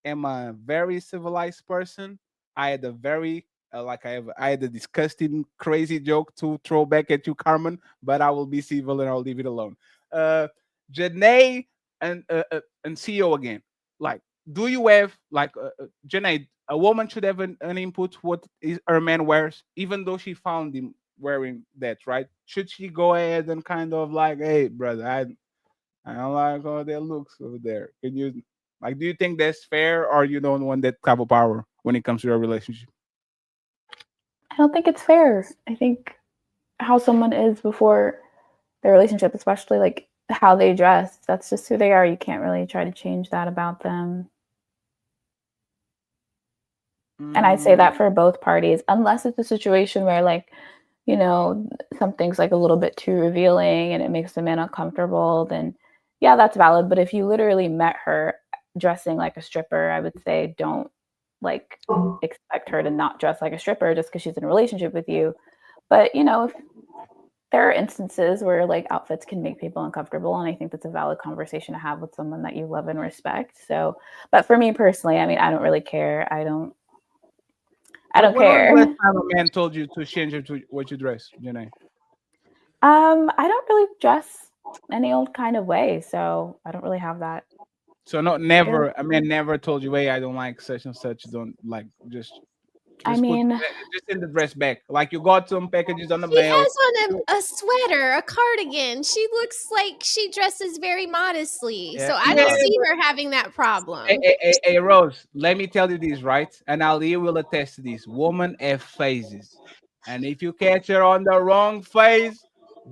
am a very civilized person. I had a very I had a disgusting, crazy joke to throw back at you, Carmen, but I will be civil and I'll leave it alone. Janae and CEO again. Like, do you have Janae? A woman should have an input what her man wears, even though she found him wearing that, right? Should she go ahead and kind of like, hey, brother, I don't like all that looks over there. Can you do you think that's fair, or you don't want that type of power when it comes to your relationship? I don't think it's fair. I think how someone is before their relationship, especially like how they dress, that's just who they are. You can't really try to change that about them. And I say that for both parties, unless it's a situation where, like, you know, something's like a little bit too revealing and it makes the man uncomfortable, then yeah, that's valid. But if you literally met her dressing like a stripper, I would say don't like expect her to not dress like a stripper just because she's in a relationship with you. But, you know, if there are instances where like outfits can make people uncomfortable, and I think that's a valid conversation to have with someone that you love and respect. So, but for me personally, I mean, I don't really care. I don't care. When was the last time a man told you to change it to what you dress, Janae? I don't really dress any old kind of way, so I don't really have that. So never. A man never told you, hey, I don't like such and such. Don't like just I mean, just send the dress back. Like, you got some packages on the she mail. has on a sweater, a cardigan. She looks like she dresses very modestly. Yeah. So I don't see her having that problem. Hey, Rose, let me tell you this, right? And Ali will attest to this. Women have phases. And if you catch her on the wrong phase,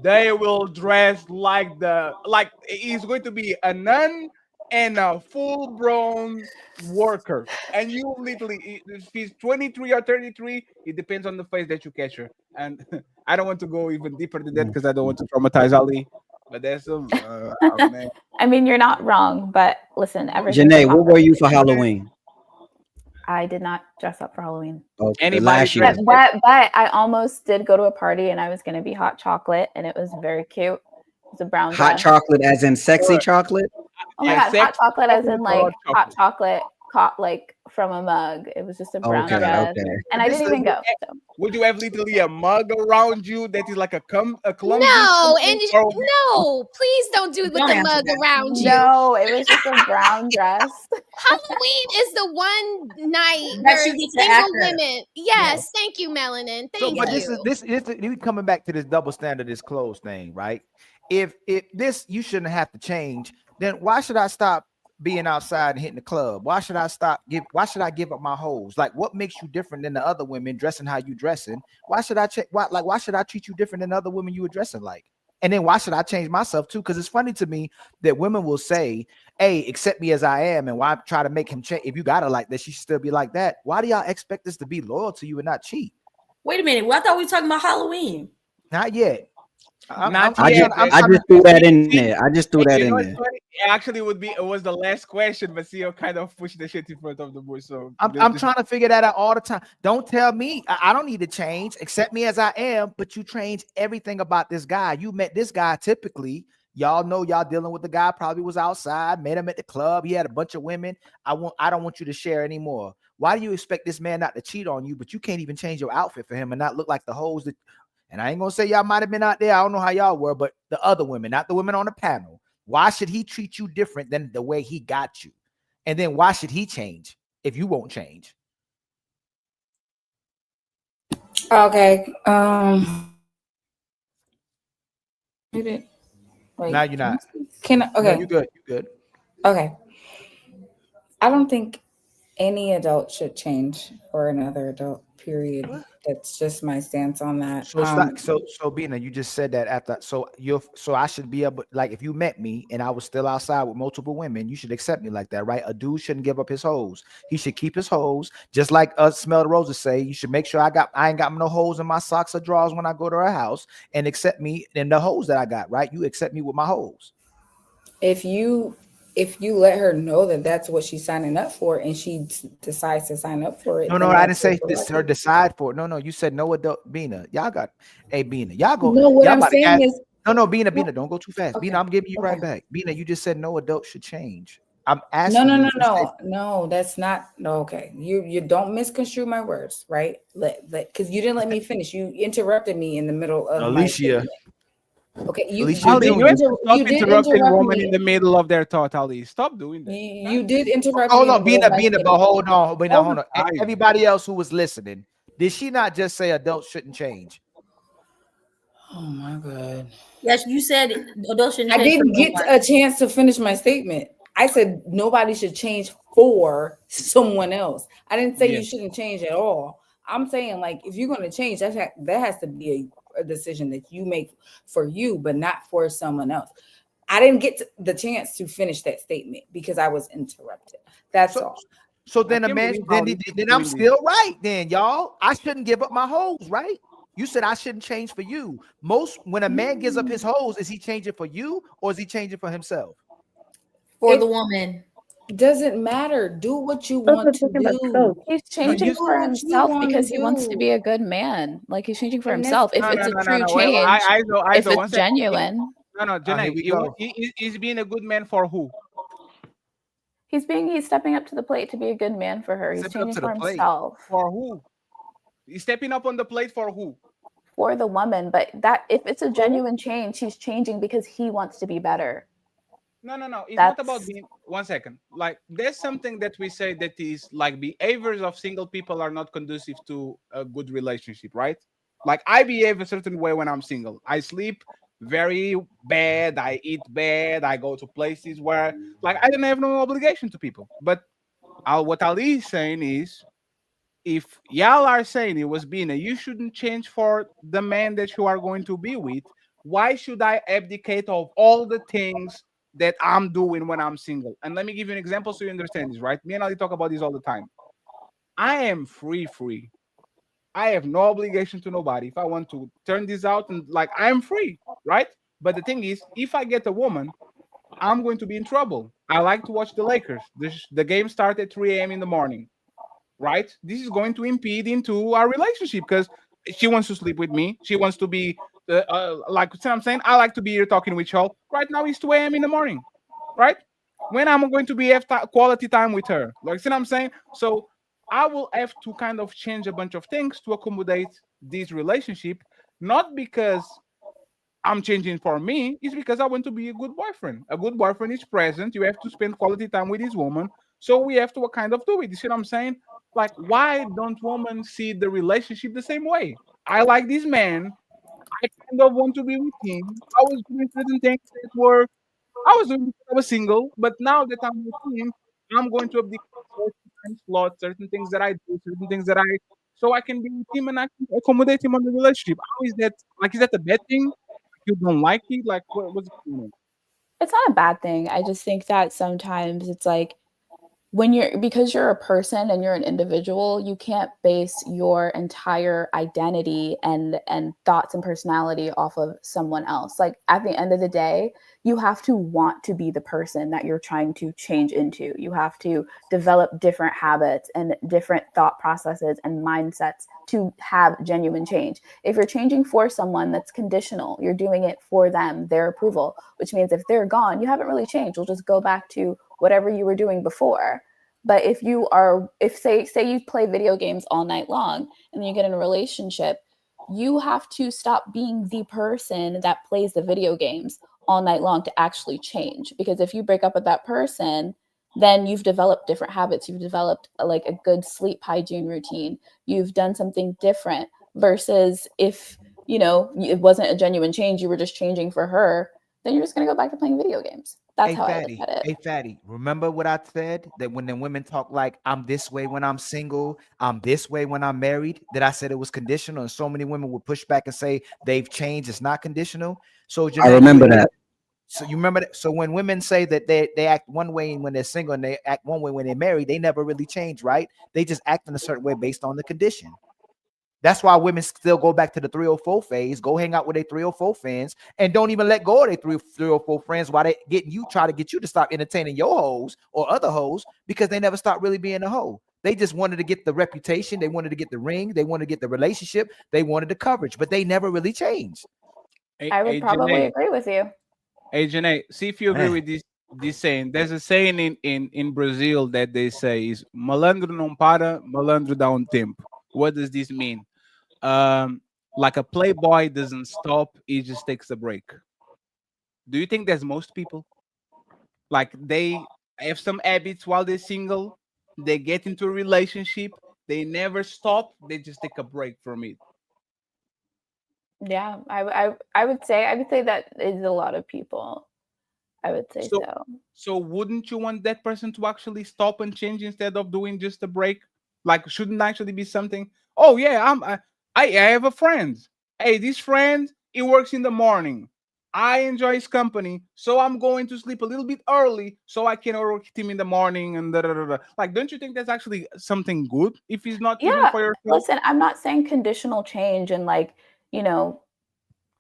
they will dress like it's going to be a nun and a full-grown worker. And you literally, if she's 23 or 33, it depends on the phase that you catch her. And I don't want to go even deeper than that because I don't want to traumatize Ali. But that's some man. I mean, you're not wrong, but listen, Janae, what were you for Halloween? I did not dress up for Halloween. Oh, last year. But I almost did go to a party and I was going to be hot chocolate, and it was very cute. It was a brown Hot dress. chocolate as in sexy chocolate? Oh my God, hot chocolate as in like hot chocolate caught like from a mug. It was just a brown dress. And I didn't even go. So. Would you have literally a mug around you that is like a clumsy? No, and no, please don't do it with the mug around you. No, it was just a brown dress. Halloween is the one night where single women. Yes, thank you, Melanin. Thank you. But this is coming back to this double standard, this clothes thing, right? If this you shouldn't have to change, then why should I stop being outside and hitting the club? Why should I why should I give up my hoes? Like, what makes you different than the other women dressing how you dressing? Why should I why should I treat you different than other women you were dressing like? And then why should I change myself too? Because it's funny to me that women will say, hey, accept me as I am, and why try to make him change? If you got her like that, she should still be like that. Why do y'all expect us to be loyal to you and not cheat? Wait a minute. Well, I thought we were talking about Halloween. Not yet. I just threw that in there. I just threw that in there. Actually, it was the last question, but CEO kind of pushed the shit in front of the bush. So I'm trying to figure that out all the time. Don't tell me I don't need to change. Accept me as I am, but you change everything about this guy. You met this guy typically. Y'all know y'all dealing with the guy. Probably was outside, met him at the club. He had a bunch of women. I don't want you to share anymore. Why do you expect this man not to cheat on you, but you can't even change your outfit for him and not look like the hoes that? And I ain't gonna say y'all might have been out there. I don't know how y'all were, but the other women, not the women on the panel. Why should he treat you different than the way he got you? And then why should he change if you won't change? Okay. Wait. Now you're not. Okay. No, you good. You good. Okay. I don't think any adult should change for another adult. Period. That's just my stance on that. So Bina, you just said that after. So I should be able, like, if you met me and I was still outside with multiple women, you should accept me like that, right? A dude shouldn't give up his hoes. He should keep his hoes, just like us Smell the Roses say. You should make sure I ain't got no holes in my socks or drawers when I go to her house, and accept me and the hoes that I got, right? You accept me with my hoes. If you let her know that that's what she's signing up for, and she decides to sign up for it. No, I didn't say this. Her decide for it. No, you said no adult. Bina, y'all got. Hey, Bina, y'all go. No, what I'm saying ask, is. No, Bina, don't go too fast. Okay. Bina, I'm giving you right back. Bina, you just said no adult should change. I'm asking. No, that's not. No, okay. You don't misconstrue my words, right? Because you didn't let me finish. You interrupted me in the middle of Alicia. Okay, you interrupting woman in the middle of their thought, Ali. Stop doing that. You did interrupt. Hold on, Bina, but hold on. Everybody else who was listening, did she not just say adults shouldn't change? Oh my God. Yes, you said adults shouldn't change. I didn't get a chance to finish my statement. I said nobody should change for someone else. I didn't say you shouldn't change at all. I'm saying, like, if you're going to change, that has to be a decision that you make for you, but not for someone else. I didn't get the chance to finish that statement because I was interrupted. That's all. So then then I'm still right. Then y'all, I shouldn't give up my hoes, right? You said I shouldn't change for you. When a man gives up his hoes, is he changing for you or is he changing for himself? For the woman. Doesn't matter. Do what you want to do. He's changing for himself because he wants to be a good man. Like, he's changing for himself. If it's a true change, if it's genuine. No, Janae, he's being a good man for who? He's stepping up to the plate to be a good man for her. He's changing for himself. For who? He's stepping up on the plate for who? For the woman. But that if it's a genuine change, he's changing because he wants to be better. No. It's not about being. 1 second. Like, there's something that we say that is like behaviors of single people are not conducive to a good relationship, right? Like, I behave a certain way when I'm single. I sleep very bad. I eat bad. I go to places where, like, I don't have no obligation to people. But what Ali is saying is, if y'all are saying it was Bina, you shouldn't change for the man that you are going to be with. Why should I abdicate of all the things that I'm doing when I'm single? And let me give you an example so you understand this, right? Me and Ali talk about this all the time. I am free. I have no obligation to nobody. If I want to turn this out, and like, I'm free, right? But the thing is, if I get a woman, I'm going to be in trouble. I like to watch the Lakers. The game starts at 3 a.m. in the morning, right? This is going to impede into our relationship because she wants to sleep with me. She wants to be like, see what I'm saying? I like to be here talking with y'all. Right now it's 2 a.m. in the morning, right? When I'm going to be have quality time with her. Like, see what I'm saying? So I will have to kind of change a bunch of things to accommodate this relationship, not because I'm changing for me. It's because I want to be a good boyfriend. A good boyfriend is present. You have to spend quality time with this woman. So we have to kind of do it. You see what I'm saying? Like, why don't women see the relationship the same way? I like this man. I kind of want to be with him. I was doing certain things that were I was doing it when I was single, but now that I'm with him, I'm going to abdicate certain slots, certain things that I do, certain things that I, so I can be with him and I can accommodate him on the relationship. How is that? Like, is that a bad thing? You don't like it? Like, what's going on? It's not a bad thing. I just think that sometimes it's like when because you're a person and you're an individual, you can't base your entire identity and thoughts and personality off of someone else. Like at the end of the day, you have to want to be the person that you're trying to change into. You have to develop different habits and different thought processes and mindsets to have genuine change. If you're changing for someone, that's conditional. You're doing it for them, their approval, which means if they're gone, you haven't really changed. You'll just go back to whatever you were doing before. But if say you play video games all night long and then you get in a relationship, you have to stop being the person that plays the video games all night long to actually change. Because if you break up with that person, then you've developed different habits. You've developed like a good sleep hygiene routine. You've done something different versus if, it wasn't a genuine change, you were just changing for her, then you're just going to go back to playing video games. That's how I look at it. Hey, Fatty, remember what I said? That when the women talk like, I'm this way when I'm single, I'm this way when I'm married, that I said it was conditional. And so many women would push back and say they've changed. It's not conditional. So I remember that. So you remember that? So when women say that they act one way when they're single and they act one way when they're married, they never really change, right? They just act in a certain way based on the condition. That's why women still go back to the 304 phase, go hang out with their 304 fans, and don't even let go of their 304 friends while they try to get you to stop entertaining your hoes or other hoes because they never stop really being a hoe. They just wanted to get the reputation, they wanted to get the ring, they wanted to get the relationship, they wanted the coverage, but they never really changed. I would probably agree with you. Hey, Janae, see if you agree with this saying. There's a saying in Brazil that they say is malandro não para, malandro dá tempo. What does this mean? Like a playboy doesn't stop, he just takes a break. Do you think there's most people? Like they have some habits while they're single, they get into a relationship, they never stop, they just take a break from it. Yeah, I would say that is a lot of people. I would say so. So wouldn't you want that person to actually stop and change instead of doing just a break? Like, shouldn't actually be something? Oh yeah, I have a friend. Hey, this friend, he works in the morning. I enjoy his company, so I'm going to sleep a little bit early so I can work with him in the morning and da, da, da, da. Like, don't you think that's actually something good if he's not even for yourself? Listen, I'm not saying conditional change and like,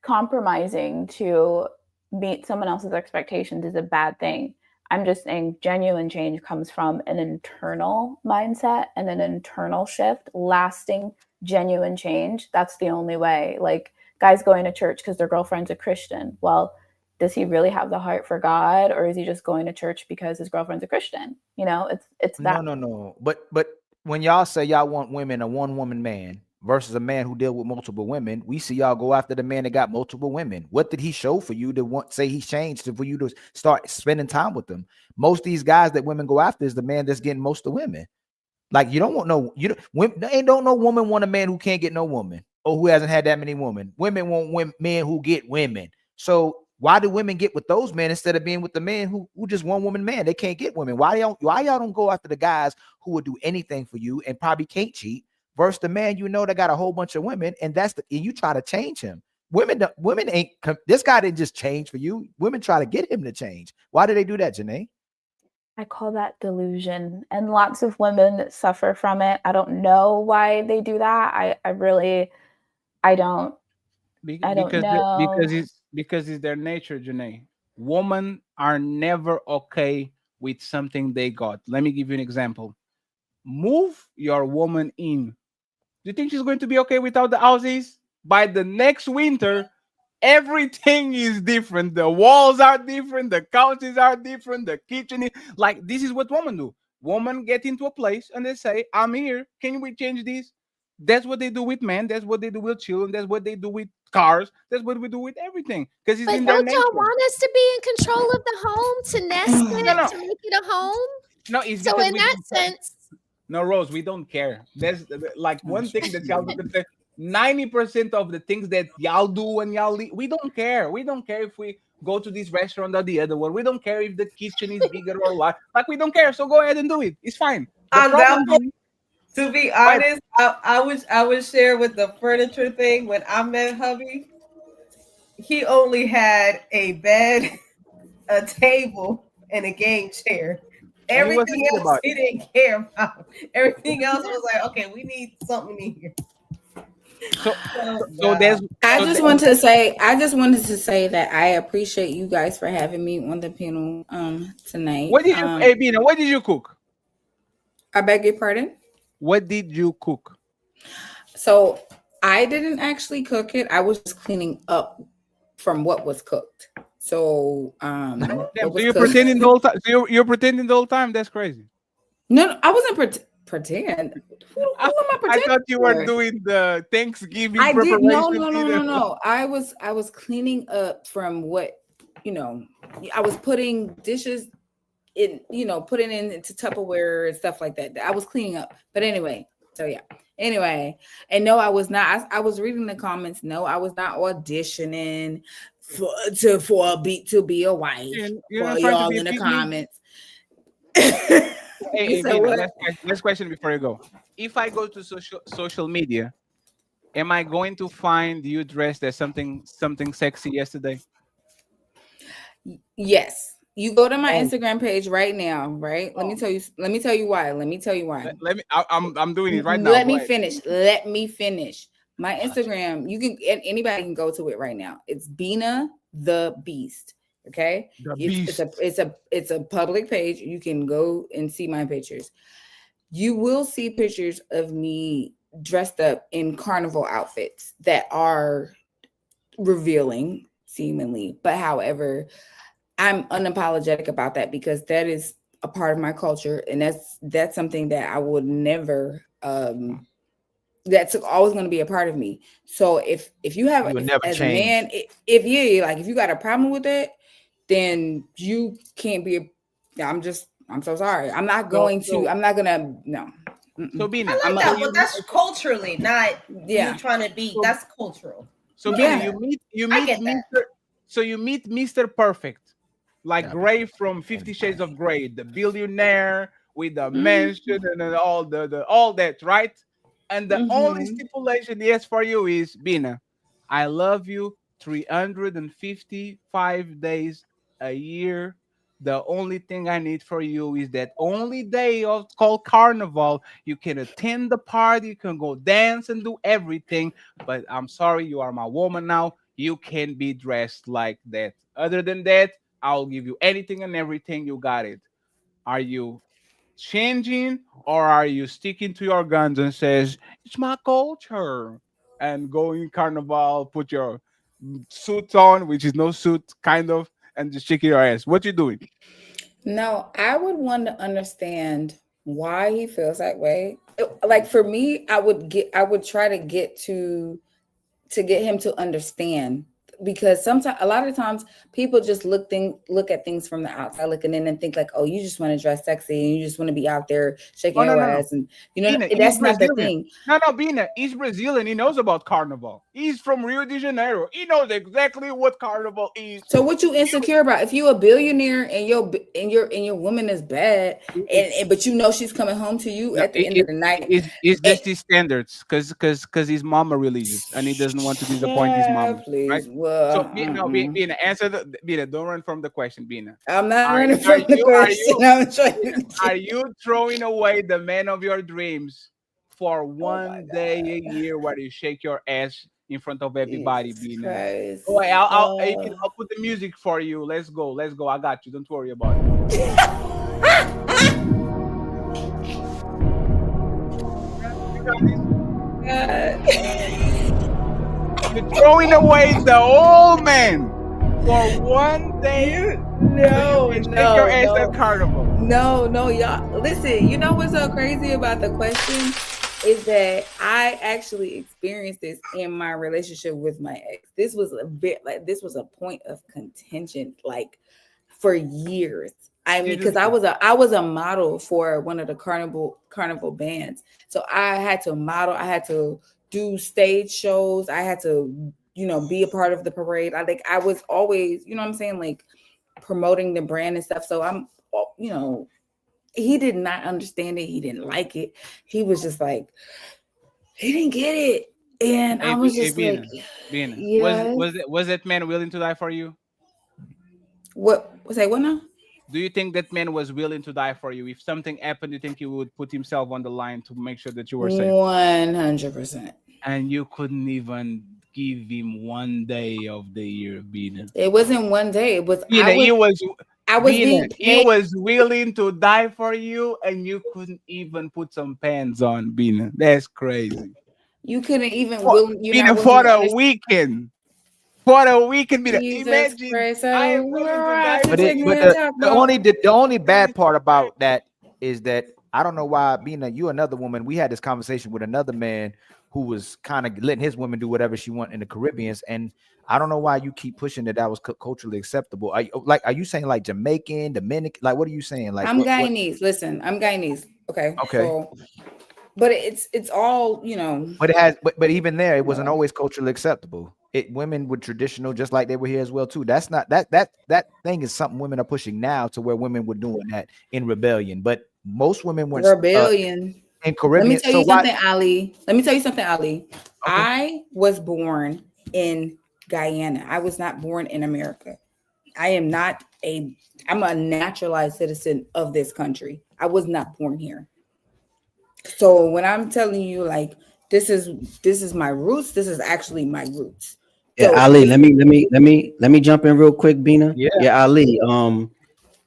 compromising to meet someone else's expectations is a bad thing. I'm just saying genuine change comes from an internal mindset and an internal shift, lasting genuine change. That's the only way. Like guys going to church because their girlfriend's a Christian. Well, does he really have the heart for God, or is he just going to church because his girlfriend's a Christian? It's that. No. But when y'all say y'all want women, a one-woman man versus a man who deal with multiple women, we see y'all go after the man that got multiple women. What did he show for you to say he's changed for you to start spending time with them? Most of these guys that women go after is the man that's getting most of the women. Like you don't want no woman want a man who can't get no woman or who hasn't had that many women. Women want men who get women. So why do women get with those men instead of being with the men who just one woman man? They can't get women. Why y'all don't go after the guys who would do anything for you and probably can't cheat versus the man that got a whole bunch of women and you try to change him. Women ain't. This guy didn't just change for you. Women try to get him to change. Why do they do that, Janae? I call that delusion, and lots of women suffer from it. I don't know why they do that. I don't know. Because it's their nature, Janae. Women are never okay with something they got. Let me give you an example. Move your woman in. Do you think she's going to be okay without the houses? By the next winter, everything is different. The walls are different. The couches are different. The kitchen is like, this is what women do. Women get into a place and they say, I'm here. Can we change this? That's what they do with men. That's what they do with children. That's what they do with cars. That's what we do with everything. Because it's in their nature. Don't y'all want us to be in control of the home, to nest it, to make it a home? No, it's so in that sense. No, Rose, we don't care. There's like one thing that y'all do. 90% of the things that y'all do when y'all leave, we don't care. We don't care if go to this restaurant or the other one. We don't care if the kitchen is bigger or what. Like, we don't care. So go ahead and do it. It's fine. The On problem that point, is, to be honest, I would share with the furniture thing. When I met hubby, he only had a bed, a table, and a game chair. And he wasn't Everything thinking else about he didn't care about. Everything else was like, okay, we need something in here. So there's. I just wanted to say that I appreciate you guys for having me on the panel tonight. What did you, hey Bina, what did you cook? I beg your pardon? What did you cook? So I didn't actually cook it. I was just cleaning up from what was cooked. So Damn, so you're pretending the whole time. So you're pretending the whole time. That's crazy. No, I wasn't pretend. Who am I pretending? I thought you were for? doing the Thanksgiving I did preparation. no. I was cleaning up from what, I was putting dishes in, putting into Tupperware and stuff like that. I was cleaning up. But anyway, so yeah. Anyway, and no, I was not. I was reading the comments. No, I was not auditioning for a beat to be a wife. For y'all in the comments. Hey, last question before you go. If I go to social media, am I going to find you dressed as something sexy yesterday? Yes. You go to my Instagram page right now, right? Let me tell you why. Let me I'm doing it right now. Let me finish. My Instagram, anybody can go to it right now. It's Bina the Beast. Okay. It's a public page. You can go and see my pictures. You will see pictures of me dressed up in carnival outfits that are revealing, seemingly. But however, I'm unapologetic about that because that is a part of my culture, and that's something that I would never. That's always going to be a part of me. So if you have as a man, if you got a problem with it, then you can't be. I'm so sorry. I'm not going to. No. So Bina, I like that, but that's culturally, not you trying to be. That's cultural. So Bina, you meet Mr. Perfect, like Gray from 50 Shades of Grey, the billionaire with the mansion and all all that, right? And the only stipulation he has for you is, Bina, I love you 355 days a year. The only thing I need for you is that only day called Carnival. You can attend the party, you can go dance and do everything. But I'm sorry, you are my woman now. You can't be dressed like that. Other than that, I'll give you anything and everything. You got it. Are you changing, or are you sticking to your guns and says it's my culture and going Carnival, put your suit on, which is no suit kind of, and just shaking your ass? What you doing? No, I would want to understand why he feels that way. Like for me, I would try to get him to understand, because sometimes, a lot of times, people just look at things from the outside looking in and think like, oh, you just want to dress sexy and you just want to be out there shaking your ass, and Bina, that's not the thing. No, Bina, he's Brazilian. He knows about Carnival. He's from Rio de Janeiro. He knows exactly what Carnival is. So what you insecure about? If you a billionaire and your woman is bad, but she's coming home to you at the end of the night, it's just his standards, because his mama religious and he doesn't want to disappoint his mama. Please, right? So Bina, answer Bina. Don't run from the question, Bina. I'm not running from the question. Are you throwing away the man of your dreams for one day a year where you shake your ass in front of everybody, Bina? I'll put the music for you. Let's go. I got you. Don't worry about it. You're throwing away the old man for one day. No, shake your ass at Carnival. No, y'all. Listen, you know what's so crazy about the question is that I actually experienced this in my relationship with my ex. This was a point of contention, like for years. I mean, because I was a model for one of the carnival bands, so I had to model. I had to do stage shows. I had to be a part of the parade. I was always, you know what I'm saying, like promoting the brand and stuff. So I'm, he did not understand it. He didn't like it. He was just like, he didn't get it. And I was just like, Bina, was that man willing to die for you? What was that? What now? Do you think that man was willing to die for you? If something happened, you think he would put himself on the line to make sure that you were safe? 100%. And you couldn't even give him 1 day of the year, Bina. It wasn't 1 day. It was. Bina, he was willing to die for you, and you couldn't even put some pants on, Bina. That's crazy. You couldn't even Bina, for the weekend. For the weekend, imagine. But the only bad part about that is that I don't know why, Bina, you another woman. We had this conversation with another man who was kind of letting his women do whatever she want in the Caribbeans, and I don't know why you keep pushing that was culturally acceptable. Are you saying like Jamaican, Dominican? Like, what are you saying? Like, I'm Guyanese. Listen, I'm Guyanese. Okay. So, but it's all, But it has, but even there, it wasn't always culturally acceptable. Women were traditional, just like they were here as well too. That's not that thing is something women are pushing now to where women were doing that in rebellion. But most women were rebellion in Caribbean. Let me tell you something, Ali. Okay. I was born in Guyana. I was not born in America. I'm a naturalized citizen of this country. I was not born here. So when I'm telling you, like, this is my roots, this is actually my roots. Yeah, So, Ali, let me jump in real quick, Bina. Yeah, Ali.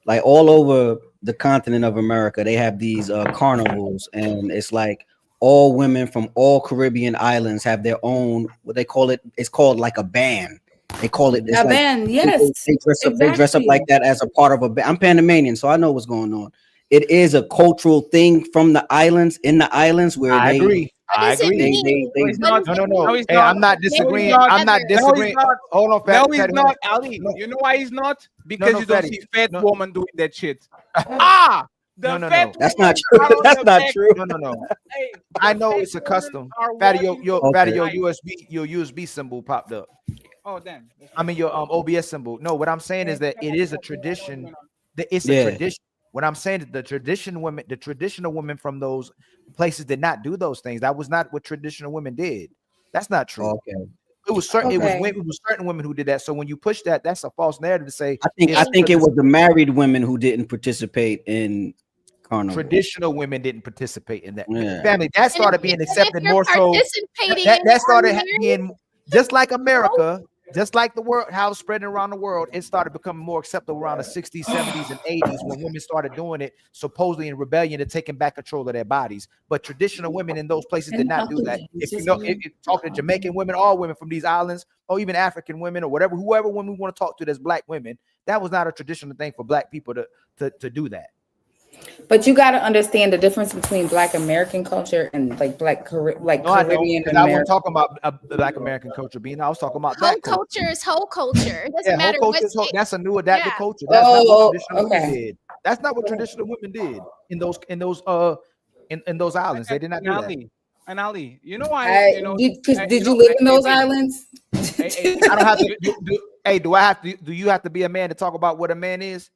Like all over the continent of America, they have these carnivals, and it's like all women from all Caribbean islands have their own, what they call it. It's called like a band. They call it a band. Yes, they dress up like that as a part of a band. I'm Panamanian, so I know what's going on. It is a cultural thing from the islands, where I they agree. No. Hey, I'm not disagreeing. I'm not disagreeing. Hold on, Fatty. No, he's not, Ali. You know why he's not? Because you don't see fat woman doing that shit. Fat. That's not true. That's not true. No. I know it's a custom. Fatty, your USB symbol popped up. Oh, damn. I mean your OBS symbol. No, what I'm saying is that it is a tradition. It's a tradition. What I'm saying is the traditional women from those places did not do those things. That was not what traditional women did. That's not true. Okay. It was certain. It was certain women who did that. So when you push that, that's a false narrative to say. I think it was the married women who didn't participate in carnival. Traditional women didn't participate in that. Family that started being accepted more so. That started being just like America. Just like the world, how it's spreading around the world, it started becoming more acceptable around the 60s, 70s, and 80s when women started doing it, supposedly in rebellion to taking back control of their bodies. But traditional women in those places did not do that. If you talk to Jamaican women, all women from these islands, or even African women, or whoever women we want to talk to that's black women, that was not a traditional thing for black people to do that. But you got to understand the difference between Black American culture and like Caribbean American. I wasn't talking about Black American culture being. I was talking about whole culture is whole culture. It doesn't matter what. That's a new adapted culture. That's not what traditional women did. That's not what traditional women did in those islands. They did not do that. And Ali, you know why? Did you live in those islands? I don't have to. Do you have to be a man to talk about what a man is?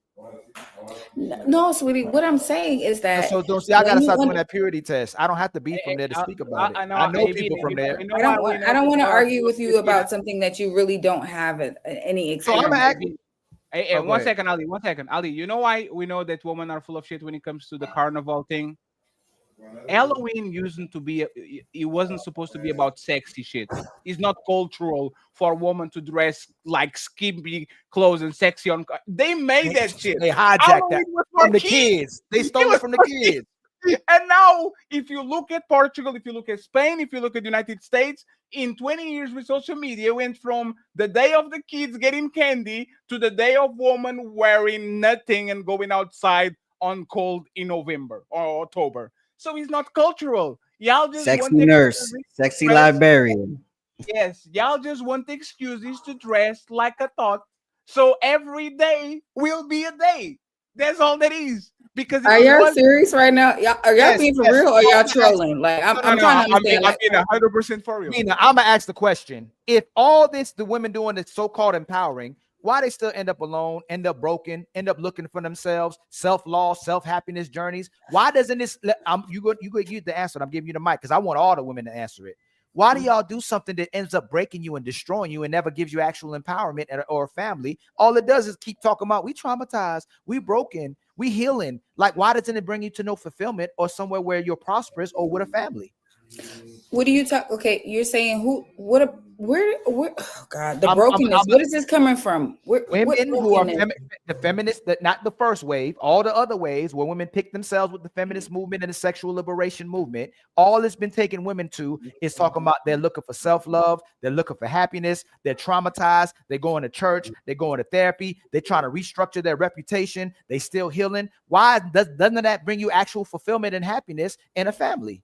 No, sweetie. What I'm saying is that y'all gotta stop doing that purity test. I don't have to be from there to speak about it. I know people from there. I don't want to argue with you about something that you really don't have any experience. Hey, 1 second, Ali. 1 second, Ali. You know why we know that women are full of shit when it comes to the carnival thing? Halloween it wasn't supposed to be about sexy shit. It's not cultural for a woman to dress like skimpy clothes and sexy on. They made that shit. They hijacked that from the kids. They stole it from the kids. And now, if you look at Portugal, if you look at Spain, if you look at the United States, in 20 years with social media, went from the day of the kids getting candy to the day of women wearing nothing and going outside on cold in November or October. So it's not cultural. Y'all just sexy nurse, sexy librarian. Yes, y'all just want excuses to dress like a thought. So every day will be a day. That's all that is. Because Are y'all serious right now? Are y'all being for real or y'all trolling? Like I'm trying to understand. I'm being 100% for real. Nina, I'm gonna ask the question: if all this, the women doing this so-called empowering, why they still end up alone, end up broken, end up looking for themselves, self-loss, self-happiness journeys? Why doesn't this? You go use the answer. I'm giving you the mic because I want all the women to answer it. Why do y'all do something that ends up breaking you and destroying you and never gives you actual empowerment or a family? All it does is keep talking about we traumatized, we broken, we healing. Like, why doesn't it bring you to no fulfillment or somewhere where you're prosperous or with a family? What do you talk? Okay, you're saying where? Oh God, the brokenness. What is this coming from? Women who are the feminists, not the first wave, all the other ways where women pick themselves with the feminist movement and the sexual liberation movement. All it's been taking women to is talking about they're looking for self-love, they're looking for happiness, they're traumatized, they're going to church, they're going to therapy, they're trying to restructure their reputation, they still healing. Why doesn't that bring you actual fulfillment and happiness in a family?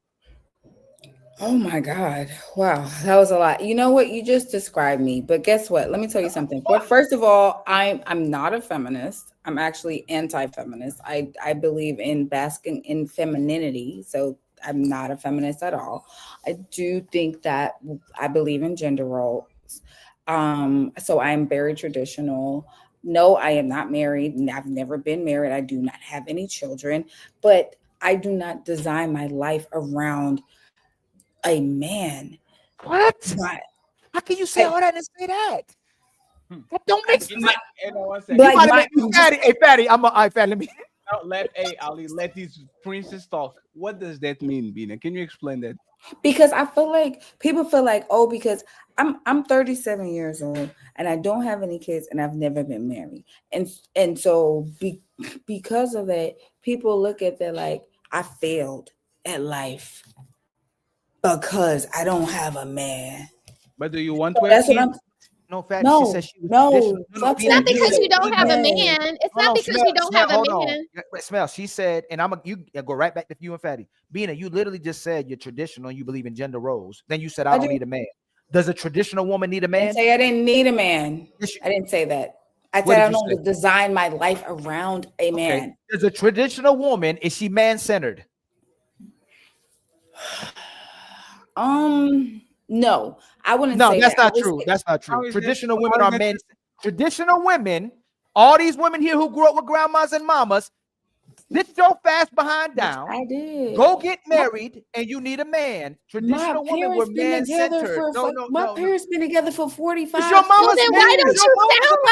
Oh my God. Wow. That was a lot. You know what? You just described me. But guess what? Let me tell you something. But first of all, I'm not a feminist. I'm actually anti-feminist. I believe in basking in femininity. So I'm not a feminist at all. I do think that I believe in gender roles. So I'm very traditional. No, I am not married. I've never been married. I do not have any children, but I do not design my life around a man. What? How can you say all that and say that? That don't make sense. Hey, Fatty, Fatty, let me. Ali, let these princes talk. What does that mean, Bina? Can you explain that? Because I feel like people feel like, oh, because I'm 37 years old and I don't have any kids and I've never been married. And so because of that, people look at that like I failed at life because I don't have a man. But do you want to have kids? No, Fatty, no, she said she was no. It's not because you don't have a man. It's not because you don't have a man. Smell. She said, and you go right back to you and Fatty. Bina, you literally just said you're traditional and you believe in gender roles. Then you said I don't need a man. Does a traditional woman need a man? I didn't say I didn't need a man. I didn't say that. I said I don't design my life around a man. Okay. Does a traditional woman, is she man-centered? No, I wouldn't say that's that. not true. That's not true. Traditional women are men. Traditional women, all these women here who grew up with grandmas and mamas, sit your fast behind down. I did. Go get married, and you need a man. Traditional women were man-centered. My parents been together for 45. It's your mama's then why don't you sound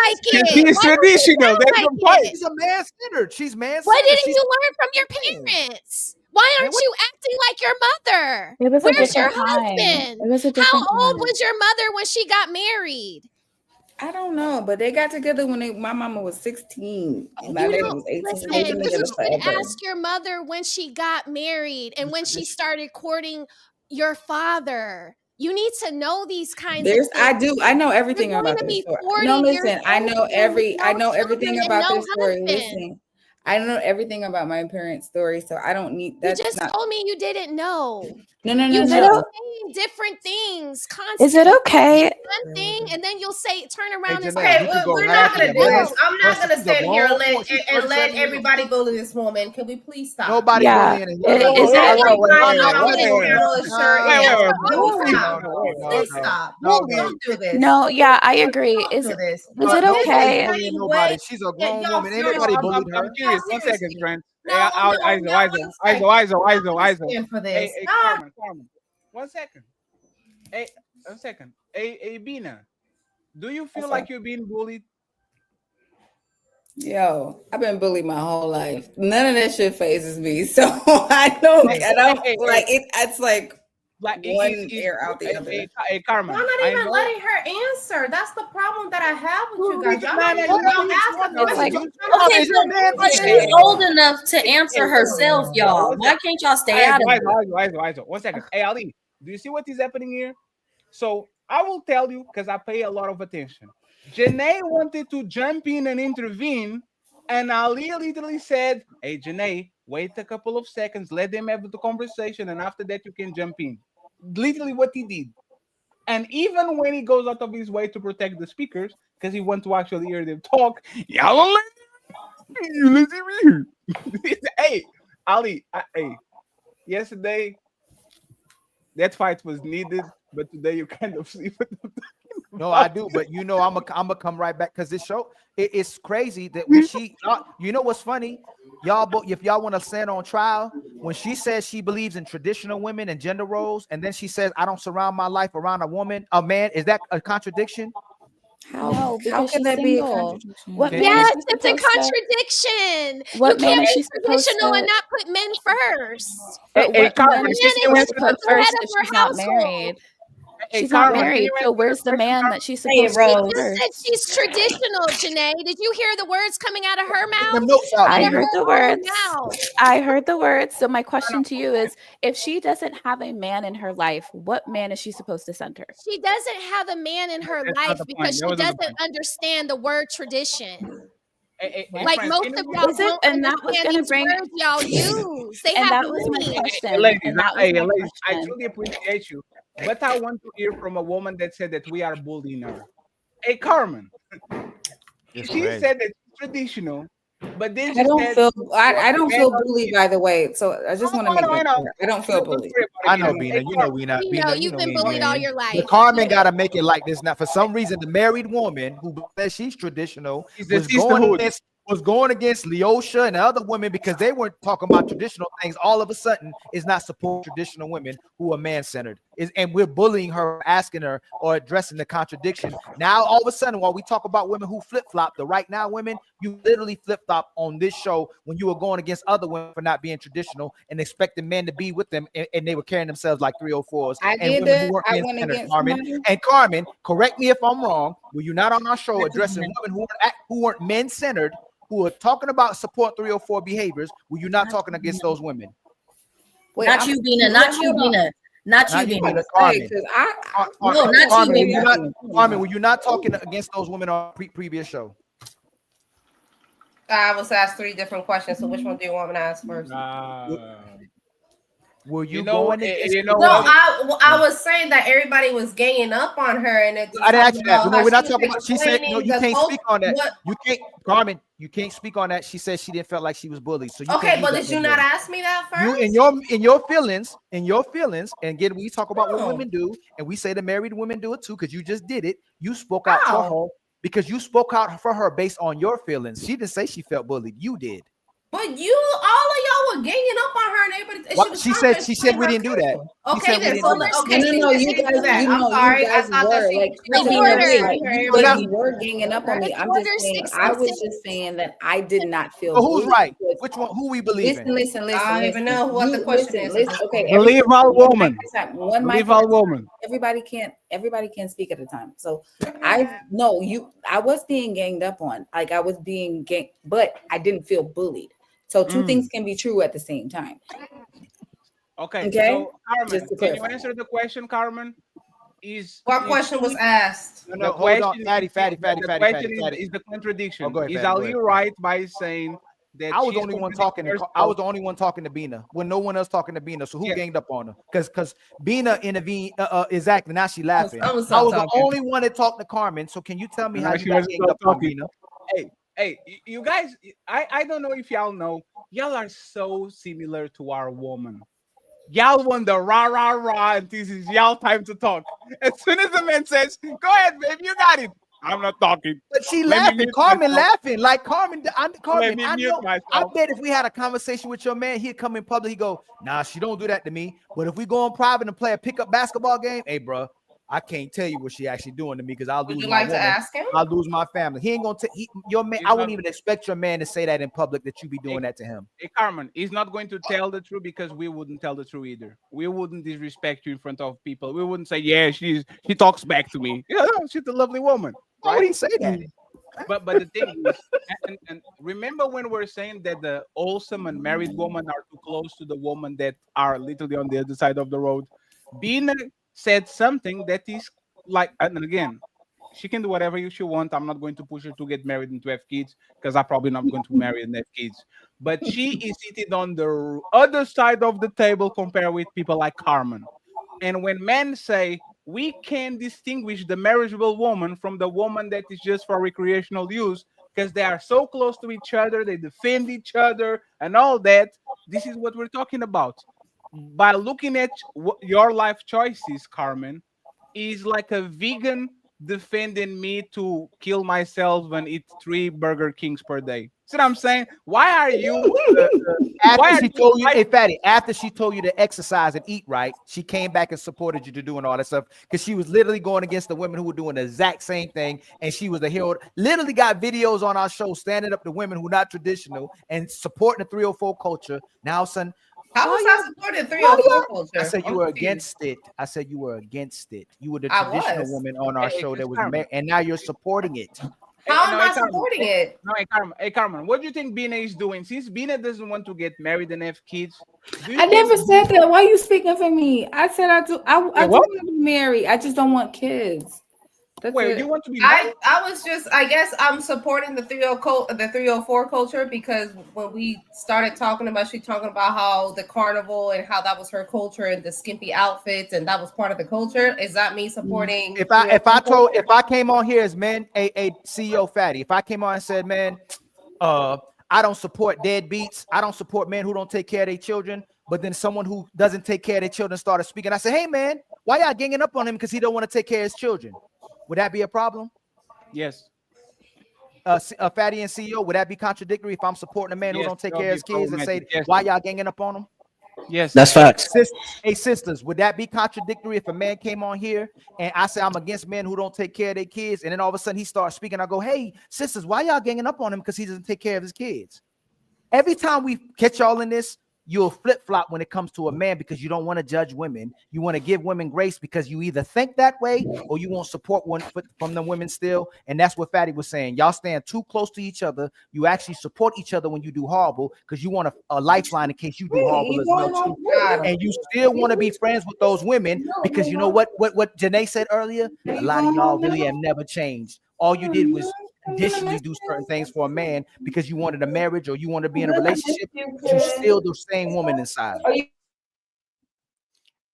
like it? She's traditional. That's the point. She's a man-centered. She's man-centered. Why didn't you learn from your parents? Why aren't you acting like your mother? It was Where's your different time. husband? It was a How different old time. was your mother when she got married? I don't know, but they got together when my mama was 16. And my dad was 18. Listen, They've been you together should forever. ask your mother when she got married and when she started courting your father. You need to know these kinds of things. I know everything about to this be story. 40 No, years listen, I know old with no everything children about and this no story. husband. Listen, I know everything about my parents' story, so I don't need that. You just told me you didn't know. No. You keep saying different things constantly. Is it okay? One thing, and then you'll turn around and Okay, say, we're not gonna do this. I'm not gonna sit here and let everybody bully this woman. Can we please stop? Nobody bullying. Please stop. Don't do this. No, yeah, I agree. Is it okay? She's a grown woman. Ain't nobody bullied her. I'm curious. 1 second, friend. Hey, Carmen. 1 second. Hey, 1 second. Hey, Bina, do you feel like you're being bullied? Yo, I've been bullied my whole life. None of that shit phases me. So I don't like it. It's like one ear out the other. Hey, Carmen. I'm not even letting her answer. That's the problem that I have with you guys. Y'all don't ask the question. She's old enough to answer herself, y'all. Why can't y'all stay out of it? 1 second. Hey, Ali, do you see what is happening here? So I will tell you because I pay a lot of attention. Janae wanted to jump in and intervene, and Ali literally said, "Hey, Janae, wait a couple of seconds, let them have the conversation, and after that you can jump in." Literally what he did. And even when he goes out of his way to protect the speakers, because he wants to actually hear them talk, y'all You listen to me. Hey, Ali. Hey, yesterday that fight was needed, but today you kind of see what I'm talking No, about. I do, but you know, I'm gonna come right back because this show it's crazy that when you know what's funny, y'all both if y'all want to stand on trial, when she says she believes in traditional women and gender roles, and then she says I don't surround my life around a man, is that a contradiction? No, How because can she's that be a single. contradiction? What man Yes, is she it's a supposed to? contradiction. You What man can't is be she supposed traditional and to? not put men first. But Hey, what man Carmen, is can she Man you is supposed answer to the put the head first of if her she's not household. married? Hey, She's not Carmen, can married. you So answer the where's the question, man Carmen? that she's Say it, supposed to She put Rose. just said first? she's traditional, Janae. Did you hear the words coming out of her Get them mouth? notes out, I Out of Bina. heard her the own words. mouth. I heard the words. So my question to you is, if she doesn't have a man in her life, what man is she supposed to send her? She doesn't have a man in her That's life not the point. because That she wasn't the doesn't point. understand the word tradition. Hey, Like friends, most can of you? y'all Is it? don't And that was understand gonna these bring. words y'all use. They And have that was my meaning. question. And that was my Ladies, I question. truly appreciate you, but I want to hear from a woman that said that we are bullying her. Hey, Carmen, It's she crazy. said that she's traditional, but then I she don't said, feel I "Well, don't men feel are bullied by the way. So I just want to make I that know. clear. I don't feel Don't bullied. worry I about know, it, Bina. Bina. Hey, You know, Carmen, we not You Bina. know, You you've know, been we know, bullied all man. your But life. Carmen got to make it like this. Now, for some reason, the married woman who says she's traditional it's the was going sisterhood. against Leosha and the other women because they weren't talking about traditional things. All of a sudden, is not supporting traditional women who are man-centered. And we're bullying her, asking her, or addressing the contradiction. Now, all of a sudden, while we talk about women who flip-flop, the right now women, you literally flip-flop on this show when you were going against other women for not being traditional and expecting men to be with them, and they were carrying themselves like 304s I and did women that. who weren't I went men-centered. against Carmen somebody. and Carmen, correct me if I'm wrong. Were you not on our show addressing women who weren't men-centered, who are talking about support 304 behaviors? Were you not talking against those women? Wait, Not you, Bina. Not you, Bina. Not you, Not you, Bina. Bina. Carmen. No, not you, Carmen, were you Bina. not, Carmen, were you not talking against those women on previous show? I was asked 3 different questions. So which one do you want me to ask first? Were you, know, going against? you know No, what? I was saying that everybody was ganging up on her, and it's I didn't ask talking you that. about No, how we're she not was talking about. She said no. explaining You the can't culture. speak on that. What? You can't, Carmen. You can't speak on that. She said she didn't feel like she was bullied. So you Okay, can't but use did that you not anymore. ask me that first? You in your feelings, and again, we talk about what women do, and we say the married women do it too, because you just did it. You spoke out for her because you spoke out for her based on your feelings. She didn't say she felt bullied. You did. But all of y'all were ganging up on her, and everybody. What she said we didn't do that. She Okay, said we then didn't do that. okay, No, she you didn't guys, do that. you I'm know, sorry. you guys I thought that were she like, said Christina, order. you guys were ganging up on me. I'm just saying, I was 666. just saying that I did not feel So who's bullied. right? Which one? Who we believe in? Listen. I don't even know what the question is. Okay, Believe all women. One mic Believe at a all time. women. Everybody can't speak at a time. So I was being ganged up on. Like I was being ganged, but I didn't feel bullied. So two things can be true at the same time. Okay. Okay? So Carmen, Just to can you clarify. answer the question, Carmen? What question was asked? The No, hold question on, fatty. is the contradiction. Go ahead, Is Fatty, go Ali ahead. right by saying that I was the she's only one contradicting talking. herself? I was the only one talking to Bina when no one else talking to Bina. So who ganged up on her? Because Bina intervened. Exactly. Now she laughing. I was the only one that talked to Carmen. So can you tell me how Now you she got wasn't ganged up on talking. Bina? Hey, you guys, I don't know if y'all know, y'all are so similar to our woman. Y'all want the rah, and this is y'all time to talk. As soon as the man says, go ahead, baby, you got it. I'm not talking. But she Let me laughing. mute Carmen myself. laughing. Like Carmen. Let me I mute know. I myself. bet if we had a conversation with your man, he'd come in public. He go, nah, she don't do that to me. But if we go in private and play a pickup basketball game, hey, bro, I can't tell you what she actually doing to me because I'll lose my woman. Ask him? I'll lose my family. He ain't gonna take your man. I wouldn't even expect your man to say that in public that you be doing that to him. Hey, Carmen, he's not going to tell the truth because we wouldn't tell the truth either. We wouldn't disrespect you in front of people. We wouldn't say, yeah, she talks back to me. Yeah, she's a lovely woman. Why would he say that? But the thing is, and remember when we're saying that the wholesome and married women are too close to the woman that are literally on the other side of the road. Bina said something that is like, and again, she can do whatever she wants. I'm not going to push her to get married and to have kids because I'm probably not going to marry and have kids. But she is seated on the other side of the table compared with people like Carmen. And when men say we can distinguish the marriageable woman from the woman that is just for recreational use, because they are so close to each other, they defend each other and all that. This is what we're talking about. By looking at your life choices, Carmen, is like a vegan defending me to kill myself and eat 3 Burger Kings per day. See what I'm saying? Why are you after she told you, hey Fatty, after she told you to exercise and eat right, she came back and supported you to doing all that stuff because she was literally going against the women who were doing the exact same thing, and she was the hero. Literally got videos on our show standing up to women who not traditional and supporting the 304 culture. Now, son, how was I supporting 304 culture? I said you were against it. I said you were against it. You were the traditional woman on our show that was married, and now you're supporting it. How am I supporting it? No, hey Carmen, what do you think Bina is doing? Since Bina doesn't want to get married and have kids, I never said that. Why are you speaking for me? I said I do. I do want to be married. I just don't want kids. That's Wait, it. you want to be married? I was just, I guess I'm supporting the 304 culture because when we started talking about, she talking about how the carnival and how that was her culture and the skimpy outfits and that was part of the culture. Is that me supporting? If I came on here as man, a CEO Fatty, if I came on and said, man, I don't support deadbeats, I don't support men who don't take care of their children, but then someone who doesn't take care of their children started speaking, I said, hey man, why y'all ganging up on him because he don't want to take care of his children? Would that be a problem? Yes. Fatty and CEO, would that be contradictory if I'm supporting a man who don't take care of his kids and say, why y'all ganging up on him? Yes, that's facts. Hey, sisters, would that be contradictory if a man came on here and I say I'm against men who don't take care of their kids, and then all of a sudden he starts speaking, I go, hey, sisters, why y'all ganging up on him because he doesn't take care of his kids? Every time we catch y'all in this, you'll flip-flop when it comes to a man because you don't want to judge women. You want to give women grace because you either think that way or you won't support one from the women still. And that's what Fatty was saying. Y'all stand too close to each other. You actually support each other when you do horrible because you want a lifeline in case you do horrible as well too. And you still want to be friends with those women because you know what Janae said earlier? A lot of y'all really have never changed. All you did was conditionally do certain things for a man because you wanted a marriage or you want to be in a relationship, but you still the same woman inside.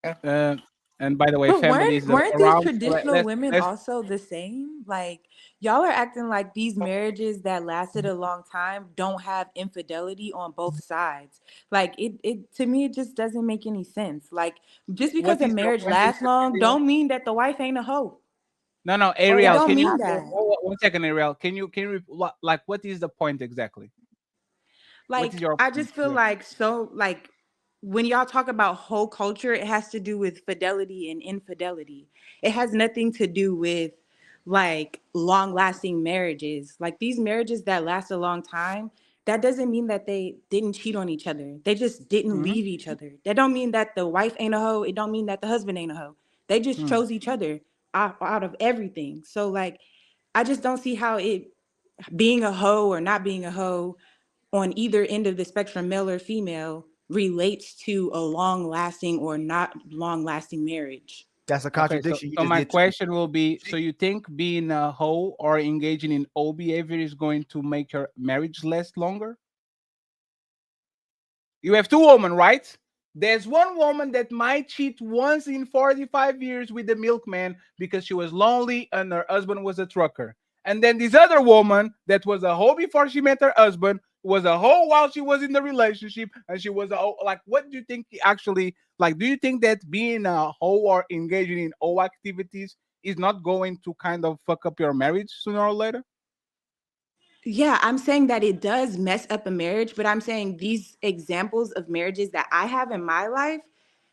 And by the way, But families weren't these traditional women also the same? Like, y'all are acting like these marriages that lasted a long time don't have infidelity on both sides. Like, it to me, it just doesn't make any sense. Like, just because a marriage lasts long don't mean that the wife ain't a hoe. No, Ariel, don't can you mean that. 1 second, Ariel? Can you like what is the point exactly? Like, I just feel like when y'all talk about whole culture, it has to do with fidelity and infidelity. It has nothing to do with like long-lasting marriages. Like these marriages that last a long time, that doesn't mean that they didn't cheat on each other. They just didn't leave each other. That don't mean that the wife ain't a hoe. It don't mean that the husband ain't a hoe. They just chose each other out of everything. So like, I just don't see how it being a hoe or not being a hoe on either end of the spectrum, male or female, relates to a long-lasting or not long-lasting marriage. That's a contradiction. Okay, so my question will be, so you think being a hoe or engaging in O behavior is going to make your marriage last longer? You have 2 women, right? There's one woman that might cheat once in 45 years with the milkman because she was lonely and her husband was a trucker. And then this other woman that was a hoe before she met her husband, was a hoe while she was in the relationship, and she was a hoe. Like, what do you think actually, like, do you think that being a hoe or engaging in hoe activities is not going to kind of fuck up your marriage sooner or later? Yeah, I'm saying that it does mess up a marriage, but I'm saying these examples of marriages that I have in my life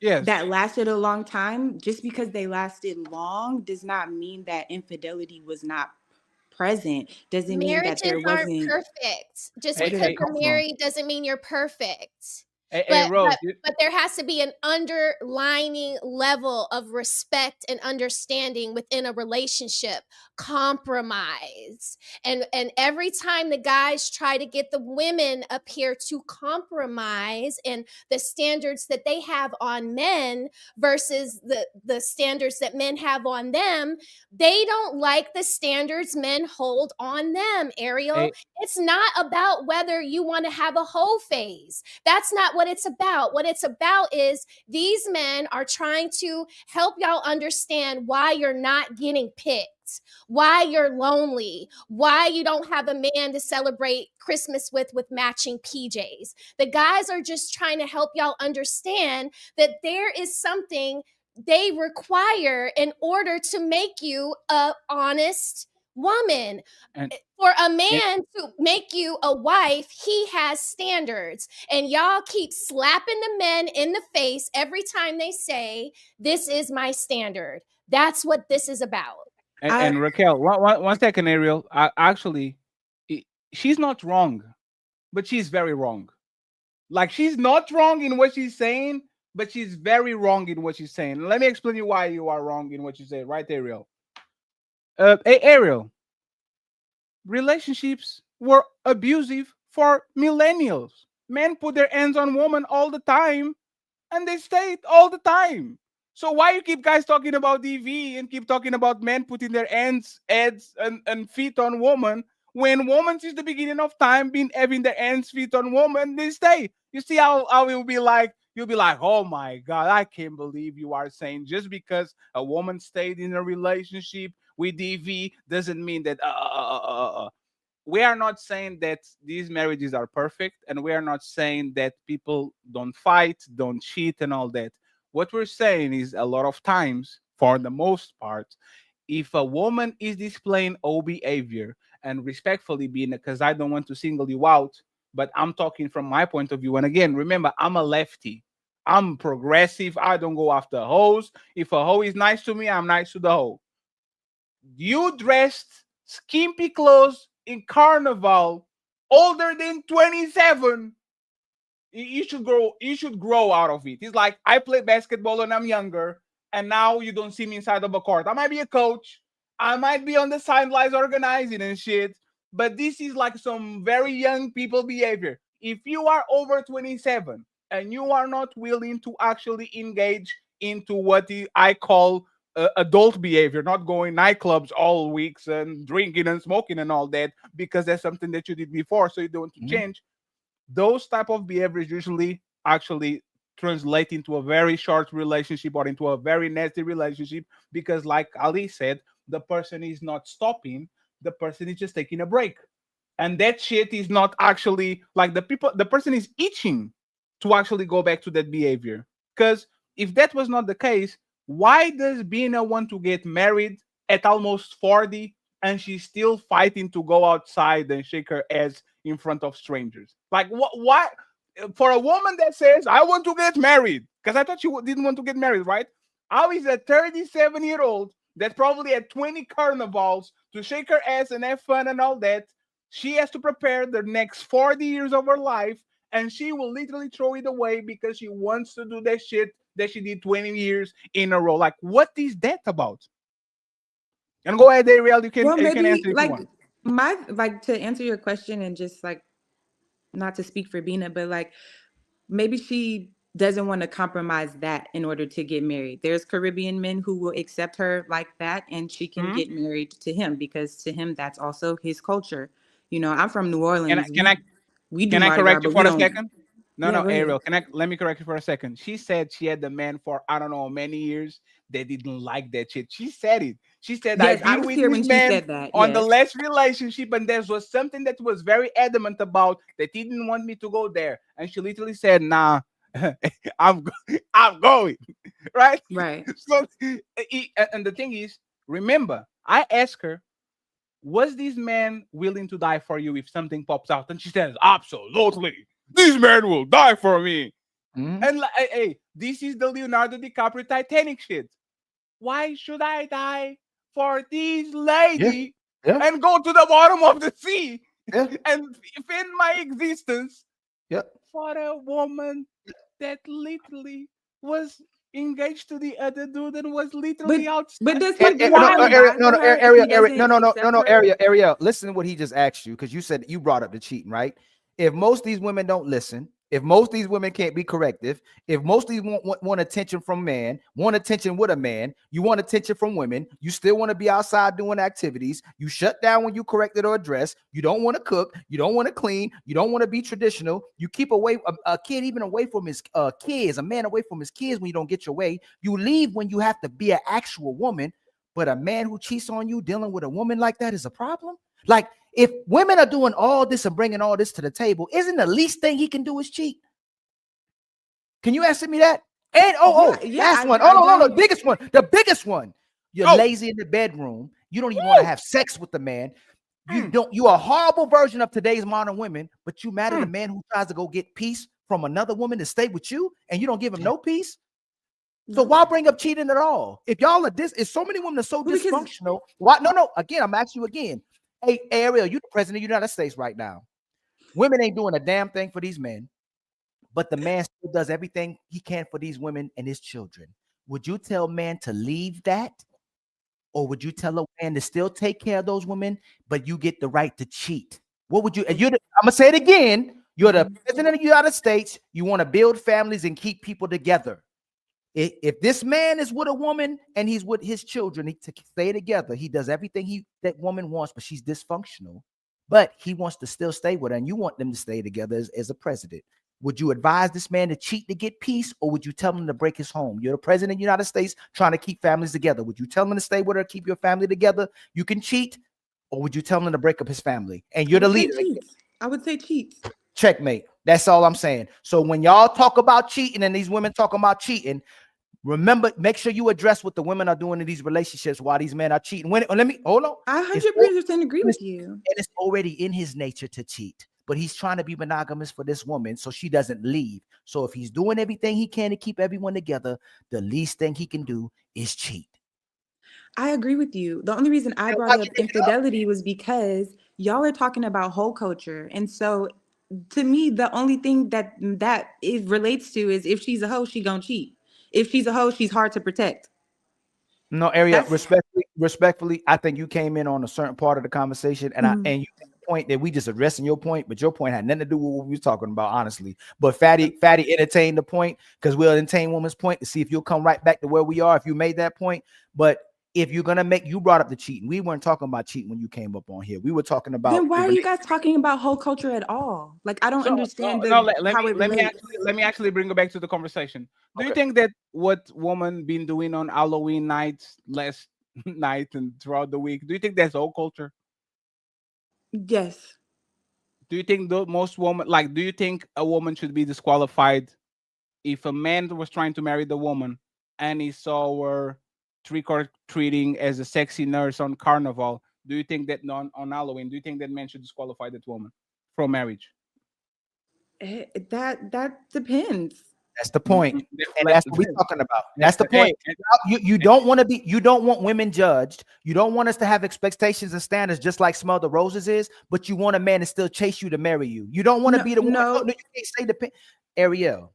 that lasted a long time, just because they lasted long does not mean that infidelity was not present. Doesn't mean that there wasn't. Marriages aren't perfect. Just because you're married doesn't mean you're perfect. Rose, but there has to be an underlining level of respect and understanding within a relationship, compromise. And every time the guys try to get the women up here to compromise and the standards that they have on men versus the standards that men have on them, they don't like the standards men hold on them, Ariel. It's not about whether you want to have a hoe phase. That's not what what it's about. What it's about is these men are trying to help y'all understand why you're not getting picked, why you're lonely, why you don't have a man to celebrate Christmas with matching PJs. The guys are just trying to help y'all understand that there is something they require in order to make you a honest woman. And for a man to make you a wife, he has standards. And y'all keep slapping the men in the face every time they say, this is my standard. That's what this is about. And Raquel, one second, Ariel. She's not wrong, but she's very wrong. Like, she's not wrong in what she's saying, but she's very wrong in what she's saying. Let me explain you why you are wrong in what you say, right, Ariel? Ariel, relationships were abusive for millennials. Men put their hands on women all the time, and they stayed all the time. So why you keep guys talking about DV and keep talking about men putting their hands, heads, and feet on women, when women since the beginning of time been having their hands, feet on women, they stay. You see how it will be like, you'll be like, oh my God, I can't believe you are saying just because a woman stayed in a relationship with DV doesn't mean that we are not saying that these marriages are perfect, and we are not saying that people don't fight, don't cheat, and all that. What we're saying is a lot of times, for the most part, if a woman is displaying old behavior and respectfully being, because I don't want to single you out, but I'm talking from my point of view. And again, remember, I'm a lefty. I'm progressive. I don't go after hoes. If a hoe is nice to me, I'm nice to the hoe. You dressed skimpy clothes in carnival, older than 27. You should grow out of it. It's like, I play basketball when I'm younger, and now you don't see me inside of a court. I might be a coach. I might be on the sidelines organizing and shit, but this is like some very young people behavior. If you are over 27 and you are not willing to actually engage into what I call adult behavior, not going nightclubs all weeks and drinking and smoking and all that, because that's something that you did before, so you don't want to change. Those type of behaviors usually actually translate into a very short relationship or into a very nasty relationship, because like Ali said, the person is not stopping, the person is just taking a break. And that shit is not actually like the person is itching to actually go back to that behavior. Because if that was not the case, why does Bina want to get married at almost 40 and she's still fighting to go outside and shake her ass in front of strangers? Like, what? For a woman that says, I want to get married, because I thought she didn't want to get married, right? How is a 37-year-old that probably had 20 carnivals to shake her ass and have fun and all that, she has to prepare the next 40 years of her life, and she will literally throw it away because she wants to do that shit that she did 20 years in a row? Like, what is that about? And go ahead, Ariel, you can answer if you want. To answer your question, and just like, not to speak for Bina, but like, maybe she doesn't want to compromise that in order to get married. There's Caribbean men who will accept her like that, and she can get married to him, because to him, that's also his culture. You know, I'm from New Orleans. Can I correct you for a second? No, Ariel, let me correct you for a second. She said she had the man for, I don't know, many years. They didn't like that shit. She said it. She said, yes, I've been with this man on the last relationship, and there was something that was very adamant about that he didn't want me to go there. And she literally said, nah, I'm going. Right? Right. So, and the thing is, remember, I asked her, was this man willing to die for you if something pops out? And she says, absolutely. This man will die for me. And like, hey, this is the Leonardo DiCaprio Titanic shit. Why should I die for this lady and go to the bottom of the sea and defend my existence for a woman that literally was engaged to the other dude and was literally outside? But does Ariel, listen to what he just asked you, because you said you brought up the cheating, right? If most of these women don't listen, if most of these women can't be corrective, if most of these want attention from man, want attention with a man, you want attention from women, you still want to be outside doing activities, you shut down when you correct it or address, you don't want to cook, you don't want to clean, you don't want to be traditional, you keep away a kid even away from his kids, a man away from his kids when you don't get your way, you leave when you have to be an actual woman, but a man who cheats on you dealing with a woman like that is a problem? Like, if women are doing all this and bringing all this to the table, isn't the least thing he can do is cheat? Can you answer me that? And last one. The biggest one. You're lazy in the bedroom. You don't even want to have sex with the man. You're a horrible version of today's modern women, but you mad at a man who tries to go get peace from another woman to stay with you, and you don't give him no peace. So why bring up cheating at all? If y'all are if so many women are so dysfunctional, why? No. Again, I'm asking you again. Hey, Ariel, you the president of the United States right now. Women ain't doing a damn thing for these men, but the man still does everything he can for these women and his children. Would you tell man to leave that? Or would you tell a man to still take care of those women, but you get the right to cheat? What would you? I'm going to say it again. You're the president of the United States. You want to build families and keep people together. If this man is with a woman and he's with his children to stay together, he does everything that woman wants, but she's dysfunctional, but he wants to still stay with her, and you want them to stay together as a president. Would you advise this man to cheat to get peace, or would you tell him to break his home? You're the president of the United States trying to keep families together. Would you tell him to stay with her, keep your family together? You can cheat, or would you tell him to break up his family? And you're the leader. I would say cheat. Checkmate. That's all I'm saying. So when y'all talk about cheating and these women talking about cheating, remember, make sure you address what the women are doing in these relationships while these men are cheating. Let me hold on. I 100% agree with you. And it's already in his nature to cheat, but he's trying to be monogamous for this woman so she doesn't leave. So if he's doing everything he can to keep everyone together, the least thing he can do is cheat. I agree with you. The only reason I brought up infidelity was because y'all are talking about whole culture. And so to me, the only thing that it relates to is if she's a hoe, she gonna cheat. If she's a hoe, she's hard to protect. No, Ariel, respectfully, I think you came in on a certain part of the conversation, and you made the point that we just addressing your point, but your point had nothing to do with what we were talking about, honestly. But Fatty entertained the point because we'll entertain woman's point to see if you'll come right back to where we are if you made that point. But if you're gonna you brought up the cheating. We weren't talking about cheating when you came up on here. We were talking about. Then why are you guys talking about whole culture at all? Like, I don't understand. Let me actually bring it back to the conversation. Do you think that what woman been doing on Halloween nights, last night, and throughout the week? Do you think that's whole culture? Yes. Do you think most women do you think a woman should be disqualified if a man was trying to marry the woman and he saw her trick-or-treating as a sexy nurse on Carnival? Do you think that on Halloween, do you think that man should disqualify that woman from marriage? That depends. That's the point. And that's what we're talking about. That's the point. You don't want women judged. You don't want us to have expectations and standards just like Smell the Roses is, but you want a man to still chase you to marry you. You don't want to be the one. No, you can't say Ariel.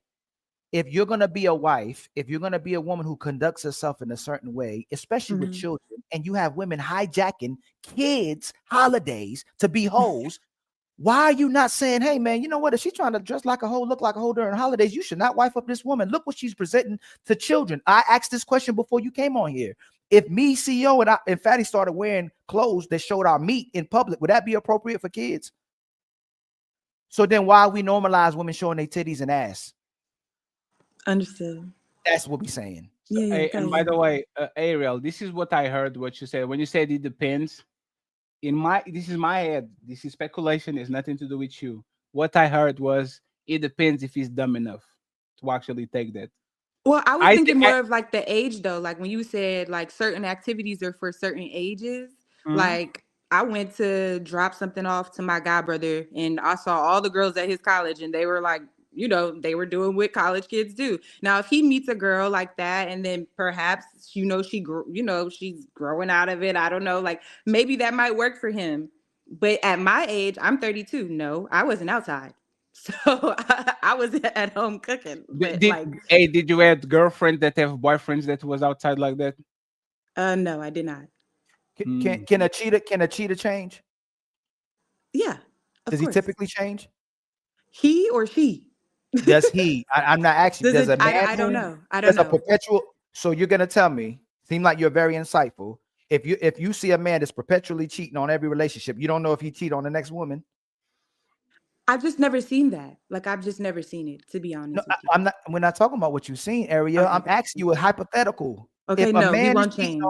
If you're going to be a wife, if you're going to be a woman who conducts herself in a certain way, especially with children, and you have women hijacking kids' holidays to be hoes, why are you not saying, hey, man, you know what? If she's trying to dress like a hoe, look like a hoe during holidays, you should not wife up this woman. Look what she's presenting to children. I asked this question before you came on here. If me, CEO, and Fatty started wearing clothes that showed our meat in public, would that be appropriate for kids? So then why we normalize women showing their titties and ass? Understood. That's what we're saying. And by the way, Ariel, this is what I heard what you said. When you said it depends, this is my head. This is speculation. It's nothing to do with you. What I heard was it depends if he's dumb enough to actually take that. Well, I was thinking more of like the age though. Like when you said like certain activities are for certain ages, like I went to drop something off to my god brother and I saw all the girls at his college and they were like, you know, they were doing what college kids do. Now, if he meets a girl like that, and then perhaps, she's growing out of it. I don't know. Like maybe that might work for him. But at my age, I'm 32. No, I wasn't outside. So I was at home cooking. But did you have girlfriends that have boyfriends that was outside like that? No, I did not. Can a cheater change? Yeah. Does he typically change? He or she? Does he? I'm not asking. Does a man? I don't know. I don't know. know. A perpetual. So you're gonna tell me? Seem like you're very insightful. If you see a man that's perpetually cheating on every relationship, you don't know if he cheat on the next woman. I've just never seen that. Like I've just never seen it, to be honest. No, I'm not. We're not talking about what you've seen, Ariel. Okay. I'm asking you a hypothetical. Okay, if no, he won't change.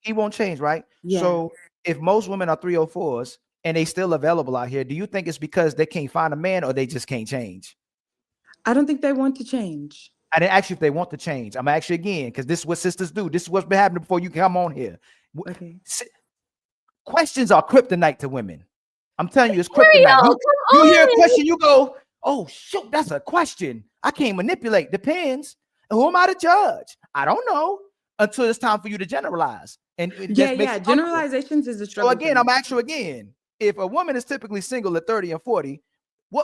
He won't change, right? Yeah. So if most women are 304s and they still available out here, do you think it's because they can't find a man or they just can't change? I don't think they want to change. I didn't ask you if they want to change. I'm asking you again because this is what sisters do. This is what's been happening before you come on here. Okay. Questions are kryptonite to women. I'm telling you, it's kryptonite. You hear a question, you go, "Oh shoot, that's a question. I can't manipulate." Depends. Who am I to judge? I don't know until it's time for you to generalize. And generalizations is a struggle. So again, I'm asking you again. If a woman is typically single at 30 and 40,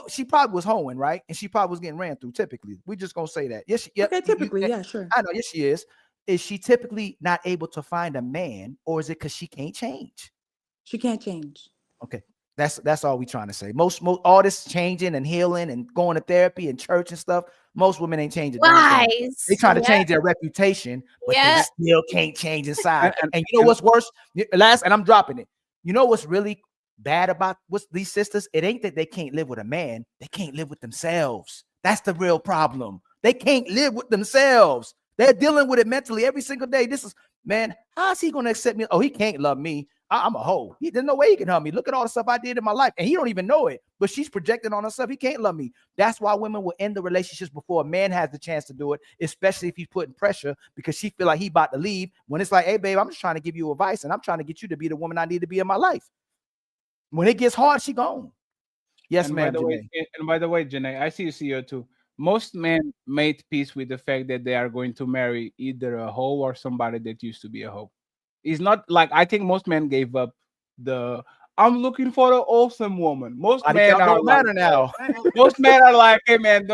she probably was hoeing, right? And she probably was getting ran through. Typically, we just gonna say that. Yes, okay, typically, yeah, sure. I know. Yes, she is. Is she typically not able to find a man, or is it because she can't change? She can't change. Okay. That's all we trying to say. Most all this changing and healing and going to therapy and church and stuff. Most women ain't changing. They trying to change their reputation, but they still can't change inside. And you know what's worse? And I'm dropping it. You know what's really bad about these sisters? It ain't that they can't live with a man. They can't live with themselves. That's the real problem. They can't live with themselves. They're dealing with it mentally every single day. This is, man, how's he gonna accept me? Oh, he can't love me. I'm a hoe. There's no way he can help me. Look at all the stuff I did in my life. And he don't even know it, but she's projecting on herself. He can't love me. That's why women will end the relationships before a man has the chance to do it, especially if he's putting pressure because she feel like he about to leave when it's like, "Hey, babe, I'm just trying to give you advice and I'm trying to get you to be the woman I need to be in my life." When it gets hard, she gone. Yes, ma'am. And by the way, Janae, I see you here too. Most men made peace with the fact that they are going to marry either a hoe or somebody that used to be a hoe. It's not like I think most men gave up the "I'm looking for an awesome woman." Most men are like, now. Most men are like, "Hey man,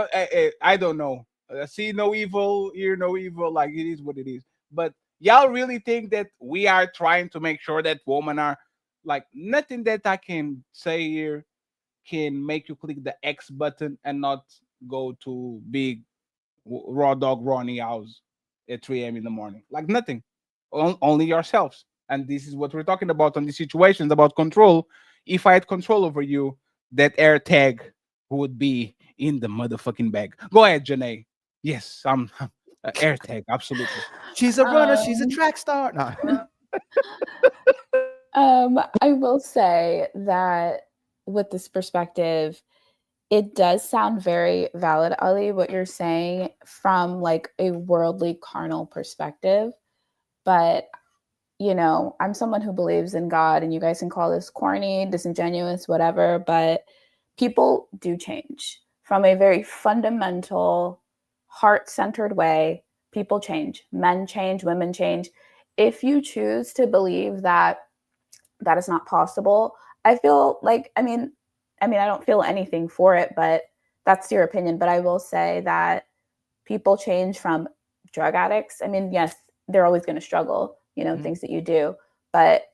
I don't know. See no evil, hear no evil. Like it is what it is." But y'all really think that we are trying to make sure that women are like nothing that I can say here can make you click the X button and not go to big raw dog Ronnie house at 3 a.m. in the morning. Like nothing. Only yourselves. And this is what we're talking about on these situations about control. If I had control over you, that air tag would be in the motherfucking bag. Go ahead, Janae. Yes, I'm air tag, absolutely. She's a runner, she's a track star. No. I will say that with this perspective, it does sound very valid, Ali, what you're saying from like a worldly carnal perspective. But, you know, I'm someone who believes in God, and you guys can call this corny, disingenuous, whatever, but people do change from a very fundamental, heart-centered way. People change. Men change, women change. If you choose to believe that that is not possible, I feel like, I mean, I don't feel anything for it, but that's your opinion. But I will say that people change from drug addicts. I mean, yes, they're always going to struggle, you know, things that you do, but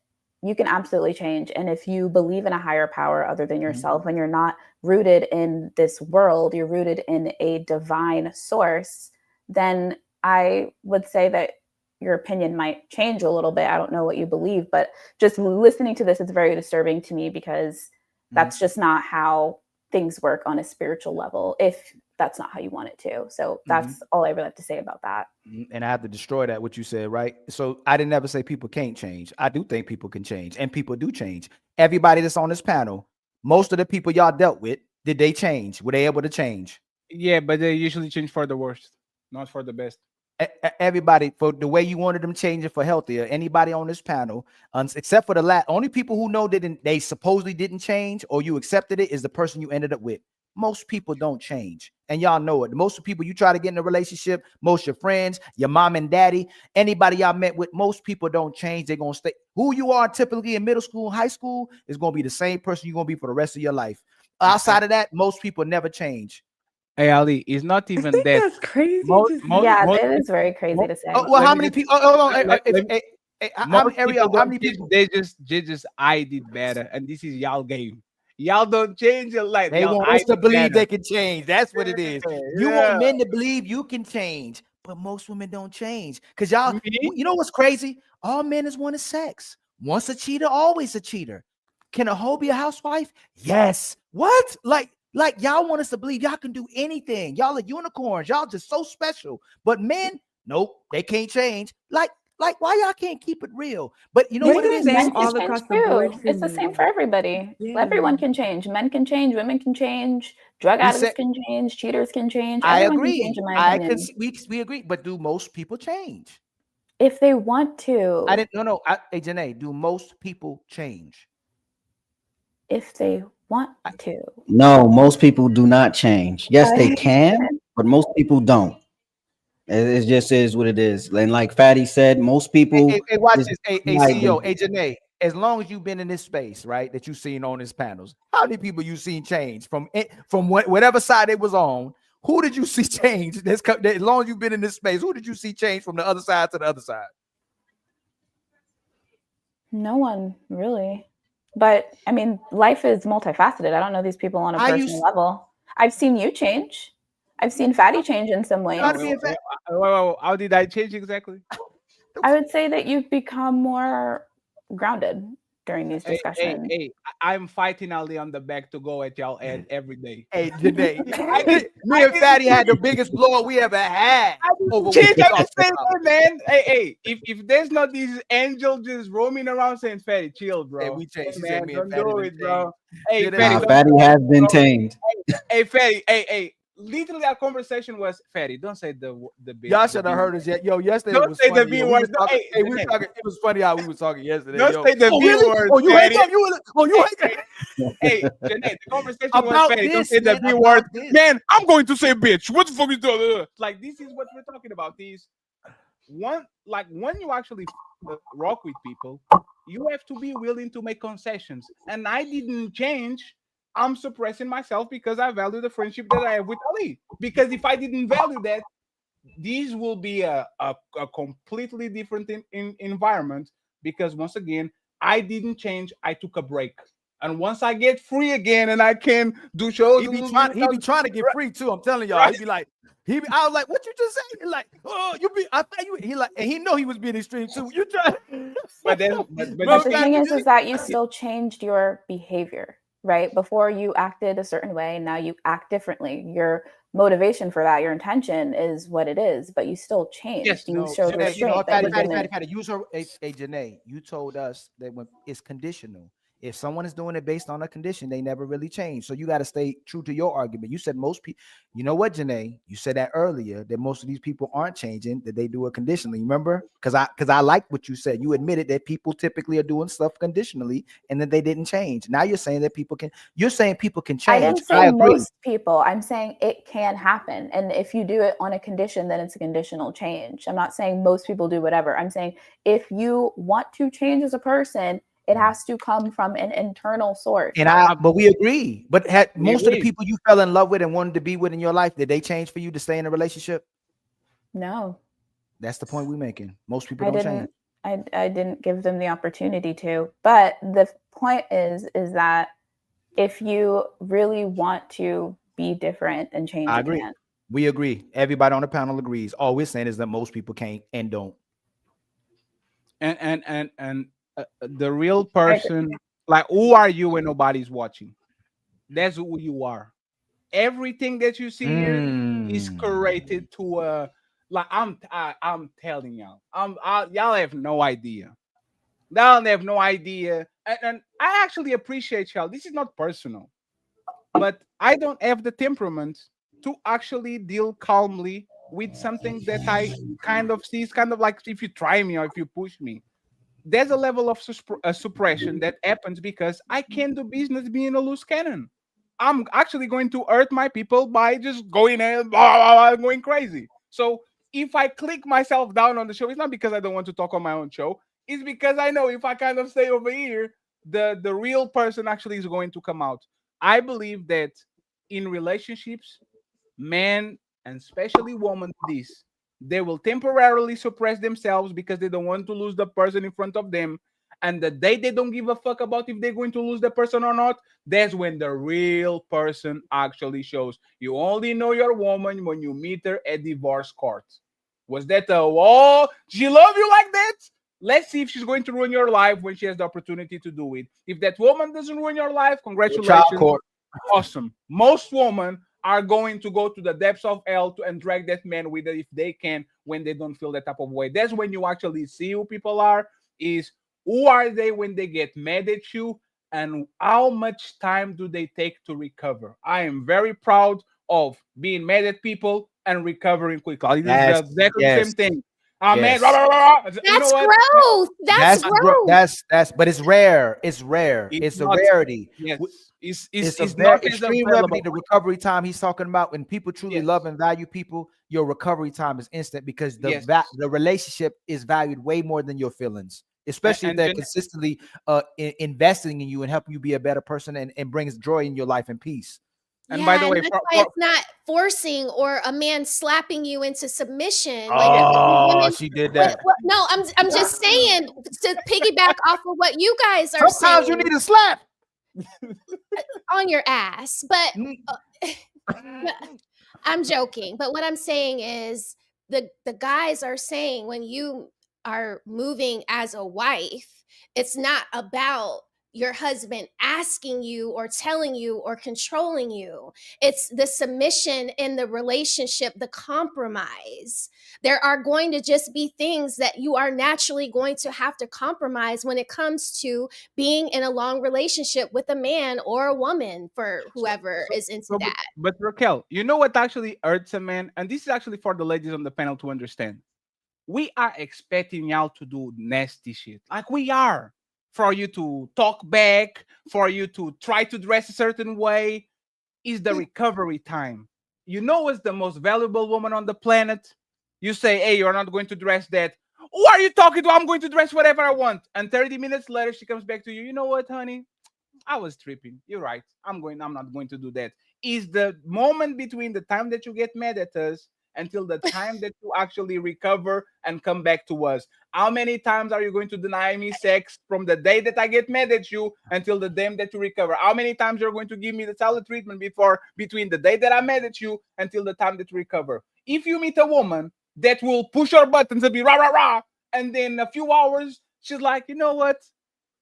you can absolutely change. And if you believe in a higher power other than yourself, and you're not rooted in this world, you're rooted in a divine source, then I would say that your opinion might change a little bit. I don't know what you believe, but just listening to this, it's very disturbing to me because that's just not how things work on a spiritual level, if that's not how you want it to. So that's all I really have to say about that. And I have to destroy that, what you said, right? So I didn't ever say people can't change. I do think people can change, and people do change. Everybody that's on this panel, most of the people y'all dealt with, did they change? Were they able to change? Yeah, but they usually change for the worst, not for the best. Everybody, for the way you wanted them changing for healthier, anybody on this panel, except for the only people who know that they supposedly didn't change or you accepted it is the person you ended up with. Most people don't change, and y'all know it. Most of the people you try to get in a relationship, most of your friends, your mom and daddy, anybody y'all met with, most people don't change. They're going to stay. Who you are typically in middle school, high school is going to be the same person you're going to be for the rest of your life. Outside of that, most people never change. Hey, Ali, it's not even that. That's crazy. It is very crazy to say. Well, how many people? How many people? They just I did better, and this is y'all game. Y'all don't change your life. They want us to believe they can change. That's what it is. You want men to believe you can change, but most women don't change. Because y'all, you know what's crazy? All men is one is sex. Once a cheater, always a cheater. Can a hoe be a housewife? Yes. What? Like y'all want us to believe y'all can do anything. Y'all are unicorns. Y'all just so special. But men, nope, they can't change. Like why y'all can't keep it real? But you know what it is? Men all across the board. It's the same for everybody. Yeah. Everyone can change. Men can change. Women can change. Drug addicts can change. Cheaters can change. Everyone can change, in my opinion. We agree. But do most people change? If they want to. I didn't. No. Hey, Janae, do most people change? If they want to. No, most people do not change. Yes, they can, but most people don't. It just is what it is. And like Fatty said, most people. Hey, watch this. Hey, CEO. Hey, Janae. As long as you've been in this space, right, that you've seen on these panels, how many people you seen change from whatever side it was on? Who did you see change? As long as you've been in this space, who did you see change from the other side to the other side? No one really. But I mean, life is multifaceted. I don't know these people on a personal level. I've seen you change. I've seen Fatty change in some ways. How did I change exactly? I would say that you've become more grounded during these discussions. Hey, I'm fighting Ali on the back to go at y'all every day. Hey, today, me and Fatty had the biggest blow we ever had. Change at the same way, man. Hey, if there's not these angels just roaming around saying, Fatty, chill, bro. Hey, we changed. Hey, man, don't do it, bro. Hey, Fatty has been tamed. Hey, Fatty, hey. Literally, our conversation was, Fatty, don't say the B. Y'all should have heard us yet. Yo, yesterday don't was say funny. the B word. Hey, we were talking. It was funny how we were talking yesterday. Don't say the B word. Oh, you hate them? You hate them? Hey, Janae, the conversation was, Fatty, don't say the B word. Man, I'm going to say bitch. What the fuck is that? Like, this is what we're talking about. These when you actually rock with people, you have to be willing to make concessions. And I didn't change. I'm suppressing myself because I value the friendship that I have with Ali. Because if I didn't value that, these will be a completely different environment. Because once again, I didn't change. I took a break. And once I get free again and I can do shows, he be trying to get free too. I'm telling y'all. Right. I was like, what you just say? Like, oh, I thought you. He like, and he know he was being extreme too. You try. But the thing is that you still changed your behavior. Right? Before you acted a certain way, and now you act differently. Your motivation for that, your intention is what it is, but you still changed. Yes, you showed restraint. Patty, use her. Hey, Janae, you told us that when it's conditional. If someone is doing it based on a condition, they never really change. So you got to stay true to your argument. You said most people, you know what, Janae? You said that earlier, that most of these people aren't changing, that they do it conditionally. Remember? Because I like what you said. You admitted that people typically are doing stuff conditionally and that they didn't change. Now you're saying that people can change. I didn't say most people. I'm saying it can happen. And if you do it on a condition, then it's a conditional change. I'm not saying most people do whatever. I'm saying if you want to change as a person, it has to come from an internal source. But we agree. But most of the people you fell in love with and wanted to be with in your life, did they change for you to stay in a relationship? No. That's the point we're making. Most people don't change. I didn't give them the opportunity to. But the point is that if you really want to be different and change, I agree. We agree. Everybody on the panel agrees. All we're saying is that most people can't and don't. And the real person, like, who are you when nobody's watching? That's who you are. Everything that you see here is curated to like I'm telling y'all, y'all have no idea. Y'all have no idea, and I actually appreciate y'all. This is not personal, but I don't have the temperament to actually deal calmly with something that I kind of see. It's kind of like if you try me or if you push me. There's a level of suppression that happens because I can't do business being a loose cannon. I'm actually going to hurt my people by just going and going crazy. So if I click myself down on the show, it's not because I don't want to talk on my own show. It's because I know if I kind of stay over here, the real person actually is going to come out. I believe that in relationships, men and especially women, they will temporarily suppress themselves because they don't want to lose the person in front of them. and the day they don't give a fuck about if they're going to lose the person or not, that's when the real person actually shows. You only know your woman when you meet her at divorce court. Was that she love you like that? Let's see if she's going to ruin your life when she has the opportunity to do it. If that woman doesn't ruin your life, congratulations. Awesome. Most women are going to go to the depths of hell and drag that man with it if they can when they don't feel that type of way. That's when you actually see who people are, is who are they when they get mad at you and how much time do they take to recover. I am very proud of being mad at people and recovering quickly. This is exactly the same thing. Man, rah, rah, rah, rah. That's growth. That's growth. That's but it's rare. It's rare. It's a rarity. Yes. It's a not very as extreme available. remedy. The recovery time he's talking about, when people truly love and value people, your recovery time is instant because the relationship is valued way more than your feelings, especially if they're consistently investing in you and helping you be a better person and brings joy in your life and peace. And by the way, that's why it's not forcing or a man slapping you into submission. She did that. No, I'm just saying to piggyback off of what you guys are saying. Sometimes you need a slap on your ass, but I'm joking. But what I'm saying is the guys are saying when you are moving as a wife, it's not about your husband asking you or telling you or controlling you. It's the submission in the relationship, the compromise. There are going to just be things that you are naturally going to have to compromise when it comes to being in a long relationship with a man or a woman, for whoever is into that. But Raquel, you know what actually hurts a man? And this is actually for the ladies on the panel to understand. We are expecting y'all to do nasty shit. Like we are. For you to talk back, for you to try to dress a certain way, is the recovery time. You know what's the most valuable woman on the planet? You say, hey, you're not going to dress that. Who are you talking to? I'm going to dress whatever I want. And 30 minutes later, she comes back to you. You know what, honey? I was tripping. You're right. I'm not going to do that. Is the moment between the time that you get mad at us until the time that you actually recover and come back to us. How many times are you going to deny me sex from the day that I get mad at you until the day that you recover? How many times you're going to give me the silent treatment between the day that I'm mad at you until the time that you recover? If you meet a woman that will push her buttons and be rah, rah, rah, and then a few hours, she's like, you know what?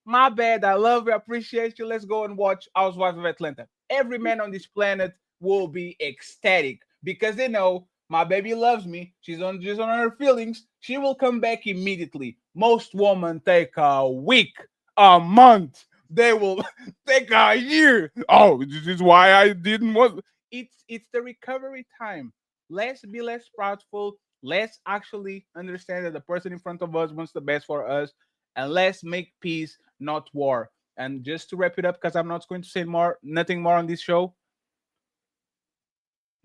My bad. I love you. I appreciate you. Let's go and watch Housewives of Atlanta. Every man on this planet will be ecstatic because they know my baby loves me. She's just on her feelings. She will come back immediately. Most women take a week, a month. They will take a year. Oh, this is why I didn't want. It's the recovery time. Let's be less proudful. Let's actually understand that the person in front of us wants the best for us, and let's make peace, not war. And just to wrap it up, because I'm not going to say nothing more on this show.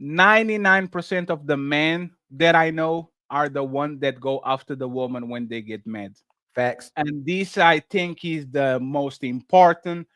99% of the men that I know are the one that go after the woman when they get mad. Facts. And this, I think, is the most important.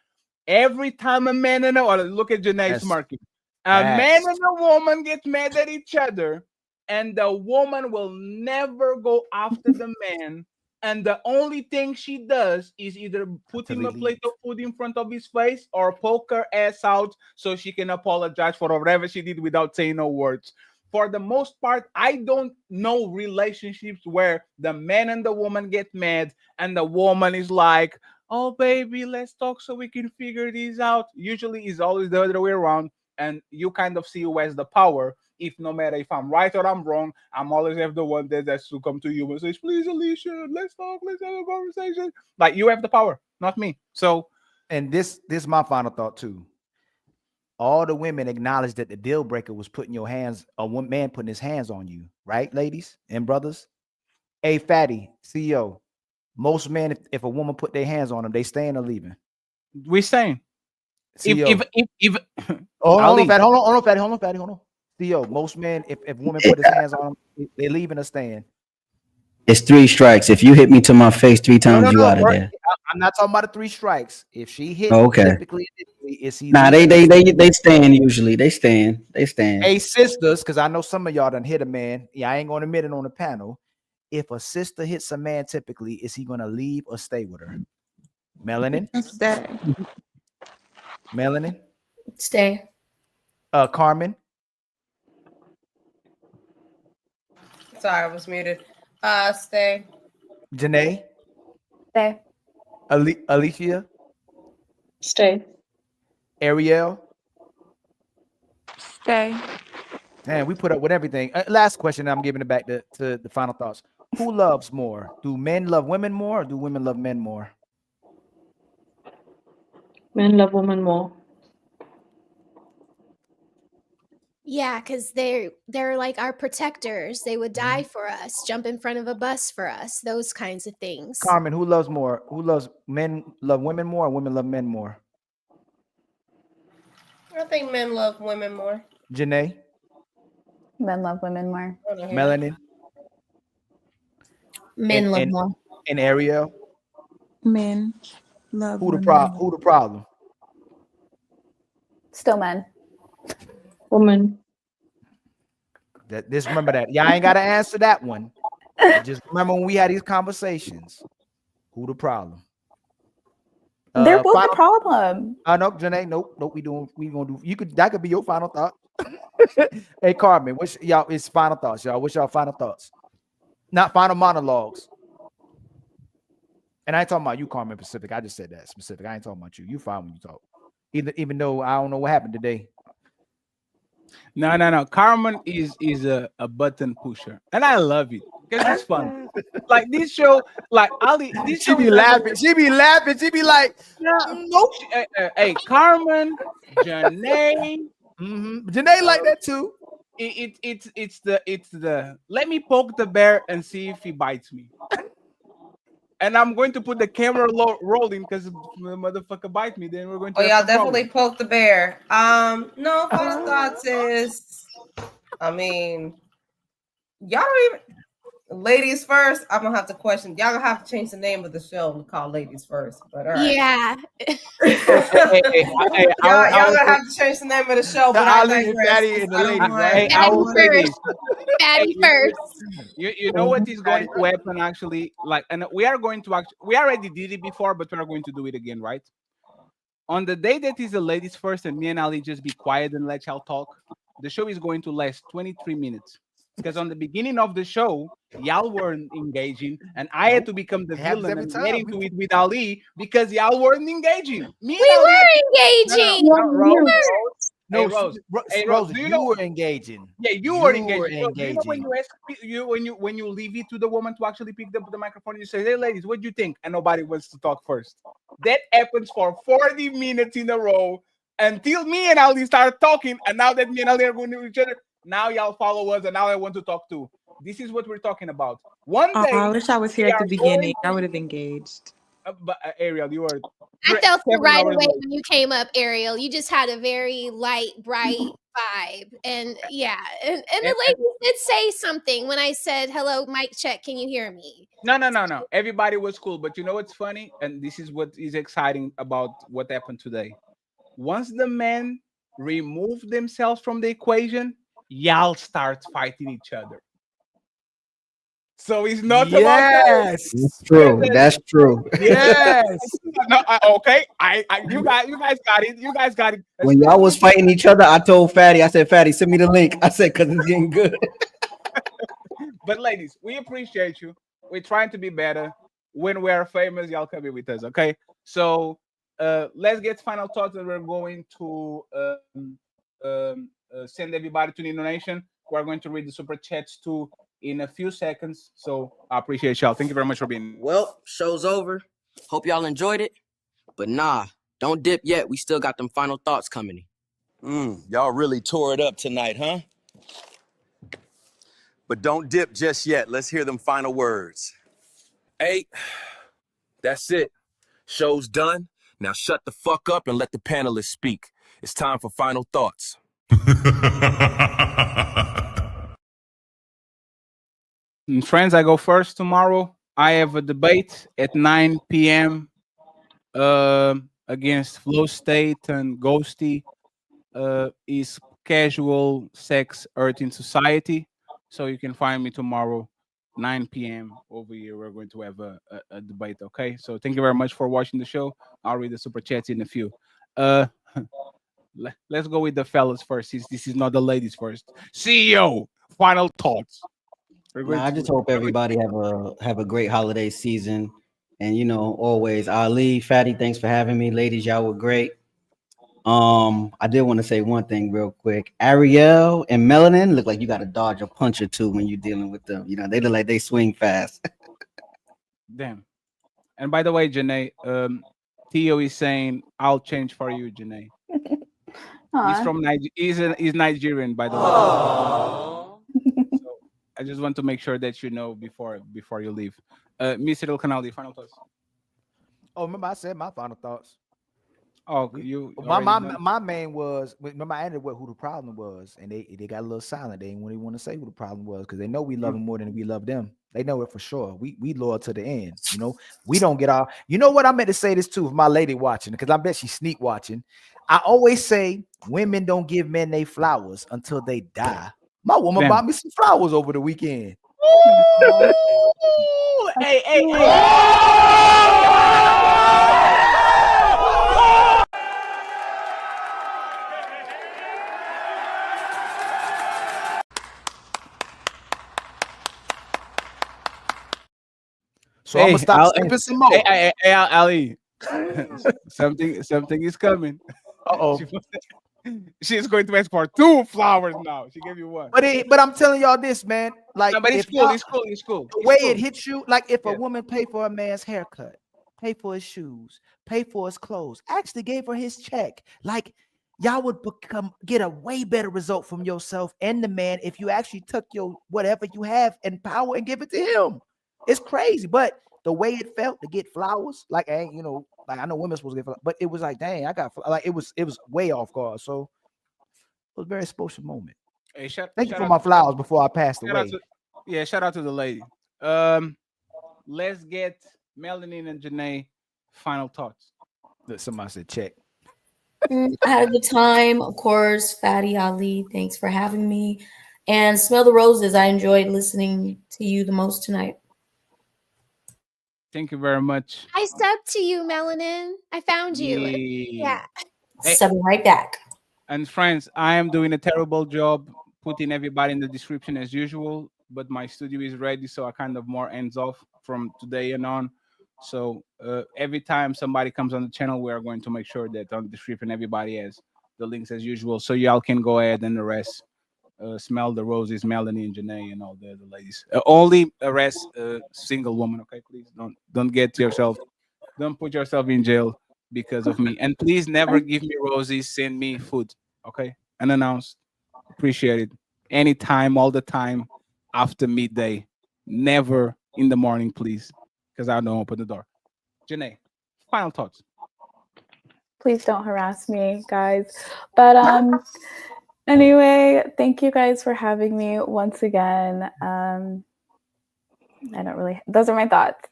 Every time a man and look at Janae's market. A man and a woman get mad at each other, and the woman will never go after the man. And the only thing she does is either put him a plate of food in front of his face or poke her ass out so she can apologize for whatever she did without saying no words. For the most part, I don't know relationships where the man and the woman get mad and the woman is like, oh, baby, let's talk so we can figure this out. Usually it's always the other way around. And you kind of see who has the power. If no matter if I'm right or I'm wrong, I'm always have the one that's to come to you and says, please, Alicia, let's talk, let's have a conversation. Like you have the power, not me. So, and this is my final thought too. All the women acknowledge that the deal breaker was putting your hands, one man putting his hands on you, right, ladies and brothers? Hey, Fatty, CEO, most men, if a woman put their hands on them, they staying or leaving? We staying. CEO. Hold on, Fatty. CEO, most men, if women put his hands on them, they leaving or staying. It's 3 strikes. If you hit me to my face 3 times, you out of there. I'm not talking about the 3 strikes. If she hits, typically it's easy. Nah, they stand usually. They stand. Hey, sisters, because I know some of y'all done hit a man. Yeah, I ain't gonna admit it on the panel. If a sister hits a man, typically, is he gonna leave or stay with her? Melanin. Stay. Melanin. Stay. Carmen. Sorry, I was muted. Stay. Janae. Stay. Alicia. Stay. Ariel. Stay. Man, we put up with everything. Last question. I'm giving it back to the final thoughts. Who loves more? Do men love women more, or do women love men more? Men love women more. Yeah, because they're like our protectors. They would die for us, jump in front of a bus for us, those kinds of things. Carmen, who loves more? Who loves men love women more, or women love men more? I think men love women more. Janae. Men love women more. Melanin. Men love more. And Ariel. Men love Who the women. Who the problem? Still men. Woman. Just remember that. Y'all ain't got to answer that one. Just remember when we had these conversations. Who the problem? They're both the problem. No, Janae. Nope. We gonna do. That could be your final thought. Hey, Carmen. It's final thoughts, y'all. What's y'all final thoughts? Not final monologues. And I ain't talking about you, Carmen Pacific. I just said that specific. I ain't talking about you. You fine when you talk. Even though I don't know what happened today. No. Carmen is a button pusher, and I love it because it's fun. Like this show, like Ali, She be laughing. She be laughing. She be like, nope. Hey, Carmen, Janae, Janae like that too. It's the let me poke the bear and see if he bites me. And I'm going to put the camera rolling because the motherfucker bite me. Then we're going to. Oh, y'all definitely poke the bear. No, final thoughts is, I mean, y'all don't even. Ladies first. I'm gonna have to question. Y'all gonna have to change the name of the show and call Ladies First. But all right. Yeah. Y'all gonna have to change the name of the show. But I digress. Fatty and the ladies, right? I will say this. Fatty first. You know what is going to happen actually? Like, and we already did it before, but we're going to do it again, right? On the day that is the ladies first, and me and Ali just be quiet and let y'all talk. The show is going to last 23 minutes. Because on the beginning of the show, y'all weren't engaging, and I had to become the villain and get into it with Ali because y'all weren't engaging. We were engaging. Rose, you were engaging. Yeah, you were engaging. You know when you ask when you leave it to the woman to actually pick up the microphone, you say, "Hey, ladies, what do you think?" And nobody wants to talk first. That happens for 40 minutes in a row until me and Ali start talking, and now that me and Ali are going to each other. Now y'all follow us, and now I want to talk too. This is what we're talking about. One day, I wish I was here at the beginning. I would have engaged. But Ariel, you were. I felt it right away when you came up, Ariel. You just had a very light, bright vibe, and yeah, and the ladies did say something when I said, "Hello, mic check. Can you hear me?" No. Everybody was cool, but you know what's funny, and this is what is exciting about what happened today. Once the men remove themselves from the equation, y'all start fighting each other. So it's not about that. That's true. That's true. Yes. No, okay. You guys got it. You guys got it. When y'all was fighting each other, I told Fatty, I said, Fatty, send me the link. I said, because it's getting good. But ladies, we appreciate you. We're trying to be better. When we are famous, y'all can be with us, okay? So let's get final thoughts, and we're going to send everybody to the donation. We're going to read the super chats too in a few seconds. So I appreciate y'all. Thank you very much for being here. Well, show's over. Hope y'all enjoyed it. But nah, don't dip yet. We still got them final thoughts coming. Y'all really tore it up tonight, huh? But don't dip just yet. Let's hear them final words. Hey, that's it. Show's done. Now shut the fuck up and let the panelists speak. It's time for final thoughts. And friends, I go first tomorrow. I have a debate at 9 p.m. Against Flow State and Ghosty. Is casual sex hurting society? So you can find me tomorrow 9 p.m. over here, we're going to have a debate. Okay, so thank you very much for watching the show. I'll read the super chats in a few. Let's go with the fellas first, since this is not the ladies first. CEO, final thoughts. I just hope everybody have a great holiday season, and always Ali, Fatty, thanks for having me. Ladies, y'all were great. I did want to say one thing real quick. Ariel and Melanin look like you got to dodge a punch or two when you're dealing with them. They look like they swing fast. Damn. And by the way, Janae, Theo is saying I'll change for you, Janae. He's from he's Nigerian, by the way. So I just want to make sure that you know before you leave. Mr. El Canal, final thoughts. Oh, remember I said my final thoughts. Oh, you my main was, remember I ended with who the problem was, and they got a little silent. They didn't really want to say who the problem was because they know we love them more than we love them. They know it for sure. We loyal to the end. We don't get off. You know what, I meant to say this too, with my lady watching, because I bet she's sneak watching. I always say women don't give men they flowers until they die. My woman bought me some flowers over the weekend. Hey. So I'm gonna stop sleeping some more. Hey, Ali. something is coming. Uh-oh. She's going to ask for 2 flowers now. She gave you 1. But I'm telling y'all this, man. Like, no, but it's cool. The way it hits you, like if a woman pay for a man's haircut, pay for his shoes, pay for his clothes, actually gave her his check, like y'all would get a way better result from yourself and the man if you actually took your whatever you have and power and give it to him. It's crazy, but the way it felt to get flowers, like I know women supposed to get flowers, but it was like, dang, I got like it was way off guard. So it was a very special moment. Hey, thank you for my flowers before I passed away. Shout out to the lady. Let's get Melanin and Janae final thoughts. Somebody said check. I had a good time, of course. Fatty, Ali, thanks for having me. And Smell the Roses, I enjoyed listening to you the most tonight. Thank you very much. I subbed to you, Melanin. I found you. Yeah. Subbing right back. And friends, I am doing a terrible job putting everybody in the description as usual, but my studio is ready, so I kind of more ends off from today and on. So every time somebody comes on the channel, we are going to make sure that on the description everybody has the links as usual, so y'all can go ahead and the rest. Smell the Roses, Melanie and Janae and all the other ladies. Only arrest single woman, okay? Please don't put yourself in jail because of me. And please never give me roses, send me food, okay? Unannounced. Appreciate it. Anytime, all the time, after midday. Never in the morning, please, because I don't open the door. Janae, final thoughts. Please don't harass me, guys. But anyway, thank you guys for having me once again. Those are my thoughts.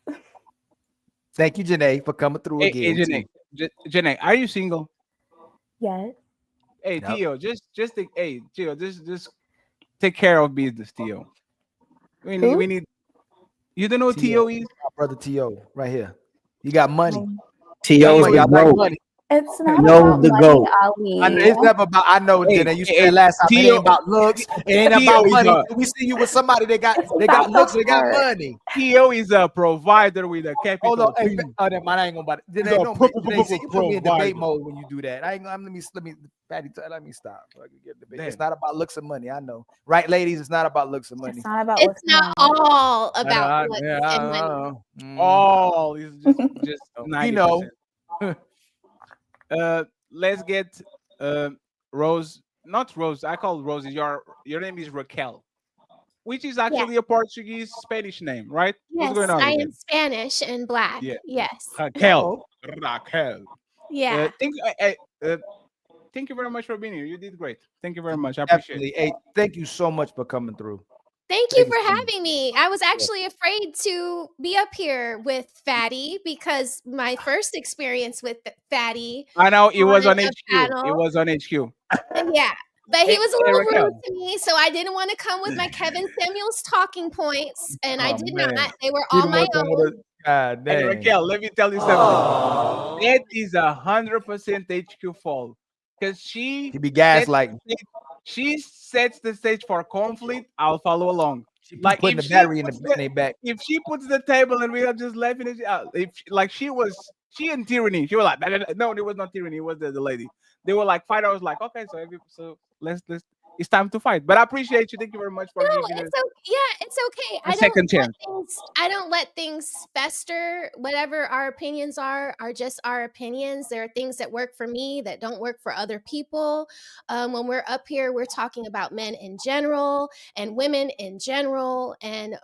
Thank you, Janae, for coming through again. Hey, Janae, are you single? Yes. Hey, nope. Theo, just take care of business, Theo. We need. You don't know what Theo is? My brother Theo, right here. You got money. Theo is the money. It's not about the money, goat. Ali. It's never about. I know, Jenna. You said last time. It ain't about looks. It ain't about money. We see you with somebody that got looks. They got money. Theo is a provider with a capital. Hold on. Hey, I ain't gonna about it. You put me in debate mode when you do that. Let me, Patty, let me stop. So I can get debate. It's not about looks and money. I know, right, ladies? It's not about looks and money. It's not about. It's not all about looks and money. All is just 90%. You know. Let's get Rose, not Rose. I call Rose. Your name is Raquel, which is actually a Portuguese Spanish name, right? Yes, What's going on? I am Spanish and black. Yeah. Yes. Raquel. Yeah. Thank you very much for being here. You did great. Thank you very much. I appreciate it. Hey, thank you so much for coming through. Thank you for having me. I was actually afraid to be up here with Fatty because my first experience with Fatty. I know it was on HQ. It was on HQ. Yeah. But he was a little rude Raquel. to me, so I didn't want to come with my Kevin Samuels talking points, and I did man. not. They were You all don't my want them with own. a- God Hey, dang. Raquel, let me tell you something. That is 100% HQ fault. Because He be gaslighting. she sets the stage for conflict. I'll follow along. She Like putting if the she battery in the puts band back. if she puts the table and we are just laughing at if like she in tyranny. She was like, no, it was not tyranny. It was the lady. They were like fight. I was like, okay, so let's it's time to fight. But I appreciate you. Thank you very much for giving us It's okay. a second chance. I don't let things fester. Whatever our opinions are just our opinions. There are things that work for me that don't work for other people. When we're up here, we're talking about men in general and women in general. And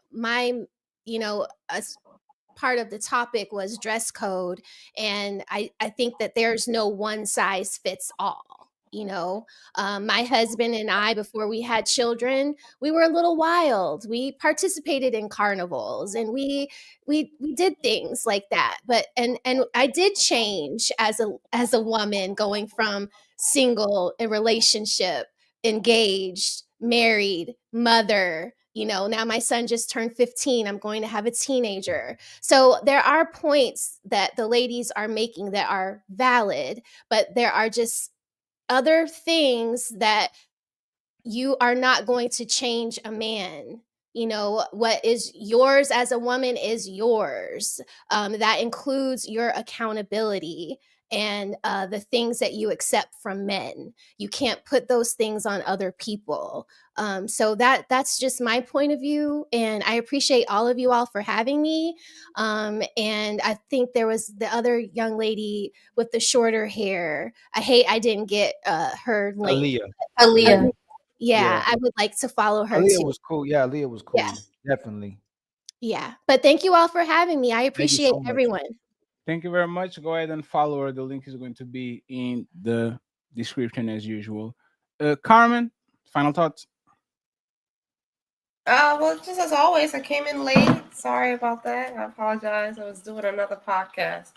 part of the topic was dress code. And I think that there's no one size fits all. My husband and I, before we had children, we were a little wild. We participated in carnivals and we did things like that. But and I did change as a woman, going from single, in relationship, engaged, married, mother. Now my son just turned 15. I'm going to have a teenager. So there are points that the ladies are making that are valid, but there are just other things that you are not going to change a man. What is yours as a woman is yours. That includes your accountability and the things that you accept from men. You can't put those things on other people. So that's just my point of view, and I appreciate all of you all for having me. And I think there was the other young lady with the shorter hair. I didn't get her link. Aaliyah. Yeah, I would like to follow her Aaliyah too. was cool. Yeah, Aaliyah was cool. Yeah. Definitely. Yeah. But thank you all for having me. I Thank you appreciate so much. everyone. Thank you very much. Go ahead and follow her. The link is going to be in the description as usual. Carmen, final thoughts. Well, just as always, I came in late. Sorry about that. I apologize. I was doing another podcast.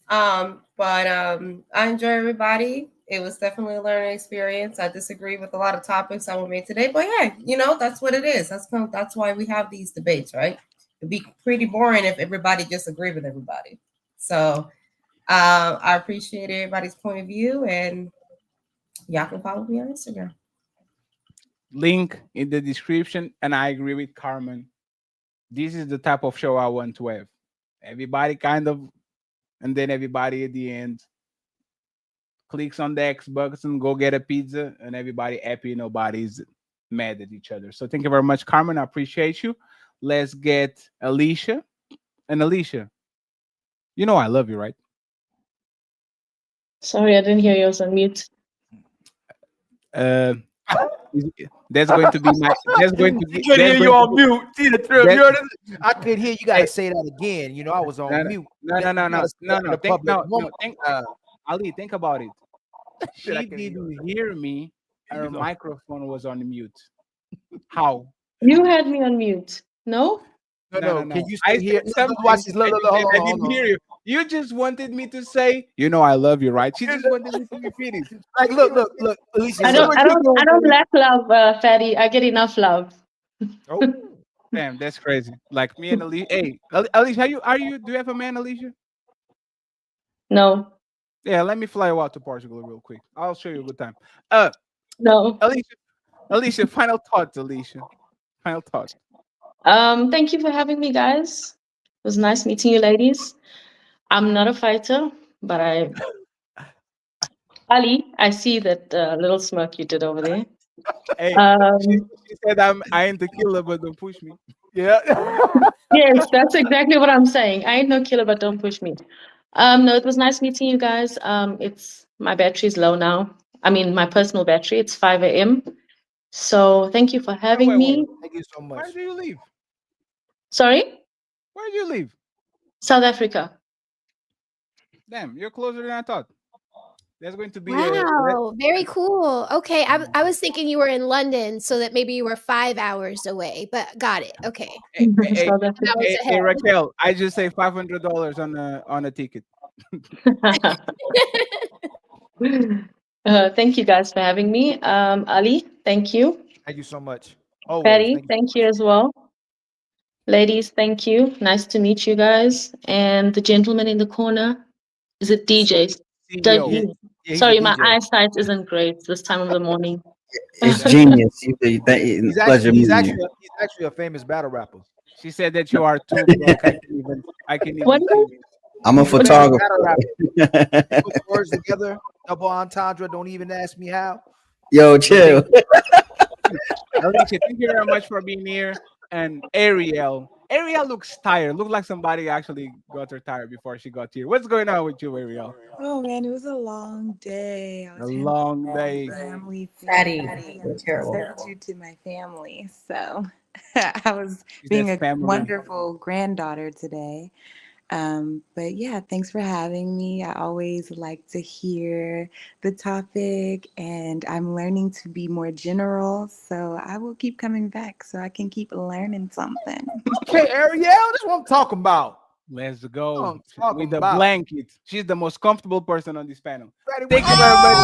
But I enjoy everybody. It was definitely a learning experience. I disagree with a lot of topics I made today, but yeah, that's what it is. That's why we have these debates, right? It'd be pretty boring if everybody just agreed with everybody. So I appreciate everybody's point of view, and y'all can follow me on Instagram. Link in the description. And I agree with Carmen. This is the type of show I want to have. Everybody kind of, and then everybody at the end clicks on the Xbox and go get a pizza, and everybody happy. Nobody's mad at each other. So thank you very much, Carmen. I appreciate you. Let's get Alicia. And Alicia, I love you, right? Sorry, I didn't hear you. I was on mute. That's going to be my. That's going to be. I could hear you on mute. I could hear you. Gotta say that again. I was on mute. No. Ali, think about it. She didn't hear me. Her microphone was on mute. How? You had me on mute. No. No. Can you still hear? Watch this. Look, I didn't hear you. You just wanted me to say, I love you, right? She just wanted me to repeat it. Like, look, Alicia. I don't lack love, Fatty. I get enough love. Oh, damn, that's crazy. Like me and Alicia. Hey, Alicia, do you have a man, Alicia? No. Yeah, let me fly you out to Portugal real quick. I'll show you a good time. No. Alicia, final thoughts, Alicia. Final thoughts. Thank you for having me, guys. It was nice meeting you, ladies. I'm not a fighter, but Ali, I see that little smirk you did over there. Hey, she said I ain't the killer, but don't push me. Yeah. Yes, that's exactly what I'm saying. I ain't no killer, but don't push me. No, it was nice meeting you guys. It's my battery's low now. I mean, my personal battery. It's 5 a.m. So thank you for having me. Thank you so much. Where do you live? Sorry? Where do you live? South Africa. Damn, you're closer than I thought. There's going to be wow, very cool. Okay, I was thinking you were in London, so that maybe you were 5 hours away, but got it. Okay. Hey, Raquel, I just say $500 on a ticket. Thank you guys for having me. Ali, thank you. Thank you so much. Always. Patty, thank you as well. Ladies, thank you. Nice to meet you guys. And the gentleman in the corner, is it DJ? Sorry, my eyesight isn't great this time of the morning. It's genius. Pleasure He's meeting you. actually a famous battle rapper. She said that you are too broke. I can even see you. I'm a photographer. Put words together, double entendre. Don't even ask me how. Yo, chill. Alicia, thank you very much for being here. And Ariel looks tired. Looked like somebody actually got her tired before she got here. What's going on with you, Ariel? Oh man, it was a long day. A long day. Family Fatty. terrible. Substitute to my family, so I was being a wonderful granddaughter today. But yeah, thanks for having me. I always like to hear the topic, and I'm learning to be more general. So I will keep coming back so I can keep learning something. Okay, Ariel, that's what I'm talking about. Let's go with the blanket. She's the most comfortable person on this panel. Thank you very much.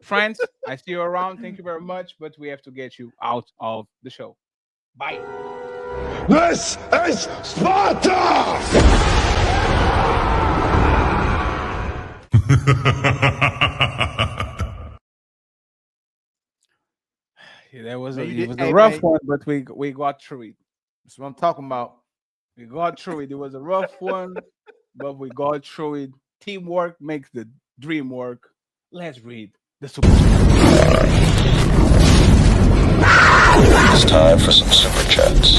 Friends, I see you around. Thank you very much, but we have to get you out of the show. Bye. This is Sparta! That was a rough one, but we got through it. That's what I'm talking about. We got through it. It was a rough one, but we got through it. Teamwork makes the dream work. Let's read the super chat. It's time for some super chats.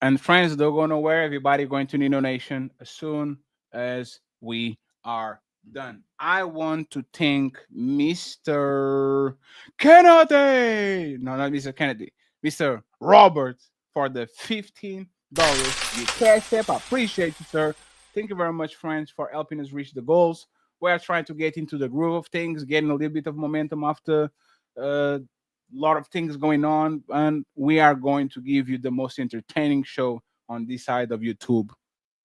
And friends, don't go nowhere. Everybody going to Nino Nation as soon as we are done. I want to thank Mr. Kennedy. No, not Mr. Kennedy. Mr. Robert for the $15 you cash app. I appreciate you, sir. Thank you very much, friends, for helping us reach the goals. We are trying to get into the groove of things, getting a little bit of momentum after a lot of things going on, and we are going to give you the most entertaining show on this side of YouTube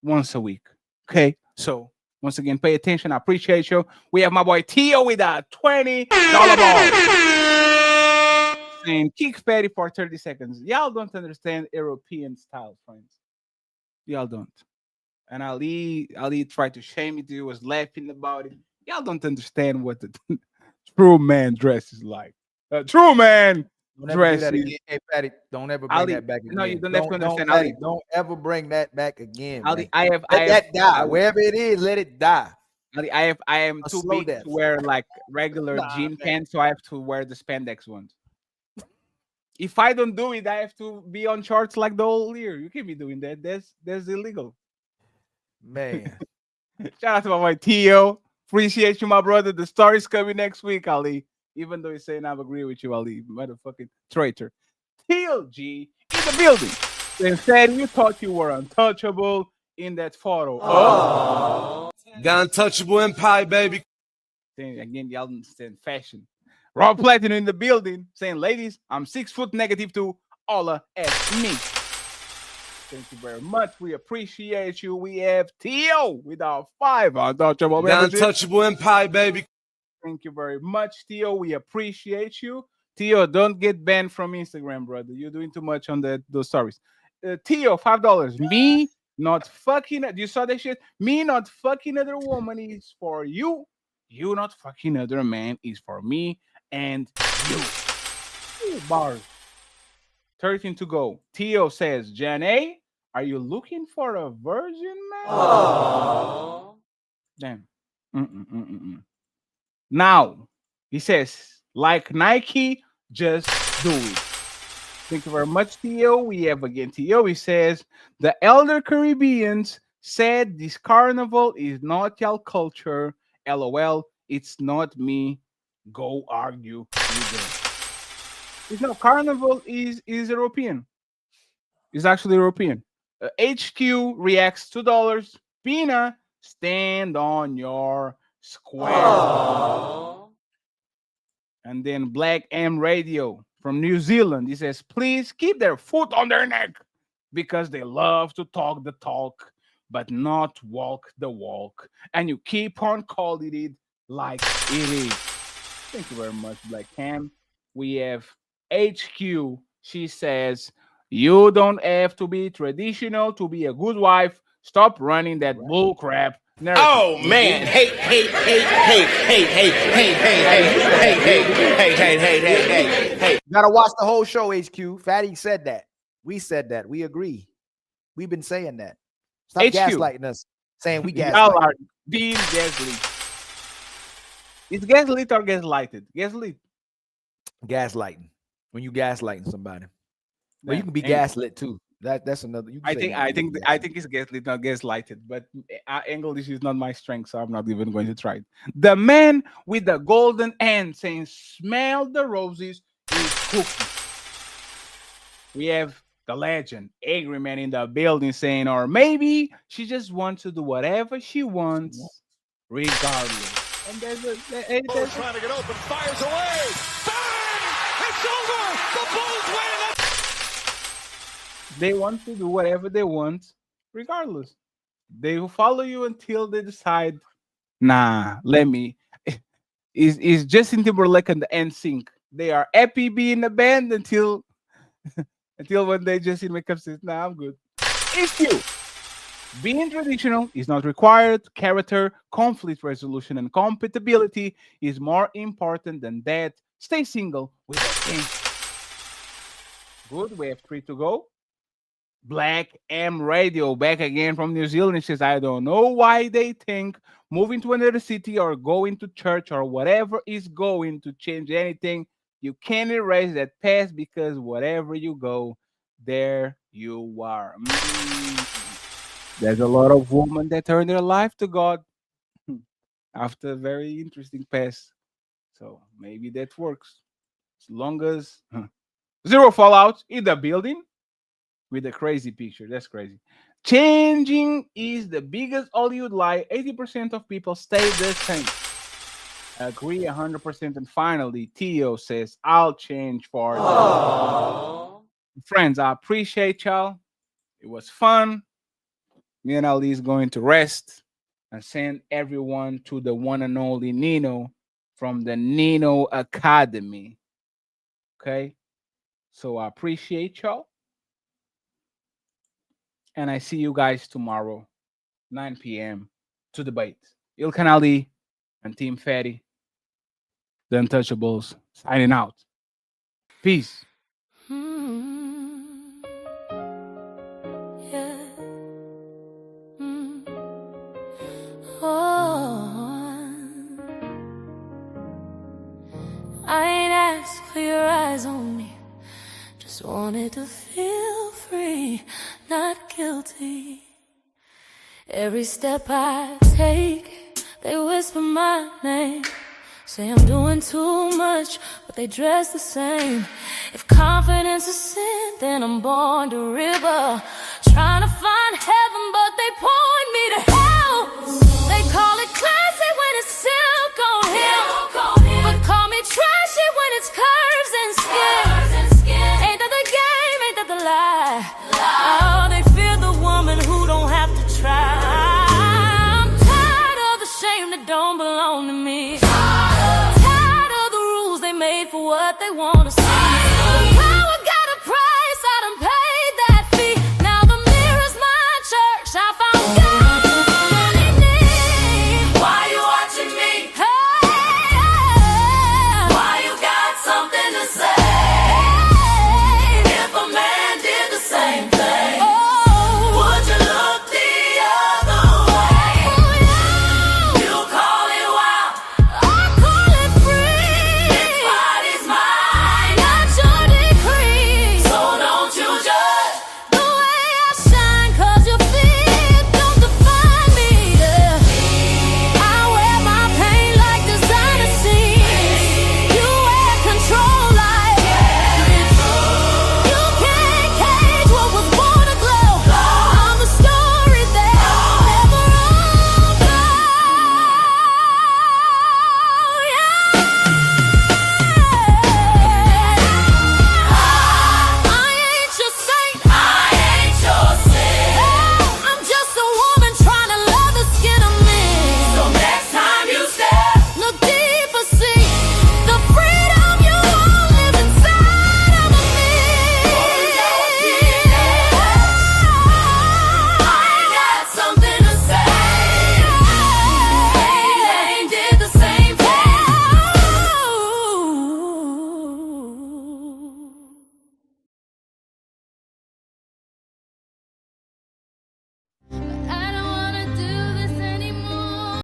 once a week. Okay, so once again, pay attention. I appreciate you. We have my boy Tio with a $20 ball. Saying kick Patty for 30 seconds. Y'all don't understand European style, friends. Y'all don't. And Ali tried to shame me. He was laughing about it. Y'all don't understand what the true man dress is like. True man dress. Hey, Patty, don't ever bring that back again. No, you don't have to understand. Ali, don't ever bring that back again. Ali, let that die. Wherever it is, let it die. Ali, I am too big to wear like regular jean pants, so I have to wear the spandex ones. If I don't do it, I have to be on shorts like the whole year. You can't be doing that. That's illegal. Man. Shout out to my boy Tio. Appreciate you, my brother. The story's coming next week, Ali. Even though he's saying I agree with you, Ali. Motherfucking traitor. Tio G in the building. Instead, you thought you were untouchable in that photo. Oh. The untouchable empire, baby. Again, y'all understand fashion. Rob Platinum in the building saying, ladies, I'm 6 foot -2. Holla at me. Thank you very much. We appreciate you. We have Tio with our 5 untouchable membership. The untouchable empire, baby. Thank you very much, Tio. We appreciate you. Tio, don't get banned from Instagram, brother. You're doing too much on those stories. Tio, $5. Me not fucking. You saw that shit? Me not fucking other woman is for you. You not fucking other man is for me and you. Ooh, bars. 13 to go. Tio says, Janae, are you looking for a virgin, man? Aww. Damn. Now, he says, like Nike, just do it. Thank you very much, Tio. We have again Tio. He says, the elder Caribbeans said this carnival is not y'all culture. LOL, it's not me. Go argue with them. It's not carnival is European. It's actually European. HQ reacts $2. Pina, stand on your square. Aww. And then Black M Radio from New Zealand. He says, please keep their foot on their neck because they love to talk the talk, but not walk the walk. And you keep on calling it like it is. Thank you very much, Black Cam. We have HQ. She says, you don't have to be traditional to be a good wife. Stop running that bull crap narrative. Oh man, hey. Gotta watch the whole show, HQ. Fatty said that. We said that. We agree. We've been saying that. Stop gaslighting us, saying we gaslight. Y'all are being gaslit. It's gaslit or gaslighted? Gaslit. Gaslighting. When you gaslighting somebody. Well, you can be gaslit too. That's another. You can I think it's gaslit, not gaslighted. But English is not my strength, so I'm not even going to try it. The man with the golden hand saying, "Smell the roses," is cooking. We have the legend, Angry Man, in the building saying, or maybe she just wants to do whatever she wants, regardless. And there's trying to get open, fires away. Bang! It's over. The Bulls win. They want to do whatever they want, regardless. They will follow you until they decide, nah, let me. It's Justin Timberlake and the NSYNC. They are happy being a band until one day Justin wakes up and says, nah, I'm good. It's you. Being traditional is not required. Character, conflict resolution, and compatibility is more important than that. Stay single with a king. Good, we have 3 to go. Black M Radio back again from New Zealand. Says, I don't know why they think moving to another city or going to church or whatever is going to change anything. You can't erase that past because wherever you go, there you are. There's a lot of women that turn their life to God after a very interesting past. So maybe that works. As long as zero fallout in the building. With a crazy picture. That's crazy. Changing is the biggest Hollywood lie. 80% of people stay the same. Agree 100%. And finally, Theo says, I'll change for them. Friends, I appreciate y'all. It was fun. Me and Ali is going to rest and send everyone to the one and only Nino from the Nino Academy. Okay? So I appreciate y'all. And I see you guys tomorrow, 9 p.m. to debate. Ilkan Ali and Team Fatty, the Untouchables, signing out. Peace. Yeah. Oh. I ain't asked for your eyes on me. Just wanted to feel free, not guilty. Every step I take, they whisper my name. Say I'm doing too much, but they dress the same. If confidence is sin, then I'm born to river.